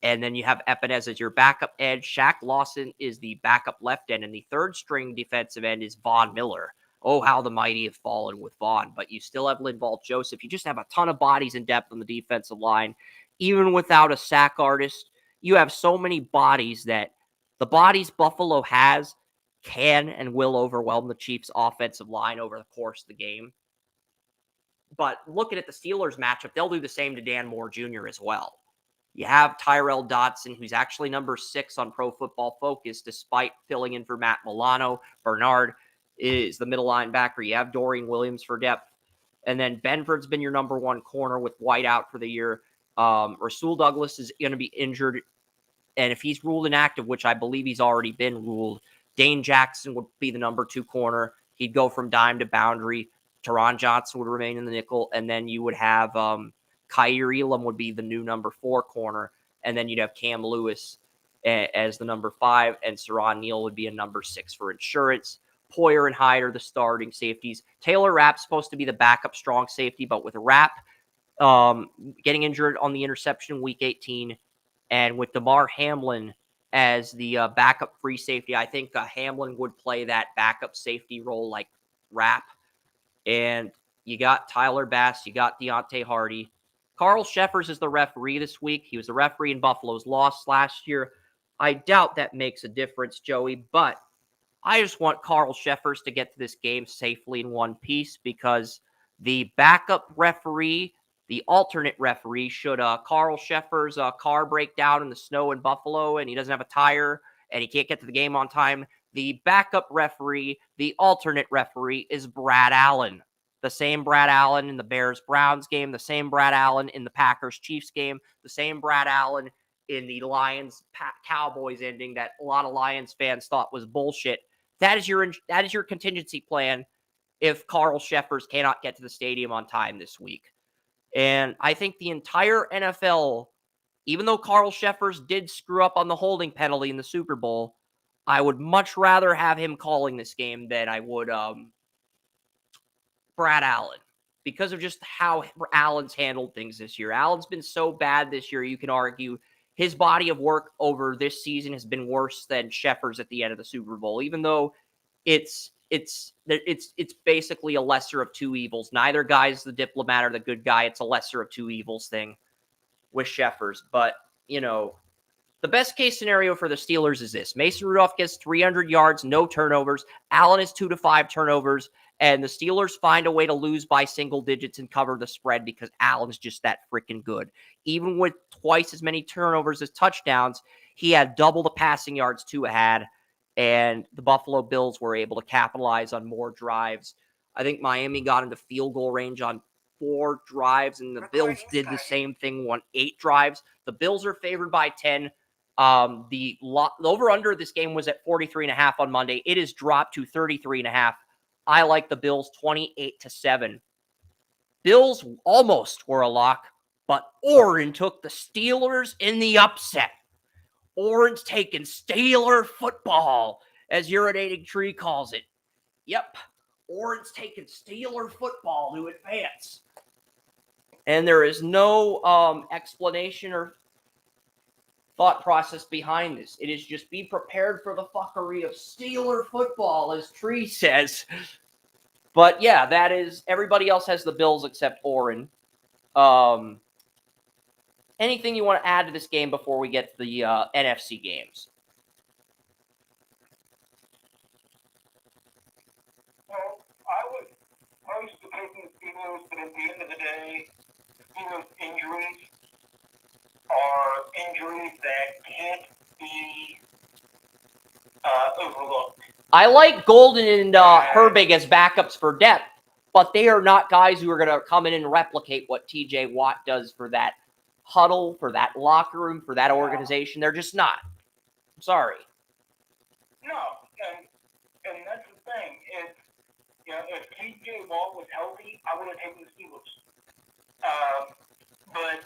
S1: And then you have Epinez as your backup edge. Shaq Lawson is the backup left end, and the third string defensive end is Von Miller. Oh, how the mighty have fallen with Vaughn. But you still have Linval Joseph. You just have a ton of bodies in depth on the defensive line. Even without a sack artist, you have so many bodies that the bodies Buffalo has can and will overwhelm the Chiefs' offensive line over the course of the game. But looking at the Steelers matchup, they'll do the same to Dan Moore Jr. as well. You have Tyrell Dodson, who's actually number 6 on Pro Football Focus, despite filling in for Matt Milano. Bernard is the middle linebacker. You have Dorian Williams for depth. And then Benford's been your number 1 corner with White out for the year. Rasul Douglas is going to be injured. And if he's ruled inactive, which I believe he's already been ruled, Dane Jackson would be the number 2 corner. He'd go from dime to boundary. Teron Johnson would remain in the nickel. And then you would have Kyer Elam would be the new number 4 corner. And then you'd have Cam Lewis as the number 5. And Saron Neal would be a number 6 for insurance. Poyer and Hyde are the starting safeties. Taylor Rapp's supposed to be the backup strong safety, but with Rapp getting injured on the interception week 18, and with DeMar Hamlin as the backup free safety, I think Hamlin would play that backup safety role like Rapp. And you got Tyler Bass, you got Deontay Hardy. Carl Sheffers is the referee this week. He was the referee in Buffalo's loss last year. I doubt that makes a difference, Joey, but I just want Carl Sheffers to get to this game safely in one piece because the backup referee, the alternate referee, should Carl Sheffers' car break down in the snow in Buffalo and he doesn't have a tire and he can't get to the game on time, the backup referee, the alternate referee, is Brad Allen. The same Brad Allen in the Bears-Browns game, the same Brad Allen in the Packers-Chiefs game, the same Brad Allen in the Lions-Cowboys ending that a lot of Lions fans thought was bullshit. That is your contingency plan if Carl Sheffers cannot get to the stadium on time this week. And I think the entire NFL, even though Carl Sheffers did screw up on the holding penalty in the Super Bowl, I would much rather have him calling this game than I would Brad Allen, because of just how Allen's handled things this year. Allen's been so bad this year, you can argue his body of work over this season has been worse than Shepard's at the end of the Super Bowl, even though it's basically a lesser of two evils. Neither guy's the diplomat or the good guy. It's a lesser of two evils thing with Shepard's. But, you know, the best case scenario for the Steelers is this. Mason Rudolph gets 300 yards, no turnovers. Allen has 2 to 5 turnovers. And the Steelers find a way to lose by single digits and cover the spread because Allen's just that freaking good. Even with twice as many turnovers as touchdowns, he had double the passing yards Tua had. And the Buffalo Bills were able to capitalize on more drives. I think Miami got into field goal range on 4 drives, and the Bills did the same thing, won 8 drives. The Bills are favored by 10. The over-under of this game was at 43.5 on Monday. It has dropped to 33.5. I like the Bills 28-7. Bills almost were a lock, but Oren took the Steelers in the upset. Oren's taking Steeler football, as Urinating Tree calls it. Yep, Oren's taking Steeler football to advance. And there is no explanation or thought process behind this. It is just be prepared for the fuckery of Steeler football, as Tree says. But yeah, that is, everybody else has the Bills except Oren. Anything you want to add to this game before we get to the NFC games?
S2: Well, I was close to taking the Steelers, but at the end of the day, Steelers injuries are injuries that can't be overlooked.
S1: I like Golden and Herbig as backups for depth, but they are not guys who are going to come in and replicate what TJ Watt does for that huddle, for that locker room, for that organization. They're just not. I'm sorry.
S2: No, and that's the thing. If TJ Watt was healthy, I would have taken the Steelers. But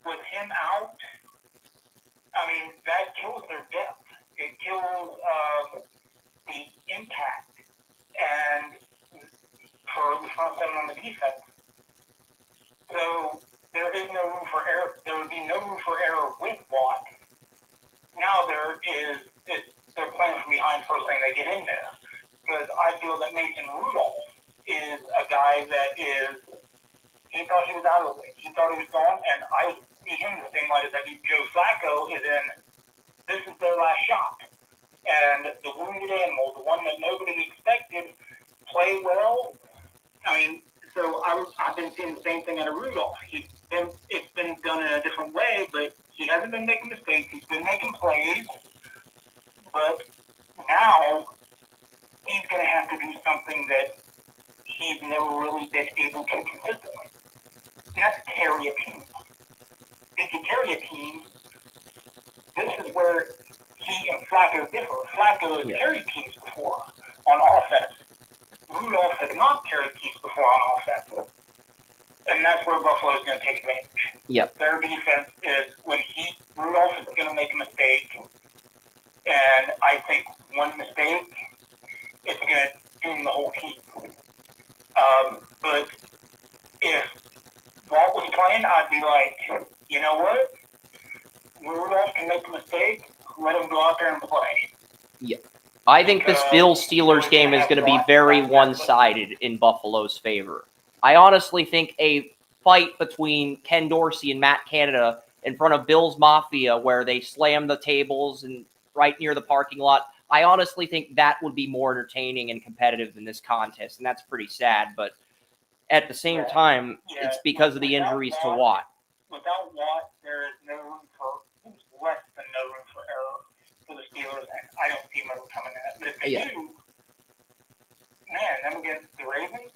S2: with him out, I mean, that kills their depth. It kills the impact and for the front seven on the defense. So there is no room for error. There would be no room for error with Watt. Now they're playing from behind first thing they get in there. Because I feel that Mason Rudolph is a guy that he thought he was out of the way. He thought he was gone, and I see him the same light as I do Joe Flacco is in, this is their last shot. And the wounded animal, the one that nobody expected, play well. I mean, so I've been seeing the same thing out of Rudolph. It's been done in a different way, but he hasn't been making mistakes. He's been making plays. But now he's going to have to do something that he's never really been able to consistently. And that's carry a team. If you carry a team, this is where he and Flacco differ. Flacco has carried teams before on offense. Rudolph has not carried teams before on offense. And that's where Buffalo is going to take advantage.
S1: Yep.
S2: Their defense is when Rudolph is going to make a mistake. And I think one mistake, it's going to doom the whole team. But if Walt was playing, I'd be like, you know what? Rudolph can make a mistake. Let him go out there and play.
S1: Yeah. I think this Bills-Steelers game is going to be very one-sided in Buffalo's favor. I honestly think a fight between Ken Dorsey and Matt Canada in front of Bills Mafia where they slam the tables and right near the parking lot, I honestly think that would be more entertaining and competitive than this contest, and that's pretty sad. But at the same time, it's because of the injuries to Watt.
S2: Without Watt, there is no room for less than no room for error for the Steelers, and I don't see them ever coming at it. But if they do, man, them against the Ravens.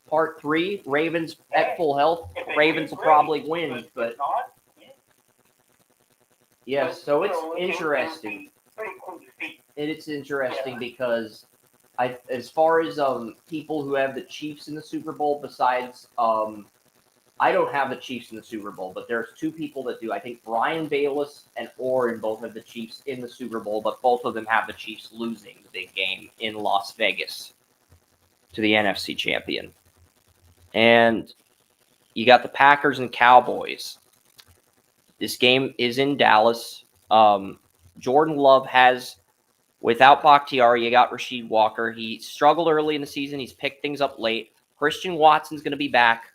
S1: Part 3, Ravens at full health. Ravens will probably win, but
S2: not.
S1: Yes, so it's interesting.
S2: Pretty cool to see.
S1: It's interesting because as far as people who have the Chiefs in the Super Bowl, besides I don't have the Chiefs in the Super Bowl, but there's 2 people that do. I think Brian Bayless and Oren both have the Chiefs in the Super Bowl, but both of them have the Chiefs losing the big game in Las Vegas to the NFC champion. And you got the Packers and Cowboys. This game is in Dallas. Jordan Love has, without Bakhtiari, you got Rasheed Walker. He struggled early in the season. He's picked things up late. Christian Watson's going to be back.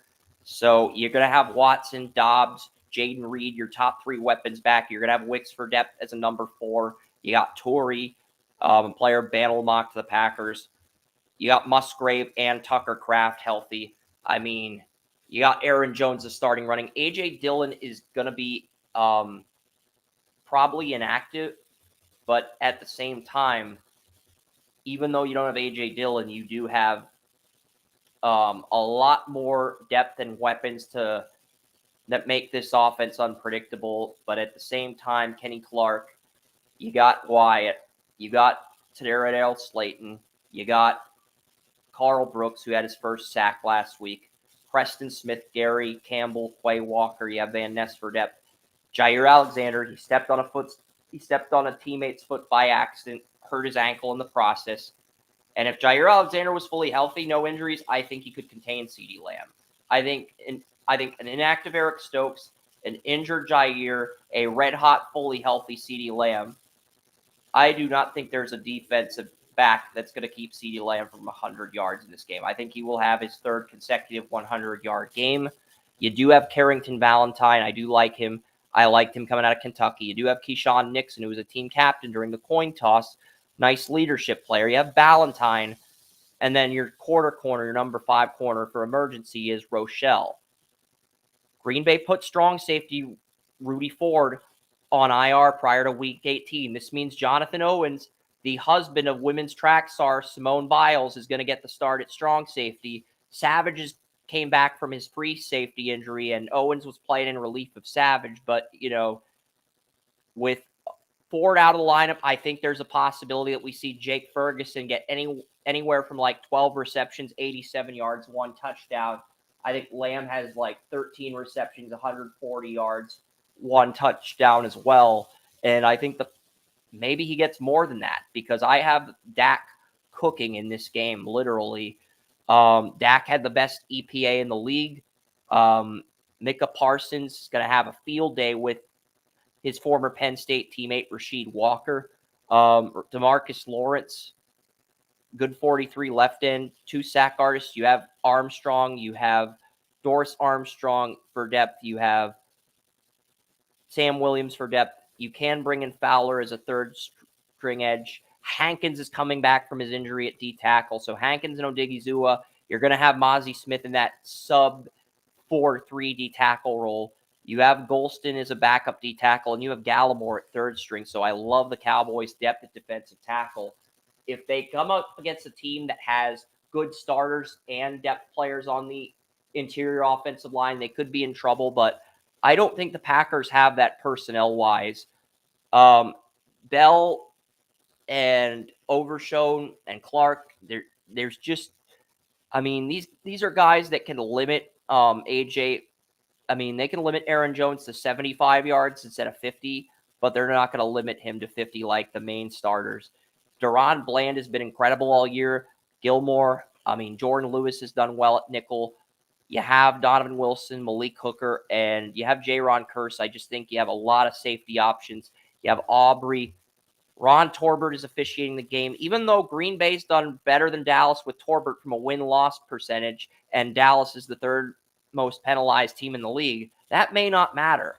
S1: So you're going to have Watson, Dobbs, Jaden Reed, your top 3 weapons back. You're going to have Wicks for depth as a number 4. You got Torrey, player Bandelmock to the Packers. You got Musgrave and Tucker Kraft healthy. I mean, you got Aaron Jones as starting running. A.J. Dillon is going to be probably inactive, but at the same time, even though you don't have A.J. Dillon, you do have a lot more depth and weapons that make this offense unpredictable. But at the same time, Kenny Clark, you got Wyatt, you got Tadarius Slayton, you got Carl Brooks, who had his first sack last week, Preston Smith, Gary Campbell, Quay Walker, you have Van Ness for depth. Jair Alexander, he stepped on a teammate's foot by accident, hurt his ankle in the process. And if Jair Alexander was fully healthy, no injuries, I think he could contain CeeDee Lamb. I think an inactive Eric Stokes, an injured Jair, a red-hot, fully healthy CeeDee Lamb, I do not think there's a defensive back that's going to keep CeeDee Lamb from 100 yards in this game. I think he will have his 3rd consecutive 100-yard game. You do have Carrington Valentine. I do like him. I liked him coming out of Kentucky. You do have Keyshawn Nixon, who was a team captain during the coin toss. Nice leadership player. You have Valentine. And then your quarter corner, your number 5 corner for emergency is Rochelle. Green Bay put strong safety Rudy Ford on IR prior to Week 18. This means Jonathan Owens, the husband of women's track star Simone Biles, is going to get the start at strong safety. Savage came back from his free safety injury, and Owens was playing in relief of Savage. But, with Ford out of the lineup, I think there's a possibility that we see Jake Ferguson get anywhere from like 12 receptions, 87 yards, 1 touchdown. I think Lamb has like 13 receptions, 140 yards, 1 touchdown as well. And I think maybe he gets more than that, because I have Dak cooking in this game, literally. Dak had the best EPA in the league. Micah Parsons is going to have a field day with his former Penn State teammate, Rasheed Walker. DeMarcus Lawrence, good 43 left end, 2 sack artists. You have Armstrong. You have Doris Armstrong for depth. You have Sam Williams for depth. You can bring in Fowler as a 3rd string edge. Hankins is coming back from his injury at D tackle. So Hankins and Odigizua, you're going to have Mozzie Smith in that sub 4-3 D tackle role. You have Golston as a backup D tackle, and you have Gallimore at 3rd string. So I love the Cowboys' depth at defensive tackle. If they come up against a team that has good starters and depth players on the interior offensive line, they could be in trouble. But I don't think the Packers have that personnel-wise. Bell and Overshown and Clark, there's just, I mean, these are guys that can limit AJ. I mean, they can limit Aaron Jones to 75 yards instead of 50, but they're not going to limit him to 50 like the main starters. Deron Bland has been incredible all year. Gilmore, Jordan Lewis has done well at nickel. You have Donovan Wilson, Malik Hooker, and you have Jaron Kearse. I just think you have a lot of safety options. You have Aubrey. Ron Torbert is officiating the game. Even though Green Bay's done better than Dallas with Torbert from a win-loss percentage, and Dallas is the 3rd most penalized team in the league, that may not matter.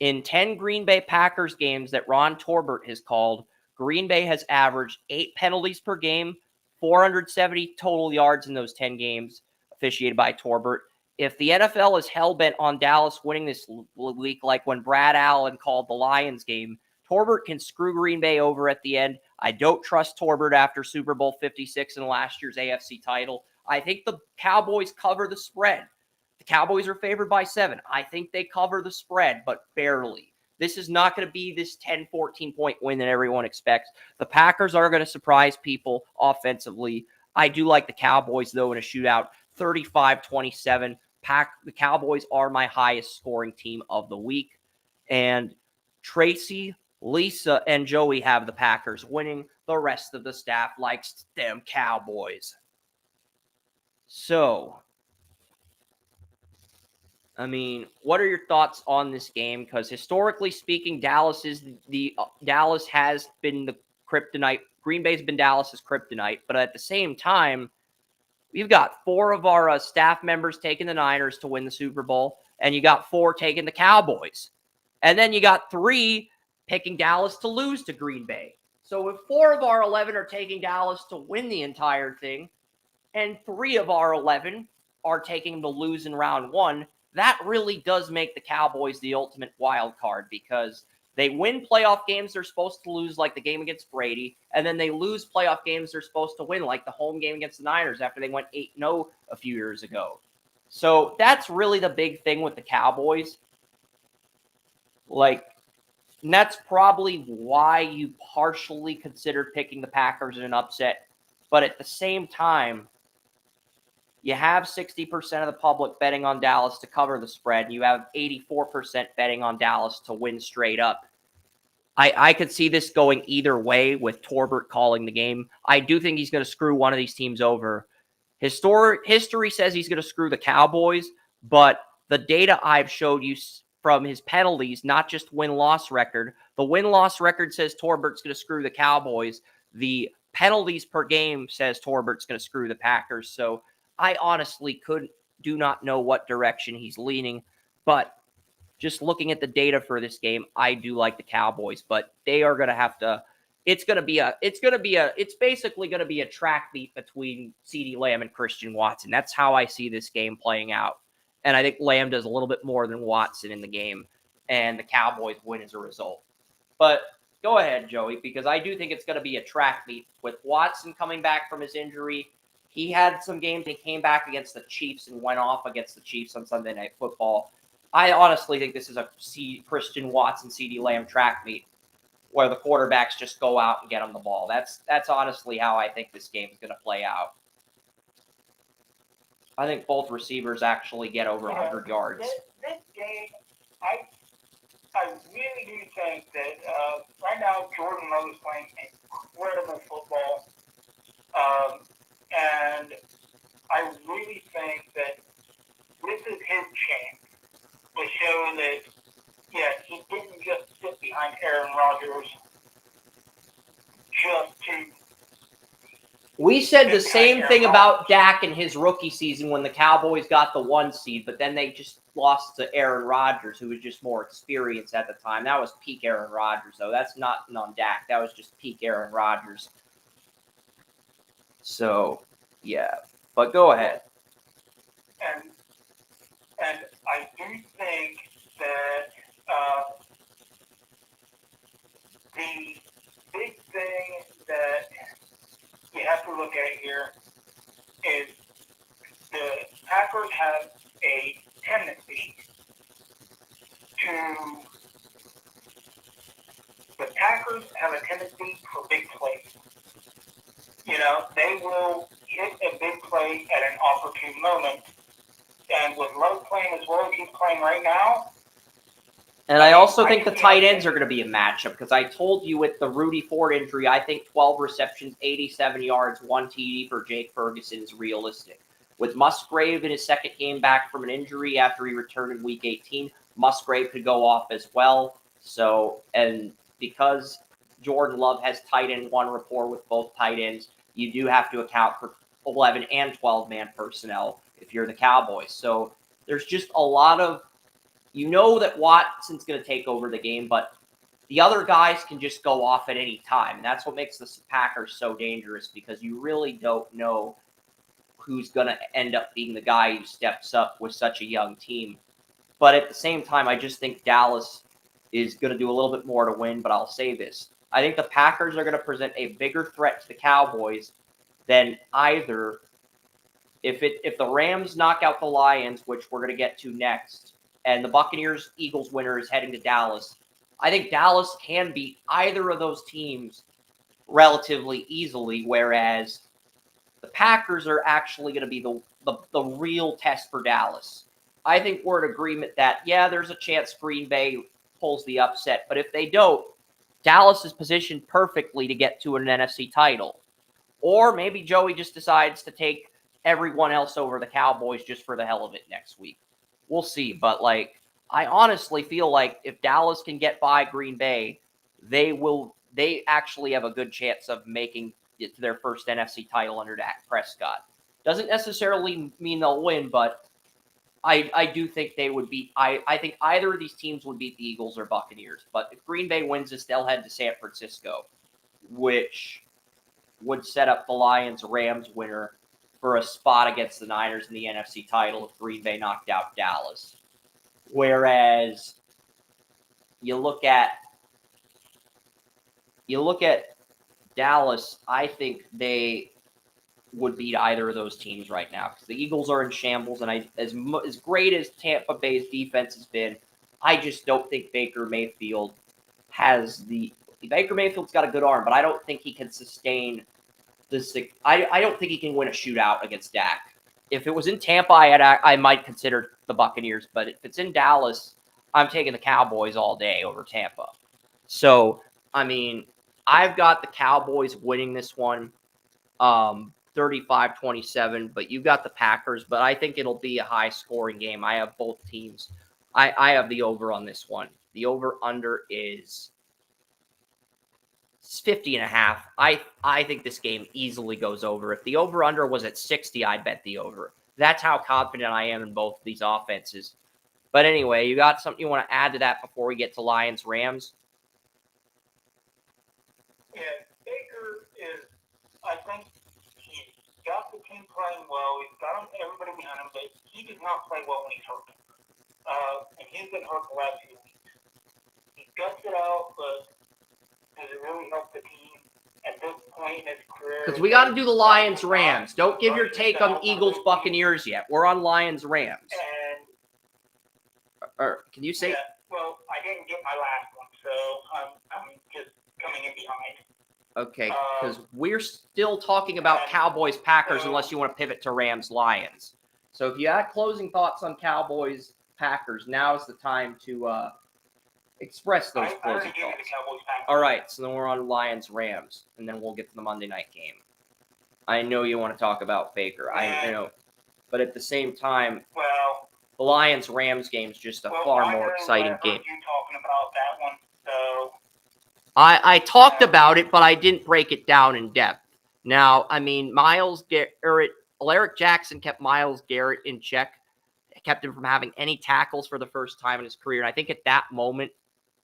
S1: In 10 Green Bay Packers games that Ron Torbert has called, Green Bay has averaged 8 penalties per game, 470 total yards in those 10 games officiated by Torbert. If the NFL is hell-bent on Dallas winning this week, like when Brad Allen called the Lions game, Torbert can screw Green Bay over at the end. I don't trust Torbert after Super Bowl 56 and last year's AFC title. I think the Cowboys cover the spread. The Cowboys are favored by 7. I think they cover the spread, but barely. This is not going to be this 10, 14-point win that everyone expects. The Packers are going to surprise people offensively. I do like the Cowboys, though, in a shootout, 35-27. The Cowboys are my highest scoring team of the week. And Tracy, Lisa, and Joey have the Packers winning. The rest of the staff likes them Cowboys. So, I mean, what are your thoughts on this game? Because historically speaking, Dallas has been the kryptonite. Green Bay's been Dallas's kryptonite, but at the same time, we've got 4 of our staff members taking the Niners to win the Super Bowl, and you got 4 taking the Cowboys, and then you got 3 picking Dallas to lose to Green Bay. So if 4 of our 11 are taking Dallas to win the entire thing, and 3 of our 11 are taking to lose in round 1, that really does make the Cowboys the ultimate wild card, because they win playoff games they're supposed to lose, like the game against Brady, and then they lose playoff games they're supposed to win, like the home game against the Niners after they went 8-0 a few years ago. So that's really the big thing with the Cowboys. And that's probably why you partially considered picking the Packers in an upset. But at the same time, you have 60% of the public betting on Dallas to cover the spread. You have 84% betting on Dallas to win straight up. I could see this going either way with Torbert calling the game. I do think he's going to screw one of these teams over. History says he's going to screw the Cowboys, but the data I've showed you from his penalties, not just win-loss record, the win-loss record says Torbert's going to screw the Cowboys. The penalties per game says Torbert's going to screw the Packers. So I honestly do not know what direction he's leaning, but just looking at the data for this game, I do like the Cowboys, but they are going to have to. It's basically going to be a track meet between CeeDee Lamb and Christian Watson. That's how I see this game playing out. And I think Lamb does a little bit more than Watson in the game, and the Cowboys win as a result. But go ahead, Joey, because I do think it's going to be a track meet with Watson coming back from his injury. He had some games, and he came back against the Chiefs and went off against the Chiefs on Sunday Night Football. I honestly think this is a Christian Watson, CeeDee Lamb track meet where the quarterbacks just go out and get them the ball. That's honestly how I think this game is going to play out. I think both receivers actually get over 100 yards.
S2: This game, I really do think that right now Jordan Love is playing incredible football. And I really think that this is his chance to show that, yes, he didn't just sit behind Aaron Rodgers just to.
S1: We said the same thing about Dak in his rookie season when the Cowboys got the 1 seed, but then they just lost to Aaron Rodgers, who was just more experienced at the time. That was peak Aaron Rodgers, though. That's not on Dak. That was just peak Aaron Rodgers. So, yeah. But go ahead.
S2: And I do think that the big thing that you have to look at here is the Packers have a tendency for big plays. You know, they will hit a big play at an opportune moment. And with Love playing as well as he's playing right now.
S1: And I also think the tight ends are going to be a matchup, because I told you with the Rudy Ford injury, I think 12 receptions, 87 yards, 1 TD for Jake Ferguson is realistic. With Musgrave in his second game back from an injury after he returned in Week 18, Musgrave could go off as well. So, and because Jordan Love has tight end 1 rapport with both tight ends, you do have to account for 11 and 12-man personnel if you're the Cowboys. So there's just a lot of, you know that Watson's going to take over the game, but the other guys can just go off at any time. And that's what makes the Packers so dangerous, because you really don't know who's going to end up being the guy who steps up with such a young team. But at the same time, I just think Dallas is going to do a little bit more to win. But I'll say this. I think the Packers are going to present a bigger threat to the Cowboys than either. If the Rams knock out the Lions, which we're going to get to next, and the Buccaneers-Eagles winner is heading to Dallas, I think Dallas can beat either of those teams relatively easily, whereas the Packers are actually going to be the real test for Dallas. I think we're in agreement that, yeah, there's a chance Green Bay pulls the upset, but if they don't, Dallas is positioned perfectly to get to an NFC title. Or maybe Joey just decides to take everyone else over the Cowboys just for the hell of it next week. we'll see. But like, I honestly feel like if Dallas can get by Green Bay, they actually have a good chance of making it to their first NFC title under Dak Prescott. Doesn't necessarily mean they'll win, but I do think they would beat. I think either of these teams would beat the Eagles or Buccaneers. But if Green Bay wins this, they'll head to San Francisco, which would set up the Lions-Rams winner for a spot against the Niners in the NFC title if Green Bay knocked out Dallas. Whereas you look at Dallas, I think they would beat either of those teams right now because the Eagles are in shambles, and as great as Tampa Bay's defense has been, I just don't think Baker Mayfield's got a good arm, but I don't think he can sustain this. I don't think he can win a shootout against Dak. If it was in Tampa, I might consider the Buccaneers, but if it's in Dallas, I'm taking the Cowboys all day over Tampa. So, I mean, I've got the Cowboys winning this one 35-27, but you got the Packers, but I think it'll be a high-scoring game. I have both teams. I have the over on this one. The over-under is 50.5. I think this game easily goes over. If the over-under was at 60, I'd bet the over. That's how confident I am in both of these offenses. But anyway, you got something you want to add to that before we get to Lions-Rams?
S2: Yeah, Baker is, I think he's got the team playing well. He's got everybody behind him, but he does not play well when he's hurt. And he's been hurt the last few weeks. He guts it out, but does it really help the team at this point in his career?
S1: Because we got to do the Lions-Rams. Don't give your take on Eagles-Buccaneers yet. We're on Lions-Rams. Or can you say?
S2: Yeah, well, I didn't get my last one, so I'm just coming in behind.
S1: Okay, because we're still talking about Cowboys-Packers unless you want to pivot to Rams-Lions. So if you had closing thoughts on Cowboys-Packers, now is the time to express those closing thoughts. All right, so then we're on Lions-Rams, and then we'll get to the Monday night game. I know you want to talk about Baker. I know. But at the same time, the Lions-Rams game is just a far more exciting game.
S2: You talking about that one, so
S1: I talked about it, but I didn't break it down in depth. Now, I mean, Alaric Jackson kept Myles Garrett in check, kept him from having any tackles for the first time in his career. And I think at that moment,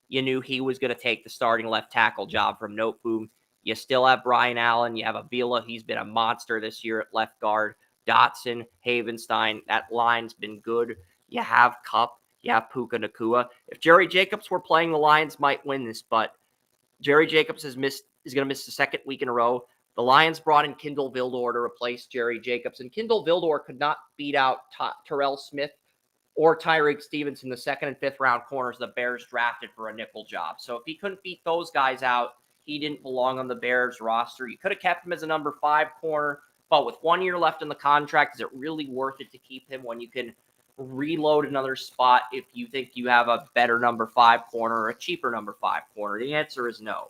S1: you knew he was going to take the starting left tackle job from Noteboom. You still have Brian Allen. You have Avila. He's been a monster this year at left guard. Dotson, Havenstein. That line's been good. You have Kupp. You have Puka Nacua. If Jerry Jacobs were playing, the Lions might win this, but Jerry Jacobs is going to miss the second week in a row. The Lions brought in Kindle Vildor to replace Jerry Jacobs, and Kindle Vildor could not beat out Terrell Smith or Tyreek Stevenson, the second and fifth round corners the Bears drafted for a nickel job. So if he couldn't beat those guys out, he didn't belong on the Bears roster. You could have kept him as a number 5 corner, but with 1 year left in the contract, is it really worth it to keep him when you can reload another spot if you think you have a better number 5 corner or a cheaper number 5 corner? The answer is no.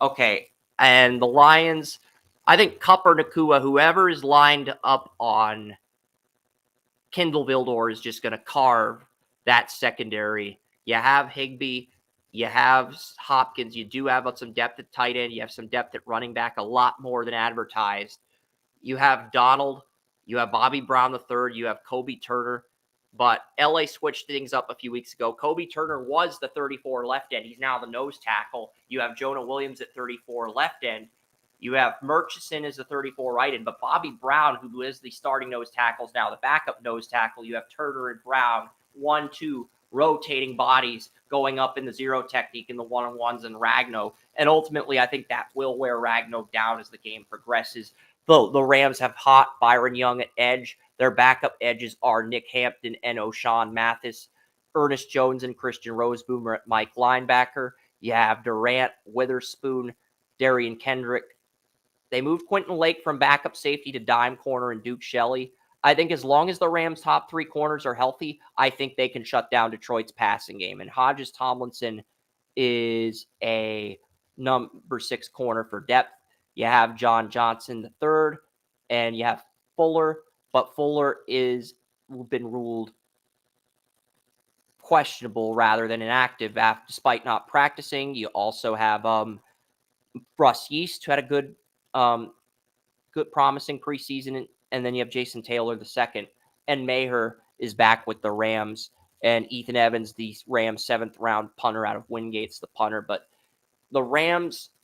S1: Okay, and the Lions, I think Kupp or Nacua, whoever is lined up on Kindle Vildor is just going to carve that secondary. You have Higbee, you have Hopkins, you do have some depth at tight end, you have some depth at running back, a lot more than advertised. You have Donald, you have Bobby Brown III, you have Kobe Turner, but LA switched things up a few weeks ago. Kobe Turner was the 34 left end. He's now the nose tackle. You have Jonah Williams at 34 left end. You have Murchison as the 34 right end, but Bobby Brown, who is the starting nose tackle, is now the backup nose tackle. You have Turner and Brown, 1-2, rotating bodies going up in the zero technique in the one-on-ones and Ragno. And ultimately, I think that will wear Ragno down as the game progresses. The Rams have hot Byron Young at edge. Their backup edges are Nick Hampton and O'Shawn Mathis. Ernest Jones and Christian Roseboom are at Mike linebacker. You have Durant, Witherspoon, Darian Kendrick. They moved Quentin Lake from backup safety to dime corner and Duke Shelley. I think as long as the Rams' top 3 corners are healthy, I think they can shut down Detroit's passing game. And Hodges Tomlinson is a number 6 corner for depth. You have John Johnson III, and you have Fuller, but Fuller is been ruled questionable rather than inactive despite not practicing. You also have Russ Yeast, who had a good promising preseason, and then you have Jason Taylor the second, and Maher is back with the Rams, and Ethan Evans, the Rams 7th round punter out of Wingate's the punter. But the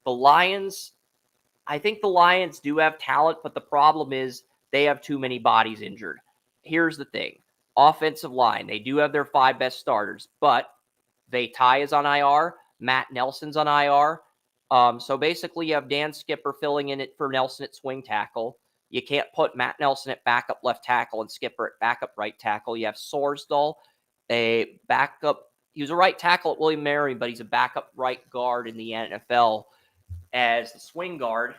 S1: Lions, I think the Lions do have talent, but the problem is they have too many bodies injured. Here's the thing. Offensive line, they do have their 5 best starters, but Vaitai is on IR. Matt Nelson's on IR. So basically you have Dan Skipper filling in it for Nelson at swing tackle. You can't put Matt Nelson at backup left tackle and Skipper at backup right tackle. You have Sorsdahl, a backup. He was a right tackle at William Mary, but he's a backup right guard in the NFL as the swing guard.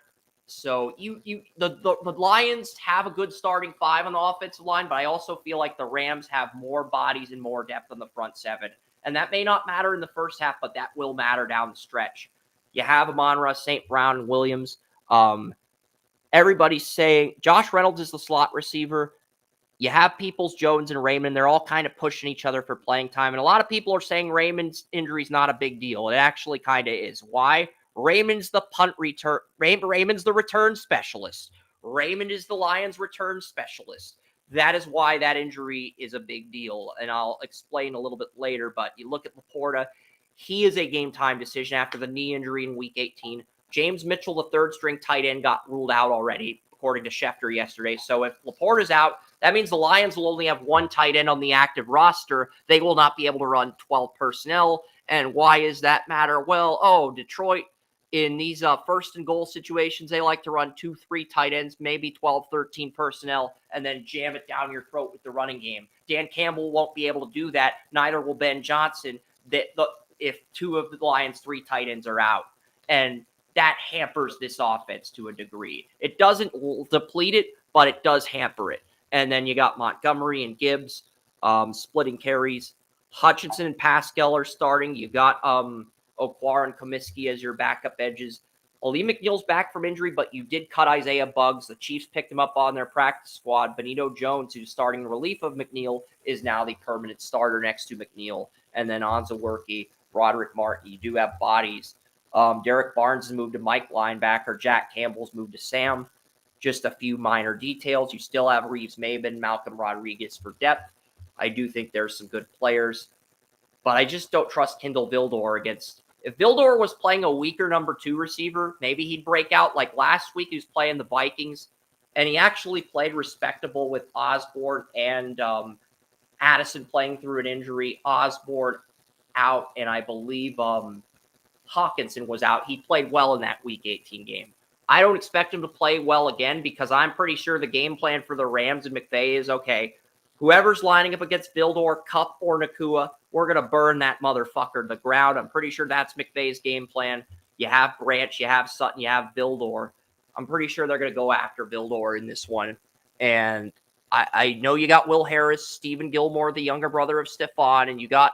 S1: So the Lions have a good starting 5 on the offensive line, but I also feel like the Rams have more bodies and more depth on the front 7. And that may not matter in the first half, but that will matter down the stretch. You have Amon-Ra, St. Brown, and Williams. Everybody's saying Josh Reynolds is the slot receiver. You have Peoples, Jones, and Raymond. They're all kind of pushing each other for playing time. And a lot of people are saying Raymond's injury is not a big deal. It actually kind of is. Why? Raymond's the punt return. Raymond's the return specialist. Raymond is the Lions' return specialist. That is why that injury is a big deal. And I'll explain a little bit later. But you look at Laporta. He is a game-time decision after the knee injury in Week 18. James Mitchell, the third-string tight end, got ruled out already, according to Schefter yesterday. So if Laporta's out, that means the Lions will only have 1 tight end on the active roster. They will not be able to run 12 personnel. And why does that matter? Well, Detroit, in these first and goal situations, they like to run 2-3 tight ends, maybe 12, 13 personnel, and then jam it down your throat with the running game. Dan Campbell won't be able to do that. Neither will Ben Johnson if 2 of the Lions' 3 tight ends are out. And that hampers this offense to a degree. It doesn't deplete it, but it does hamper it. And then you got Montgomery and Gibbs splitting carries. Hutchinson and Pascal are starting. You got Okwara and Comiskey as your backup edges. Ali McNeil's back from injury, but you did cut Isaiah Buggs. The Chiefs picked him up on their practice squad. Benito Jones, who's starting relief of McNeil, is now the permanent starter next to McNeil. And then Onzawerke, Broderick Martin. You do have bodies. Derek Barnes has moved to Mike linebacker. Jack Campbell's moved to Sam. Just a few minor details. You still have Reeves Maben, Malcolm Rodriguez for depth. I do think there's some good players, but I just don't trust Kendall Vildor against. If Vildor was playing a weaker number 2 receiver, maybe he'd break out. Like last week, he was playing the Vikings, and he actually played respectable with Osborne and Addison playing through an injury. Osborne out, and I believe Hawkinson was out. He played well in that Week 18 game. I don't expect him to play well again because I'm pretty sure the game plan for the Rams and McVay is, okay, whoever's lining up against Vildor, Kupp, or Nakua, we're going to burn that motherfucker to the ground. I'm pretty sure that's McVay's game plan. You have Branch, you have Sutton, you have Vildor. I'm pretty sure they're going to go after Vildor in this one. And I know you got Will Harris, Stephen Gilmore, the younger brother of Stephon, and you got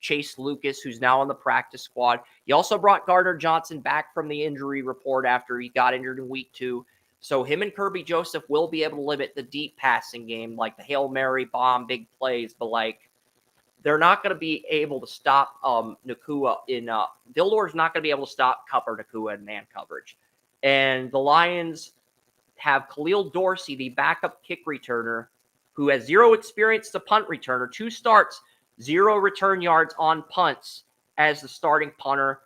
S1: Chase Lucas, who's now on the practice squad. You also brought Gardner Johnson back from the injury report after he got injured in Week 2. So him and Kirby Joseph will be able to limit the deep passing game, like the Hail Mary bomb, big plays, but like they're not going to be able to stop Nakua in Vildor's not going to be able to stop Kupp or Nakua in man coverage. And the Lions have Khalil Dorsey, the backup kick returner, who has 0 experience as a punt returner, 2 starts, 0 return yards on punts as the starting punter.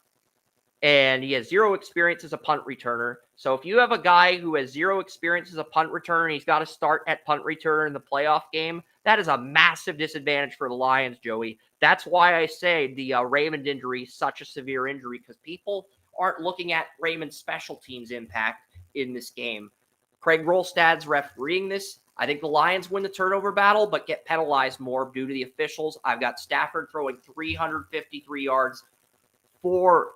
S1: And he has 0 experience as a punt returner. So if you have a guy who has 0 experience as a punt returner and he's got to start at punt returner in the playoff game, that is a massive disadvantage for the Lions, Joey. That's why I say the Raymond injury is such a severe injury, because people aren't looking at Raymond's special teams impact in this game. Craig Rolstad's refereeing this. I think the Lions win the turnover battle, but get penalized more due to the officials. I've got Stafford throwing 353 yards for...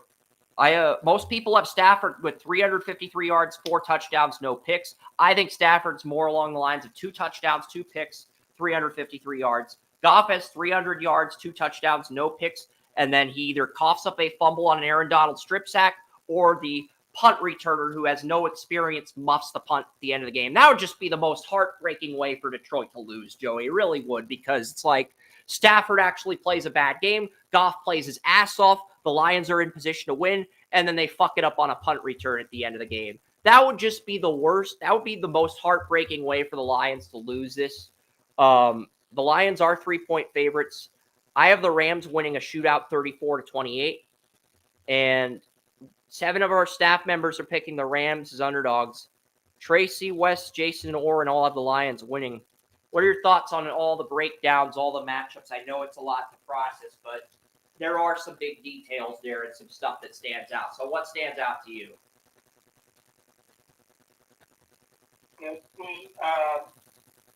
S1: most people have Stafford with 353 yards, 4 touchdowns, no picks. I think Stafford's more along the lines of 2 touchdowns, 2 picks, 353 yards. Goff has 300 yards, 2 touchdowns, no picks, and then he either coughs up a fumble on an Aaron Donald strip sack, or the punt returner who has no experience muffs the punt at the end of the game. That would just be the most heartbreaking way for Detroit to lose, Joey. It really would, because it's like Stafford actually plays a bad game. Goff plays his ass off. The Lions are in position to win, and then they fuck it up on a punt return at the end of the game. That would just be the worst. That would be the most heartbreaking way for the Lions to lose this. The Lions are 3-point favorites. I have the Rams winning a shootout 34-28, and 7 of our staff members are picking the Rams as underdogs. Tracy, West, Jason, and Orrin all have the Lions winning. What are your thoughts on all the breakdowns, all the matchups? I know it's a lot to process, but there are some big details there and some stuff that stands out. So what stands out to you?
S2: Yes,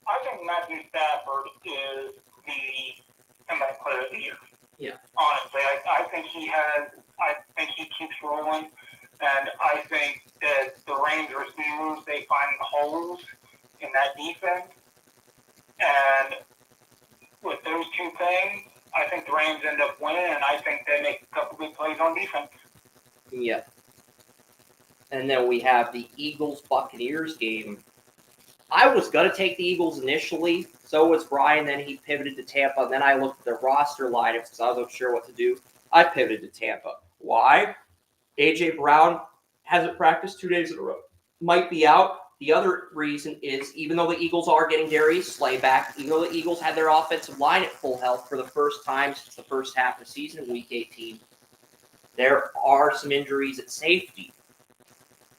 S2: I think Matthew Stafford is the comeback player of the year.
S1: Yeah.
S2: Honestly, I think he keeps rolling, and I think that the Rams receivers, they find holes in that defense, and with those two things, I think the Rams end up winning, and I think they make a couple good plays on defense.
S1: Yeah. And then we have the Eagles-Buccaneers game. I was going to take the Eagles initially. So was Brian. Then he pivoted to Tampa. And then I looked at their roster lineups because I wasn't sure what to do. I pivoted to Tampa. Why? A.J. Brown hasn't practiced 2 days in a row. Might be out. The other reason is even though the Eagles are getting Darius Slay back, even though the Eagles had their offensive line at full health for the first time since the first half of the season in Week 18, there are some injuries at safety.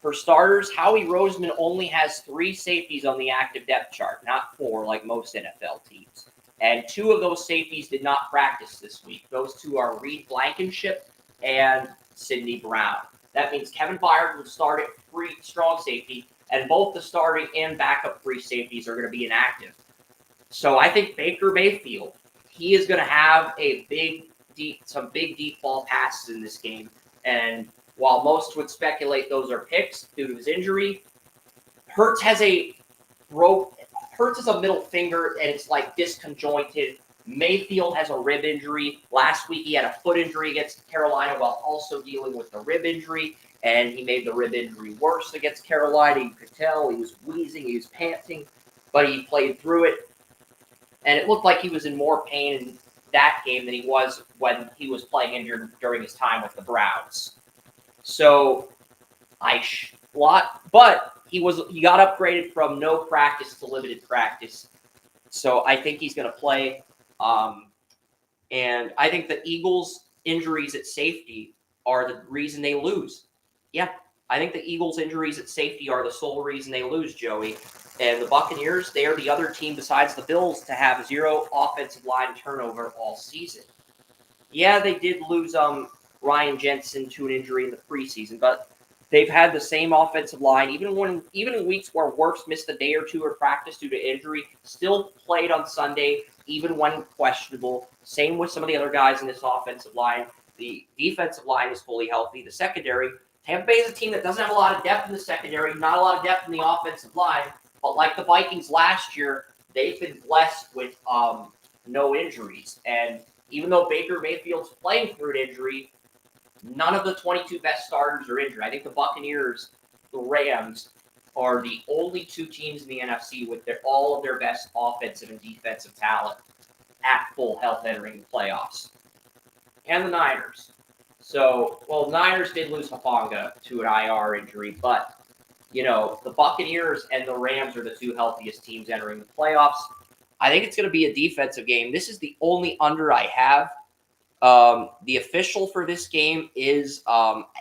S1: For starters, Howie Roseman only has 3 safeties on the active depth chart, not 4 like most NFL teams. And 2 of those safeties did not practice this week. Those 2 are Reed Blankenship and Sidney Brown. That means Kevin Byard will start at free strong safety, and both the starting and backup free safeties are going to be inactive. So I think Baker Mayfield, he is going to have some big deep ball passes in this game. And while most would speculate those are picks due to his injury, Hurts has a middle finger and it's like disconjointed. Mayfield has a rib injury. Last week he had a foot injury against Carolina while also dealing with the rib injury, and he made the rib injury worse against Carolina. You could tell he was wheezing, he was panting, but he played through it. And it looked like he was in more pain in that game than he was when he was playing injured during his time with the Browns. So but he got upgraded from no practice to limited practice. So I think he's going to play. And I think the Eagles' injuries at safety are the reason they lose. Yeah, I think the Eagles' injuries at safety are the sole reason they lose, Joey. And the Buccaneers, they are the other team besides the Bills to have 0 offensive line turnover all season. Yeah, they did lose Ryan Jensen to an injury in the preseason, but they've had the same offensive line, even in weeks where Wirfs missed a day or 2 of practice due to injury, still played on Sunday, even when questionable. Same with some of the other guys in this offensive line. The defensive line is fully healthy. The secondary, Tampa Bay is a team that doesn't have a lot of depth in the secondary, not a lot of depth in the offensive line, but like the Vikings last year, they've been blessed with no injuries. And even though Baker Mayfield's playing through an injury, none of the 22 best starters are injured. I think the Buccaneers, the Rams, are the only 2 teams in the NFC with all of their best offensive and defensive talent at full health entering the playoffs. And the Niners. So, the Niners did lose Hufanga to an IR injury, but, the Buccaneers and the Rams are the 2 healthiest teams entering the playoffs. I think it's going to be a defensive game. This is the only under I have. The official for this game is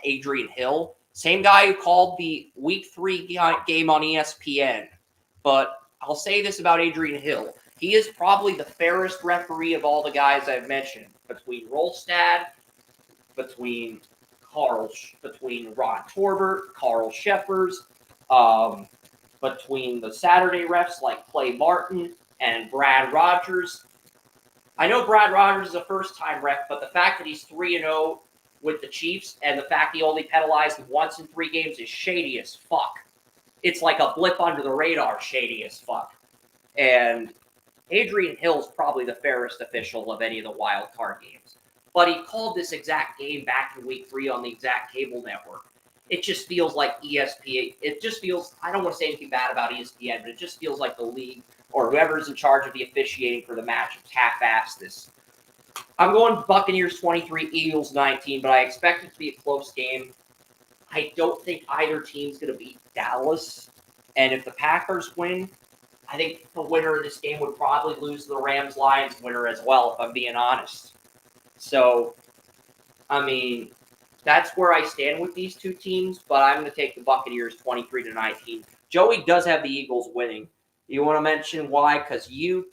S1: Adrian Hill, same guy who called the Week 3 game on ESPN. But I'll say this about Adrian Hill. He is probably the fairest referee of all the guys I've mentioned, between Rolstad, between Ron Torbert, Carl Sheffers, between the Saturday refs like Clay Martin and Brad Rogers. I know Brad Rogers is a first-time ref, but the fact that he's 3-0 with the Chiefs and the fact he only penalized him once in 3 games is shady as fuck. It's like a blip under the radar shady as fuck. And Adrian Hill's probably the fairest official of any of the wild card games. But he called this exact game back in Week 3 on the exact cable network. it just feels like ESPN. It just feels, I don't want to say anything bad about ESPN, but it just feels like the league or whoever's in charge of the officiating for the matchups half-assed this. I'm going Buccaneers 23, Eagles 19, but I expect it to be a close game. I don't think either team's going to beat Dallas. And if the Packers win, I think the winner of this game would probably lose to the Rams-Lions winner as well, if I'm being honest. So, I mean, that's where I stand with these two teams, but I'm going to take the Buccaneers 23-19. Joey does have the Eagles winning. You want to mention why? Because you,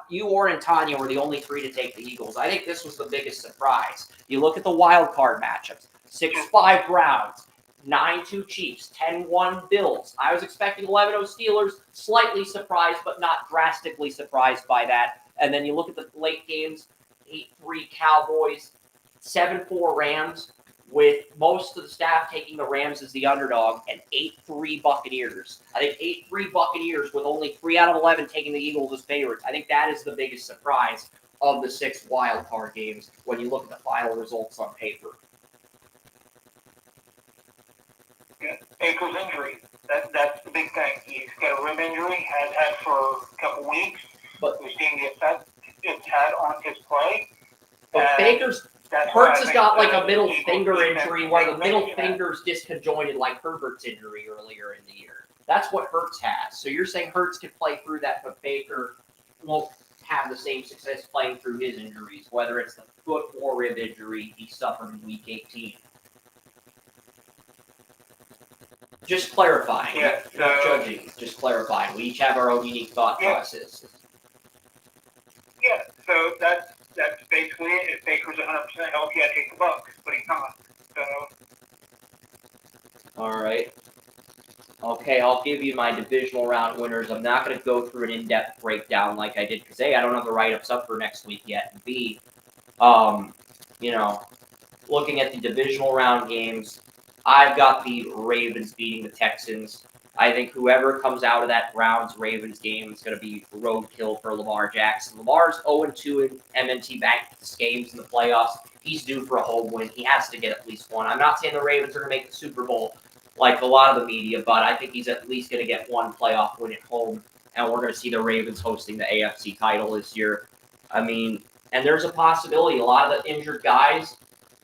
S1: Warren, and Tanya were the only three to take the Eagles. I think this was the biggest surprise. You look at the wild card matchups: 6-5 Browns, 9-2 Chiefs, 10-1 Bills. I was expecting 11-0 Steelers, slightly surprised, but not drastically surprised by that. And then you look at the late games: 8-3 Cowboys, 7-4 Rams, with most of the staff taking the Rams as the underdog, and 8-3 Buccaneers. I think 8-3 Buccaneers with only 3 out of 11 taking the Eagles as favorites. I think that is the biggest surprise of the 6 wild card games when you look at the final results on paper.
S2: Yeah, Baker's injury. That's the big thing. He's got a rib injury, has had for a couple weeks.
S1: But
S2: we've seen the effect it's had on his play.
S1: Baker's Hurts has got like a middle finger injury where the middle finger's disconjointed like Herbert's injury earlier in the year. That's what Hurts has. So you're saying Hurts can play through that, but Baker won't have the same success playing through his injuries, whether it's the foot or rib injury he suffered in Week 18. Just clarifying, not judging, just clarifying. We each have our own unique thought processes.
S2: Yeah, so that's basically it. If Baker's 100% healthy, I take the Bucs, but he's not. So.
S1: All right. Okay, I'll give you my divisional round winners. I'm not going to go through an in-depth breakdown like I did because A, I don't have the write-ups up for next week yet, and B, looking at the divisional round games, I've got the Ravens beating the Texans. I think whoever comes out of that Browns-Ravens game is going to be roadkill for Lamar Jackson. Lamar's 0-2 in M&T Bank games in the playoffs. He's due for a home win. He has to get at least one. I'm not saying the Ravens are going to make the Super Bowl like a lot of the media, but I think he's at least going to get one playoff win at home, and we're going to see the Ravens hosting the AFC title this year. I mean, and there's a possibility. A lot of the injured guys,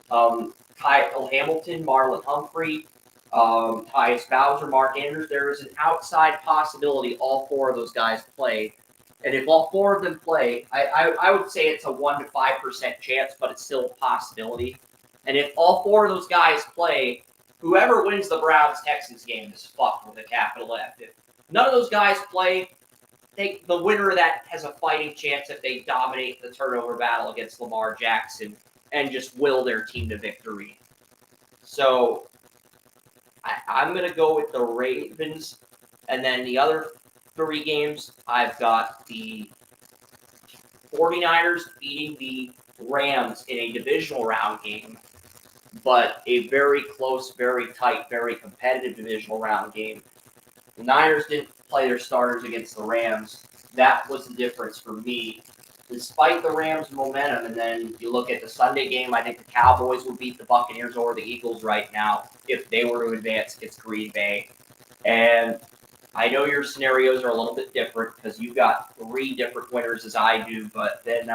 S1: Kyle Hamilton, Marlon Humphrey, Tyus Bowser, Mark Andrews, there is an outside possibility all 4 of those guys play. And if all 4 of them play, I would say it's a 1 to 5% chance, but it's still a possibility. And if all 4 of those guys play, whoever wins the Browns-Texans game is fucked with a capital F. If none of those guys play, the winner of that has a fighting chance if they dominate the turnover battle against Lamar Jackson and just will their team to victory. So I'm going to go with the Ravens. And then the other 3 games, I've got the 49ers beating the Rams in a divisional round game, but a very close, very tight, very competitive divisional round game. The Niners didn't play their starters against the Rams. That was the difference for me. Despite the Rams' momentum, and then you look at the Sunday game, I think the Cowboys would beat the Buccaneers or the Eagles right now if they were to advance against Green Bay. And I know your scenarios are a little bit different because you've got 3 different winners as I do, but then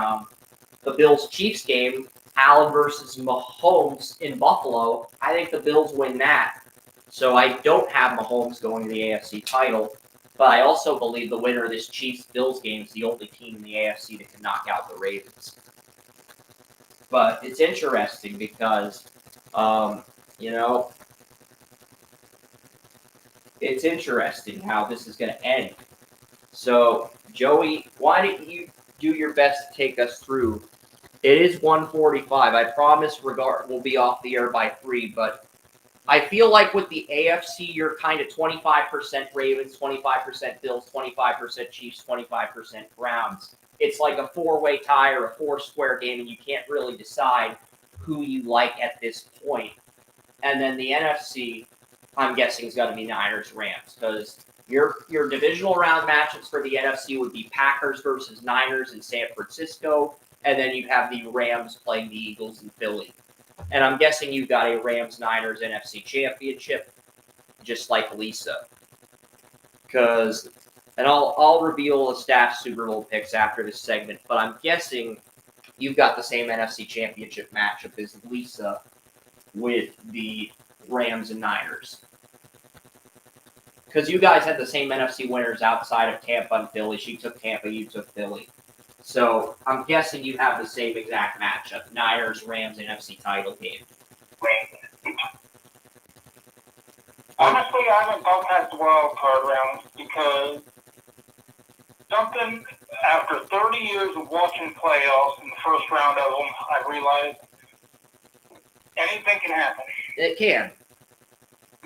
S1: the Bills-Chiefs game, Allen versus Mahomes in Buffalo, I think the Bills win that. So I don't have Mahomes going to the AFC title, but I also believe the winner of this Chiefs-Bills game is the only team in the AFC that can knock out the Ravens. But it's interesting because, it's interesting how this is going to end. So, Joey, why don't you do your best to take us through? It is 1:45. I promise we'll be off the air by 3, but I feel like with the AFC, you're kind of 25% Ravens, 25% Bills, 25% Chiefs, 25% Browns. It's like a 4-way tie or a 4-square game, and you can't really decide who you like at this point. And then the NFC, I'm guessing, is going to be Niners-Rams, because your divisional round matchups for the NFC would be Packers versus Niners in San Francisco, and then you have the Rams playing the Eagles in Philly. And I'm guessing you got a Rams-Niners NFC Championship, just like Lisa. And I'll reveal the staff Super Bowl picks after this segment, but I'm guessing you've got the same NFC Championship matchup as Lisa with the Rams and Niners. Because you guys had the same NFC winners outside of Tampa and Philly. She took Tampa, you took Philly. So I'm guessing you have the same exact matchup. Niners, Rams, NFC title game.
S2: Honestly, I haven't gone past the wild card round because something after 30 years of watching playoffs in the first round of them, I realized anything can happen.
S1: It can.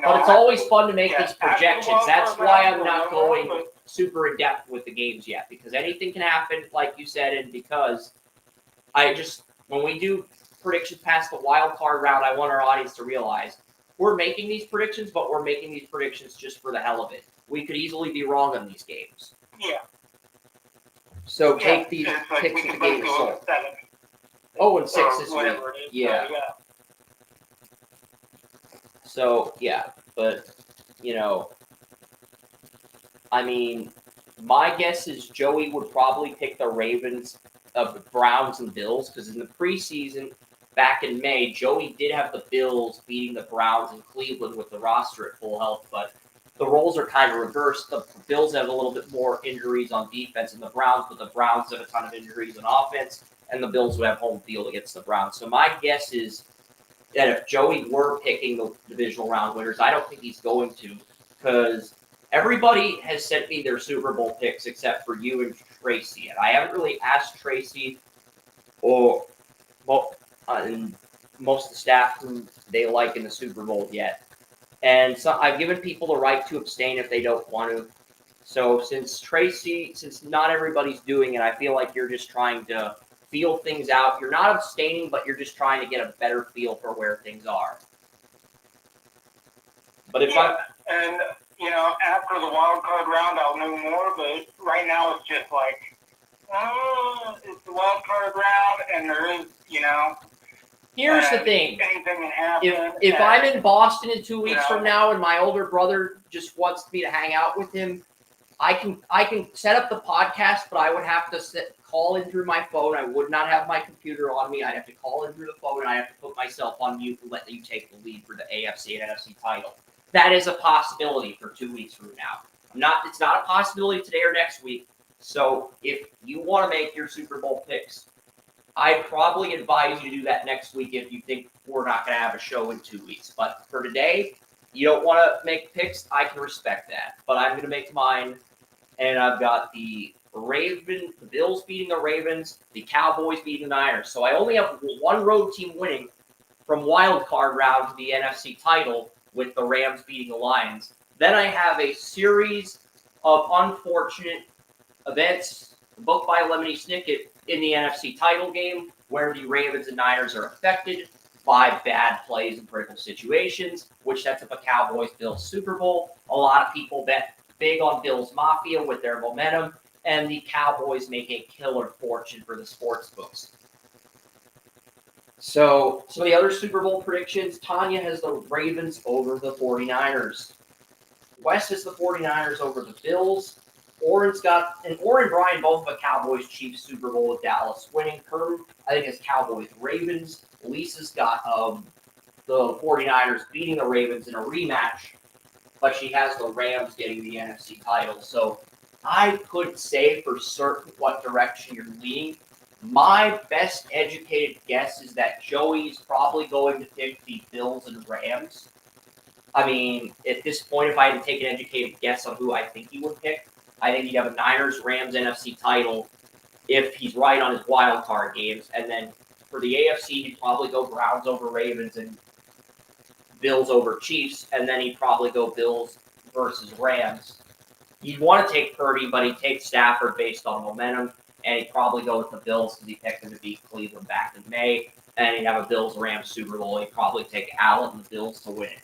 S1: But it's always fun to make these projections. That's why I'm not going super in depth with the games yet, because anything can happen, like you said, and because when we do predictions past the wild card round, I want our audience to realize we're making these predictions, but we're making these predictions just for the hell of it. We could easily be wrong on these games.
S2: Yeah.
S1: So take these picks at the game of soul. 0-6 this week. Yeah. So, yeah, but, I mean, my guess is Joey would probably pick the Ravens of the Browns and Bills, because in the preseason, back in May, Joey did have the Bills beating the Browns in Cleveland with the roster at full health, but the roles are kind of reversed. The Bills have a little bit more injuries on defense than the Browns, but the Browns have a ton of injuries on offense, and the Bills would have home field against the Browns. So my guess is that if Joey were picking the divisional round winners, I don't think he's going to, because everybody has sent me their Super Bowl picks except for you and Tracy, and I haven't really asked Tracy and most of the staff who they like in the Super Bowl yet. And so I've given people the right to abstain if they don't want to. So since not everybody's doing it, I feel like you're just trying to feel things out. You're not abstaining, but you're just trying to get a better feel for where things are. But if
S2: and after the wild card round, I'll know more. But right now, it's just like, it's the wild card round, and there is,
S1: Here's the thing.
S2: Anything can happen.
S1: If I'm in Boston in 2 weeks from now, and my older brother just wants me to hang out with him, I can set up the podcast, but I would have to call in through my phone. I would not have my computer on me. I'd have to call in through the phone, and I'd have to put myself on mute and let you take the lead for the AFC and NFC title. That is a possibility for 2 weeks from now. It's not a possibility today or next week. So if you want to make your Super Bowl picks, I'd probably advise you to do that next week if you think we're not going to have a show in 2 weeks. But for today, you don't want to make picks, I can respect that. But I'm going to make mine, and I've got the Bills beating the Ravens, the Cowboys beating the Niners. So I only have one road team winning from wild card round to the NFC title, with the Rams beating the Lions. Then I have a series of unfortunate events booked by Lemony Snicket in the NFC title game, where the Ravens and Niners are affected by bad plays in critical situations, which sets up a Cowboys-Bills Super Bowl. A lot of people bet big on Bills Mafia with their momentum, and the Cowboys make a killer fortune for the sports books. So some of the other Super Bowl predictions, Tanya has the Ravens over the 49ers. Wes has the 49ers over the Bills. Orrin and Brian both have a Cowboys-Chiefs Super Bowl with Dallas winning. Herb, I think, has Cowboys-Ravens. Lisa's got the 49ers beating the Ravens in a rematch, but she has the Rams getting the NFC title. So I couldn't say for certain what direction you're leaning. My best educated guess is that Joey's probably going to pick the Bills and Rams. I mean, at this point, if I had to take an educated guess on who I think he would pick, I think he'd have a Niners-Rams NFC title if he's right on his wild card games. And then for the AFC, he'd probably go Browns over Ravens and Bills over Chiefs. And then he'd probably go Bills versus Rams. You'd want to take Purdy, but he'd take Stafford based on momentum. And he'd probably go with the Bills because he picked them to beat Cleveland back in May. And he'd have a Bills-Rams Super Bowl. He'd probably take Allen and the Bills to win it.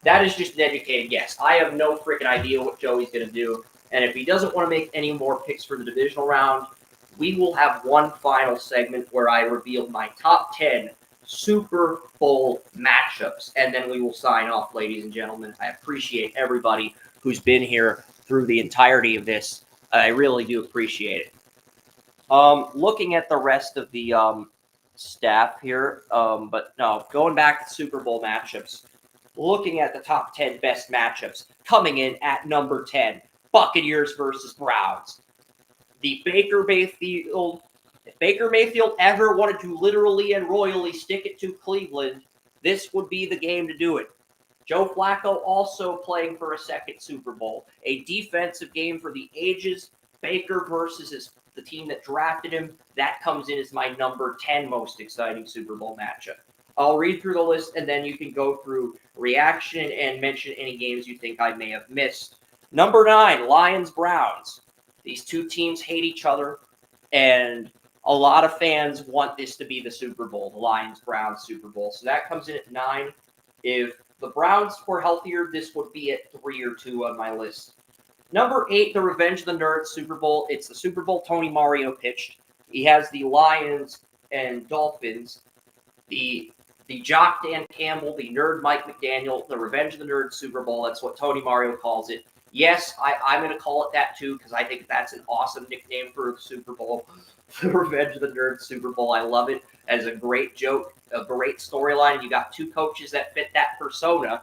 S1: That is just an educated guess. I have no freaking idea what Joey's going to do. And if he doesn't want to make any more picks for the divisional round, we will have one final segment where I reveal my top 10 Super Bowl matchups. And then we will sign off, ladies and gentlemen. I appreciate everybody who's been here through the entirety of this. I really do appreciate it. Looking at the rest of the staff here, but no, going back to Super Bowl matchups, looking at the top 10 best matchups, coming in at number 10, Buccaneers versus Browns. The Baker Mayfield, if Baker Mayfield ever wanted to literally and royally stick it to Cleveland, this would be the game to do it. Joe Flacco also playing for a second Super Bowl, a defensive game for the ages. Baker versus the team that drafted him, that comes in as my number 10 most exciting Super Bowl matchup. I'll read through the list, and then you can go through reaction and mention any games you think I may have missed. Number 9, Lions-Browns. These two teams hate each other, and a lot of fans want this to be the Super Bowl, the Lions-Browns Super Bowl. So that comes in at 9. If the Browns were healthier, this would be at 3 or 2 on my list. Number 8, the Revenge of the Nerds Super Bowl. It's the Super Bowl Tony Mario pitched. He has the Lions and Dolphins, the Jock Dan Campbell, the Nerd Mike McDaniel, the Revenge of the Nerds Super Bowl. That's what Tony Mario calls it. Yes, I'm going to call it that too because I think that's an awesome nickname for the Super Bowl. The Revenge of the Nerds Super Bowl. I love it as a great joke, a great storyline. And you got two coaches that fit that persona,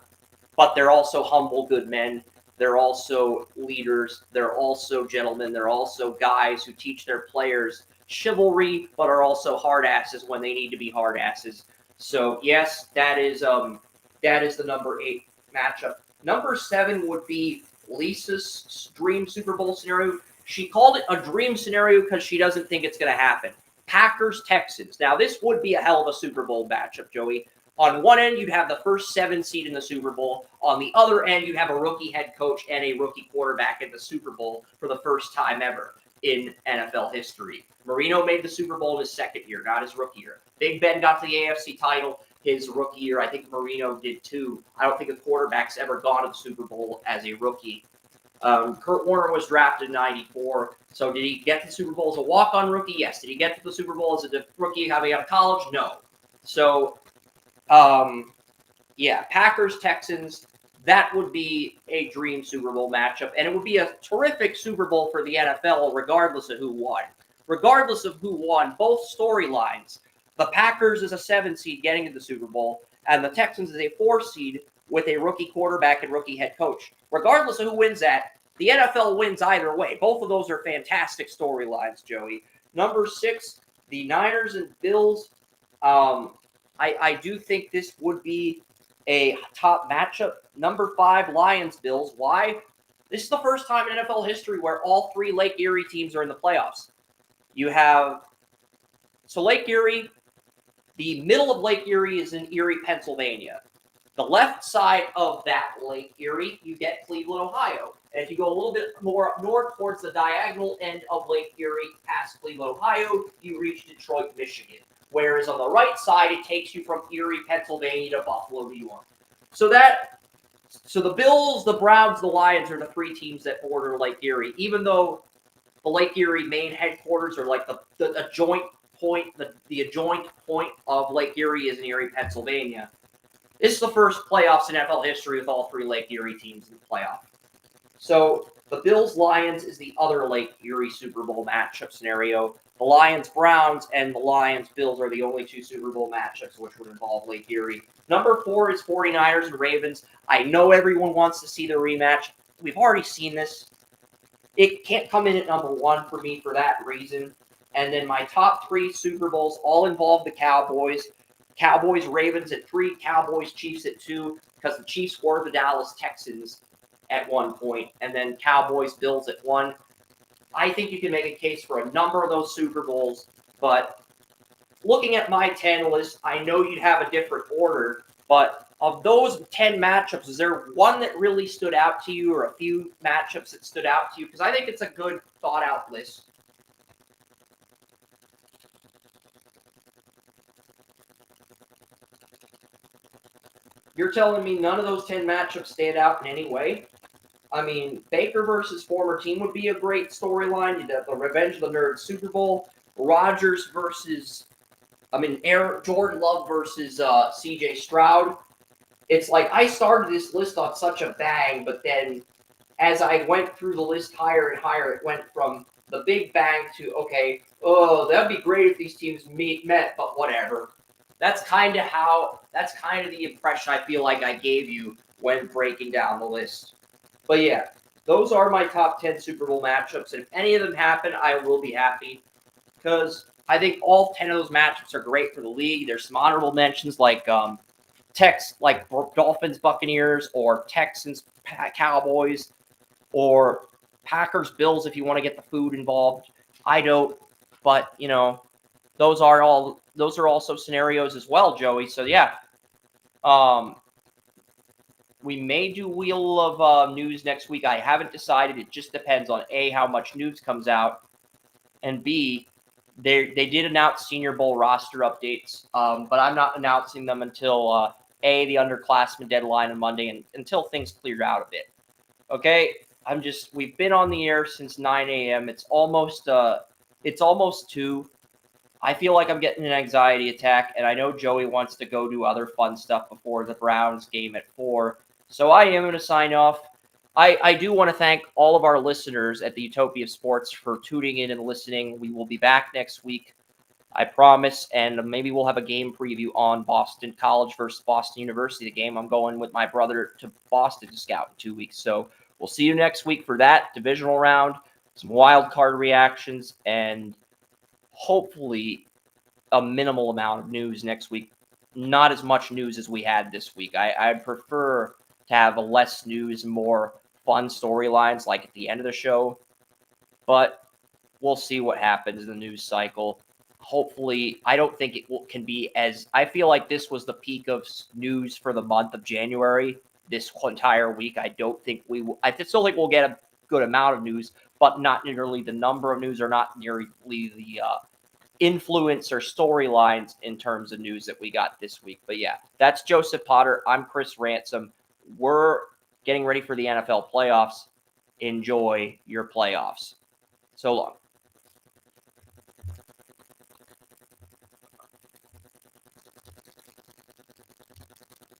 S1: but they're also humble, good men. They're also leaders. They're also gentlemen. They're also guys who teach their players chivalry, but are also hard asses when they need to be hard asses. So yes, that is the number 8 matchup. Number 7 would be Lisa's dream Super Bowl scenario. She called it a dream scenario because she doesn't think it's going to happen. Packers-Texans. Now, this would be a hell of a Super Bowl matchup, Joey. On one end, you'd have the first 7 seed in the Super Bowl. On the other end, you'd have a rookie head coach and a rookie quarterback in the Super Bowl for the first time ever in NFL history. Marino made the Super Bowl in his second year, not his rookie year. Big Ben got to the AFC title his rookie year. I think Marino did too. I don't think a quarterback's ever gone to the Super Bowl as a rookie. Kurt Warner was drafted in 94. So did he get to the Super Bowl as a walk-on rookie? Yes. Did he get to the Super Bowl as a rookie having out of college? No. So, yeah, Packers-Texans, that would be a dream Super Bowl matchup. And it would be a terrific Super Bowl for the NFL regardless of who won. Regardless of who won, both storylines. The Packers is a 7 seed getting into the Super Bowl, and the Texans is a 4 seed with a rookie quarterback and rookie head coach. Regardless of who wins that, the NFL wins either way. Both of those are fantastic storylines, Joey. Number 6, the Niners and Bills. I do think this would be a top matchup. Number 5, Lions-Bills. Why? This is the first time in NFL history where all 3 Lake Erie teams are in the playoffs. You have Lake Erie. The middle of Lake Erie is in Erie, Pennsylvania. The left side of that Lake Erie, you get Cleveland, Ohio. And if you go a little bit more up north towards the diagonal end of Lake Erie, past Cleveland, Ohio, you reach Detroit, Michigan. Whereas on the right side, it takes you from Erie, Pennsylvania to Buffalo, New York. So the Bills, the Browns, the Lions are the 3 teams that border Lake Erie, even though the Lake Erie main headquarters are like the joint point, the adjoint point of Lake Erie is in Erie, Pennsylvania. This is the first playoffs in NFL history with all 3 Lake Erie teams in the playoff. So the Bills-Lions is the other Lake Erie Super Bowl matchup scenario. The Lions-Browns and the Lions-Bills are the only 2 Super Bowl matchups which would involve Lake Erie. Number 4 is 49ers and Ravens. I know everyone wants to see the rematch. We've already seen this. It can't come in at number 1 for me for that reason. And then my top 3 Super Bowls all involve the Cowboys. Cowboys-Ravens at 3, Cowboys-Chiefs at 2, because the Chiefs were the Dallas Texans at one point, and then Cowboys-Bills at 1. I think you can make a case for a number of those Super Bowls, but looking at my 10 list, I know you'd have a different order, but of those 10 matchups, is there one that really stood out to you or a few matchups that stood out to you? Because I think it's a good thought-out list. You're telling me none of those 10 matchups stand out in any way? I mean, Baker versus former team would be a great storyline. You'd have the Revenge of the Nerds Super Bowl. Rodgers versus Jordan Love versus C.J. Stroud. It's like I started this list on such a bang, but then as I went through the list higher and higher, it went from the big bang to, okay, oh, that'd be great if these teams met, but whatever. That's kind of the impression I feel like I gave you when breaking down the list. But yeah, those are my top 10 Super Bowl matchups. And if any of them happen, I will be happy because I think all 10 of those matchups are great for the league. There's some honorable mentions like Dolphins Buccaneers or Texans Cowboys or Packers Bills if you want to get the food involved. I don't, but those are also scenarios as well, Joey. So yeah, we may do Wheel of News next week. I haven't decided. It just depends on A, how much news comes out, and B, they did announce Senior Bowl roster updates, but I'm not announcing them until A, the underclassmen deadline on Monday, and until things clear out a bit. Okay, we've been on the air since 9 a.m. It's almost 2. I feel like I'm getting an anxiety attack, and I know Joey wants to go do other fun stuff before the Browns game at 4. So I am going to sign off. I do want to thank all of our listeners at the Utopia of Sports for tuning in and listening. We will be back next week, I promise, and maybe we'll have a game preview on Boston College versus Boston University, the game I'm going with my brother to Boston to scout in 2 weeks. So we'll see you next week for that divisional round, some wild card reactions, and hopefully a minimal amount of news next week. Not as much news as we had this week. I'd prefer to have a less news, more fun storylines like at the end of the show, but we'll see what happens in the news cycle. Hopefully, I don't think can be as. I feel like this was the peak of news for the month of January. This entire week, I don't think we will. I still think we'll get a good amount of news, but not nearly the number of news or not nearly the influence or storylines in terms of news that we got this week. But yeah, that's Joseph Potter. I'm Chris Ransom. We're getting ready for the NFL playoffs. Enjoy your playoffs. So long.